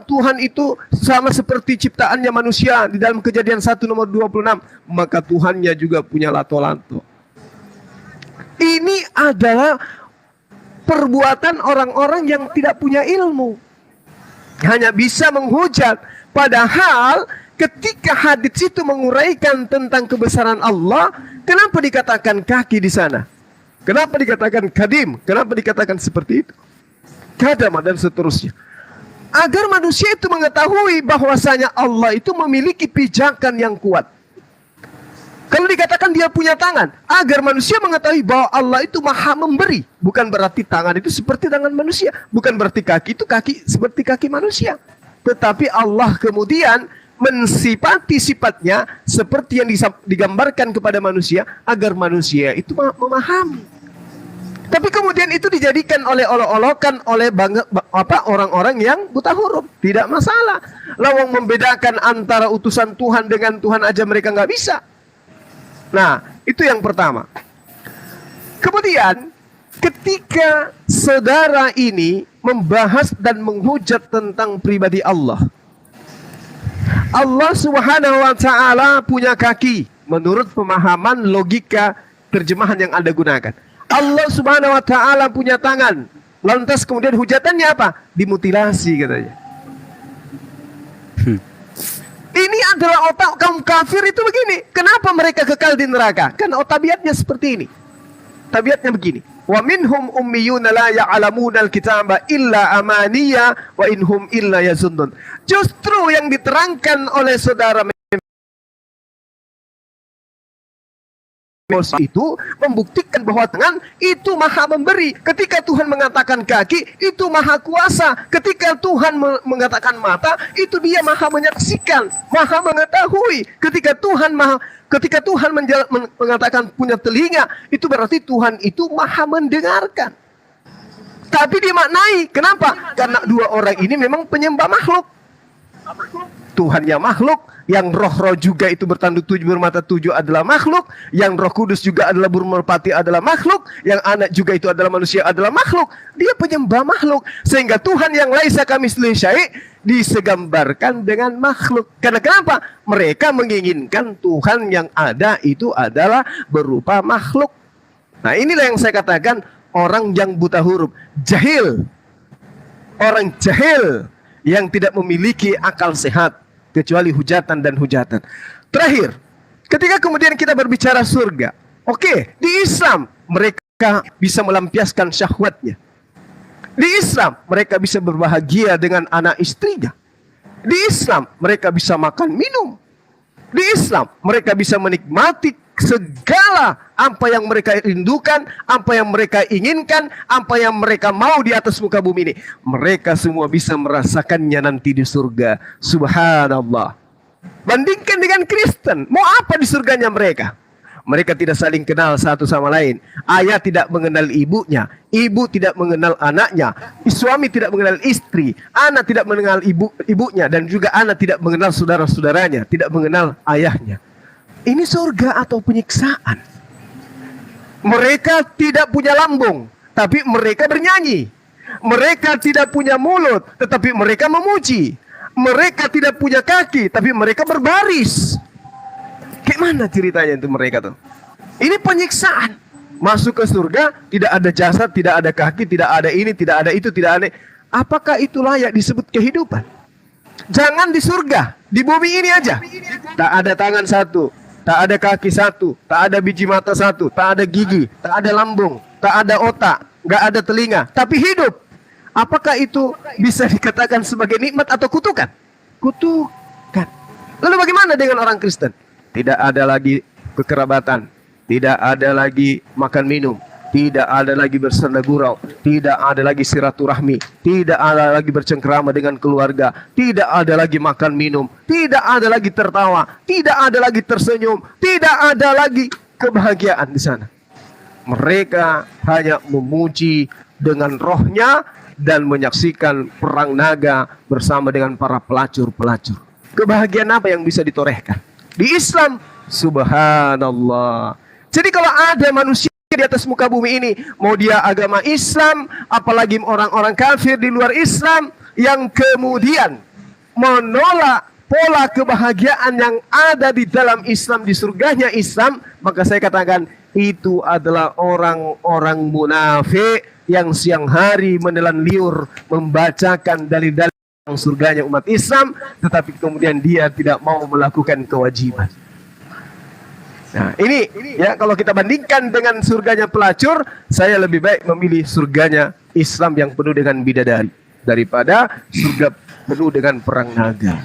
Tuhan itu sama seperti ciptaannya manusia di dalam Kejadian 1 nomor 26. Maka Tuhannya juga punya lato-lato. Ini adalah perbuatan orang-orang yang tidak punya ilmu, hanya bisa menghujat. Padahal ketika hadits itu menguraikan tentang kebesaran Allah, kenapa dikatakan kaki di sana? Kenapa dikatakan kadim? Kenapa dikatakan seperti itu? Kadam dan seterusnya. Agar manusia itu mengetahui bahwasanya Allah itu memiliki pijakan yang kuat. Kalau dikatakan dia punya tangan, agar manusia mengetahui bahwa Allah itu maha memberi. Bukan berarti tangan itu seperti tangan manusia. Bukan berarti kaki itu kaki seperti kaki manusia. Tetapi Allah kemudian mensifati sifatnya seperti yang digambarkan kepada manusia, agar manusia itu memahami. Tapi kemudian itu dijadikan olok-olokan oleh orang-orang yang buta huruf. Tidak masalah. Lawang membedakan antara utusan Tuhan dengan Tuhan aja mereka nggak bisa. Nah, itu yang pertama. Kemudian, ketika saudara ini membahas dan menghujat tentang pribadi Allah, Allah Subhanahu wa ta'ala punya kaki menurut pemahaman logika terjemahan yang Anda gunakan. Allah Subhanahu wa ta'ala punya tangan. Lantas kemudian hujatannya apa? Dimutilasi katanya. Ini adalah otak kaum kafir itu begini. Kenapa mereka kekal di neraka? Karena tabiatnya seperti ini. Tabiatnya begini. Wa minhum ummiyuna la ya'lamuna al-kitaba illa amaniya wa inhum illa yazunnun. Justru yang diterangkan oleh saudara itu membuktikan bahwa tangan itu maha memberi. Ketika Tuhan mengatakan kaki, itu maha kuasa. Ketika Tuhan mengatakan mata, itu dia maha menyaksikan, maha mengetahui. Ketika Tuhan mengatakan punya telinga, itu berarti Tuhan itu maha mendengarkan. Tapi dimaknai, kenapa? Karena dua orang ini memang penyembah makhluk. Tuhannya makhluk, yang roh-roh juga itu bertanduk 7 bermata 7 adalah makhluk, yang Roh Kudus juga adalah burung merpati adalah makhluk, yang anak juga itu adalah manusia adalah makhluk. Dia penyembah makhluk, sehingga Tuhan yang laisa kamitslihi syai' disegambarkan dengan makhluk. Karena kenapa? Mereka menginginkan Tuhan yang ada itu adalah berupa makhluk. Nah, inilah yang saya katakan orang yang buta huruf, jahil. Orang jahil yang tidak memiliki akal sehat, kecuali hujatan dan hujatan. Terakhir, ketika kemudian kita berbicara surga, oke, di Islam mereka bisa melampiaskan syahwatnya. Di Islam mereka bisa berbahagia dengan anak istrinya. Di Islam mereka bisa makan minum. Di Islam mereka bisa menikmati segala apa yang mereka rindukan, apa yang mereka inginkan, apa yang mereka mau di atas muka bumi ini. Mereka semua bisa merasakannya nanti di surga. Subhanallah. Bandingkan dengan Kristen, mau apa di surganya mereka? Mereka tidak saling kenal satu sama lain. Ayah tidak mengenal ibunya, ibu tidak mengenal anaknya, suami tidak mengenal istri, anak tidak mengenal ibunya, dan juga anak tidak mengenal saudara-saudaranya, tidak mengenal ayahnya. Ini surga atau penyiksaan? Mereka tidak punya lambung, tapi mereka bernyanyi. Mereka tidak punya mulut, tetapi mereka memuji. Mereka tidak punya kaki, tapi mereka berbaris. Gimana ceritanya itu mereka tuh? Ini penyiksaan. Masuk ke surga, tidak ada jasad, tidak ada kaki, tidak ada ini, tidak ada itu, tidak ada. Apakah itu layak disebut kehidupan? Jangan di surga, di bumi ini aja. Tak ada tangan satu, tak ada kaki satu, tak ada biji mata satu, tak ada gigi, tak ada lambung, tak ada otak, nggak ada telinga, tapi hidup. Apakah itu bisa dikatakan sebagai nikmat atau kutukan? Kutukan. Lalu bagaimana dengan orang Kristen? Tidak ada lagi kekerabatan, tidak ada lagi makan minum, tidak ada lagi bersenda gurau, tidak ada lagi silaturahmi, tidak ada lagi bercengkrama dengan keluarga, tidak ada lagi makan minum, tidak ada lagi tertawa, tidak ada lagi tersenyum, tidak ada lagi kebahagiaan di sana. Mereka hanya memuji dengan rohnya dan menyaksikan perang naga bersama dengan para pelacur-pelacur. Kebahagiaan apa yang bisa ditorehkan? Di Islam, subhanallah. Jadi kalau ada manusia di atas muka bumi ini, mau dia agama Islam, apalagi orang-orang kafir di luar Islam, yang kemudian menolak pola kebahagiaan yang ada di dalam Islam, di surganya Islam, maka saya katakan itu adalah orang-orang munafik yang siang hari menelan liur membacakan dalil-dalil surganya umat Islam, tetapi kemudian dia tidak mau melakukan kewajiban. Nah, ini ya, kalau kita bandingkan dengan surganya pelacur, saya lebih baik memilih surganya Islam yang penuh dengan bidadari daripada surga penuh dengan perang naga.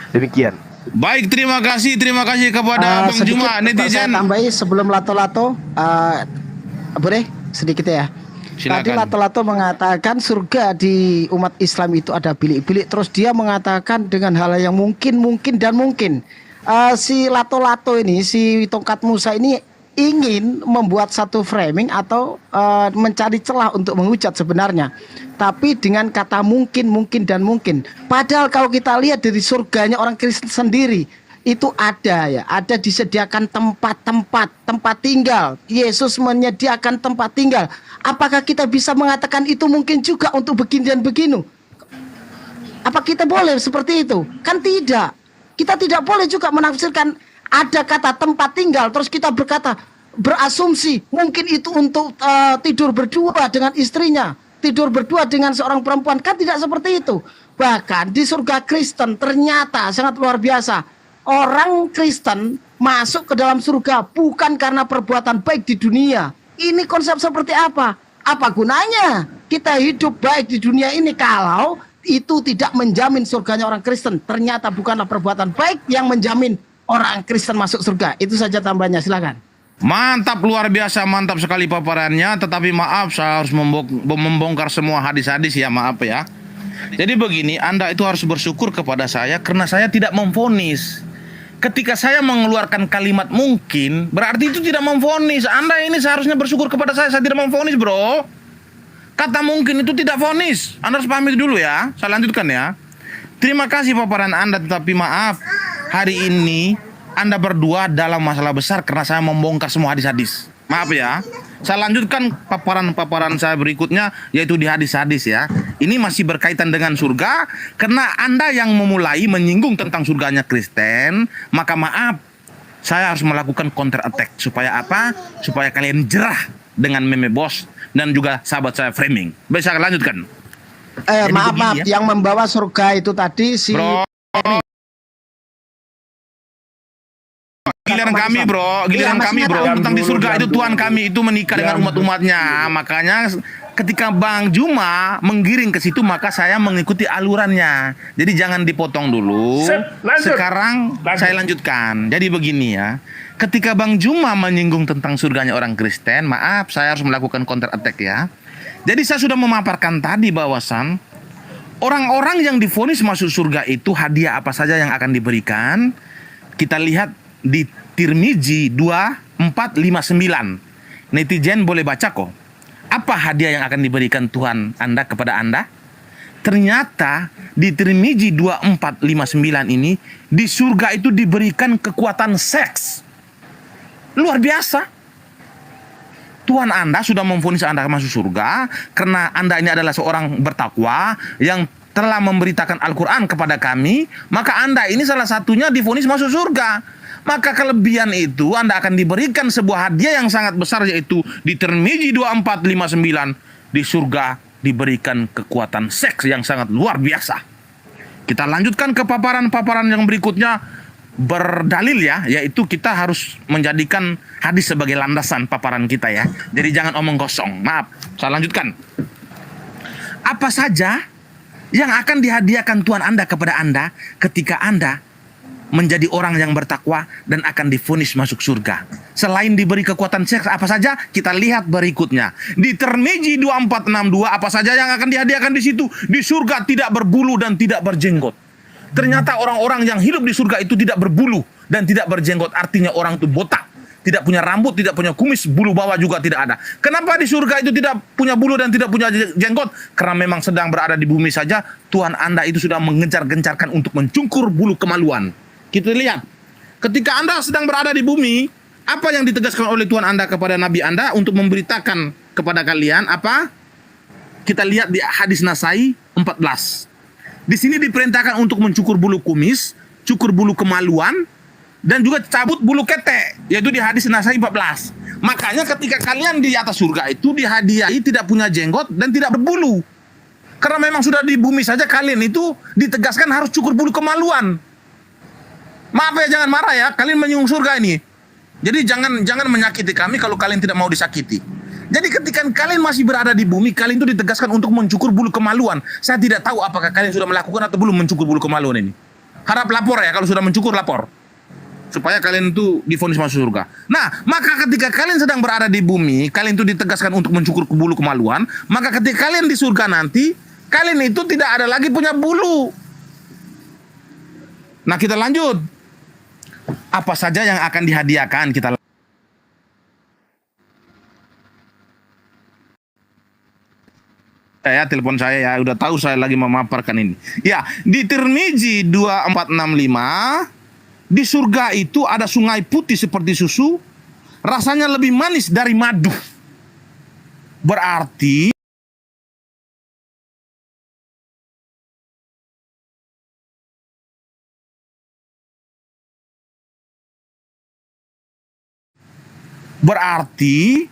Demikian. Baik, terima kasih kepada Bang Juma. Netizen saya tambahi sebelum lato-lato, boleh sedikit ya. Silakan. Tadi lato-lato mengatakan surga di umat Islam itu ada bilik-bilik, terus dia mengatakan dengan hal yang mungkin dan mungkin. Si lato-lato ini, si tongkat Musa ini ingin membuat satu framing atau mencari celah untuk menghujat sebenarnya, tapi dengan kata mungkin dan mungkin. Padahal kalau kita lihat dari surganya orang Kristen sendiri, itu ada disediakan tempat tinggal. Yesus menyediakan tempat tinggal. Apakah kita bisa mengatakan itu mungkin juga untuk begini dan begini? Apa kita boleh seperti itu? Kan tidak. Kita tidak boleh juga menafsirkan ada kata tempat tinggal terus kita berasumsi mungkin itu untuk tidur berdua dengan istrinya, tidur berdua dengan seorang perempuan. Kan tidak seperti itu. Bahkan di surga Kristen ternyata sangat luar biasa. Orang Kristen masuk ke dalam surga bukan karena perbuatan baik di dunia. Ini konsep seperti apa? Apa gunanya kita hidup baik di dunia ini kalau itu tidak menjamin surganya orang Kristen? Ternyata bukanlah perbuatan baik yang menjamin orang Kristen masuk surga. Itu saja tambahnya, silakan. Mantap, luar biasa, mantap sekali paparannya. Tetapi maaf, saya harus membongkar semua hadis-hadis ya, maaf ya. Jadi begini, Anda itu harus bersyukur kepada saya karena saya tidak memvonis. Ketika saya mengeluarkan kalimat mungkin, berarti itu tidak memvonis. Anda ini seharusnya bersyukur kepada saya tidak memvonis, bro. Kata mungkin itu tidak vonis. Anda harus paham itu dulu ya. Saya lanjutkan ya. Terima kasih paparan Anda, tetapi maaf, hari ini Anda berdua dalam masalah besar karena saya membongkar semua hadis-hadis. Maaf ya. Saya lanjutkan paparan-paparan saya berikutnya, yaitu di hadis-hadis ya. Ini masih berkaitan dengan surga, karena Anda yang memulai menyinggung tentang surganya Kristen, maka maaf, saya harus melakukan counter attack. Supaya apa? Supaya kalian jerah dengan meme bos dan juga sahabat saya framing. Baik, saya lanjutkan. Maaf, ya. yang membawa surga itu tadi si Bro, giliran kami bro, giliran kami bro, tentang di surga itu Tuhan kami itu menikah dengan umat-umatnya. Makanya ketika Bang Juma menggiring ke situ, maka saya mengikuti alurannya. Jadi jangan dipotong dulu. Sekarang saya lanjutkan. Jadi begini ya, ketika Bang Juma menyinggung tentang surganya orang Kristen, maaf, saya harus melakukan counter attack ya. Jadi saya sudah memaparkan tadi bahwasan orang-orang yang divonis masuk surga itu hadiah apa saja yang akan diberikan. Kita lihat di Tirmizi 2459. Netizen boleh baca kok. Apa hadiah yang akan diberikan Tuhan Anda kepada Anda? Ternyata di Tirmizi 2459 ini, di surga itu diberikan kekuatan seks. Luar biasa. Tuhan Anda sudah memvonis Anda masuk surga karena Anda ini adalah seorang bertakwa yang telah memberitakan Al-Quran kepada kami, maka Anda ini salah satunya divonis masuk surga. Maka kelebihan itu Anda akan diberikan sebuah hadiah yang sangat besar, yaitu di Tirmizi 2459, di surga diberikan kekuatan seks yang sangat luar biasa. Kita lanjutkan ke paparan-paparan yang berikutnya, berdalil ya, yaitu kita harus menjadikan hadis sebagai landasan paparan kita ya. Jadi jangan omong kosong. Maaf, saya lanjutkan. Apa saja yang akan dihadiahkan Tuhan Anda kepada Anda ketika Anda menjadi orang yang bertakwa dan akan divonis masuk surga? Selain diberi kekuatan seks, apa saja? Kita lihat berikutnya. Di Tirmizi 2462, apa saja yang akan dihadiahkan di situ? Di surga tidak berbulu dan tidak berjenggot. Ternyata orang-orang yang hidup di surga itu tidak berbulu dan tidak berjenggot. Artinya orang itu botak, tidak punya rambut, tidak punya kumis, bulu bawah juga tidak ada. Kenapa di surga itu tidak punya bulu dan tidak punya jenggot? Karena memang sedang berada di bumi saja, Tuhan Anda itu sudah mengejar-gencarkan untuk mencungkur bulu kemaluan. Kita lihat, ketika Anda sedang berada di bumi, apa yang ditegaskan oleh Tuhan Anda kepada Nabi Anda untuk memberitakan kepada kalian apa? Kita lihat di hadis Nasai 14. Di sini diperintahkan untuk mencukur bulu kumis, cukur bulu kemaluan, dan juga cabut bulu ketek, yaitu di hadis Nasai 14. Makanya ketika kalian di atas surga itu dihadiahi tidak punya jenggot dan tidak berbulu. Karena memang sudah di bumi saja kalian itu ditegaskan harus cukur bulu kemaluan. Maaf ya, jangan marah ya, kalian menyinggung surga ini. Jadi jangan menyakiti kami kalau kalian tidak mau disakiti. Jadi ketika kalian masih berada di bumi, kalian itu ditegaskan untuk mencukur bulu kemaluan. Saya tidak tahu apakah kalian sudah melakukan atau belum mencukur bulu kemaluan ini. Harap lapor ya, kalau sudah mencukur lapor. Supaya kalian itu divonis masuk surga. Nah, maka ketika kalian sedang berada di bumi, kalian itu ditegaskan untuk mencukur bulu kemaluan. Maka ketika kalian di surga nanti, kalian itu tidak ada lagi punya bulu. Nah, kita lanjut. Apa saja yang akan dihadiahkan? Kita ya, telepon saya ya, udah tahu saya lagi memaparkan ini. Ya, di Tirmizi 2465, di surga itu ada sungai putih seperti susu, rasanya lebih manis dari madu. Berarti berarti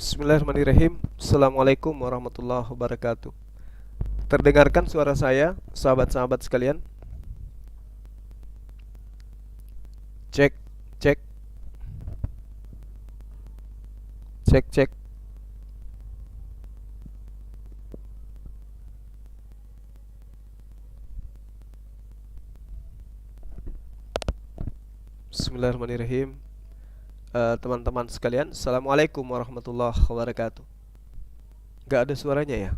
Bismillahirrahmanirrahim. Assalamualaikum warahmatullahi wabarakatuh. Terdengarkan suara saya, sahabat-sahabat sekalian? Cek, cek. Cek, cek. Bismillahirrahmanirrahim. Teman-teman sekalian, Assalamualaikum warahmatullahi wabarakatuh. Gak ada suaranya ya?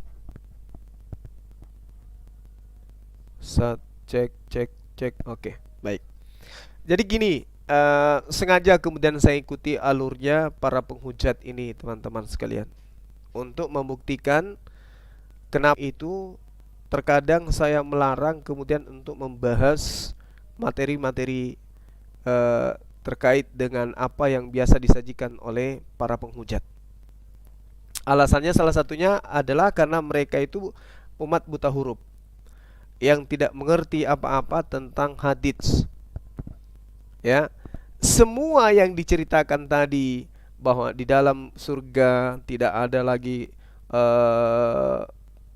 Cek, cek, cek. Oke, baik. Jadi gini, sengaja kemudian saya ikuti alurnya para penghujat ini, teman-teman sekalian, untuk membuktikan kenapa itu terkadang saya melarang kemudian untuk membahas materi-materi terkait dengan apa yang biasa disajikan oleh para penghujat. Alasannya salah satunya adalah karena mereka itu umat buta huruf yang tidak mengerti apa-apa tentang hadits. Ya, semua yang diceritakan tadi bahwa di dalam surga tidak ada lagi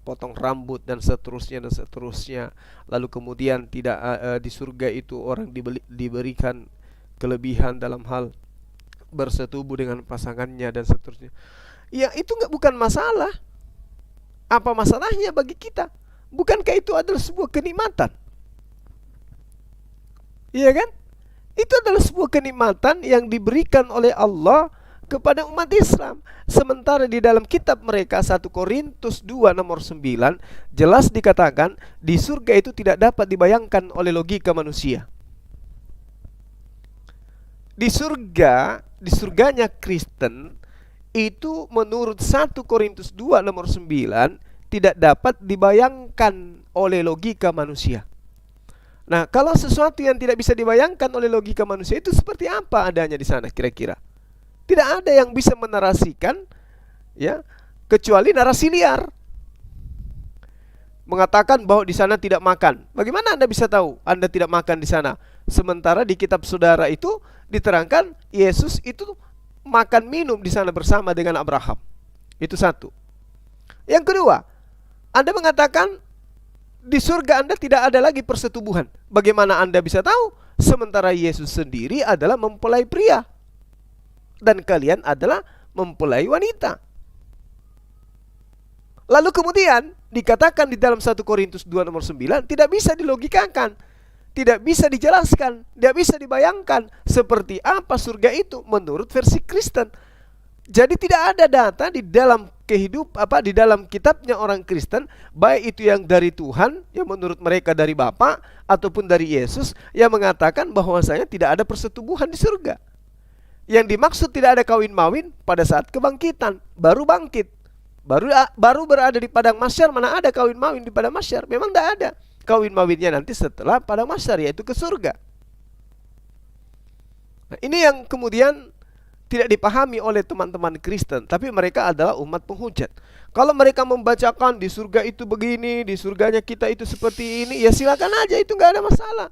potong rambut dan seterusnya, lalu kemudian tidak di surga itu orang diberikan kelebihan dalam hal bersetubuh dengan pasangannya dan seterusnya. Ya, itu bukan masalah. Apa masalahnya bagi kita? Bukankah itu adalah sebuah kenikmatan? Iya kan? Itu adalah sebuah kenikmatan yang diberikan oleh Allah kepada umat Islam. Sementara di dalam kitab mereka 1 Korintus 2 nomor 9 jelas dikatakan di surga itu tidak dapat dibayangkan oleh logika manusia. Di surganya Kristen itu menurut 1 Korintus 2 nomor 9 tidak dapat dibayangkan oleh logika manusia. Nah, kalau sesuatu yang tidak bisa dibayangkan oleh logika manusia itu seperti apa adanya di sana kira-kira? Tidak ada yang bisa menarasikan, ya, kecuali narasi liar. Mengatakan bahwa di sana tidak makan. Bagaimana Anda bisa tahu Anda tidak makan di sana? Sementara di kitab saudara itu diterangkan Yesus itu makan minum di sana bersama dengan Abraham. Itu satu. Yang kedua, Anda mengatakan di surga Anda tidak ada lagi persetubuhan. Bagaimana Anda bisa tahu? Sementara Yesus sendiri adalah mempelai pria dan kalian adalah mempelai wanita. Lalu kemudian dikatakan di dalam 1 Korintus 2 nomor 9 tidak bisa dilogikakan, tidak bisa dijelaskan, tidak bisa dibayangkan seperti apa surga itu menurut versi Kristen. Jadi tidak ada data di dalam di dalam kitabnya orang Kristen, baik itu yang dari Tuhan, yang menurut mereka dari Bapa, ataupun dari Yesus, yang mengatakan bahwasanya tidak ada persetubuhan di surga. Yang dimaksud tidak ada kawin-mawin pada saat kebangkitan, baru bangkit, baru berada di padang mahsyar. Mana ada kawin-mawin di padang mahsyar? Memang tidak ada. Kawin-mawinnya nanti setelah padang mahsyar, yaitu ke surga. Nah, ini yang kemudian tidak dipahami oleh teman-teman Kristen, tapi mereka adalah umat penghujat. Kalau mereka membacakan di surga itu begini, di surganya kita itu seperti ini, ya silakan aja, itu nggak ada masalah.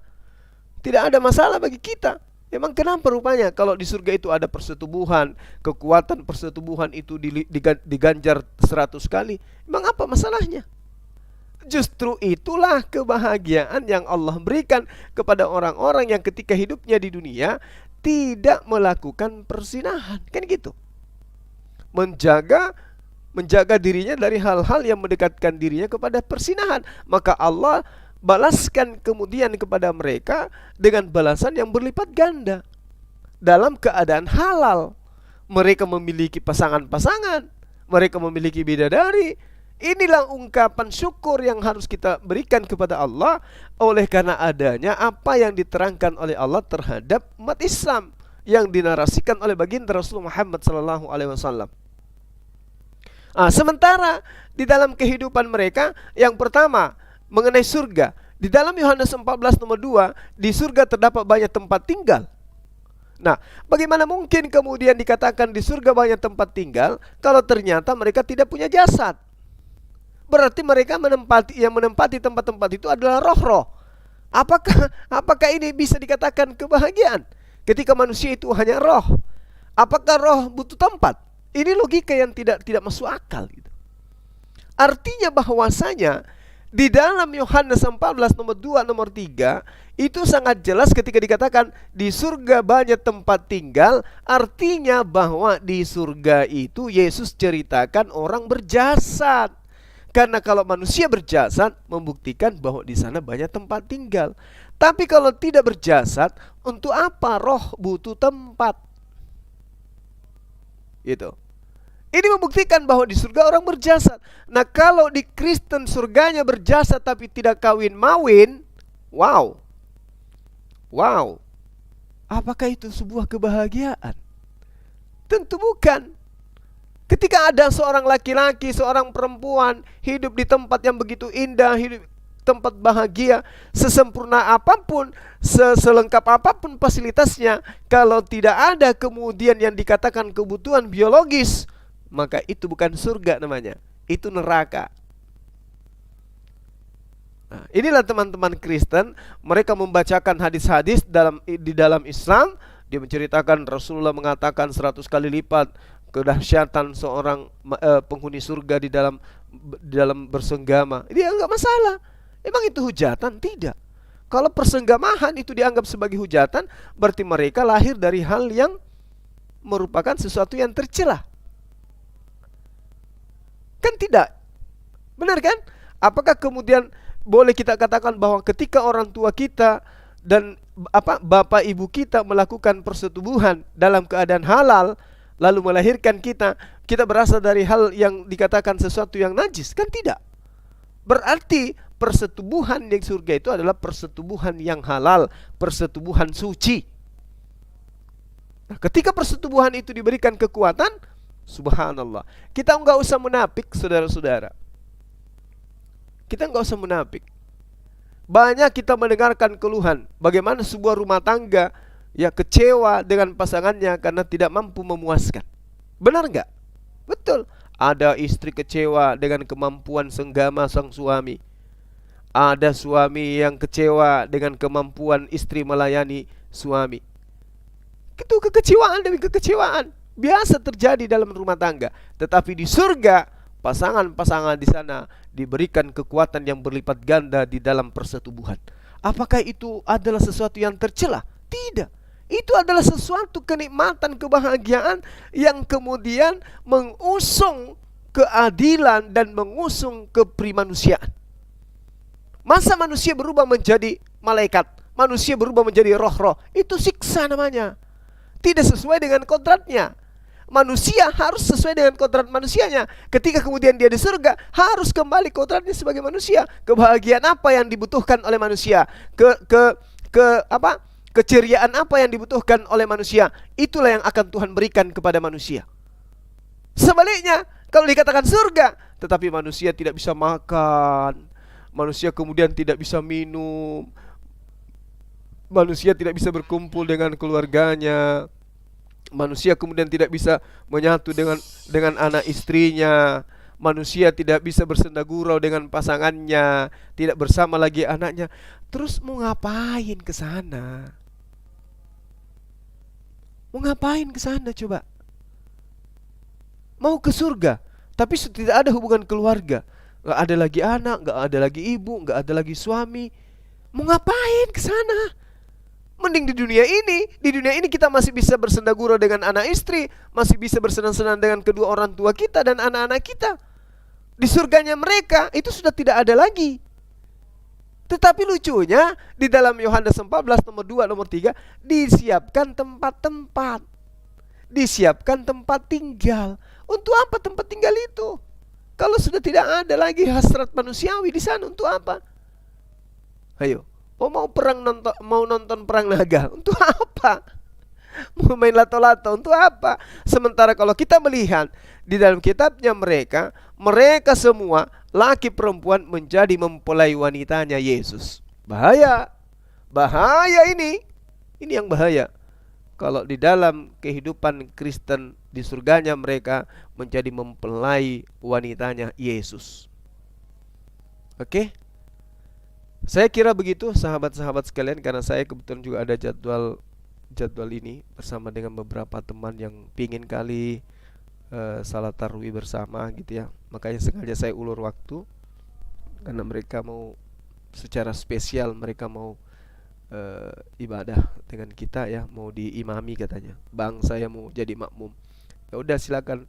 Tidak ada masalah bagi kita. Emang kenapa rupanya kalau di surga itu ada persetubuhan, kekuatan persetubuhan itu diganjar 100 kali? Emang apa masalahnya? Justru itulah kebahagiaan yang Allah berikan kepada orang-orang yang ketika hidupnya di dunia tidak melakukan perzinahan, kan gitu. Menjaga dirinya dari hal-hal yang mendekatkan dirinya kepada perzinahan. Maka Allah balaskan kemudian kepada mereka dengan balasan yang berlipat ganda dalam keadaan halal. Mereka memiliki pasangan-pasangan, mereka memiliki bidadari. Inilah ungkapan syukur yang harus kita berikan kepada Allah oleh karena adanya apa yang diterangkan oleh Allah terhadap umat Islam yang dinarasikan oleh baginda Rasulullah Muhammad SAW. Sementara di dalam kehidupan mereka, yang pertama mengenai surga, di dalam Yohanes 14 nomor 2, di surga terdapat banyak tempat tinggal. Nah, bagaimana mungkin kemudian dikatakan di surga banyak tempat tinggal kalau ternyata mereka tidak punya jasad? Berarti mereka menempati tempat-tempat itu adalah roh-roh. Apakah ini bisa dikatakan kebahagiaan ketika manusia itu hanya roh? Apakah roh butuh tempat? Ini logika yang tidak masuk akal gitu. Artinya bahwasanya di dalam Yohanes 14 nomor 2 nomor 3 itu sangat jelas ketika dikatakan di surga banyak tempat tinggal, artinya bahwa di surga itu Yesus ceritakan orang berjasad. Karena kalau manusia berjasad membuktikan bahwa di sana banyak tempat tinggal. Tapi kalau tidak berjasad, untuk apa roh butuh tempat? Gitu. Ini membuktikan bahwa di surga orang berjasad. Nah, kalau di Kristen surganya berjasad tapi tidak kawin-mawin, wow. Wow. Apakah itu sebuah kebahagiaan? Tentu bukan. Ketika ada seorang laki-laki, seorang perempuan hidup di tempat yang begitu indah, hidup tempat bahagia, sesempurna apapun, selengkap apapun fasilitasnya, kalau tidak ada kemudian yang dikatakan kebutuhan biologis, maka itu bukan surga namanya, itu neraka. Nah, inilah teman-teman Kristen, mereka membacakan hadis-hadis di dalam Islam. Dia menceritakan Rasulullah mengatakan 100 kali lipat kedahsyatan seorang penghuni surga di dalam bersenggama. Dia enggak masalah. Emang itu hujatan? Tidak. Kalau persenggamahan itu dianggap sebagai hujatan, berarti mereka lahir dari hal yang merupakan sesuatu yang tercela. Kan tidak. Benar kan? Apakah kemudian boleh kita katakan bahwa ketika orang tua kita dan bapak ibu kita melakukan persetubuhan dalam keadaan halal lalu melahirkan kita berasal dari hal yang dikatakan sesuatu yang najis? Kan tidak. Berarti persetubuhan di surga itu adalah persetubuhan yang halal, persetubuhan suci. Nah, ketika persetubuhan itu diberikan kekuatan, subhanallah, kita enggak usah munafik, saudara-saudara. Kita enggak usah munafik. Banyak kita mendengarkan keluhan bagaimana sebuah rumah tangga ya kecewa dengan pasangannya karena tidak mampu memuaskan. Benar enggak? Betul. Ada istri kecewa dengan kemampuan senggama sang suami. Ada suami yang kecewa dengan kemampuan istri melayani suami. Itu kekecewaan demi kekecewaan biasa terjadi dalam rumah tangga. Tetapi di surga, pasangan-pasangan di sana diberikan kekuatan yang berlipat ganda di dalam persetubuhan. Apakah itu adalah sesuatu yang tercela? Tidak. Itu adalah sesuatu kenikmatan, kebahagiaan yang kemudian mengusung keadilan dan mengusung keprimanusiaan. Masa manusia berubah menjadi malaikat, manusia berubah menjadi roh-roh, itu siksa namanya. Tidak sesuai dengan kodratnya. Manusia harus sesuai dengan kodrat manusianya. Ketika kemudian dia di surga, harus kembali kodratnya sebagai manusia. Kebahagiaan apa yang dibutuhkan oleh manusia? Keceriaan apa yang dibutuhkan oleh manusia? Itulah yang akan Tuhan berikan kepada manusia. Sebaliknya, kalau dikatakan surga, tetapi manusia tidak bisa makan, manusia kemudian tidak bisa minum, manusia tidak bisa berkumpul dengan keluarganya, manusia kemudian tidak bisa menyatu dengan anak istrinya, manusia tidak bisa bersenda gurau dengan pasangannya, tidak bersama lagi anaknya. Terus mau ngapain ke sana? Mau ngapain ke sana coba? Mau ke surga, tapi tidak ada hubungan keluarga, nggak ada lagi anak, nggak ada lagi ibu, nggak ada lagi suami. Mau ngapain ke sana? Mending di dunia ini kita masih bisa bersenda gurau dengan anak istri, masih bisa bersenang-senang dengan kedua orang tua kita dan anak-anak kita. Di surganya mereka itu sudah tidak ada lagi. Tetapi lucunya di dalam Yohanes 14 nomor 2 nomor 3 disiapkan tempat-tempat, disiapkan tempat tinggal. Untuk apa tempat tinggal itu? Kalau sudah tidak ada lagi hasrat manusiawi di sana, untuk apa? Ayo. Oh, mau nonton perang naga, untuk apa? Mau main lato-lato, untuk apa? Sementara kalau kita melihat di dalam kitabnya mereka semua laki perempuan menjadi mempelai wanitanya Yesus. Bahaya. Bahaya ini yang bahaya. Kalau di dalam kehidupan Kristen di surganya mereka menjadi mempelai wanitanya Yesus. Oke? Saya kira begitu sahabat-sahabat sekalian, karena saya kebetulan juga ada jadwal ini bersama dengan beberapa teman yang pingin kali salat tarawih bersama gitu ya. Makanya sengaja saya ulur waktu karena mereka mau secara spesial, mereka mau ibadah dengan kita ya, mau diimami katanya. Bang, saya mau jadi makmum. Ya udah silakan,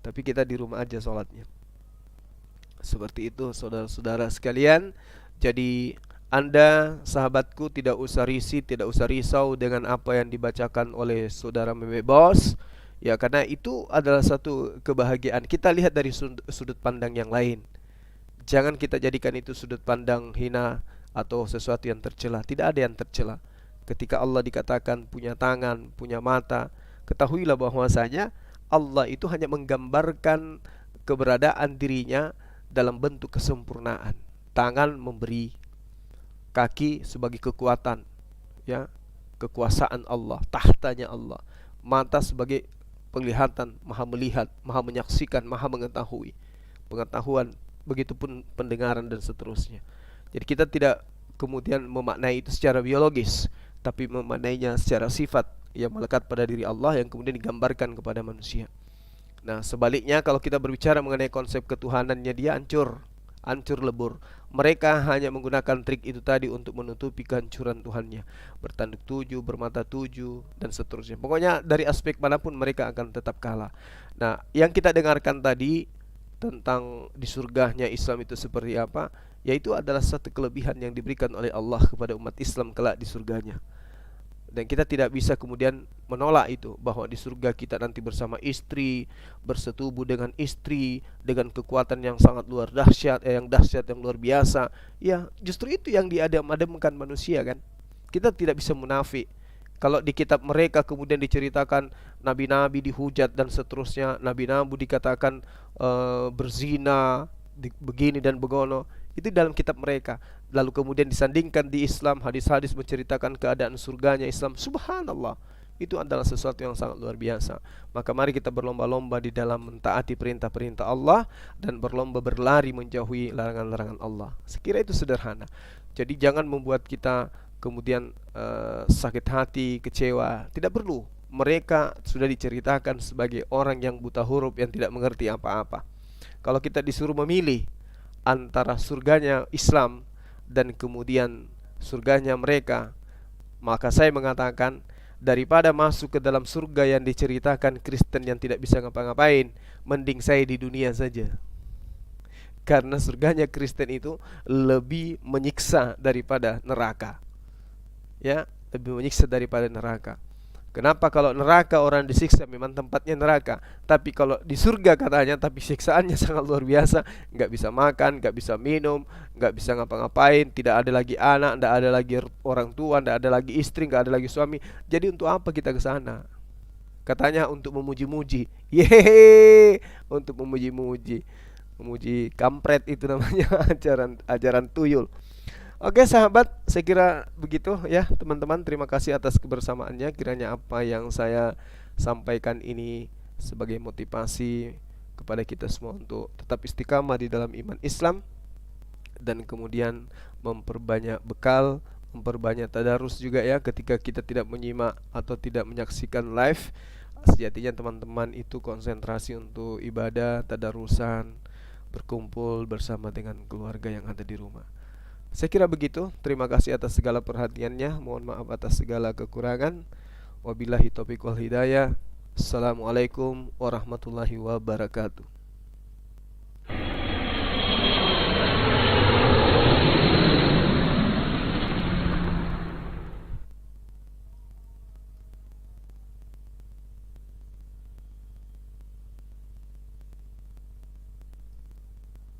tapi kita di rumah aja sholatnya. Seperti itu saudara-saudara sekalian. Jadi Anda sahabatku tidak usah risih, tidak usah risau dengan apa yang dibacakan oleh saudara Meme Bos. Ya, karena itu adalah satu kebahagiaan. Kita lihat dari sudut pandang yang lain. Jangan kita jadikan itu sudut pandang hina atau sesuatu yang tercela. Tidak ada yang tercela. Ketika Allah dikatakan punya tangan, punya mata, ketahuilah bahwasanya Allah itu hanya menggambarkan keberadaan dirinya dalam bentuk kesempurnaan. Tangan memberi, kaki sebagai kekuatan, ya, kekuasaan Allah, tahtanya Allah. Mata sebagai penglihatan, maha melihat, maha menyaksikan, maha mengetahui, pengetahuan, begitupun pendengaran dan seterusnya. Jadi kita tidak kemudian memaknai itu secara biologis, tapi memaknainya secara sifat yang melekat pada diri Allah yang kemudian digambarkan kepada manusia. Nah, sebaliknya kalau kita berbicara mengenai konsep ketuhanannya, dia hancur lebur. Mereka hanya menggunakan trik itu tadi untuk menutupi kehancuran Tuhannya. Bertanduk 7, bermata 7, dan seterusnya. Pokoknya dari aspek manapun mereka akan tetap kalah. Nah, yang kita dengarkan tadi tentang di surganya Islam itu seperti apa, yaitu adalah satu kelebihan yang diberikan oleh Allah kepada umat Islam kelak di surganya. Dan kita tidak bisa kemudian menolak itu, bahwa di surga kita nanti bersama istri, bersetubuh dengan istri, dengan kekuatan yang sangat luar dahsyat, yang luar biasa. Ya, justru itu yang diadam-adamkan manusia kan. Kita tidak bisa munafik. Kalau di kitab mereka kemudian diceritakan nabi-nabi dihujat dan seterusnya, nabi-nabi dikatakan berzina, begini dan begono, itu dalam kitab mereka. Lalu kemudian disandingkan di Islam, hadis-hadis menceritakan keadaan surganya Islam. Subhanallah, itu adalah sesuatu yang sangat luar biasa. Maka mari kita berlomba-lomba di dalam mentaati perintah-perintah Allah dan berlomba berlari menjauhi larangan-larangan Allah. Sekira itu sederhana. Jadi jangan membuat kita kemudian sakit hati, kecewa. Tidak perlu. Mereka sudah diceritakan sebagai orang yang buta huruf, yang tidak mengerti apa-apa. Kalau kita disuruh memilih antara surganya Islam dan kemudian surganya mereka, maka saya mengatakan, daripada masuk ke dalam surga yang diceritakan Kristen yang tidak bisa ngapa-ngapain, mending saya di dunia saja. Karena surganya Kristen itu lebih menyiksa daripada neraka. Ya, lebih menyiksa daripada neraka. Kenapa? Kalau neraka orang disiksa memang tempatnya neraka, tapi kalau di surga katanya, tapi siksaannya sangat luar biasa. Nggak bisa makan, nggak bisa minum, nggak bisa ngapa-ngapain, tidak ada lagi anak, nggak ada lagi orang tua, nggak ada lagi istri, nggak ada lagi suami. Jadi untuk apa kita ke sana? Katanya untuk memuji-muji. Yeay, untuk memuji-muji, memuji kampret, itu namanya ajaran tuyul. Oke sahabat, saya kira begitu ya teman-teman. Terima kasih atas kebersamaannya. Kiranya apa yang saya sampaikan ini sebagai motivasi kepada kita semua untuk tetap istiqamah di dalam iman Islam, dan kemudian memperbanyak bekal, memperbanyak tadarus juga ya. Ketika kita tidak menyimak atau tidak menyaksikan live, sejatinya teman-teman itu konsentrasi untuk ibadah, tadarusan, berkumpul bersama dengan keluarga yang ada di rumah. Saya kira begitu. Terima kasih atas segala perhatiannya. Mohon maaf atas segala kekurangan. Wabillahi taufiq wal hidayah. Assalamualaikum warahmatullahi wabarakatuh.